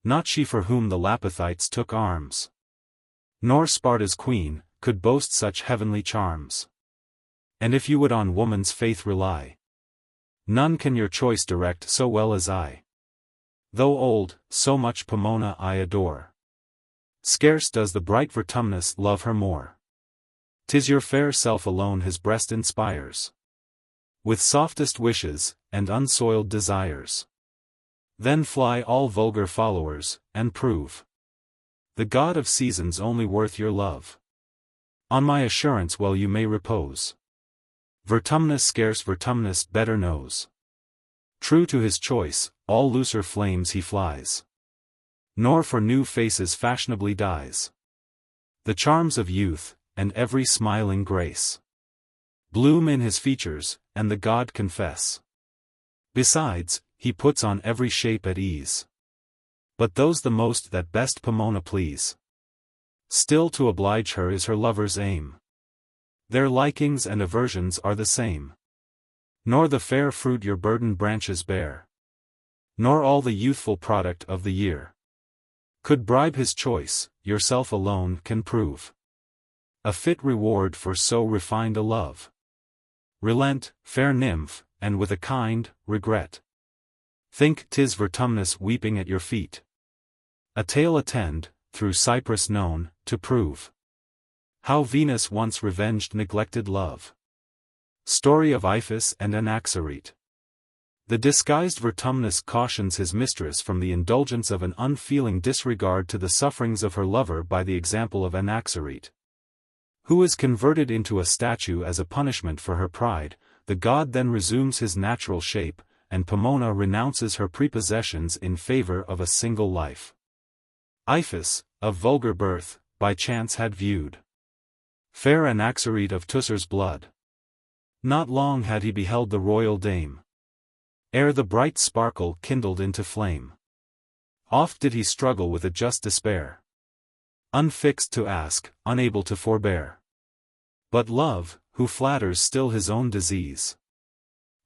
Not she for whom the Lapithites took arms, nor Sparta's queen, could boast such heavenly charms. And if you would on woman's faith rely, none can your choice direct so well as I. Though old, so much Pomona I adore. Scarce does the bright Vertumnus love her more. 'Tis your fair self alone his breast inspires with softest wishes, and unsoiled desires. Then fly all vulgar followers, and prove the god of seasons only worth your love. On my assurance well you may repose. Vertumnus scarce Vertumnus better knows. True to his choice, all looser flames he flies, nor for new faces fashionably dies. The charms of youth, and every smiling grace, bloom in his features, and the god confess. Besides, he puts on every shape at ease. But those the most that best Pomona please. Still to oblige her is her lover's aim. Their likings and aversions are the same. Nor the fair fruit your burdened branches bear, nor all the youthful product of the year, could bribe his choice, yourself alone can prove a fit reward for so refined a love. Relent, fair nymph, and with a kind regret Think 'tis Vertumnus weeping at your feet. A tale attend, through Cyprus known, to prove how Venus once revenged neglected love. Story of Iphis and Anaxarete. The disguised Vertumnus cautions his mistress from the indulgence of an unfeeling disregard to the sufferings of her lover by the example of Anaxarete, who is converted into a statue as a punishment for her pride. The god then resumes his natural shape, and Pomona renounces her prepossessions in favor of a single life. Iphis, of vulgar birth, by chance had viewed fair Anaxarete of Teucer's blood. Not long had he beheld the royal dame, ere the bright sparkle kindled into flame. Oft did he struggle with a just despair, unfixed to ask, unable to forbear. But love, who flatters still his own disease,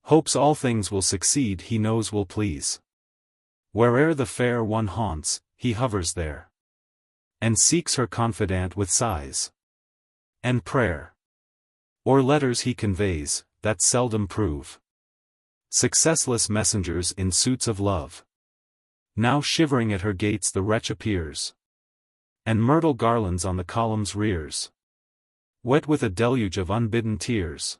hopes all things will succeed he knows will please. Where'er the fair one haunts, he hovers there, and seeks her confidant with sighs and prayer. Or letters he conveys, that seldom prove successless messengers in suits of love. Now shivering at her gates the wretch appears, and myrtle garlands on the columns rears, wet with a deluge of unbidden tears.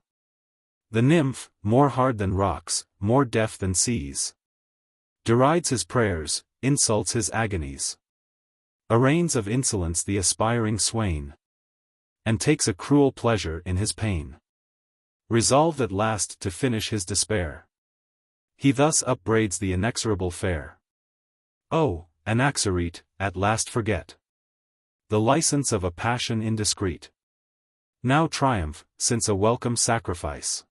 The nymph, more hard than rocks, more deaf than seas, derides his prayers, insults his agonies, arraigns of insolence the aspiring swain, and takes a cruel pleasure in his pain. Resolved at last to finish his despair, he thus upbraids the inexorable fair. Oh, Anaxarete, at last forget the license of a passion indiscreet. Now triumph, since a welcome sacrifice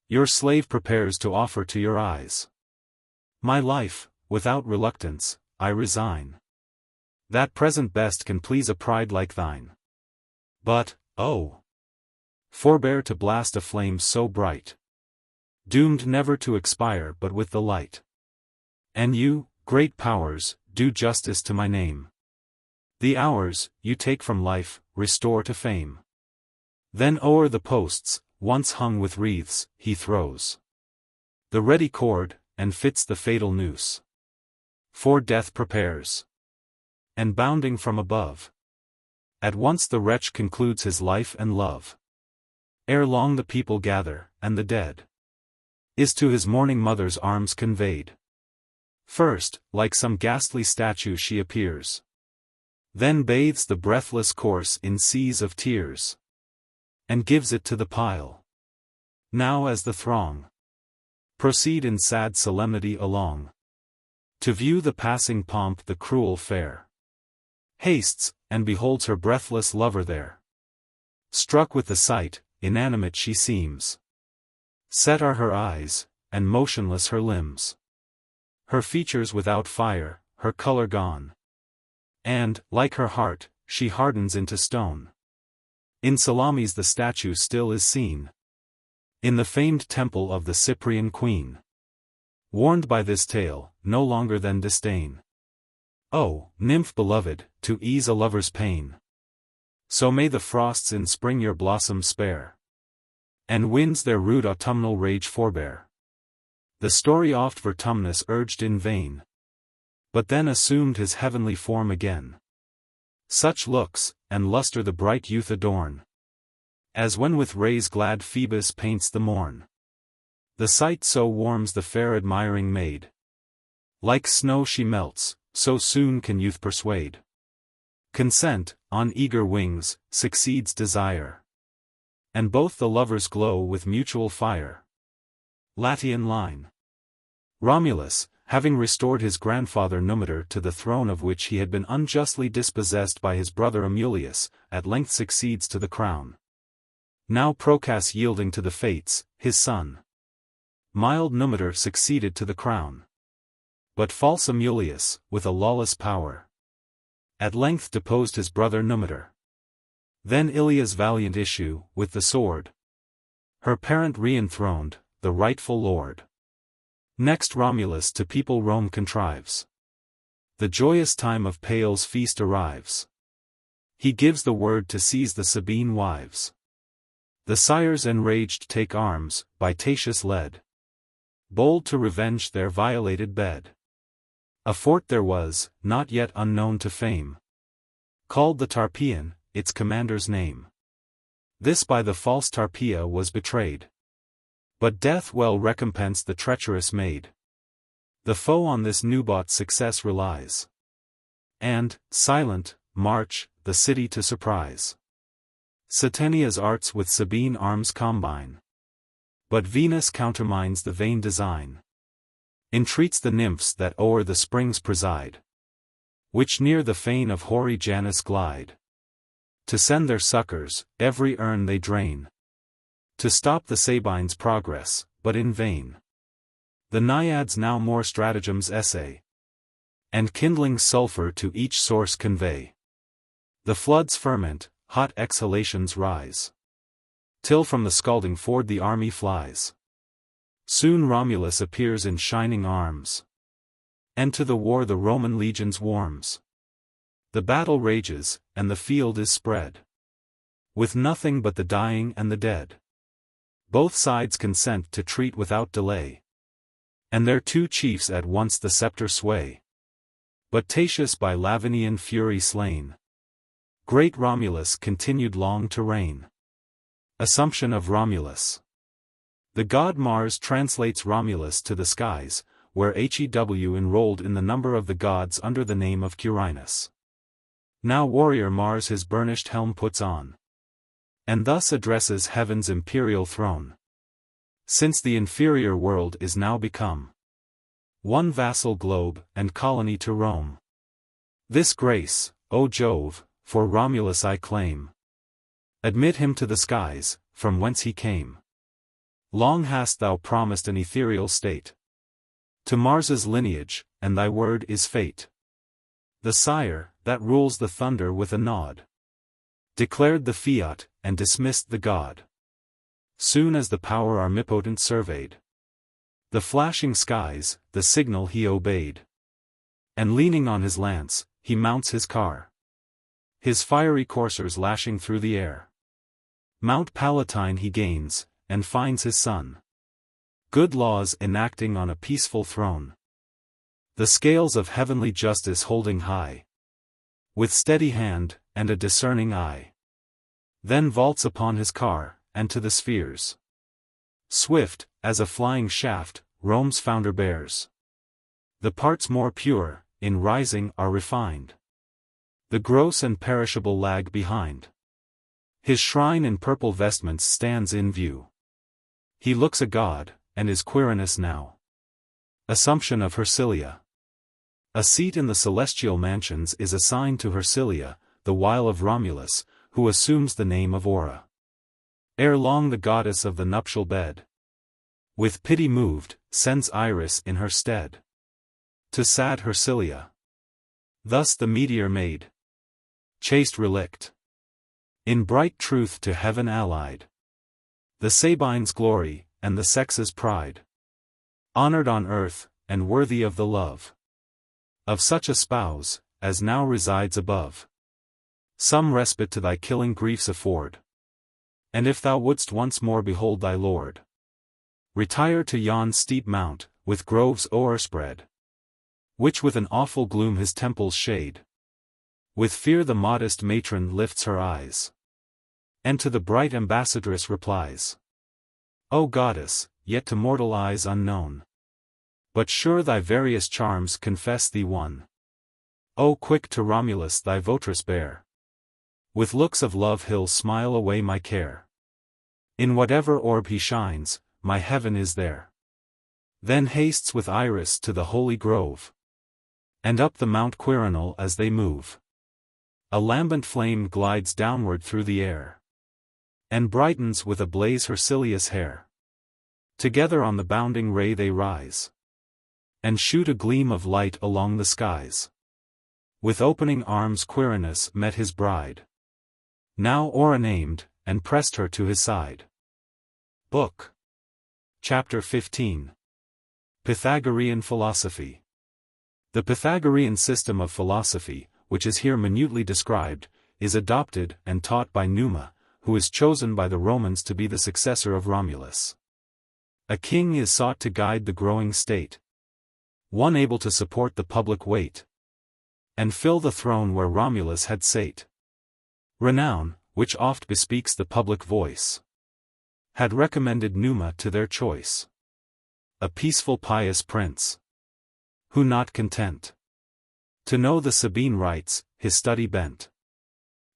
your slave prepares to offer to your eyes. My life, without reluctance, I resign. That present best can please a pride like thine. But, oh, forbear to blast a flame so bright, doomed never to expire but with the light. And you, great powers, do justice to my name. The hours, you take from life, restore to fame. Then o'er the posts, once hung with wreaths, he throws the ready cord, and fits the fatal noose. For death prepares, and bounding from above, at once the wretch concludes his life and love. Ere long the people gather, and the dead is to his mourning mother's arms conveyed. First, like some ghastly statue she appears, then bathes the breathless corse in seas of tears, and gives it to the pile. Now as the throng proceed in sad solemnity along, to view the passing pomp the cruel fair hastes, and beholds her breathless lover there. Struck with the sight, inanimate she seems. Set are her eyes, and motionless her limbs. Her features without fire, her color gone. And, like her heart, she hardens into stone. In Salamis the statue still is seen, in the famed temple of the Cyprian queen. Warned by this tale, no longer then disdain. O, nymph beloved, to ease a lover's pain, so may the frosts in spring your blossoms spare, and winds their rude autumnal rage forbear. The story oft Vertumnus urged in vain, but then assumed his heavenly form again. Such looks, and lustre the bright youth adorn, as when with rays glad Phoebus paints the morn. The sight so warms the fair admiring maid, like snow she melts, so soon can youth persuade. Consent, on eager wings, succeeds desire, and both the lovers glow with mutual fire. Latian line. Romulus, having restored his grandfather Numitor to the throne of which he had been unjustly dispossessed by his brother Amulius, at length succeeds to the crown. Now Procas yielding to the fates, his son, mild Numitor succeeded to the crown. But false Amulius, with a lawless power, at length deposed his brother Numitor. Then Ilia's valiant issue, with the sword, her parent re-enthroned, the rightful lord. Next Romulus to people Rome contrives. The joyous time of Pale's feast arrives. He gives the word to seize the Sabine wives. The sires enraged take arms, by Tatius led. bold to revenge their violated bed. A fort there was, not yet unknown to fame, called the Tarpeian, its commander's name. This by the false Tarpeia was betrayed. But death well recompensed the treacherous maid. The foe on this new-bought success relies. And, silent, march, the city to surprise. Satania's arts with Sabine arms combine. But Venus countermines the vain design. Entreats the nymphs that o'er the springs preside, which near the fane of hoary Janus glide, to send their succors, every urn they drain, to stop the Sabine's progress, but in vain. The Naiads now more stratagems essay, and kindling sulphur to each source convey. The floods ferment, hot exhalations rise, till from the scalding ford the army flies. Soon Romulus appears in shining arms, and to the war the Roman legions warms. The battle rages, and the field is spread with nothing but the dying and the dead. Both sides consent to treat without delay, and their two chiefs at once the scepter sway. But Tatius by Lavinian fury slain, great Romulus continued long to reign. Assumption of Romulus. The god Mars translates Romulus to the skies, where Heu enrolled in the number of the gods under the name of Quirinus. Now warrior Mars his burnished helm puts on, and thus addresses heaven's imperial throne. Since the inferior world is now become one vassal globe and colony to Rome, this grace, O Jove, for Romulus I claim. Admit him to the skies, from whence he came. Long hast thou promised an ethereal state to Mars's lineage, and thy word is fate. The sire, that rules the thunder with a nod, declared the fiat, and dismissed the god. Soon as the power omnipotent surveyed the flashing skies, the signal he obeyed. And leaning on his lance, he mounts his car, his fiery coursers lashing through the air. Mount Palatine he gains, and finds his son, good laws enacting on a peaceful throne, the scales of heavenly justice holding high, with steady hand, and a discerning eye. Then vaults upon his car, and to the spheres, swift, as a flying shaft, Rome's founder bears. The parts more pure, in rising are refined, the gross and perishable lag behind. His shrine in purple vestments stands in view. He looks a god, and is Quirinus now. Assumption of Hersilia. A seat in the celestial mansions is assigned to Hersilia, the while of Romulus, who assumes the name of Aura. Ere long the goddess of the nuptial bed, with pity moved, sends Iris in her stead to sad Hersilia. Thus the meteor maid, chaste relict, in bright truth to heaven allied, the Sabine's glory, and the sex's pride, honored on earth, and worthy of the love of such a spouse, as now resides above. Some respite to thy killing griefs afford, and if thou wouldst once more behold thy lord, retire to yon steep mount, with groves o'erspread, which with an awful gloom his temples shade. With fear the modest matron lifts her eyes, and to the bright ambassadress replies, O goddess, yet to mortal eyes unknown, but sure thy various charms confess thee one. O quick to Romulus thy votress bear, with looks of love he'll smile away my care. In whatever orb he shines, my heaven is there. Then hastes with Iris to the holy grove, and up the Mount Quirinal as they move, a lambent flame glides downward through the air, and brightens with a blaze Hersilia's hair. Together on the bounding ray they rise, and shoot a gleam of light along the skies. With opening arms Quirinus met his bride, now Aura named, and pressed her to his side. Book. Chapter 15. Pythagorean Philosophy. The Pythagorean system of philosophy, which is here minutely described, is adopted and taught by Numa, who is chosen by the Romans to be the successor of Romulus. A king is sought to guide the growing state, one able to support the public weight, and fill the throne where Romulus had sate. Renown, which oft bespeaks the public voice, had recommended Numa to their choice. A peaceful pious prince, who not content to know the Sabine rites, his study bent,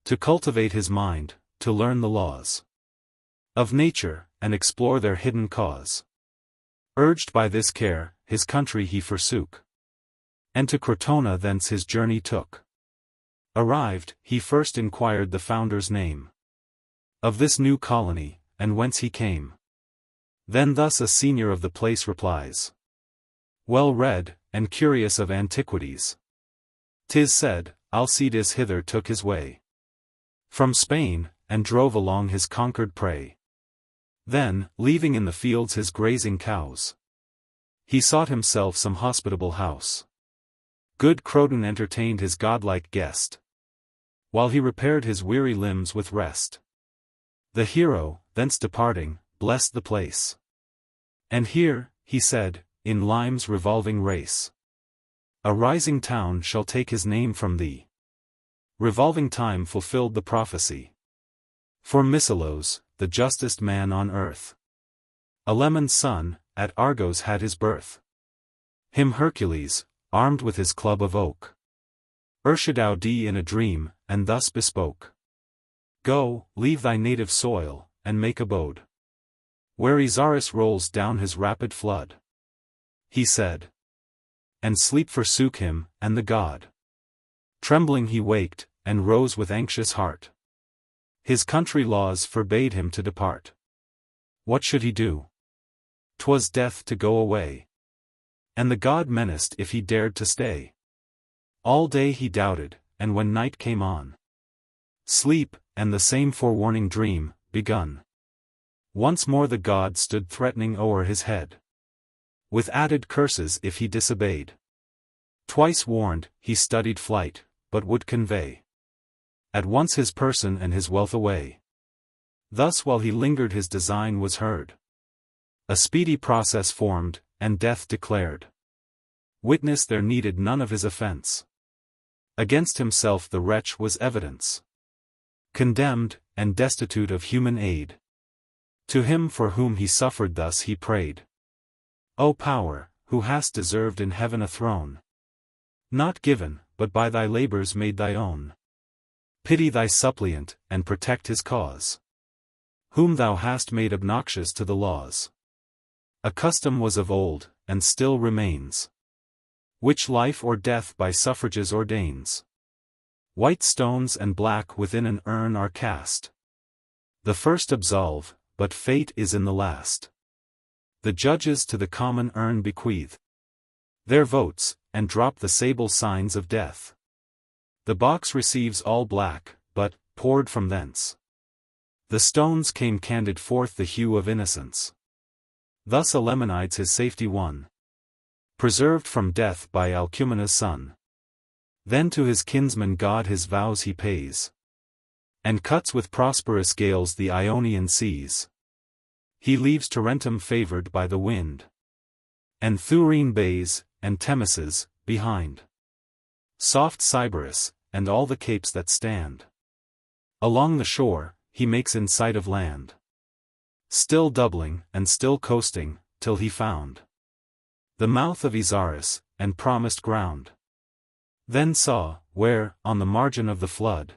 to cultivate his mind, to learn the laws of nature, and explore their hidden cause. Urged by this care, his country he forsook, and to Crotona thence his journey took. Arrived, he first inquired the founder's name of this new colony, and whence he came. Then thus a senior of the place replies, well read, and curious of antiquities. 'Tis said, Alcides hither took his way from Spain, and drove along his conquered prey. Then, leaving in the fields his grazing cows, he sought himself some hospitable house. Good Croton entertained his godlike guest, while he repaired his weary limbs with rest. The hero, thence departing, blessed the place. And here, he said, in Lime's revolving race, a rising town shall take his name from thee. Revolving time fulfilled the prophecy. For Miscelos, the justest man on earth, Alemon's son, at Argos had his birth. Him Hercules, armed with his club of oak, Urshadowed in a dream, and thus bespoke. Go, leave thy native soil, and make abode where Isaris rolls down his rapid flood. He said. And sleep forsook him, and the god. Trembling he waked, and rose with anxious heart. His country laws forbade him to depart. What should he do? 'Twas death to go away. And the god menaced if he dared to stay. All day he doubted, and when night came on, sleep, and the same forewarning dream, begun. Once more the god stood threatening o'er his head, with added curses if he disobeyed. Twice warned, he studied flight, but would convey at once his person and his wealth away. Thus while he lingered his design was heard. A speedy process formed, and death declared. Witness there needed none of his offense. Against himself the wretch was evidence. Condemned, and destitute of human aid. To him for whom he suffered thus he prayed. O power, who hast deserved in heaven a throne, not given, but by thy labors made thy own. Pity thy suppliant, and protect his cause, whom thou hast made obnoxious to the laws. A custom was of old, and still remains, which life or death by suffrages ordains. White stones and black within an urn are cast. The first absolve, but fate is in the last. The judges to the common urn bequeath their votes, and drop the sable signs of death. The box receives all black, but, poured from thence, the stones came candid forth the hue of innocence. Thus Alemonides his safety won, preserved from death by Alcumena's son. Then to his kinsman god his vows he pays, and cuts with prosperous gales the Ionian seas. He leaves Tarentum favored by the wind, and Thurine bays, and Temes's, behind. Soft Sybaris, and all the capes that stand along the shore, he makes in sight of land. Still doubling, and still coasting, till he found the mouth of Isaris, and promised ground. Then saw, where, on the margin of the flood,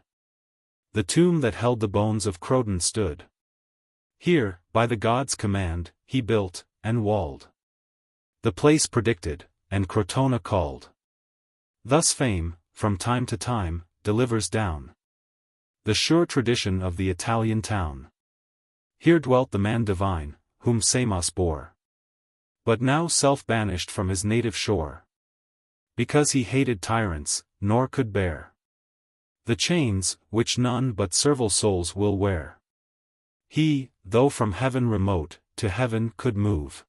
the tomb that held the bones of Croton stood. Here, by the god's command, he built, and walled the place predicted, and Crotona called. Thus fame, from time to time, delivers down the sure tradition of the Italian town. Here dwelt the man divine, whom Samos bore, but now self-banished from his native shore, because he hated tyrants, nor could bear the chains, which none but servile souls will wear. He, though from heaven remote, to heaven could move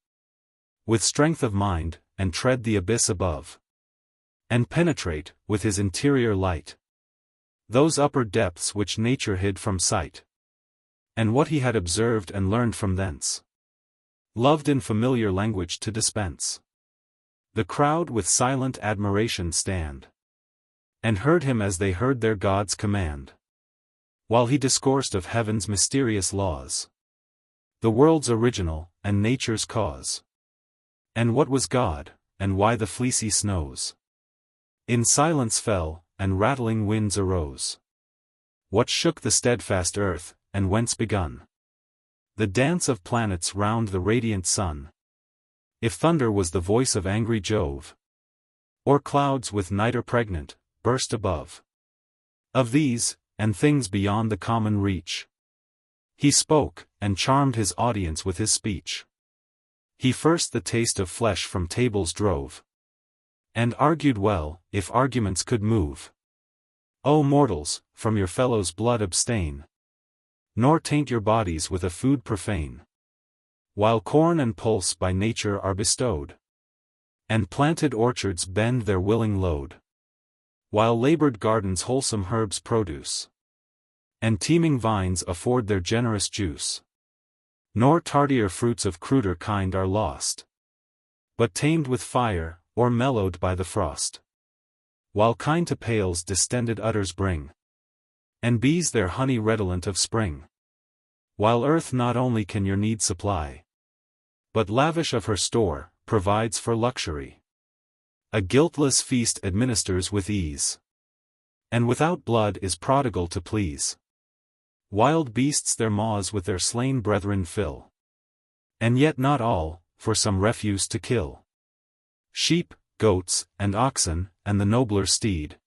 with strength of mind, and tread the abyss above, and penetrate, with his interior light, those upper depths which nature hid from sight, and what he had observed and learned from thence. loved in familiar language to dispense. The crowd with silent admiration stand, and heard him as they heard their God's command, while he discoursed of heaven's mysterious laws, the world's original, and nature's cause, and what was God, and why the fleecy snows in silence fell, and rattling winds arose. What shook the steadfast earth, and whence begun the dance of planets round the radiant sun? If thunder was the voice of angry Jove, or clouds with nitre pregnant, burst above, of these, and things beyond the common reach, he spoke, and charmed his audience with his speech. He first the taste of flesh from tables drove, and argued well, if arguments could move. O mortals, from your fellows' blood abstain, nor taint your bodies with a food profane. While corn and pulse by nature are bestowed, and planted orchards bend their willing load, while labored gardens wholesome herbs produce, and teeming vines afford their generous juice, nor tardier fruits of cruder kind are lost, but tamed with fire, or mellowed by the frost. While kine to pails distended udders bring, and bees their honey redolent of spring. While earth not only can your need supply, but lavish of her store, provides for luxury. A guiltless feast administers with ease, and without blood is prodigal to please. Wild beasts their maws with their slain brethren fill, and yet not all, for some refuse to kill. Sheep, goats, and oxen, and the nobler steed,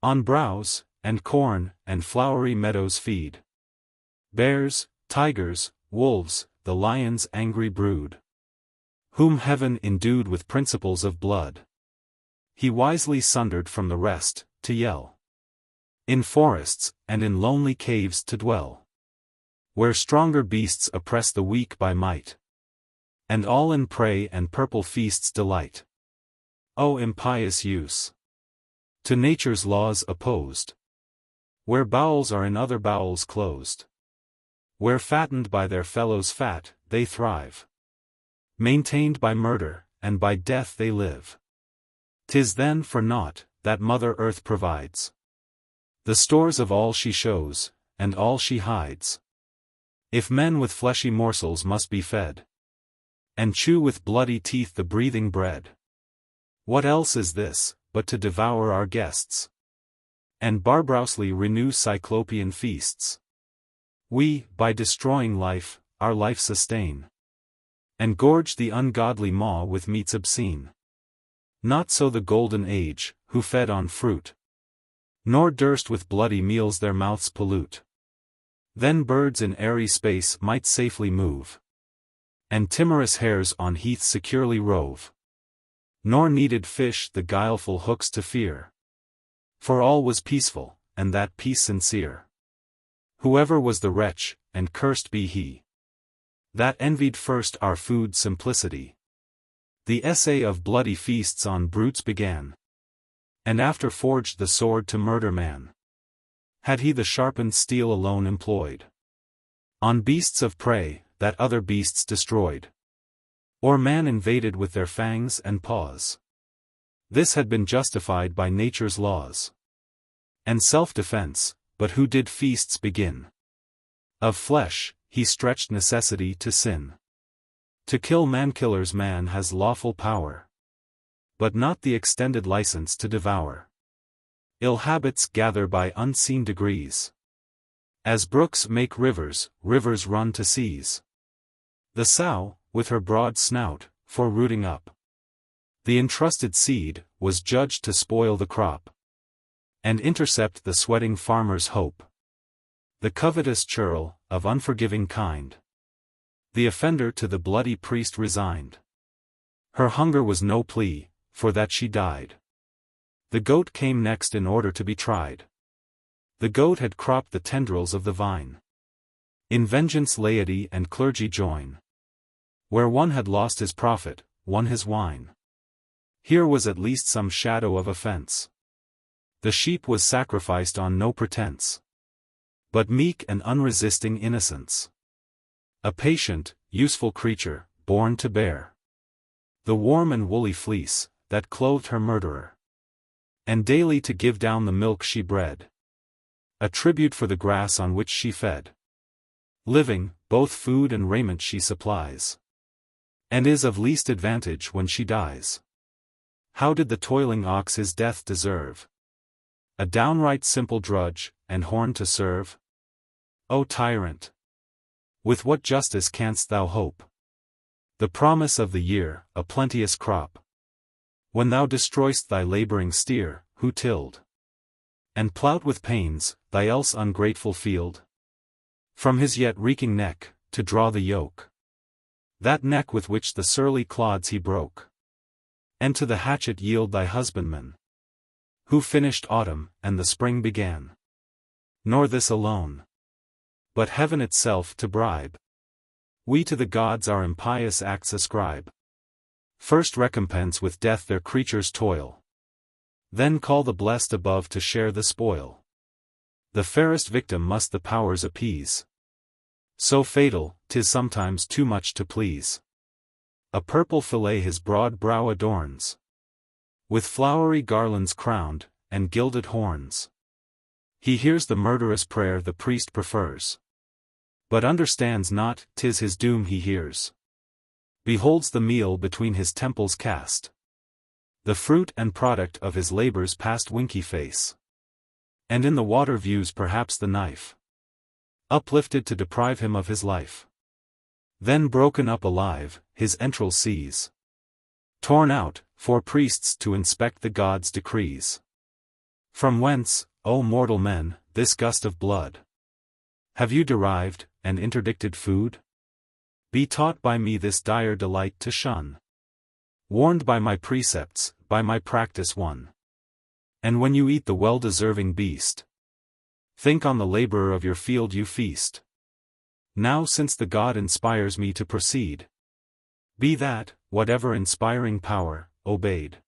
on browse, and corn, and flowery meadows feed. Bears, tigers, wolves, the lion's angry brood, whom heaven endued with principles of blood, he wisely sundered from the rest, to yell. In forests, and in lonely caves to dwell, where stronger beasts oppress the weak by might, and all in prey and purple feasts delight. O impious use! To nature's laws opposed, where bowels are in other bowels closed, where fattened by their fellows' fat, they thrive, maintained by murder, and by death they live. 'Tis then for naught, that Mother Earth provides the stores of all she shows, and all she hides. If men with fleshy morsels must be fed, and chew with bloody teeth the breathing bread, what else is this, but to devour our guests, and barbarously renew cyclopean feasts? We, by destroying life, our life sustain, and gorge the ungodly maw with meats obscene. Not so the golden age, who fed on fruit, nor durst with bloody meals their mouths pollute. Then birds in airy space might safely move, and timorous hares on heath securely rove. Nor needed fish the guileful hooks to fear, for all was peaceful, and that peace sincere. Whoever was the wretch, and cursed be he, that envied first our food's simplicity. The essay of bloody feasts on brutes began, and after forged the sword to murder man. Had he the sharpened steel alone employed on beasts of prey, that other beasts destroyed, or man invaded with their fangs and paws, this had been justified by nature's laws and self-defense. But who did feasts begin? Of flesh, he stretched necessity to sin. To kill man-killers man has lawful power, but not the extended license to devour. Ill habits gather by unseen degrees. As brooks make rivers, rivers run to seas. The sow, with her broad snout, for rooting up the entrusted seed, was judged to spoil the crop, and intercept the sweating farmer's hope. The covetous churl, of unforgiving kind, the offender to the bloody priest resigned. Her hunger was no plea, for that she died. The goat came next in order to be tried. The goat had cropped the tendrils of the vine. In vengeance laity and clergy join. Where one had lost his profit, one his wine. Here was at least some shadow of offense. The sheep was sacrificed on no pretense, but meek and unresisting innocence. A patient, useful creature, born to bear the warm and woolly fleece, that clothed her murderer. And daily to give down the milk she bred, a tribute for the grass on which she fed. Living, both food and raiment she supplies, and is of least advantage when she dies. How did the toiling ox his death deserve? A downright simple drudge, and horn to serve? O tyrant! With what justice canst thou hope the promise of the year, a plenteous crop, when thou destroy'st thy laboring steer, who tilled and ploughed with pains thy else ungrateful field? From his yet reeking neck, to draw the yoke, that neck with which the surly clods he broke, and to the hatchet yield thy husbandman, who finished autumn, and the spring began. Nor this alone, but heaven itself to bribe, we to the gods our impious acts ascribe. First recompense with death their creatures' toil, then call the blessed above to share the spoil. The fairest victim must the powers appease, so fatal, 'tis sometimes too much to please. A purple fillet his broad brow adorns, with flowery garlands crowned, and gilded horns. He hears the murderous prayer the priest prefers, but understands not, 'tis his doom he hears. Beholds the meal between his temples cast, the fruit and product of his labor's past winky face. And in the water views perhaps the knife, uplifted to deprive him of his life. Then broken up alive, his entrails sees, torn out, for priests to inspect the gods' decrees. From whence, O mortal men, this gust of blood? Have you derived, and interdicted food? Be taught by me this dire delight to shun, warned by my precepts, by my practice won. And when you eat the well-deserving beast, think on the laborer of your field you feast. Now since the God inspires me to proceed, be that, whatever inspiring power, obeyed.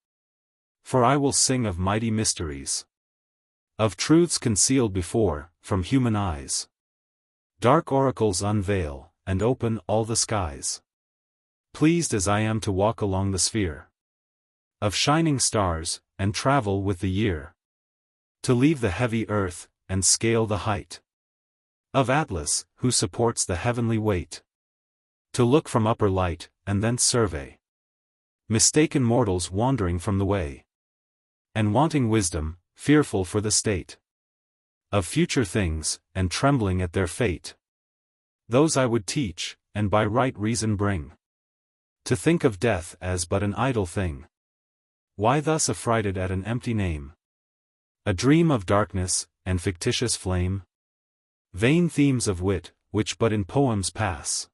For I will sing of mighty mysteries, of truths concealed before, from human eyes. Dark oracles unveil, and open all the skies. Pleased as I am to walk along the sphere of shining stars, and travel with the year, to leave the heavy earth, and scale the height of Atlas, who supports the heavenly weight. To look from upper light, and thence survey mistaken mortals wandering from the way, and wanting wisdom, fearful for the state of future things, and trembling at their fate. Those I would teach, and by right reason bring to think of death as but an idle thing. Why thus affrighted at an empty name? A dream of darkness, and fictitious flame? Vain themes of wit, which but in poems pass,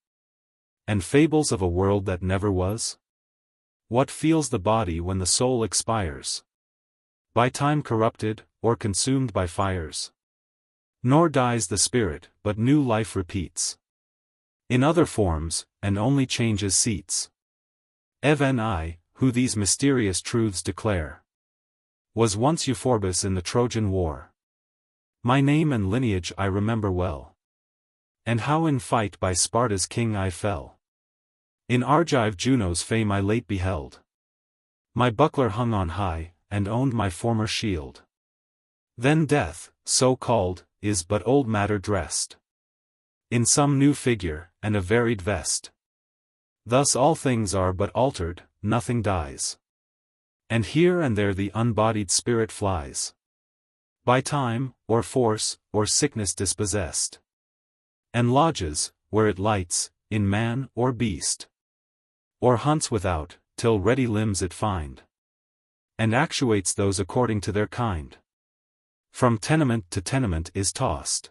and fables of a world that never was? What feels the body when the soul expires? By time corrupted, or consumed by fires? Nor dies the spirit, but new life repeats in other forms, and only changes seats. Even I, who these mysterious truths declare, was once Euphorbus in the Trojan War. My name and lineage I remember well, and how in fight by Sparta's king I fell. In Argive Juno's fame I late beheld, my buckler hung on high, and owned my former shield. Then death, so called, is but old matter dressed in some new figure, and a varied vest. Thus all things are but altered, nothing dies, and here and there the unbodied spirit flies, by time, or force, or sickness dispossessed, and lodges, where it lights, in man or beast, or hunts without, till ready limbs it find, and actuates those according to their kind. From tenement to tenement is tossed.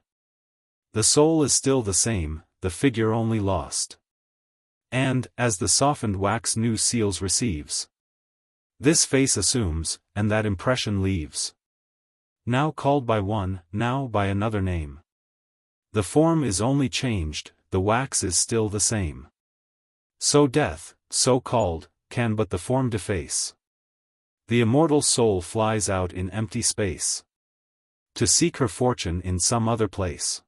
The soul is still the same, the figure only lost. And, as the softened wax new seals receives, this face assumes, and that impression leaves. Now called by one, now by another name. The form is only changed, the wax is still the same. So death, so called, can but the form deface. The immortal soul flies out in empty space, to seek her fortune in some other place.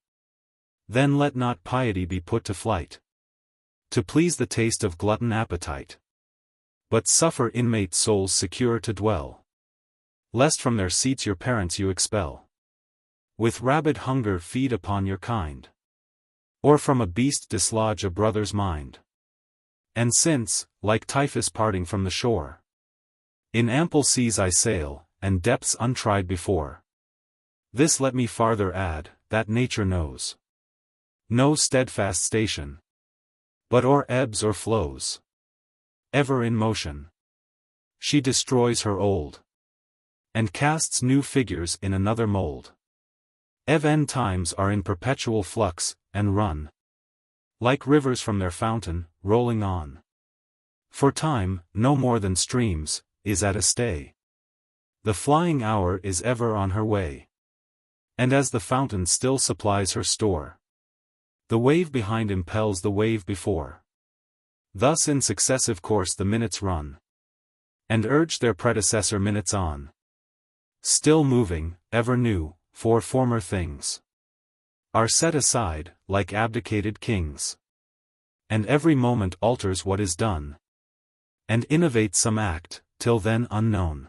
Then let not piety be put to flight, to please the taste of glutton appetite. But suffer inmate souls secure to dwell, lest from their seats your parents you expel. With rabid hunger feed upon your kind, or from a beast dislodge a brother's mind. And since, like typhus parting from the shore, in ample seas I sail, and depths untried before, this let me farther add, that nature knows no steadfast station, but o'er ebbs or flows, ever in motion, she destroys her old, and casts new figures in another mold. Even times are in perpetual flux, and run, like rivers from their fountain, rolling on. For time, no more than streams, is at a stay. The flying hour is ever on her way. And as the fountain still supplies her store, the wave behind impels the wave before. Thus in successive course the minutes run, and urge their predecessor minutes on. Still moving, ever new, for former things are set aside, like abdicated kings. And every moment alters what is done, and innovates some act, till then unknown.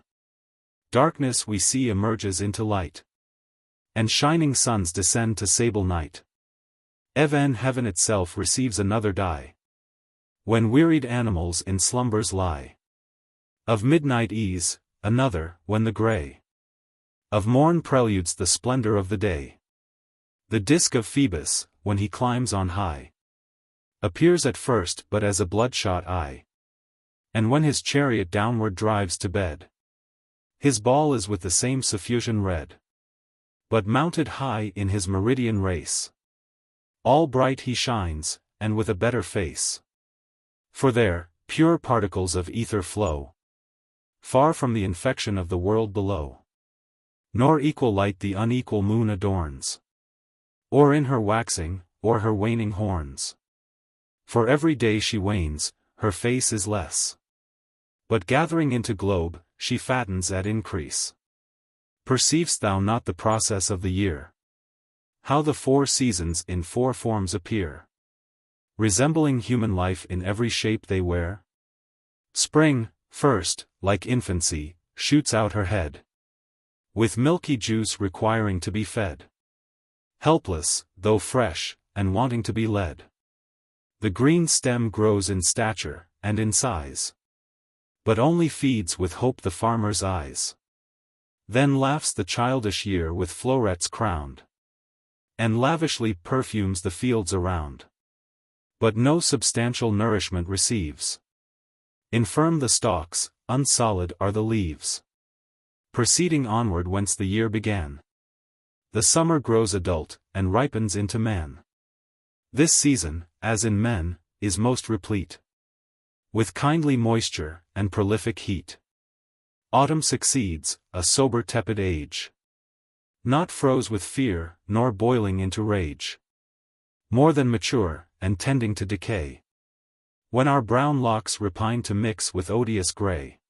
Darkness we see emerges into light, and shining suns descend to sable night. Even heaven itself receives another dye, when wearied animals in slumbers lie. Of midnight ease, another, when the grey of morn preludes the splendor of the day. The disk of Phoebus, when he climbs on high, appears at first but as a bloodshot eye. And when his chariot downward drives to bed, his ball is with the same suffusion red, but mounted high in his meridian race. All bright he shines, and with a better face. For there, pure particles of ether flow, far from the infection of the world below. Nor equal light the unequal moon adorns, or in her waxing, or her waning horns. For every day she wanes, her face is less, but gathering into globe, she fattens at increase. Perceiv'st thou not the process of the year? How the 4 seasons in 4 forms appear, resembling human life in every shape they wear? Spring, first, like infancy, shoots out her head, with milky juice requiring to be fed. Helpless, though fresh, and wanting to be led. The green stem grows in stature, and in size, but only feeds with hope the farmer's eyes. Then laughs the childish year with flowrets crowned, and lavishly perfumes the fields around. But no substantial nourishment receives. Infirm the stalks, unsolid are the leaves. Proceeding onward whence the year began, the summer grows adult, and ripens into man. This season, as in men, is most replete with kindly moisture, and prolific heat. Autumn succeeds, a sober tepid age, not froze with fear, nor boiling into rage. More than mature, and tending to decay, when our brown locks repine to mix with odious grey.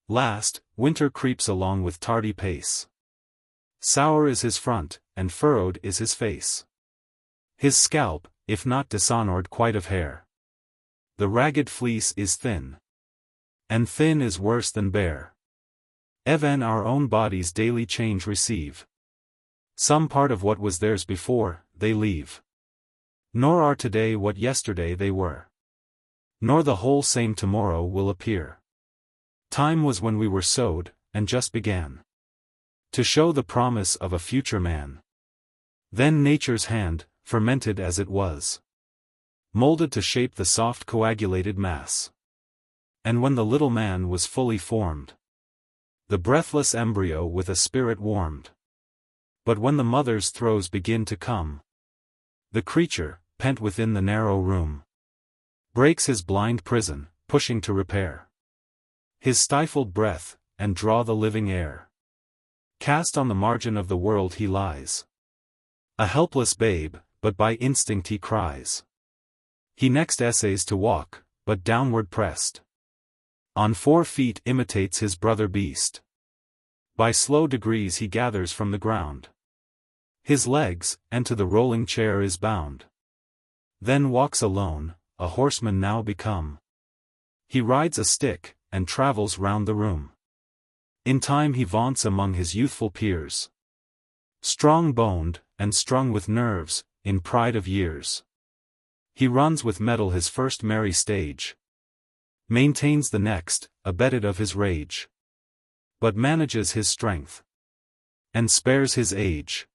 Last, winter creeps along with tardy pace. Sour is his front, and furrowed is his face. His scalp, if not dishonored quite of hair, the ragged fleece is thin, and thin is worse than bare. Even our own bodies daily change receive. Some part of what was theirs before, they leave. Nor are today what yesterday they were, nor the whole same tomorrow will appear. Time was when we were sowed, and just began to show the promise of a future man. Then nature's hand, fermented as it was, molded to shape the soft coagulated mass. And when the little man was fully formed, the breathless embryo with a spirit warmed. But when the mother's throes begin to come, the creature, pent within the narrow room, breaks his blind prison, pushing to repair his stifled breath, and draw the living air. Cast on the margin of the world he lies, a helpless babe, but by instinct he cries. He next essays to walk, but downward pressed, on 4 feet imitates his brother beast. By slow degrees he gathers from the ground his legs, and to the rolling chair is bound. Then walks alone, a horseman now become. He rides a stick, and travels round the room. In time he vaunts among his youthful peers. Strong-boned, and strung with nerves, in pride of years. He runs with mettle his first merry stage. Maintains the next, abetted of his rage. But manages his strength. And spares his age.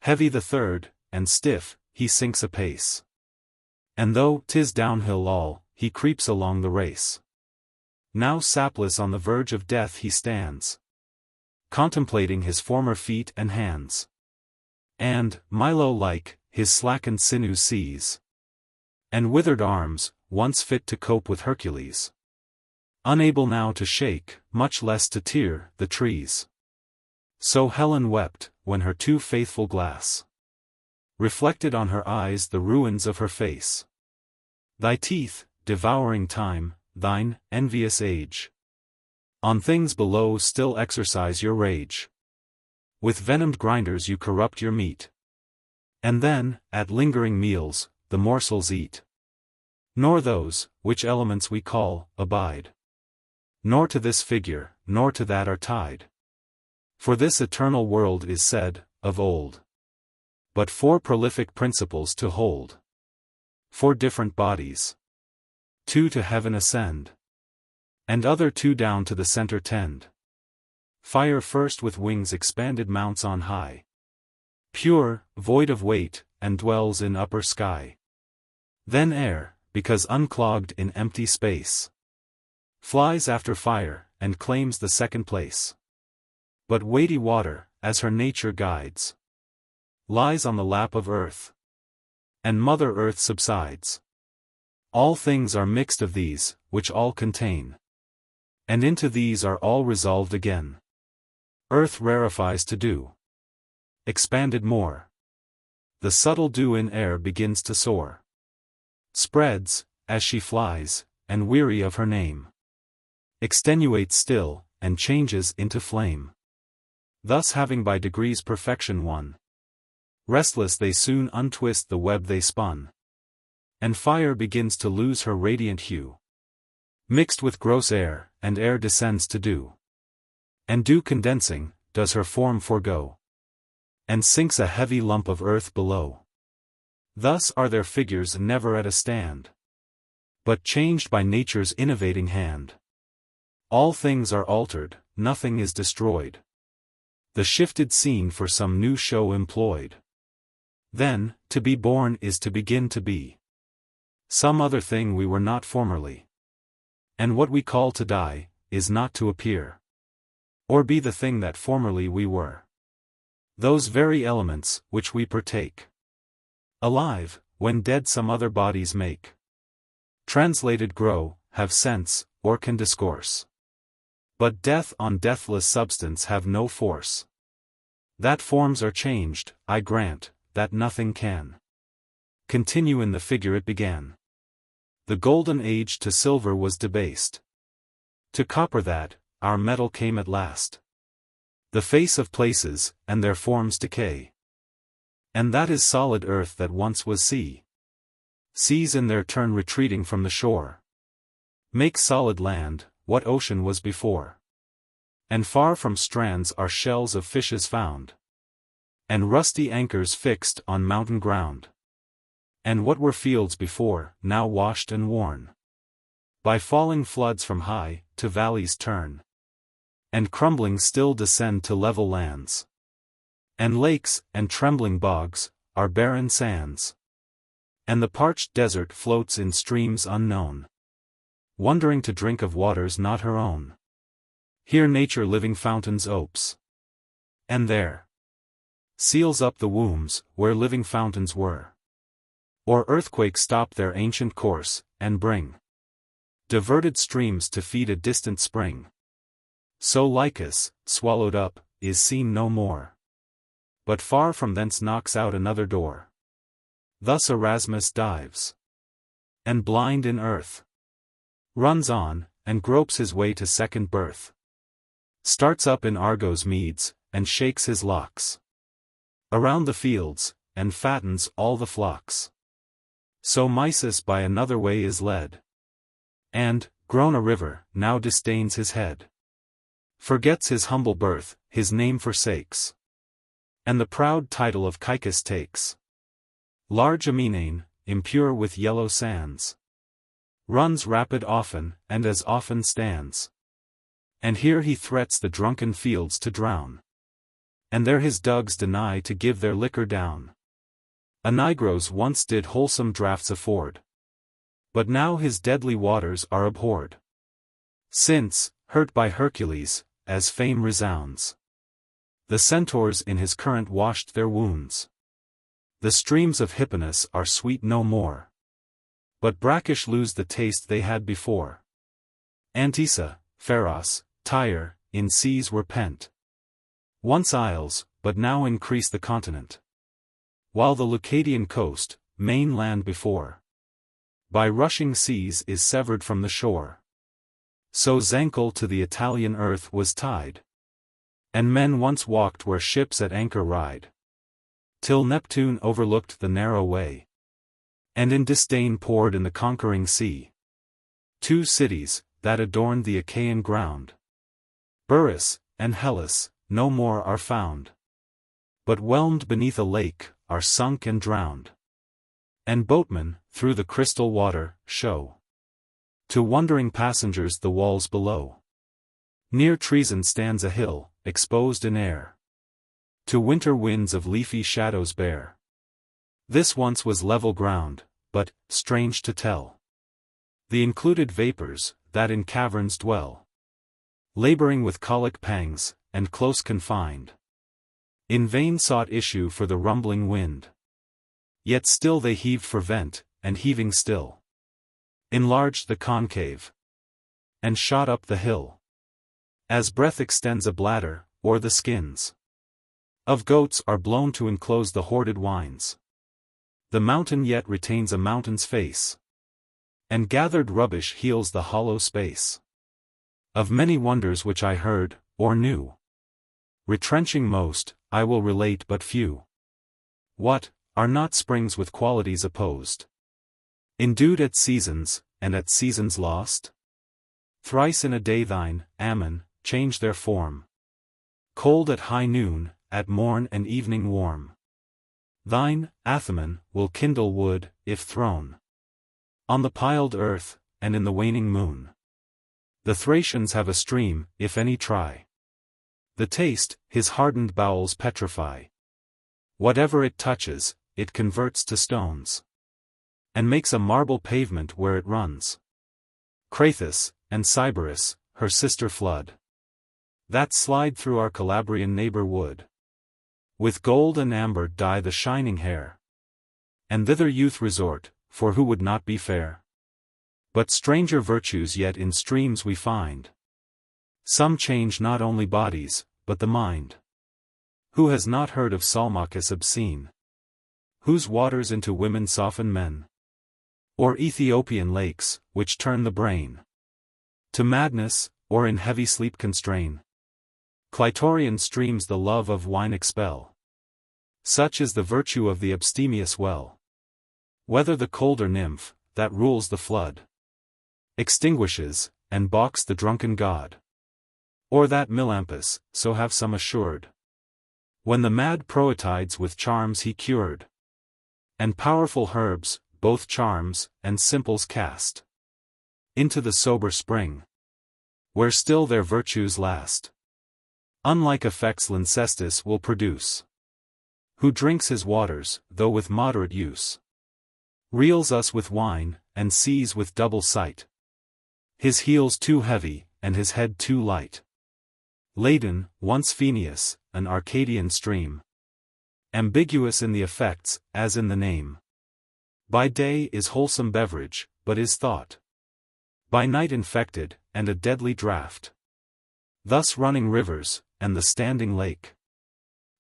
Heavy the third, and stiff, he sinks apace. And though 'tis downhill all, he creeps along the race. Now sapless on the verge of death he stands, contemplating his former feet and hands. And, Milo-like, his slackened sinews sees. And withered arms, once fit to cope with Hercules. Unable now to shake, much less to tear, the trees. So Helen wept, when her too faithful glass reflected on her eyes the ruins of her face. Thy teeth, devouring time, thine envious age, on things below still exercise your rage. With venomed grinders you corrupt your meat. And then, at lingering meals, the morsels eat. Nor those, which elements we call, abide. Nor to this figure, nor to that are tied. For this eternal world is said, of old. But 4 prolific principles to hold. 4 different bodies. 2 to heaven ascend. And other 2 down to the center tend. Fire first with wings expanded mounts on high. Pure, void of weight, and dwells in upper sky. Then air, because unclogged in empty space, flies after fire, and claims the second place. But weighty water, as her nature guides, lies on the lap of earth. And Mother Earth subsides. All things are mixed of these, which all contain. And into these are all resolved again. Earth rarefies to dew. Expanded more. The subtle dew in air begins to soar. Spreads, as she flies, and weary of her name. Extenuates still, and changes into flame. Thus having by degrees perfection won. Restless they soon untwist the web they spun. And fire begins to lose her radiant hue. Mixed with gross air, and air descends to dew. And dew condensing, does her form forego. And sinks a heavy lump of earth below. Thus are their figures never at a stand, but changed by nature's innovating hand. All things are altered, nothing is destroyed. The shifted scene for some new show employed. Then, to be born is to begin to be some other thing we were not formerly. And what we call to die, is not to appear, or be the thing that formerly we were. Those very elements, which we partake, alive, when dead some other bodies make. Translated grow, have sense, or can discourse. But death on deathless substance have no force. That forms are changed, I grant, that nothing can continue in the figure it began. The golden age to silver was debased. To copper that, our metal came at last. The face of places, and their forms decay. And that is solid earth that once was sea. Seas in their turn retreating from the shore make solid land, what ocean was before. And far from strands are shells of fishes found. And rusty anchors fixed on mountain ground. And what were fields before, now washed and worn by falling floods from high, to valleys turn. And crumbling still descend to level lands. And lakes, and trembling bogs, are barren sands. And the parched desert floats in streams unknown, wondering to drink of waters not her own. Here nature living fountains opes. And there seals up the wombs, where living fountains were. Or earthquakes stop their ancient course, and bring diverted streams to feed a distant spring. So Lycus, swallowed up, is seen no more. But far from thence knocks out another door. Thus Erasmus dives. And blind in earth, runs on, and gropes his way to second birth. Starts up in Argo's meads, and shakes his locks around the fields, and fattens all the flocks. So Mysis by another way is led. And, grown a river, now disdains his head. Forgets his humble birth, his name forsakes. And the proud title of Caicus takes. Large Aminain, impure with yellow sands. Runs rapid often, and as often stands. And here he threats the drunken fields to drown. And there his dugs deny to give their liquor down. Anigros once did wholesome draughts afford. But now his deadly waters are abhorred. Since, hurt by Hercules, as fame resounds, the centaurs in his current washed their wounds. The streams of Hypanis are sweet no more. But brackish lose the taste they had before. Antissa, Pharos, Tyre, in seas were pent. Once isles, but now increase the continent. While the Leucadian coast, main land before, by rushing seas is severed from the shore. So Zancle to the Italian earth was tied. And men once walked where ships at anchor ride. Till Neptune overlooked the narrow way. And in disdain poured in the conquering sea. 2 cities, that adorned the Achaean ground. Burrus, and Hellas, no more are found. But whelmed beneath a lake, are sunk and drowned. And boatmen, through the crystal water, show to wondering passengers the walls below. Near Treason stands a hill, exposed in air. To winter winds of leafy shadows bare. This once was level ground, but, strange to tell, the included vapors, that in caverns dwell, laboring with colic pangs, and close confined, in vain sought issue for the rumbling wind. Yet still they heaved for vent, and heaving still, enlarged the concave, and shot up the hill. As breath extends a bladder, or the skins of goats are blown to enclose the hoarded wines. The mountain yet retains a mountain's face, and gathered rubbish heals the hollow space. Of many wonders which I heard, or knew, retrenching most, I will relate but few. What, are not springs with qualities opposed, endued at seasons, and at seasons lost? Thrice in a day thine, Ammon, change their form. Cold at high noon, at morn and evening warm. Thine, Athaman, will kindle wood, if thrown on the piled earth, and in the waning moon. The Thracians have a stream, if any try. The taste, his hardened bowels petrify. Whatever it touches, it converts to stones, and makes a marble pavement where it runs. Crathis, and Sybaris, her sister flood, that slide through our Calabrian neighbor wood. With gold and amber dye the shining hair, and thither youth resort, for who would not be fair? But stranger virtues yet in streams we find. Some change not only bodies, but the mind. Who has not heard of Salmachus obscene, whose waters into women soften men? Or Ethiopian lakes, which turn the brain to madness, or in heavy sleep constrain? Clitorian streams the love of wine expel. Such is the virtue of the abstemious well. Whether the colder nymph, that rules the flood, extinguishes, and balks the drunken god, or that Melampus, so have some assured, when the mad Proetides with charms he cured, and powerful herbs, both charms, and simples cast into the sober spring, where still their virtues last. Unlike effects Lyncestis will produce, who drinks his waters, though with moderate use, reels us with wine, and sees with double sight, his heels too heavy, and his head too light. Laden, once Phaeneus, an Arcadian stream, ambiguous in the effects, as in the name. By day is wholesome beverage, but is thought by night infected, and a deadly draught. Thus running rivers, and the standing lake,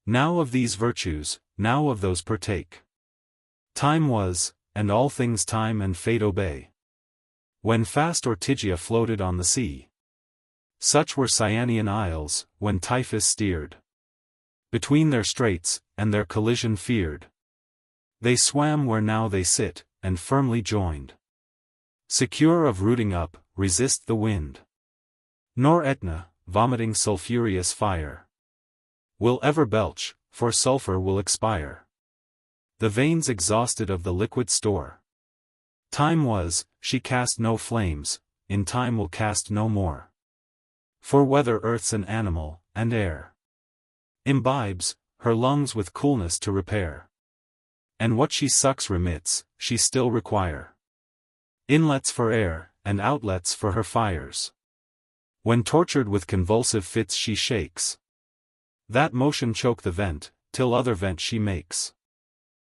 now of these virtues, now of those partake. Time was, and all things time and fate obey, when fast Ortygia floated on the sea. Such were Cyanian isles, when Typhus steered between their straits, and their collision feared. They swam where now they sit, and firmly joined. Secure of rooting up, resist the wind. Nor Etna, vomiting sulphureous fire, will ever belch, for sulfur will expire. The veins exhausted of the liquid store. Time was, she cast no flames, in time will cast no more. For whether earth's an animal, and air imbibes, her lungs with coolness to repair. And what she sucks remits, she still require. Inlets for air, and outlets for her fires. When tortured with convulsive fits she shakes. That motion choke the vent, till other vent she makes.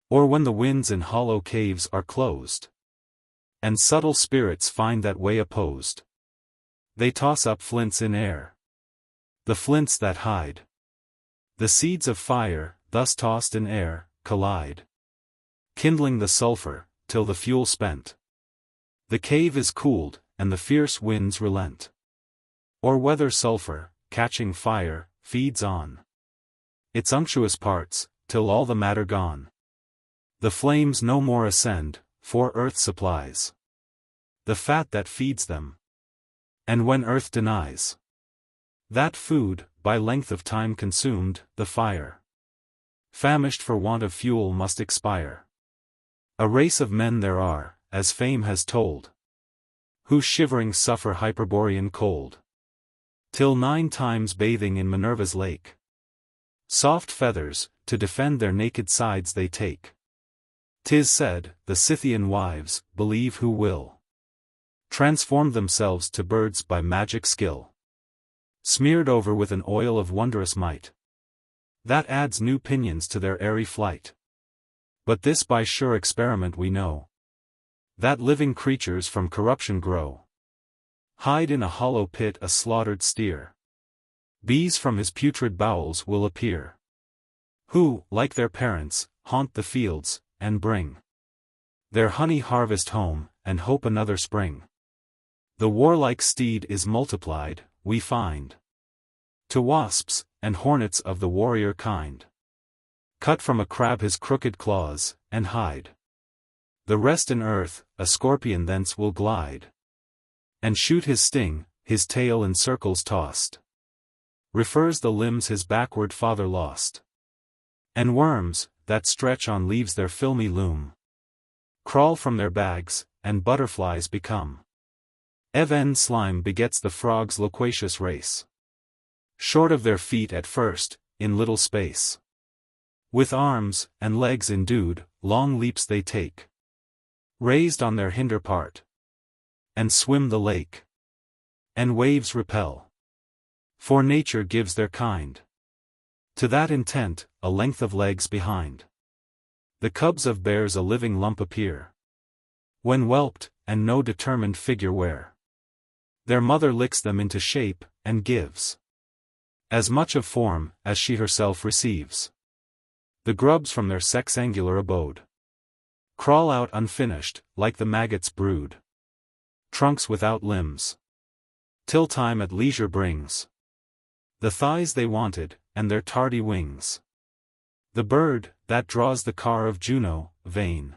Or when the winds in hollow caves are closed, and subtle spirits find that way opposed, they toss up flints in air. The flints that hide the seeds of fire, thus tossed in air, collide, kindling the sulfur, till the fuel spent. The cave is cooled, and the fierce winds relent. Or whether sulfur, catching fire, feeds on its unctuous parts, till all the matter gone. The flames no more ascend, for earth supplies the fat that feeds them. And when earth denies that food, by length of time consumed, the fire, famished for want of fuel, must expire. A race of men there are, as fame has told, who shivering suffer hyperborean cold, till 9 times bathing in Minerva's lake. Soft feathers, to defend their naked sides they take. 'Tis said, the Scythian wives, believe who will, transform themselves to birds by magic skill, smeared over with an oil of wondrous might, that adds new pinions to their airy flight. But this by sure experiment we know, that living creatures from corruption grow. Hide in a hollow pit a slaughtered steer. Bees from his putrid bowels will appear, who, like their parents, haunt the fields, and bring their honey harvest home, and hope another spring. The warlike steed is multiplied, we find, to wasps, and hornets of the warrior kind. Cut from a crab his crooked claws, and hide the rest in earth, a scorpion thence will glide, and shoot his sting, his tail in circles tossed, refers the limbs his backward father lost. And worms, that stretch on leaves their filmy loom, crawl from their bags, and butterflies become. Even slime begets the frog's loquacious race. Short of their feet at first, in little space, with arms, and legs endued, long leaps they take, raised on their hinder part, and swim the lake, and waves repel. For nature gives their kind, to that intent, a length of legs behind. The cubs of bears a living lump appear, when whelped, and no determined figure wear. Their mother licks them into shape, and gives as much of form, as she herself receives. The grubs from their sexangular abode crawl out unfinished, like the maggot's brood. Trunks without limbs, till time at leisure brings the thighs they wanted, and their tardy wings. The bird, that draws the car of Juno, vain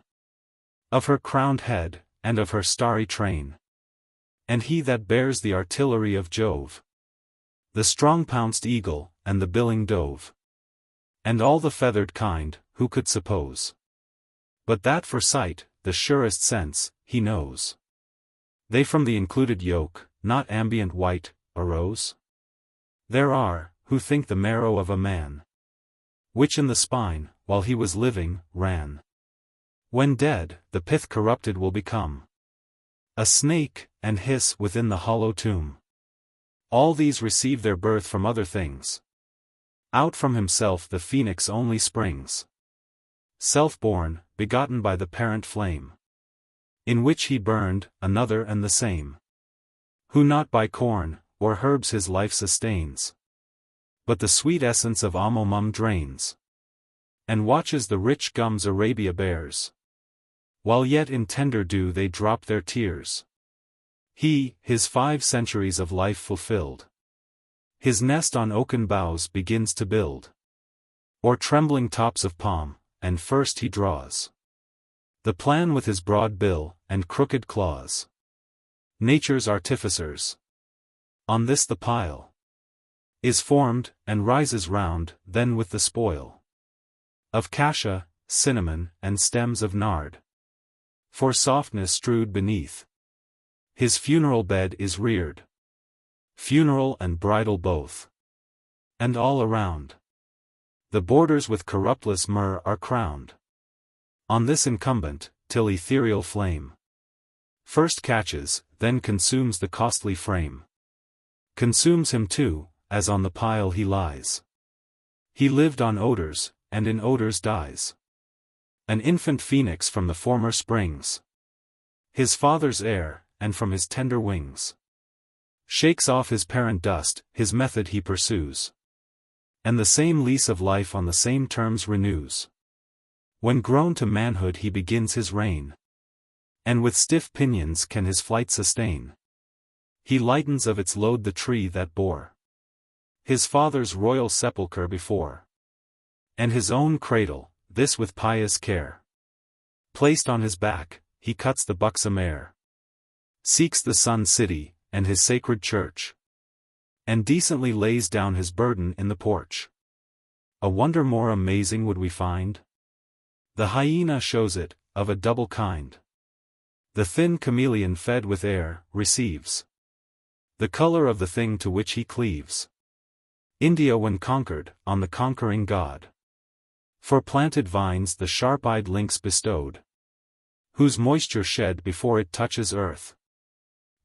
of her crowned head, and of her starry train. And he that bears the artillery of Jove, the strong-pounced eagle, and the billing dove, and all the feathered kind, who could suppose but that for sight, the surest sense, he knows, they from the included yolk, not ambient white, arose? There are, who think the marrow of a man, which in the spine, while he was living, ran, when dead, the pith corrupted will become a snake, and hiss within the hollow tomb. All these receive their birth from other things. Out from himself the phoenix only springs, self-born, begotten by the parent flame, in which he burned, another and the same, who not by corn, or herbs his life sustains, but the sweet essence of Amomum drains, and watches the rich gums Arabia bears, while yet in tender dew they drop their tears. He, his 5 centuries of life fulfilled, his nest on oaken boughs begins to build, or trembling tops of palm, and first he draws The plan with his broad bill, and crooked claws. Nature's artificers. On this the pile is formed, and rises round, then with the spoil of cassia, cinnamon, and stems of nard, for softness strewed beneath, his funeral bed is reared. Funeral and bridal both. And all around, the borders with corruptless myrrh are crowned. On this incumbent, till ethereal flame first catches, then consumes the costly frame. Consumes him too, as on the pile he lies. He lived on odors, and in odors dies. An infant phoenix from the former springs. His father's heir, and from his tender wings shakes off his parent dust, his method he pursues. And the same lease of life on the same terms renews. When grown to manhood he begins his reign. And with stiff pinions can his flight sustain. He lightens of its load the tree that bore his father's royal sepulchre before. And his own cradle, this with pious care placed on his back, he cuts the buxom air. Seeks the sun city, and his sacred church. And decently lays down his burden in the porch. A wonder more amazing would we find? The hyena shows it, of a double kind. The thin chameleon fed with air, receives the color of the thing to which he cleaves. India when conquered, on the conquering god. For planted vines the sharp-eyed lynx bestowed, whose moisture shed before it touches earth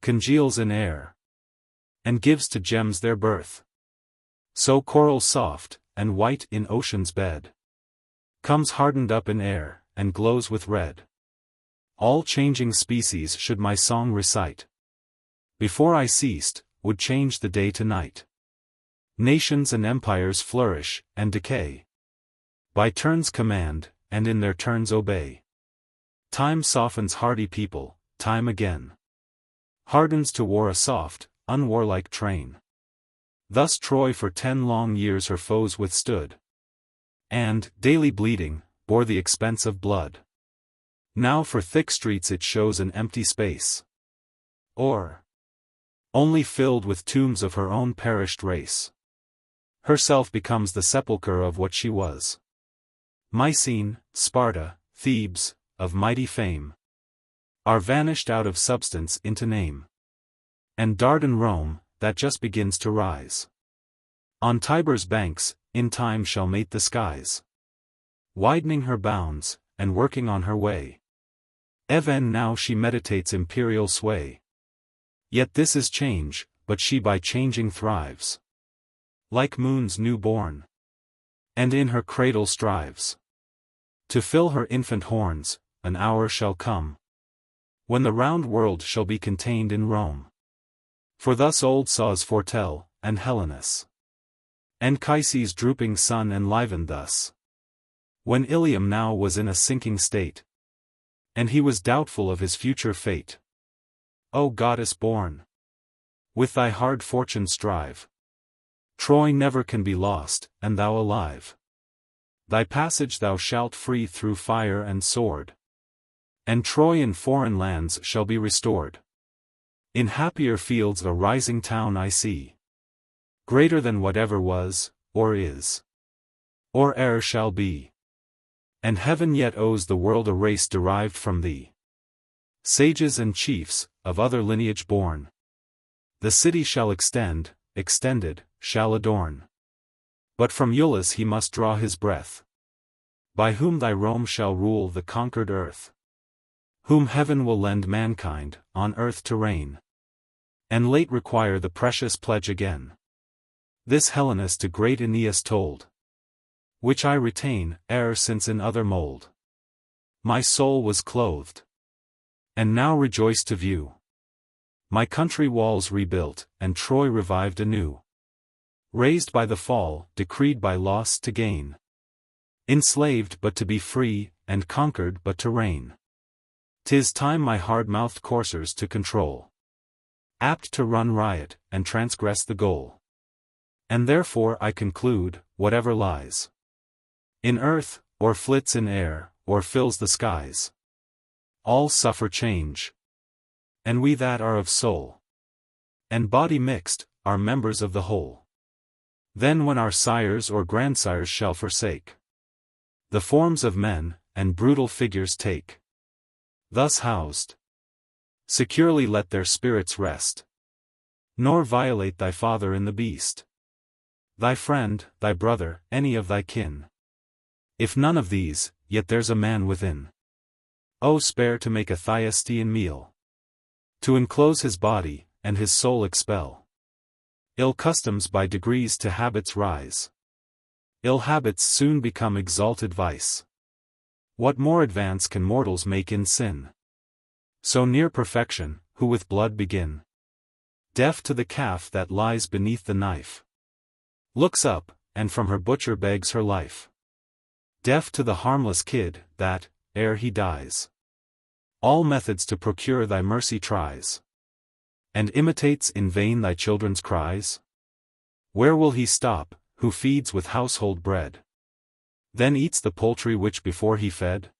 congeals in air, and gives to gems their birth. So coral soft, and white in ocean's bed, comes hardened up in air, and glows with red. All changing species should my song recite. Before I ceased, would change the day to night. Nations and empires flourish, and decay. By turns command, and in their turns obey. Time softens hardy people, time again hardens to war a soft, unwarlike train. Thus Troy for 10 long years her foes withstood. And, daily bleeding, bore the expense of blood. Now for thick streets it shows an empty space. Or only filled with tombs of her own perished race. Herself becomes the sepulchre of what she was. Mycene, Sparta, Thebes, of mighty fame, are vanished out of substance into name. And Dardan Rome, that just begins to rise on Tiber's banks, in time shall mate the skies, widening her bounds, and working on her way. Even now she meditates imperial sway. Yet this is change, but she by changing thrives, like moons new born, and in her cradle strives to fill her infant horns. An hour shall come when the round world shall be contained in Rome. For thus old saws foretell, and Helenus Anchises' drooping sun enlivened thus, when Ilium now was in a sinking state, and he was doubtful of his future fate. O goddess born, with thy hard fortune strive. Troy never can be lost, and thou alive. Thy passage thou shalt free through fire and sword. And Troy in foreign lands shall be restored. In happier fields a rising town I see, greater than whatever was, or is, or e'er shall be. And heaven yet owes the world a race derived from thee. Sages and chiefs, of other lineage born. The city shall extend, extended, shall adorn. But from Iulus he must draw his breath, by whom thy Rome shall rule the conquered earth. Whom heaven will lend mankind, on earth to reign. And late require the precious pledge again. This Helenus to great Aeneas told, which I retain, ere since in other mold my soul was clothed, and now rejoice to view my country walls rebuilt, and Troy revived anew. Raised by the fall, decreed by loss to gain. Enslaved but to be free, and conquered but to reign. 'Tis time my hard-mouthed coursers to control. Apt to run riot, and transgress the goal. And therefore I conclude, whatever lies in earth, or flits in air, or fills the skies, all suffer change. And we that are of soul and body mixed, are members of the whole. Then when our sires or grandsires shall forsake the forms of men, and brutal figures take, thus housed, securely let their spirits rest, nor violate thy father in the beast, thy friend, thy brother, any of thy kin. If none of these, yet there's a man within. Oh, spare to make a Thyestean meal, to enclose his body, and his soul expel. Ill customs by degrees to habits rise. Ill habits soon become exalted vice. What more advance can mortals make in sin? So near perfection, who with blood begin. Deaf to the calf that lies beneath the knife, looks up, and from her butcher begs her life. Deaf to the harmless kid, that, ere he dies, all methods to procure thy mercy tries, and imitates in vain thy children's cries? Where will he stop, who feeds with household bread, then eats the poultry which before he fed?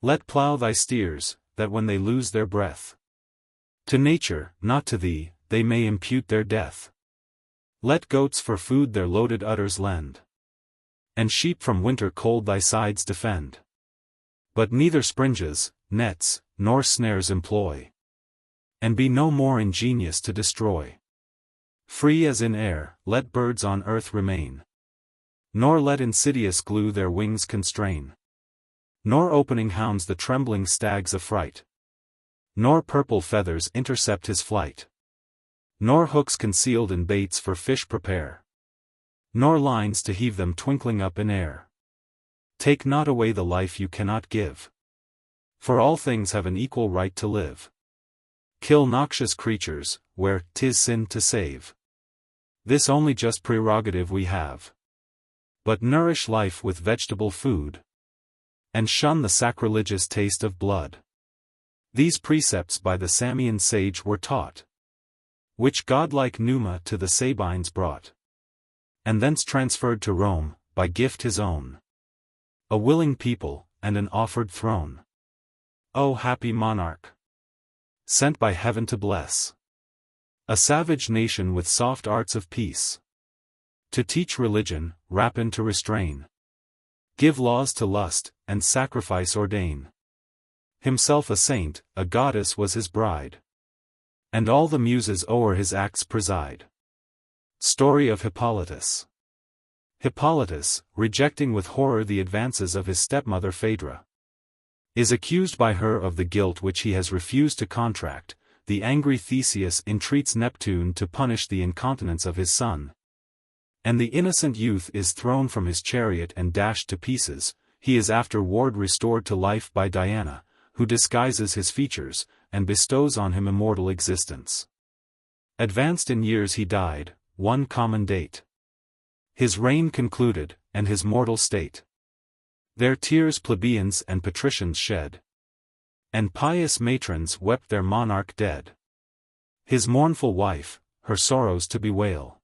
Let plough thy steers, that when they lose their breath, to nature, not to thee, they may impute their death. Let goats for food their loaded udders lend, and sheep from winter cold thy sides defend. But neither springes, nets, nor snares employ, and be no more ingenious to destroy. Free as in air, let birds on earth remain, nor let insidious glue their wings constrain. Nor opening hounds the trembling stags affright, nor purple feathers intercept his flight. Nor hooks concealed in baits for fish prepare, nor lines to heave them twinkling up in air. Take not away the life you cannot give, for all things have an equal right to live. Kill noxious creatures, where 'tis sin to save. This only just prerogative we have. But nourish life with vegetable food, and shun the sacrilegious taste of blood. These precepts by the Samian sage were taught, which godlike Numa to the Sabines brought, and thence transferred to Rome, by gift his own. A willing people, and an offered throne. O happy monarch, sent by heaven to bless a savage nation with soft arts of peace, to teach religion, rapine to restrain, give laws to lust, and sacrifice ordain. Himself a saint, a goddess was his bride, and all the muses o'er his acts preside. Story of Hippolytus. Hippolytus, rejecting with horror the advances of his stepmother Phaedra, is accused by her of the guilt which he has refused to contract. The angry Theseus entreats Neptune to punish the incontinence of his son, and the innocent youth is thrown from his chariot and dashed to pieces. He is afterward restored to life by Diana, who disguises his features, and bestows on him immortal existence. Advanced in years he died, one common date. His reign concluded, and his mortal state. Their tears plebeians and patricians shed, and pious matrons wept their monarch dead. His mournful wife, her sorrows to bewail,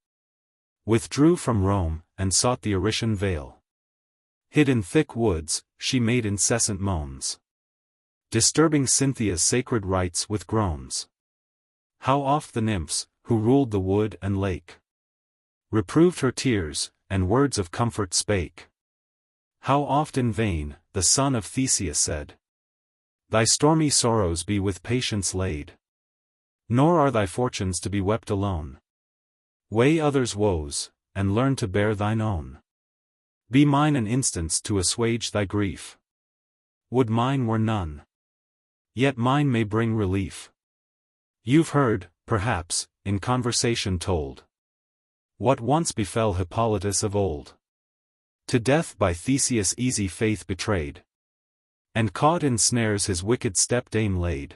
withdrew from Rome, and sought the Arician vale. Hid in thick woods, she made incessant moans, disturbing Cynthia's sacred rites with groans. How oft the nymphs, who ruled the wood and lake, reproved her tears, and words of comfort spake. How oft in vain, the son of Theseus said, thy stormy sorrows be with patience laid, nor are thy fortunes to be wept alone. Weigh others' woes, and learn to bear thine own. Be mine an instance to assuage thy grief. Would mine were none, yet mine may bring relief. You've heard, perhaps, in conversation told, what once befell Hippolytus of old. To death by Theseus' easy faith betrayed, and caught in snares his wicked stepdame laid.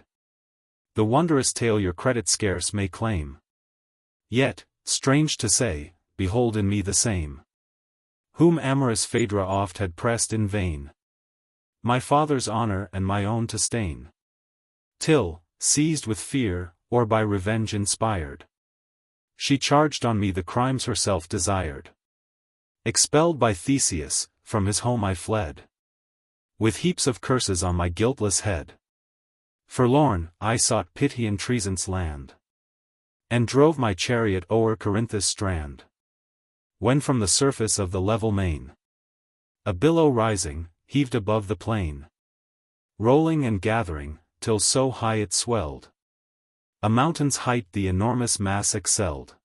The wondrous tale your credit scarce may claim. Yet, strange to say, behold in me the same, whom amorous Phaedra oft had pressed in vain, my father's honor and my own to stain. Till, seized with fear, or by revenge inspired, she charged on me the crimes herself desired. Expelled by Theseus, from his home I fled, with heaps of curses on my guiltless head. Forlorn, I sought pity in Treason's land, and drove my chariot o'er Corinthus' strand. When from the surface of the level main, a billow rising, heaved above the plain, rolling and gathering, till so high it swelled, a mountain's height the enormous mass excelled.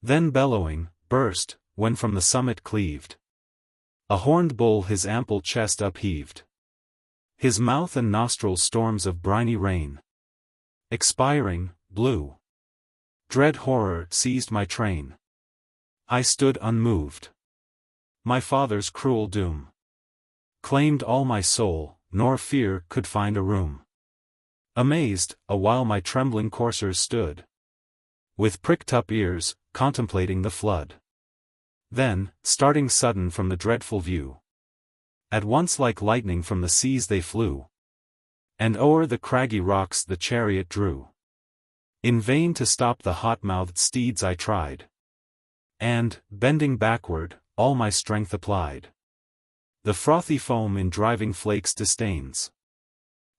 Then bellowing, burst, when from the summit cleaved, a horned bull his ample chest upheaved. His mouth and nostrils storms of briny rain, expiring, blew. Dread horror seized my train. I stood unmoved. My father's cruel doom claimed all my soul, nor fear could find a room. Amazed, awhile my trembling coursers stood, with pricked-up ears, contemplating the flood. Then, starting sudden from the dreadful view, at once like lightning from the seas they flew, and o'er the craggy rocks the chariot drew. In vain to stop the hot-mouthed steeds I tried, and, bending backward, all my strength applied. The frothy foam in driving flakes disdains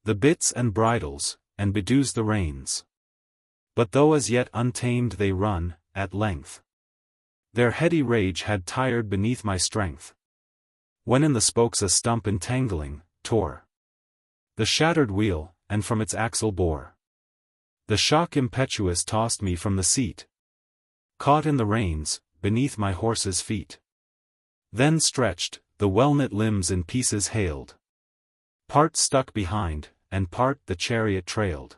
the bits and bridles, and bedews the reins. But though as yet untamed they run, at length, their heady rage had tired beneath my strength. When in the spokes a stump entangling, tore the shattered wheel, and from its axle bore. The shock impetuous tossed me from the seat, caught in the reins, beneath my horse's feet. Then stretched, the well-knit limbs in pieces hailed. Part stuck behind, and part the chariot trailed.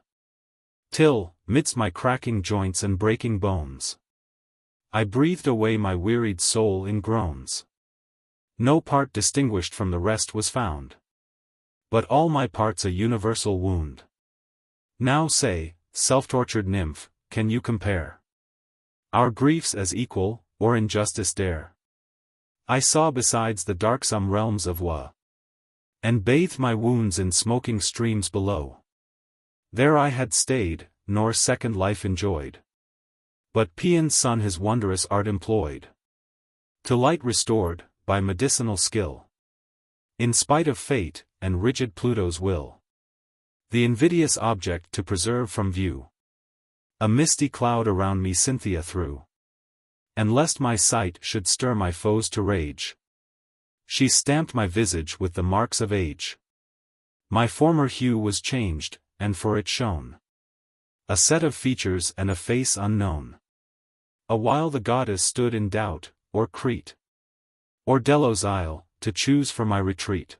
Till, midst my cracking joints and breaking bones, I breathed away my wearied soul in groans. No part distinguished from the rest was found, but all my parts a universal wound. Now say, self-tortured nymph, can you compare our griefs as equal, or injustice dare? I saw besides the darksome realms of woe, and bathed my wounds in smoking streams below. There I had stayed, nor second life enjoyed, but Paeon's son his wondrous art employed, to light restored, by medicinal skill. In spite of fate, and rigid Pluto's will, the invidious object to preserve from view, a misty cloud around me Cynthia threw, and lest my sight should stir my foes to rage, she stamped my visage with the marks of age. My former hue was changed, and for it shone a set of features and a face unknown. Awhile the goddess stood in doubt, or Crete, or Delos' isle, to choose for my retreat.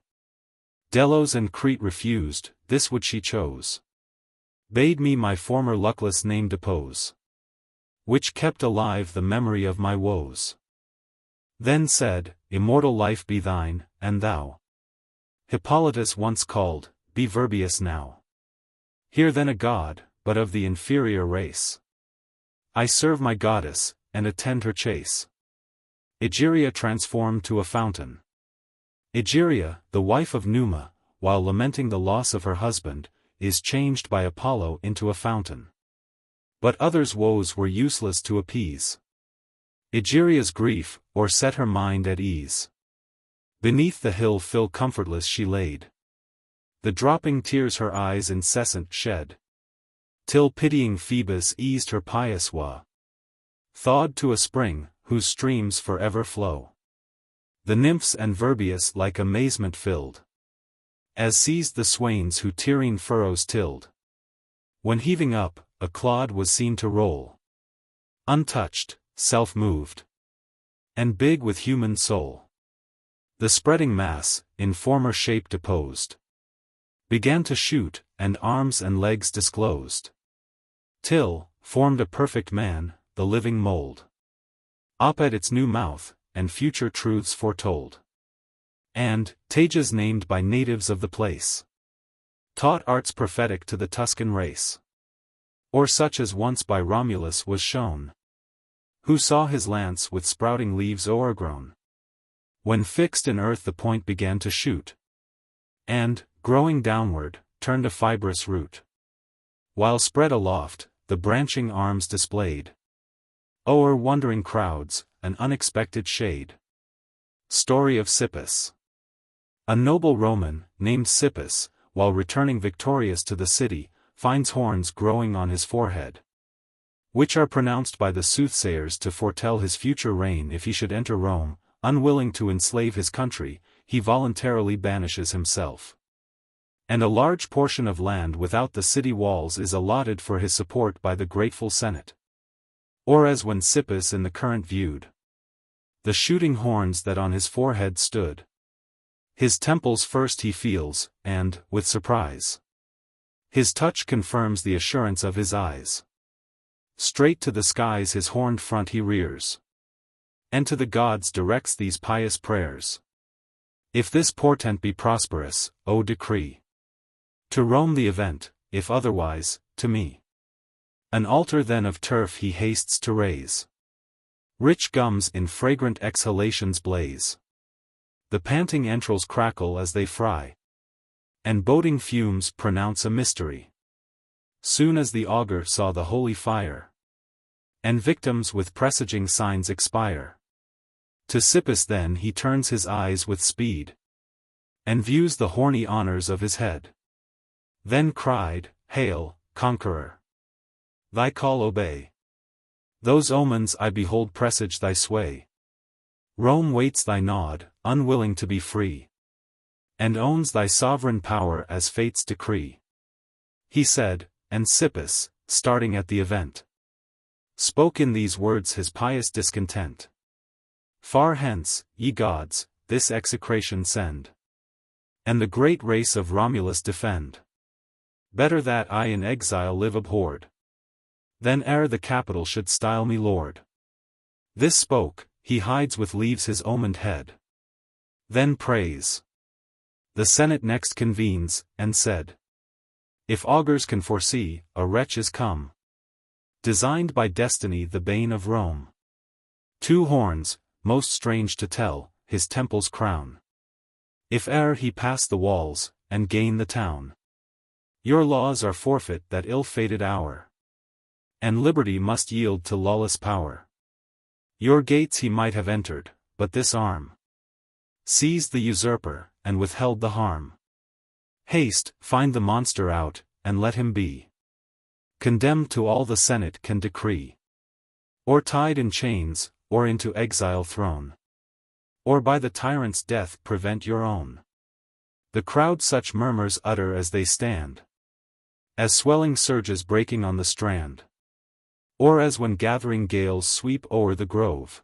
Delos and Crete refused, this which she chose, bade me my former luckless name depose, which kept alive the memory of my woes. Then said, immortal life be thine, and thou, Hippolytus once called, be Virbius now. Here then a god, but of the inferior race. I serve my goddess, and attend her chase. Egeria transformed to a fountain. Egeria, the wife of Numa, while lamenting the loss of her husband, is changed by Apollo into a fountain. But others' woes were useless to appease Egeria's grief, or set her mind at ease. Beneath the hill Phil comfortless she laid, the dropping tears her eyes incessant shed, till pitying Phoebus eased her pious woe, thawed to a spring, whose streams forever flow. The nymphs and Virbius like amazement filled, as seized the swains who Tyrrhene furrows tilled. When heaving up, a clod was seen to roll, untouched, self-moved, and big with human soul. The spreading mass, in former shape deposed, began to shoot, and arms and legs disclosed, till, formed a perfect man, the living mold. Up at its new mouth, and future truths foretold. And, Tajas named by natives of the place, taught arts prophetic to the Tuscan race, or such as once by Romulus was shown, who saw his lance with sprouting leaves o'ergrown, when fixed in earth the point began to shoot, and, growing downward, turned a fibrous root, while spread aloft, the branching arms displayed o'er wondering crowds, an unexpected shade. Story of Sippus. A noble Roman, named Sippus, while returning victorious to the city, finds horns growing on his forehead, which are pronounced by the soothsayers to foretell his future reign. If he should enter Rome, unwilling to enslave his country, he voluntarily banishes himself. And a large portion of land without the city walls is allotted for his support by the grateful Senate. Or as when Sippus in the current viewed the shooting horns that on his forehead stood. His temples first he feels, and, with surprise, his touch confirms the assurance of his eyes. Straight to the skies his horned front he rears, and to the gods directs these pious prayers. If this portent be prosperous, O decree to Rome the event; if otherwise, to me an altar then of turf he hastes to raise. Rich gums in fragrant exhalations blaze. The panting entrails crackle as they fry, and boding fumes pronounce a mystery. Soon as the augur saw the holy fire, and victims with presaging signs expire, to Sippus then he turns his eyes with speed, and views the horny honors of his head. Then cried, Hail, conqueror! Thy call obey. Those omens I behold presage thy sway. Rome waits thy nod, unwilling to be free, and owns thy sovereign power as fate's decree. He said, and Sippus, starting at the event, spoke in these words his pious discontent. Far hence, ye gods, this execration send, and the great race of Romulus defend. Better that I in exile live abhorred, than ere the capital should style me lord. This spoke, he hides with leaves his omened head. Then prays. The Senate next convenes, and said, if augurs can foresee, a wretch is come, designed by destiny the bane of Rome. 2 horns, most strange to tell, his temples crown. If e'er he pass the walls, and gain the town, your laws are forfeit that ill-fated hour, and liberty must yield to lawless power. Your gates he might have entered, but this arm seized the usurper, and withheld the harm. Haste, find the monster out, and let him be condemned to all the Senate can decree, or tied in chains, or into exile thrown, or by the tyrant's death prevent your own. The crowd such murmurs utter as they stand, as swelling surges breaking on the strand, or as when gathering gales sweep o'er the grove,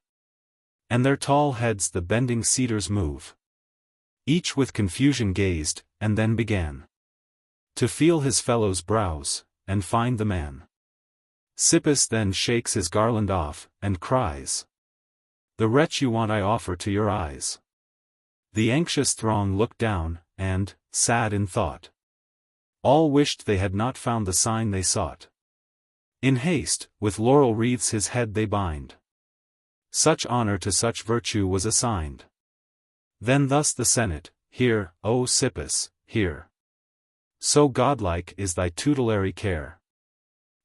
and their tall heads the bending cedars move. Each with confusion gazed, and then began to feel his fellow's brows, and find the man. Sippus then shakes his garland off, and cries, the wretch you want I offer to your eyes. The anxious throng looked down, and, sad in thought, all wished they had not found the sign they sought. In haste, with laurel wreaths his head they bind. Such honor to such virtue was assigned. Then thus the Senate, hear, O Sippus, hear. So godlike is thy tutelary care,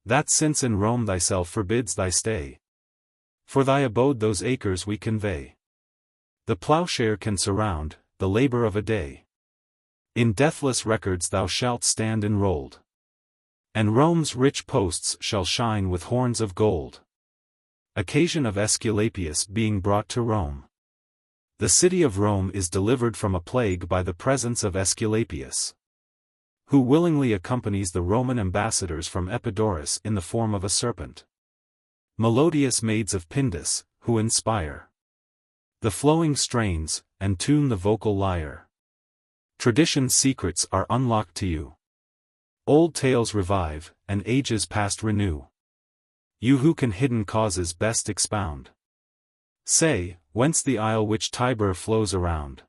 that since in Rome thyself forbids thy stay, for thy abode those acres we convey. The plowshare can surround, the labor of a day. In deathless records thou shalt stand enrolled, and Rome's rich posts shall shine with horns of gold. Occasion of Aesculapius being brought to Rome. The city of Rome is delivered from a plague by the presence of Aesculapius, who willingly accompanies the Roman ambassadors from Epidaurus in the form of a serpent. Melodious maids of Pindus, who inspire the flowing strains, and tune the vocal lyre. Tradition's secrets are unlocked to you. Old tales revive, and ages past renew. You who can hidden causes best expound. Say, whence the isle which Tiber flows around?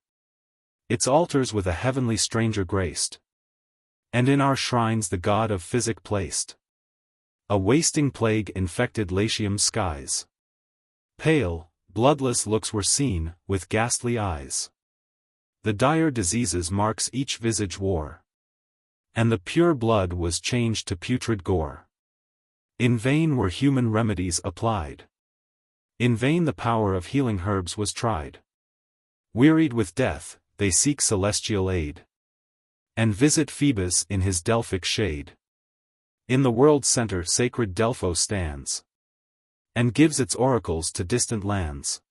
Its altars with a heavenly stranger graced, and in our shrines the god of physic placed. A wasting plague infected Latium's skies. Pale, bloodless looks were seen, with ghastly eyes. The dire diseases marks each visage wore, and the pure blood was changed to putrid gore. In vain were human remedies applied. In vain the power of healing herbs was tried. Wearied with death, they seek celestial aid, and visit Phoebus in his Delphic shade. In the world's center sacred Delpho stands, and gives its oracles to distant lands.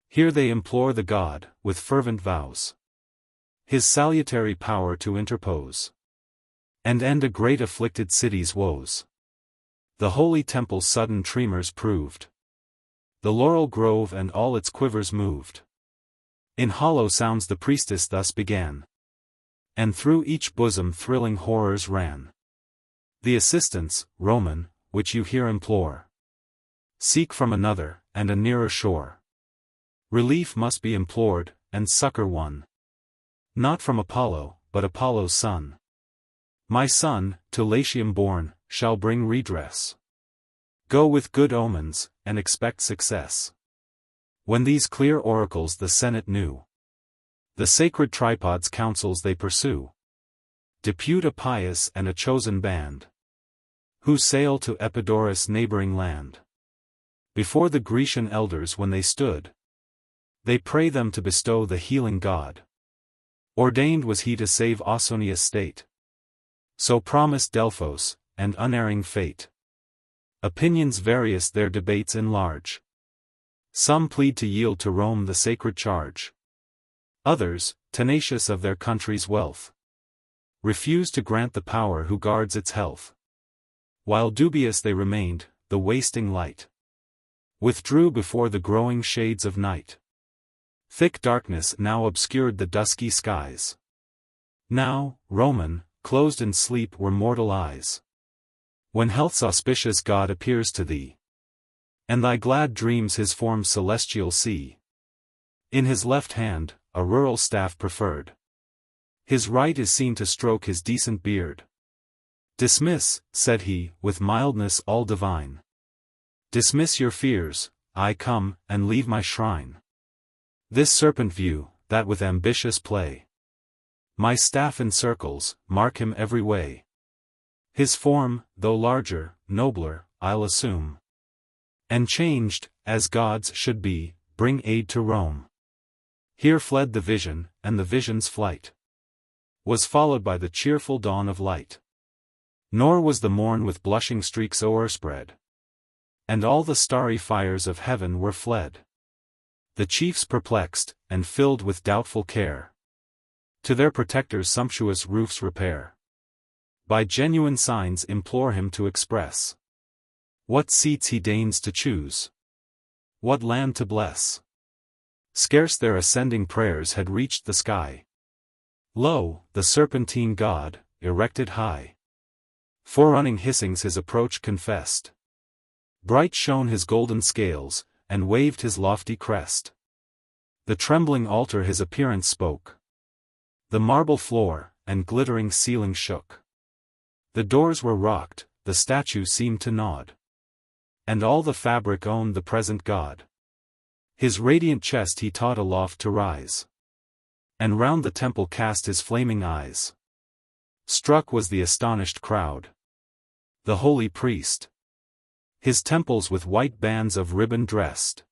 Here they implore the god, with fervent vows, his salutary power to interpose, and end a great afflicted city's woes. The holy temple's sudden tremors proved, the laurel grove and all its quivers moved. In hollow sounds the priestess thus began, and through each bosom thrilling horrors ran. The assistance, Roman, which you here implore, seek from another, and a nearer shore. Relief must be implored, and succor won, not from Apollo, but Apollo's son. My son, to Latium born, shall bring redress. Go with good omens, and expect success. When these clear oracles the Senate knew, the sacred tripod's counsels they pursue. Depute a pious and a chosen band, who sail to Epidaurus' neighboring land. Before the Grecian elders when they stood, they pray them to bestow the healing god. Ordained was he to save Ausonia's state. So promised Delphos, and unerring fate. Opinions various their debates enlarge. Some plead to yield to Rome the sacred charge. Others, tenacious of their country's wealth, refuse to grant the power who guards its health. While dubious they remained, the wasting light withdrew before the growing shades of night. Thick darkness now obscured the dusky skies. Now, Roman, closed in sleep were mortal eyes. When health's auspicious god appears to thee, and thy glad dreams his form celestial see. In his left hand, a rural staff preferred. His right is seen to stroke his decent beard. Dismiss, said he, with mildness all divine. Dismiss your fears, I come, and leave my shrine. This serpent view, that with ambitious play. My staff encircles, mark him every way. His form, though larger, nobler, I'll assume. And changed, as gods should be, bring aid to Rome. Here fled the vision, and the vision's flight was followed by the cheerful dawn of light. Nor was the morn with blushing streaks o'erspread, and all the starry fires of heaven were fled. The chiefs perplexed, and filled with doubtful care, to their protector's sumptuous roofs repair. By genuine signs implore him to express what seats he deigns to choose, what land to bless. Scarce their ascending prayers had reached the sky. Lo, the serpentine god, erected high, forerunning hissings his approach confessed. Bright shone his golden scales, and waved his lofty crest. The trembling altar his appearance spoke. The marble floor, and glittering ceiling shook. The doors were rocked, the statue seemed to nod. And all the fabric owned the present god. His radiant chest he taught aloft to rise, and round the temple cast his flaming eyes. Struck was the astonished crowd. The holy priest, his temples with white bands of ribbon dressed,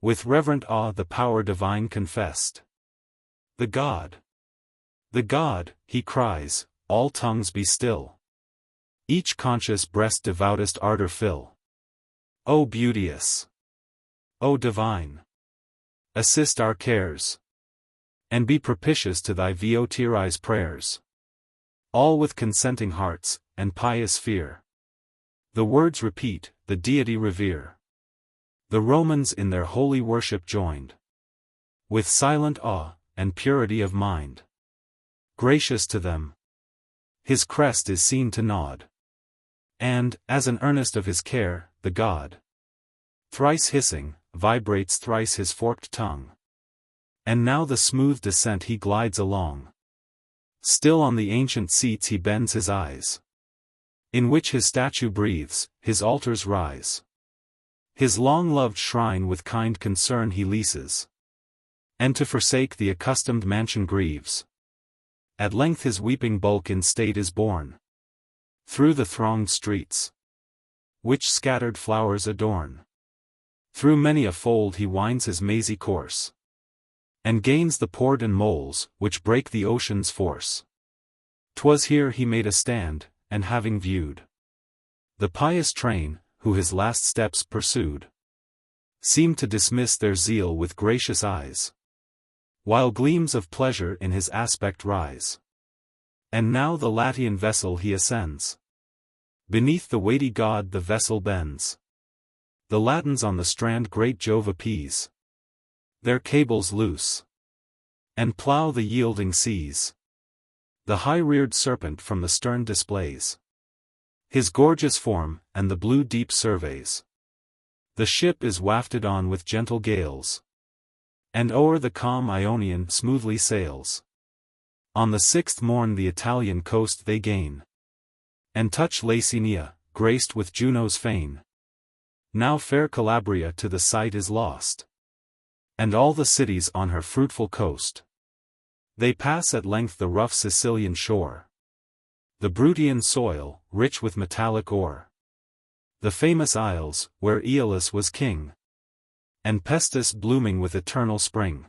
with reverent awe the power divine confessed. The god, he cries, all tongues be still. Each conscious breast devoutest ardor fill. O beauteous, O divine, assist our cares, and be propitious to thy Votiari's prayers. All with consenting hearts, and pious fear. The words repeat, the deity revere. The Romans in their holy worship joined, with silent awe, and purity of mind. Gracious to them, his crest is seen to nod. And, as an earnest of his care, the god, thrice hissing, vibrates thrice his forked tongue. And now the smooth descent he glides along. Still on the ancient seats he bends his eyes, in which his statue breathes, his altars rise. His long-loved shrine with kind concern he leases, and to forsake the accustomed mansion grieves. At length his weeping bulk in state is borne through the thronged streets, which scattered flowers adorn. Through many a fold he winds his mazy course, and gains the Pordan moles, which break the ocean's force. 'Twas here he made a stand, and having viewed the pious train, who his last steps pursued, seemed to dismiss their zeal with gracious eyes, while gleams of pleasure in his aspect rise. And now the Latian vessel he ascends. Beneath the weighty god the vessel bends. The Latins on the strand great Jove appease their cables loose, and plough the yielding seas. The high-reared serpent from the stern displays his gorgeous form, and the blue deep surveys. The ship is wafted on with gentle gales, and o'er the calm Ionian smoothly sails. On the 6th morn the Italian coast they gain, and touch Lacinia, graced with Juno's fane. Now fair Calabria to the sight is lost, and all the cities on her fruitful coast. They pass at length the rough Sicilian shore, the Bruttian soil, rich with metallic ore, the famous isles, where Aeolus was king, and Pestus blooming with eternal spring.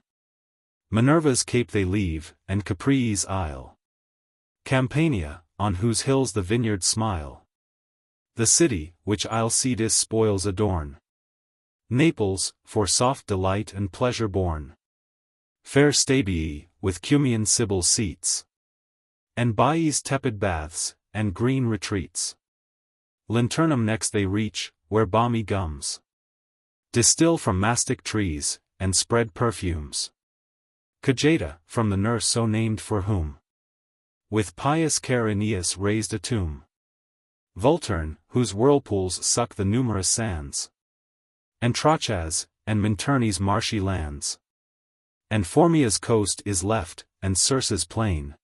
Minerva's cape they leave, and Capri's isle, Campania, on whose hills the vineyards smile, the city, which Alcides' spoils adorn, Naples, for soft delight and pleasure born, fair Stabii, with Cumaean Sibyl's seats, and Baiae's tepid baths, and green retreats. Linternum next they reach, where balmy gums distill from mastic trees, and spread perfumes. Cajeta, from the nurse so named for whom with pious care Aeneas raised a tomb. Vulterne, whose whirlpools suck the numerous sands, and Trachas, and Minturne's marshy lands. And Formia's coast is left, and Circe's plain,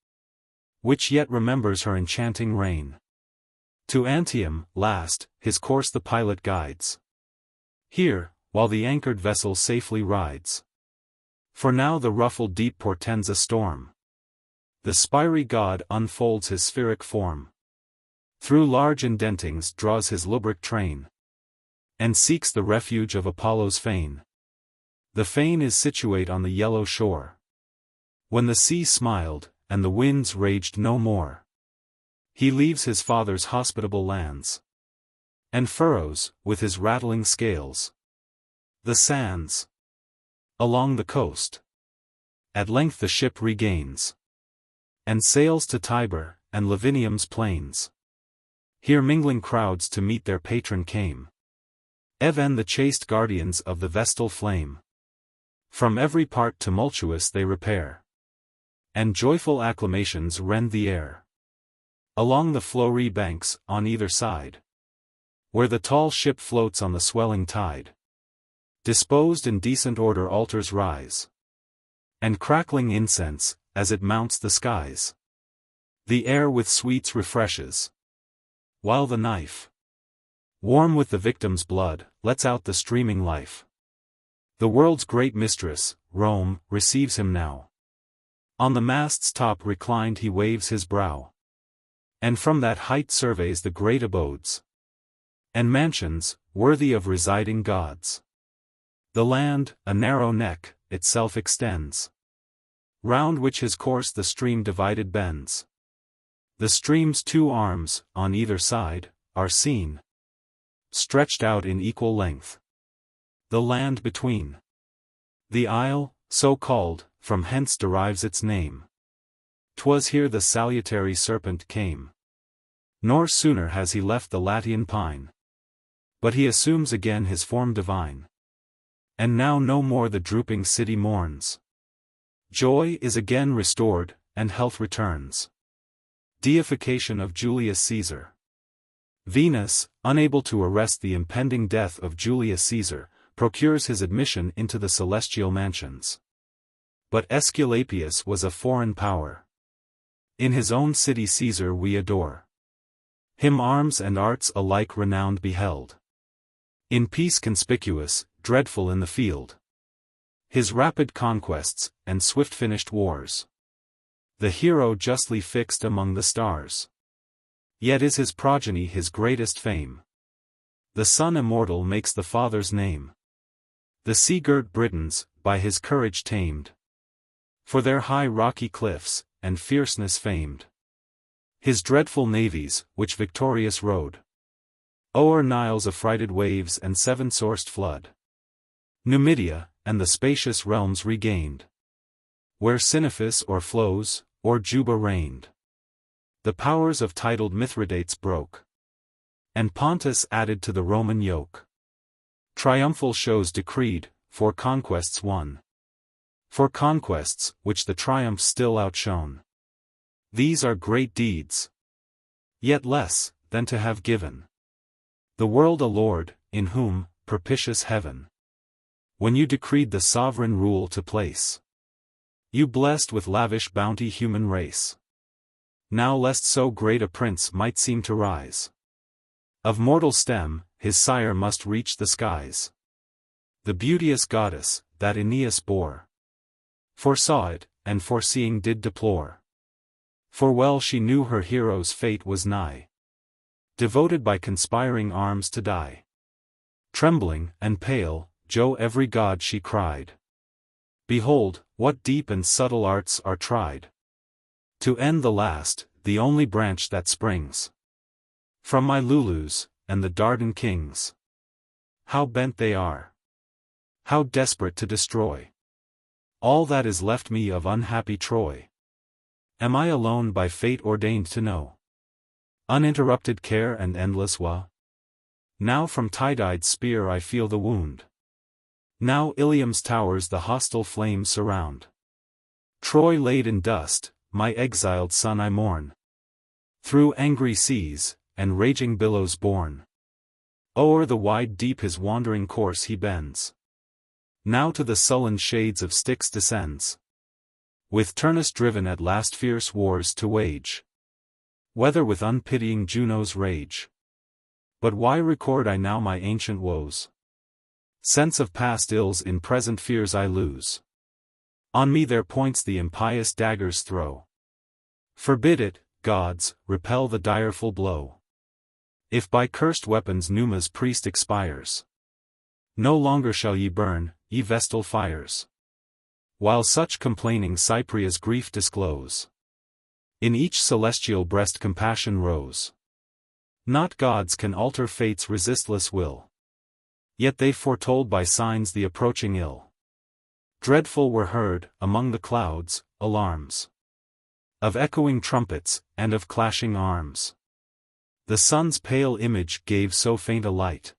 which yet remembers her enchanting reign. To Antium, last, his course the pilot guides. Here, while the anchored vessel safely rides. For now the ruffled deep portends a storm. The spiry god unfolds his spheric form. Through large indentings draws his lubric train, and seeks the refuge of Apollo's fane. The fane is situate on the yellow shore, when the sea smiled, and the winds raged no more. He leaves his father's hospitable lands, and furrows, with his rattling scales, the sands along the coast. At length the ship regains, and sails to Tiber, and Lavinium's plains. Here mingling crowds to meet their patron came, even the chaste guardians of the Vestal flame. From every part tumultuous they repair, and joyful acclamations rend the air. Along the flowery banks, on either side, where the tall ship floats on the swelling tide, disposed in decent order altars rise, and crackling incense, as it mounts the skies, the air with sweets refreshes, while the knife, warm with the victim's blood, lets out the streaming life. The world's great mistress, Rome, receives him now. On the mast's top reclined he waves his brow, and from that height surveys the great abodes and mansions, worthy of residing gods. The land, a narrow neck, itself extends, round which his course the stream divided bends. The stream's two arms, on either side, are seen, stretched out in equal length. The land between. The isle, so called, from hence derives its name. 'Twas here the salutary serpent came. Nor sooner has he left the Latian pine, but he assumes again his form divine. And now no more the drooping city mourns. Joy is again restored, and health returns. Deification of Julius Caesar. Venus, unable to arrest the impending death of Julius Caesar, procures his admission into the celestial mansions. But Aesculapius was a foreign power. In his own city Caesar we adore. Him arms and arts alike renowned beheld. In peace conspicuous, dreadful in the field. His rapid conquests, and swift finished wars. The hero justly fixed among the stars. Yet is his progeny his greatest fame. The son immortal makes the father's name. The sea-girt Britons, by his courage tamed, for their high rocky cliffs, and fierceness famed. His dreadful navies, which victorious rode o'er Nile's affrighted waves and seven-sourced flood, Numidia, and the spacious realms regained, where Cynefus or flows, or Juba reigned. The powers of titled Mithridates broke, and Pontus added to the Roman yoke. Triumphal shows decreed, for conquests won. For conquests, which the triumphs still outshone. These are great deeds. Yet less, than to have given the world a Lord, in whom, propitious heaven, when you decreed the sovereign rule to place, you blessed with lavish bounty human race. Now lest so great a prince might seem to rise of mortal stem, his sire must reach the skies. The beauteous goddess, that Aeneas bore, foresaw it, and foreseeing did deplore. For well she knew her hero's fate was nigh, devoted by conspiring arms to die. Trembling, and pale, Jove every god she cried, behold, what deep and subtle arts are tried, to end the last, the only branch that springs from my Lulus, and the Dardan kings. How bent they are! How desperate to destroy all that is left me of unhappy Troy! Am I alone by fate ordained to know uninterrupted care and endless woe? Now from Tydide's spear I feel the wound. Now Ilium's towers the hostile flames surround. Troy laid in dust, my exiled son I mourn. Through angry seas, and raging billows borne, o'er the wide deep his wandering course he bends. Now to the sullen shades of Styx descends, with Turnus driven at last fierce wars to wage, whether with unpitying Juno's rage. But why record I now my ancient woes? Sense of past ills in present fears I lose. On me their points the impious daggers throw. Forbid it, gods, repel the direful blow. If by cursed weapons Numa's priest expires, no longer shall ye burn, ye vestal fires. While such complaining Cypria's grief disclose, in each celestial breast compassion rose. Not gods can alter fate's resistless will, yet they foretold by signs the approaching ill. Dreadful were heard, among the clouds, alarms of echoing trumpets, and of clashing arms. The sun's pale image gave so faint a light,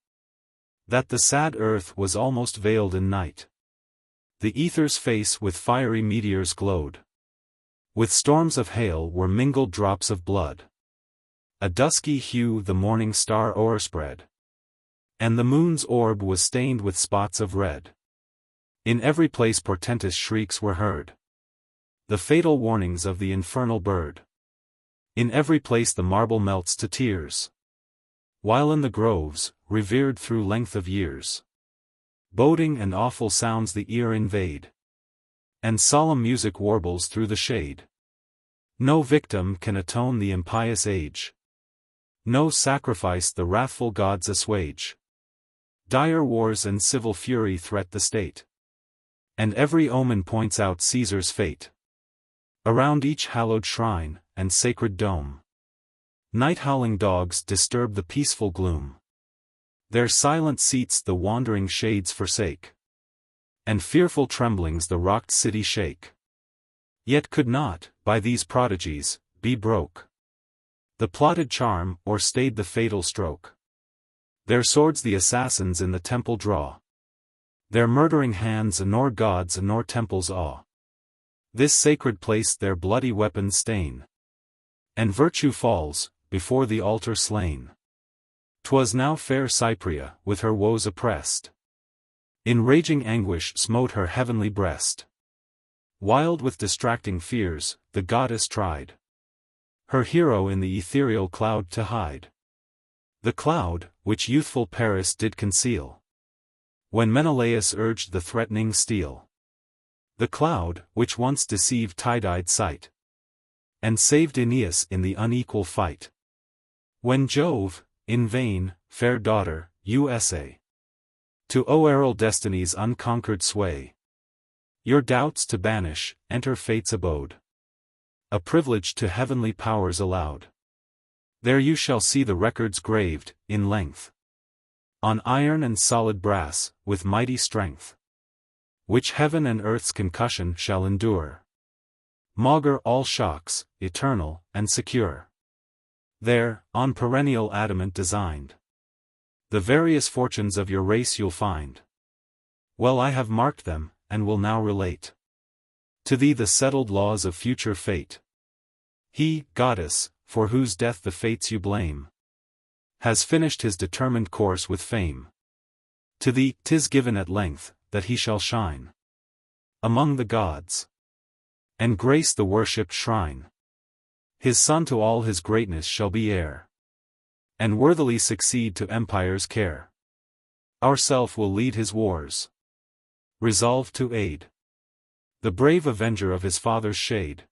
that the sad earth was almost veiled in night. The ether's face with fiery meteors glowed. With storms of hail were mingled drops of blood. A dusky hue the morning star o'erspread, and the moon's orb was stained with spots of red. In every place portentous shrieks were heard, the fatal warnings of the infernal bird. In every place the marble melts to tears, while in the groves, revered through length of years, boding and awful sounds the ear invade, and solemn music warbles through the shade. No victim can atone the impious age, no sacrifice the wrathful gods assuage. Dire wars and civil fury threat the state, and every omen points out Caesar's fate. Around each hallowed shrine, and sacred dome, night-howling dogs disturb the peaceful gloom. Their silent seats the wandering shades forsake, and fearful tremblings the rocked city shake. Yet could not, by these prodigies, be broke the plotted charm, or stayed the fatal stroke. Their swords the assassins in the temple draw, their murdering hands nor gods nor temples awe. This sacred place their bloody weapons stain, and virtue falls, before the altar slain. 'Twas now fair Cypria, with her woes oppressed, in raging anguish smote her heavenly breast. Wild with distracting fears, the goddess tried her hero in the ethereal cloud to hide. The cloud, which youthful Paris did conceal, when Menelaus urged the threatening steel. The cloud, which once deceived Tydide's sight, and saved Aeneas in the unequal fight. When Jove, in vain, fair daughter, you essay to o'errule destiny's unconquered sway, your doubts to banish, enter fate's abode. a privilege to heavenly powers allowed. There you shall see the records graved, in length, on iron and solid brass, with mighty strength, which heaven and earth's concussion shall endure. Maugre all shocks, eternal, and secure. There, on perennial adamant designed, the various fortunes of your race you'll find. Well, I have marked them, and will now relate to thee the settled laws of future fate. He, goddess, for whose death the fates you blame, has finished his determined course with fame. To thee 'tis given at length, that he shall shine among the gods, and grace the worshipped shrine. His son to all his greatness shall be heir, and worthily succeed to empire's care. Ourself will lead his wars, resolved to aid the brave avenger of his father's shade.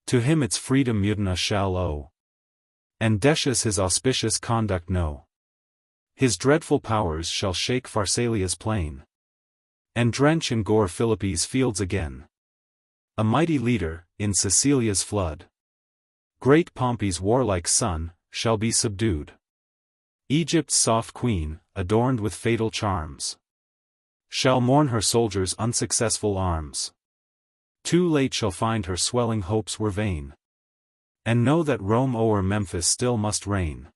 To him its freedom Mutina shall owe, and Decius his auspicious conduct know. His dreadful powers shall shake Pharsalia's plain, and drench in gore Philippi's fields again. A mighty leader, in Sicilia's flood, great Pompey's warlike son, shall be subdued. Egypt's soft queen, adorned with fatal charms, shall mourn her soldiers' unsuccessful arms. Too late shall find her swelling hopes were vain, and know that Rome o'er Memphis still must reign.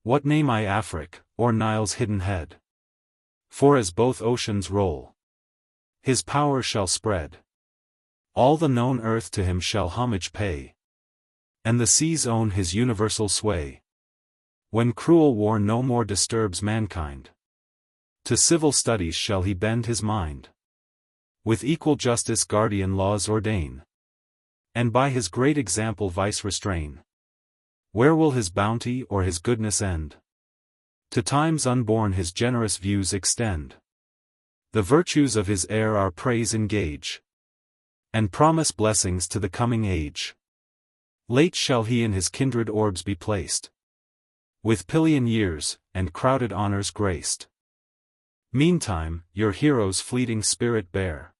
What name I Afric, or Nile's hidden head? For as both oceans roll, his power shall spread. All the known earth to him shall homage pay, and the seas own his universal sway. When cruel war no more disturbs mankind, to civil studies shall he bend his mind. With equal justice guardian laws ordain, and by his great example vice restrain. Where will his bounty or his goodness end? To times unborn his generous views extend. The virtues of his heir our praise engage, and promise blessings to the coming age. Late shall he in his kindred orbs be placed, with pillion years, and crowded honors graced. Meantime, your hero's fleeting spirit bear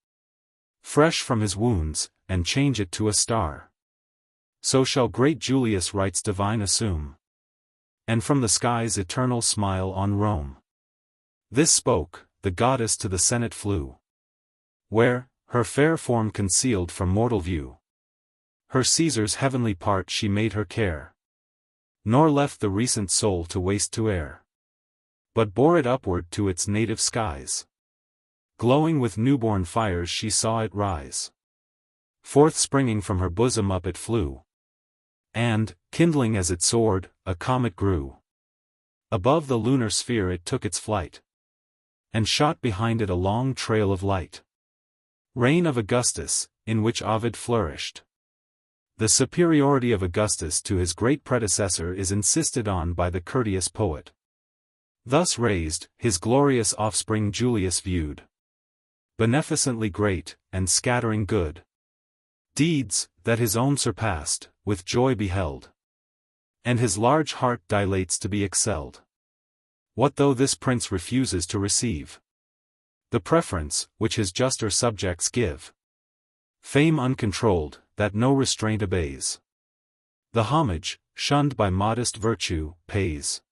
fresh from his wounds, and change it to a star. So shall great Julius rights divine assume, and from the skies eternal smile on Rome. This spoke, the goddess to the Senate flew, where, her fair form concealed from mortal view, her Caesar's heavenly part she made her care, nor left the recent soul to waste to air, but bore it upward to its native skies. Glowing with newborn fires she saw it rise. Forth springing from her bosom up it flew, and, kindling as it soared, a comet grew. Above the lunar sphere it took its flight, and shot behind it a long trail of light. Reign of Augustus, in which Ovid flourished. The superiority of Augustus to his great predecessor is insisted on by the courteous poet. Thus raised, his glorious offspring Julius viewed, beneficently great, and scattering good deeds, that his own surpassed, with joy beheld, and his large heart dilates to be excelled. What though this prince refuses to receive the preference, which his juster subjects give? Fame uncontrolled, that no restraint obeys, the homage, shunned by modest virtue, pays,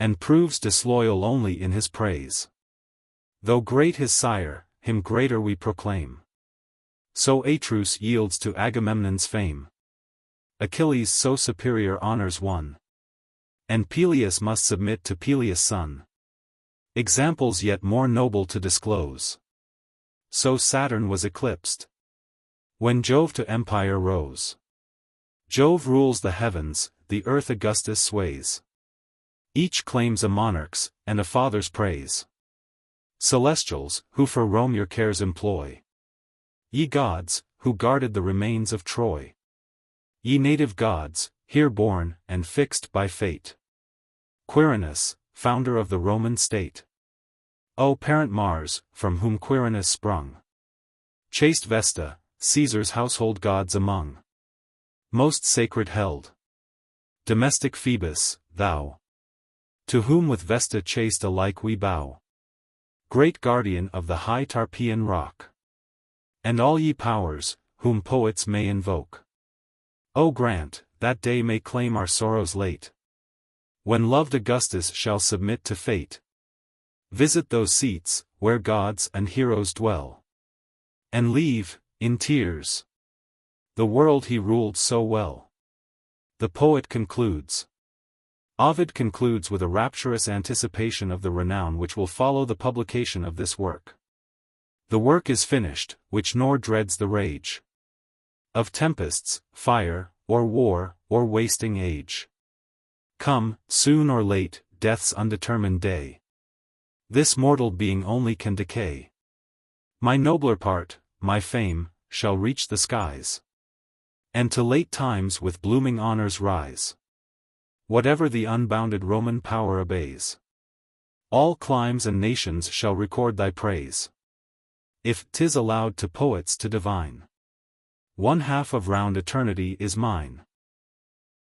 and proves disloyal only in his praise. Though great his sire, him greater we proclaim. So Atreus yields to Agamemnon's fame, Achilles so superior honors won, and Peleus must submit to Peleus' son. Examples yet more noble to disclose. So Saturn was eclipsed, when Jove to empire rose. Jove rules the heavens, the earth Augustus sways. Each claims a monarch's, and a father's praise. Celestials, who for Rome your cares employ. Ye gods, who guarded the remains of Troy. Ye native gods, here born, and fixed by fate. Quirinus, founder of the Roman state. O parent Mars, from whom Quirinus sprung. Chaste Vesta, Caesar's household gods among. Most sacred held. Domestic Phoebus, thou, to whom with Vesta chaste alike we bow. Great guardian of the high Tarpeian rock. And all ye powers, whom poets may invoke. O grant, that day may claim our sorrows late, when loved Augustus shall submit to fate. Visit those seats, where gods and heroes dwell, and leave, in tears, the world he ruled so well. The poet concludes. Ovid concludes with a rapturous anticipation of the renown which will follow the publication of this work. The work is finished, which nor dreads the rage of tempests, fire, or war, or wasting age. Come, soon or late, death's undetermined day. This mortal being only can decay. My nobler part, my fame, shall reach the skies, and to late times with blooming honors rise. Whatever the unbounded Roman power obeys, all climes and nations shall record thy praise. If 'tis allowed to poets to divine, one half of round eternity is mine.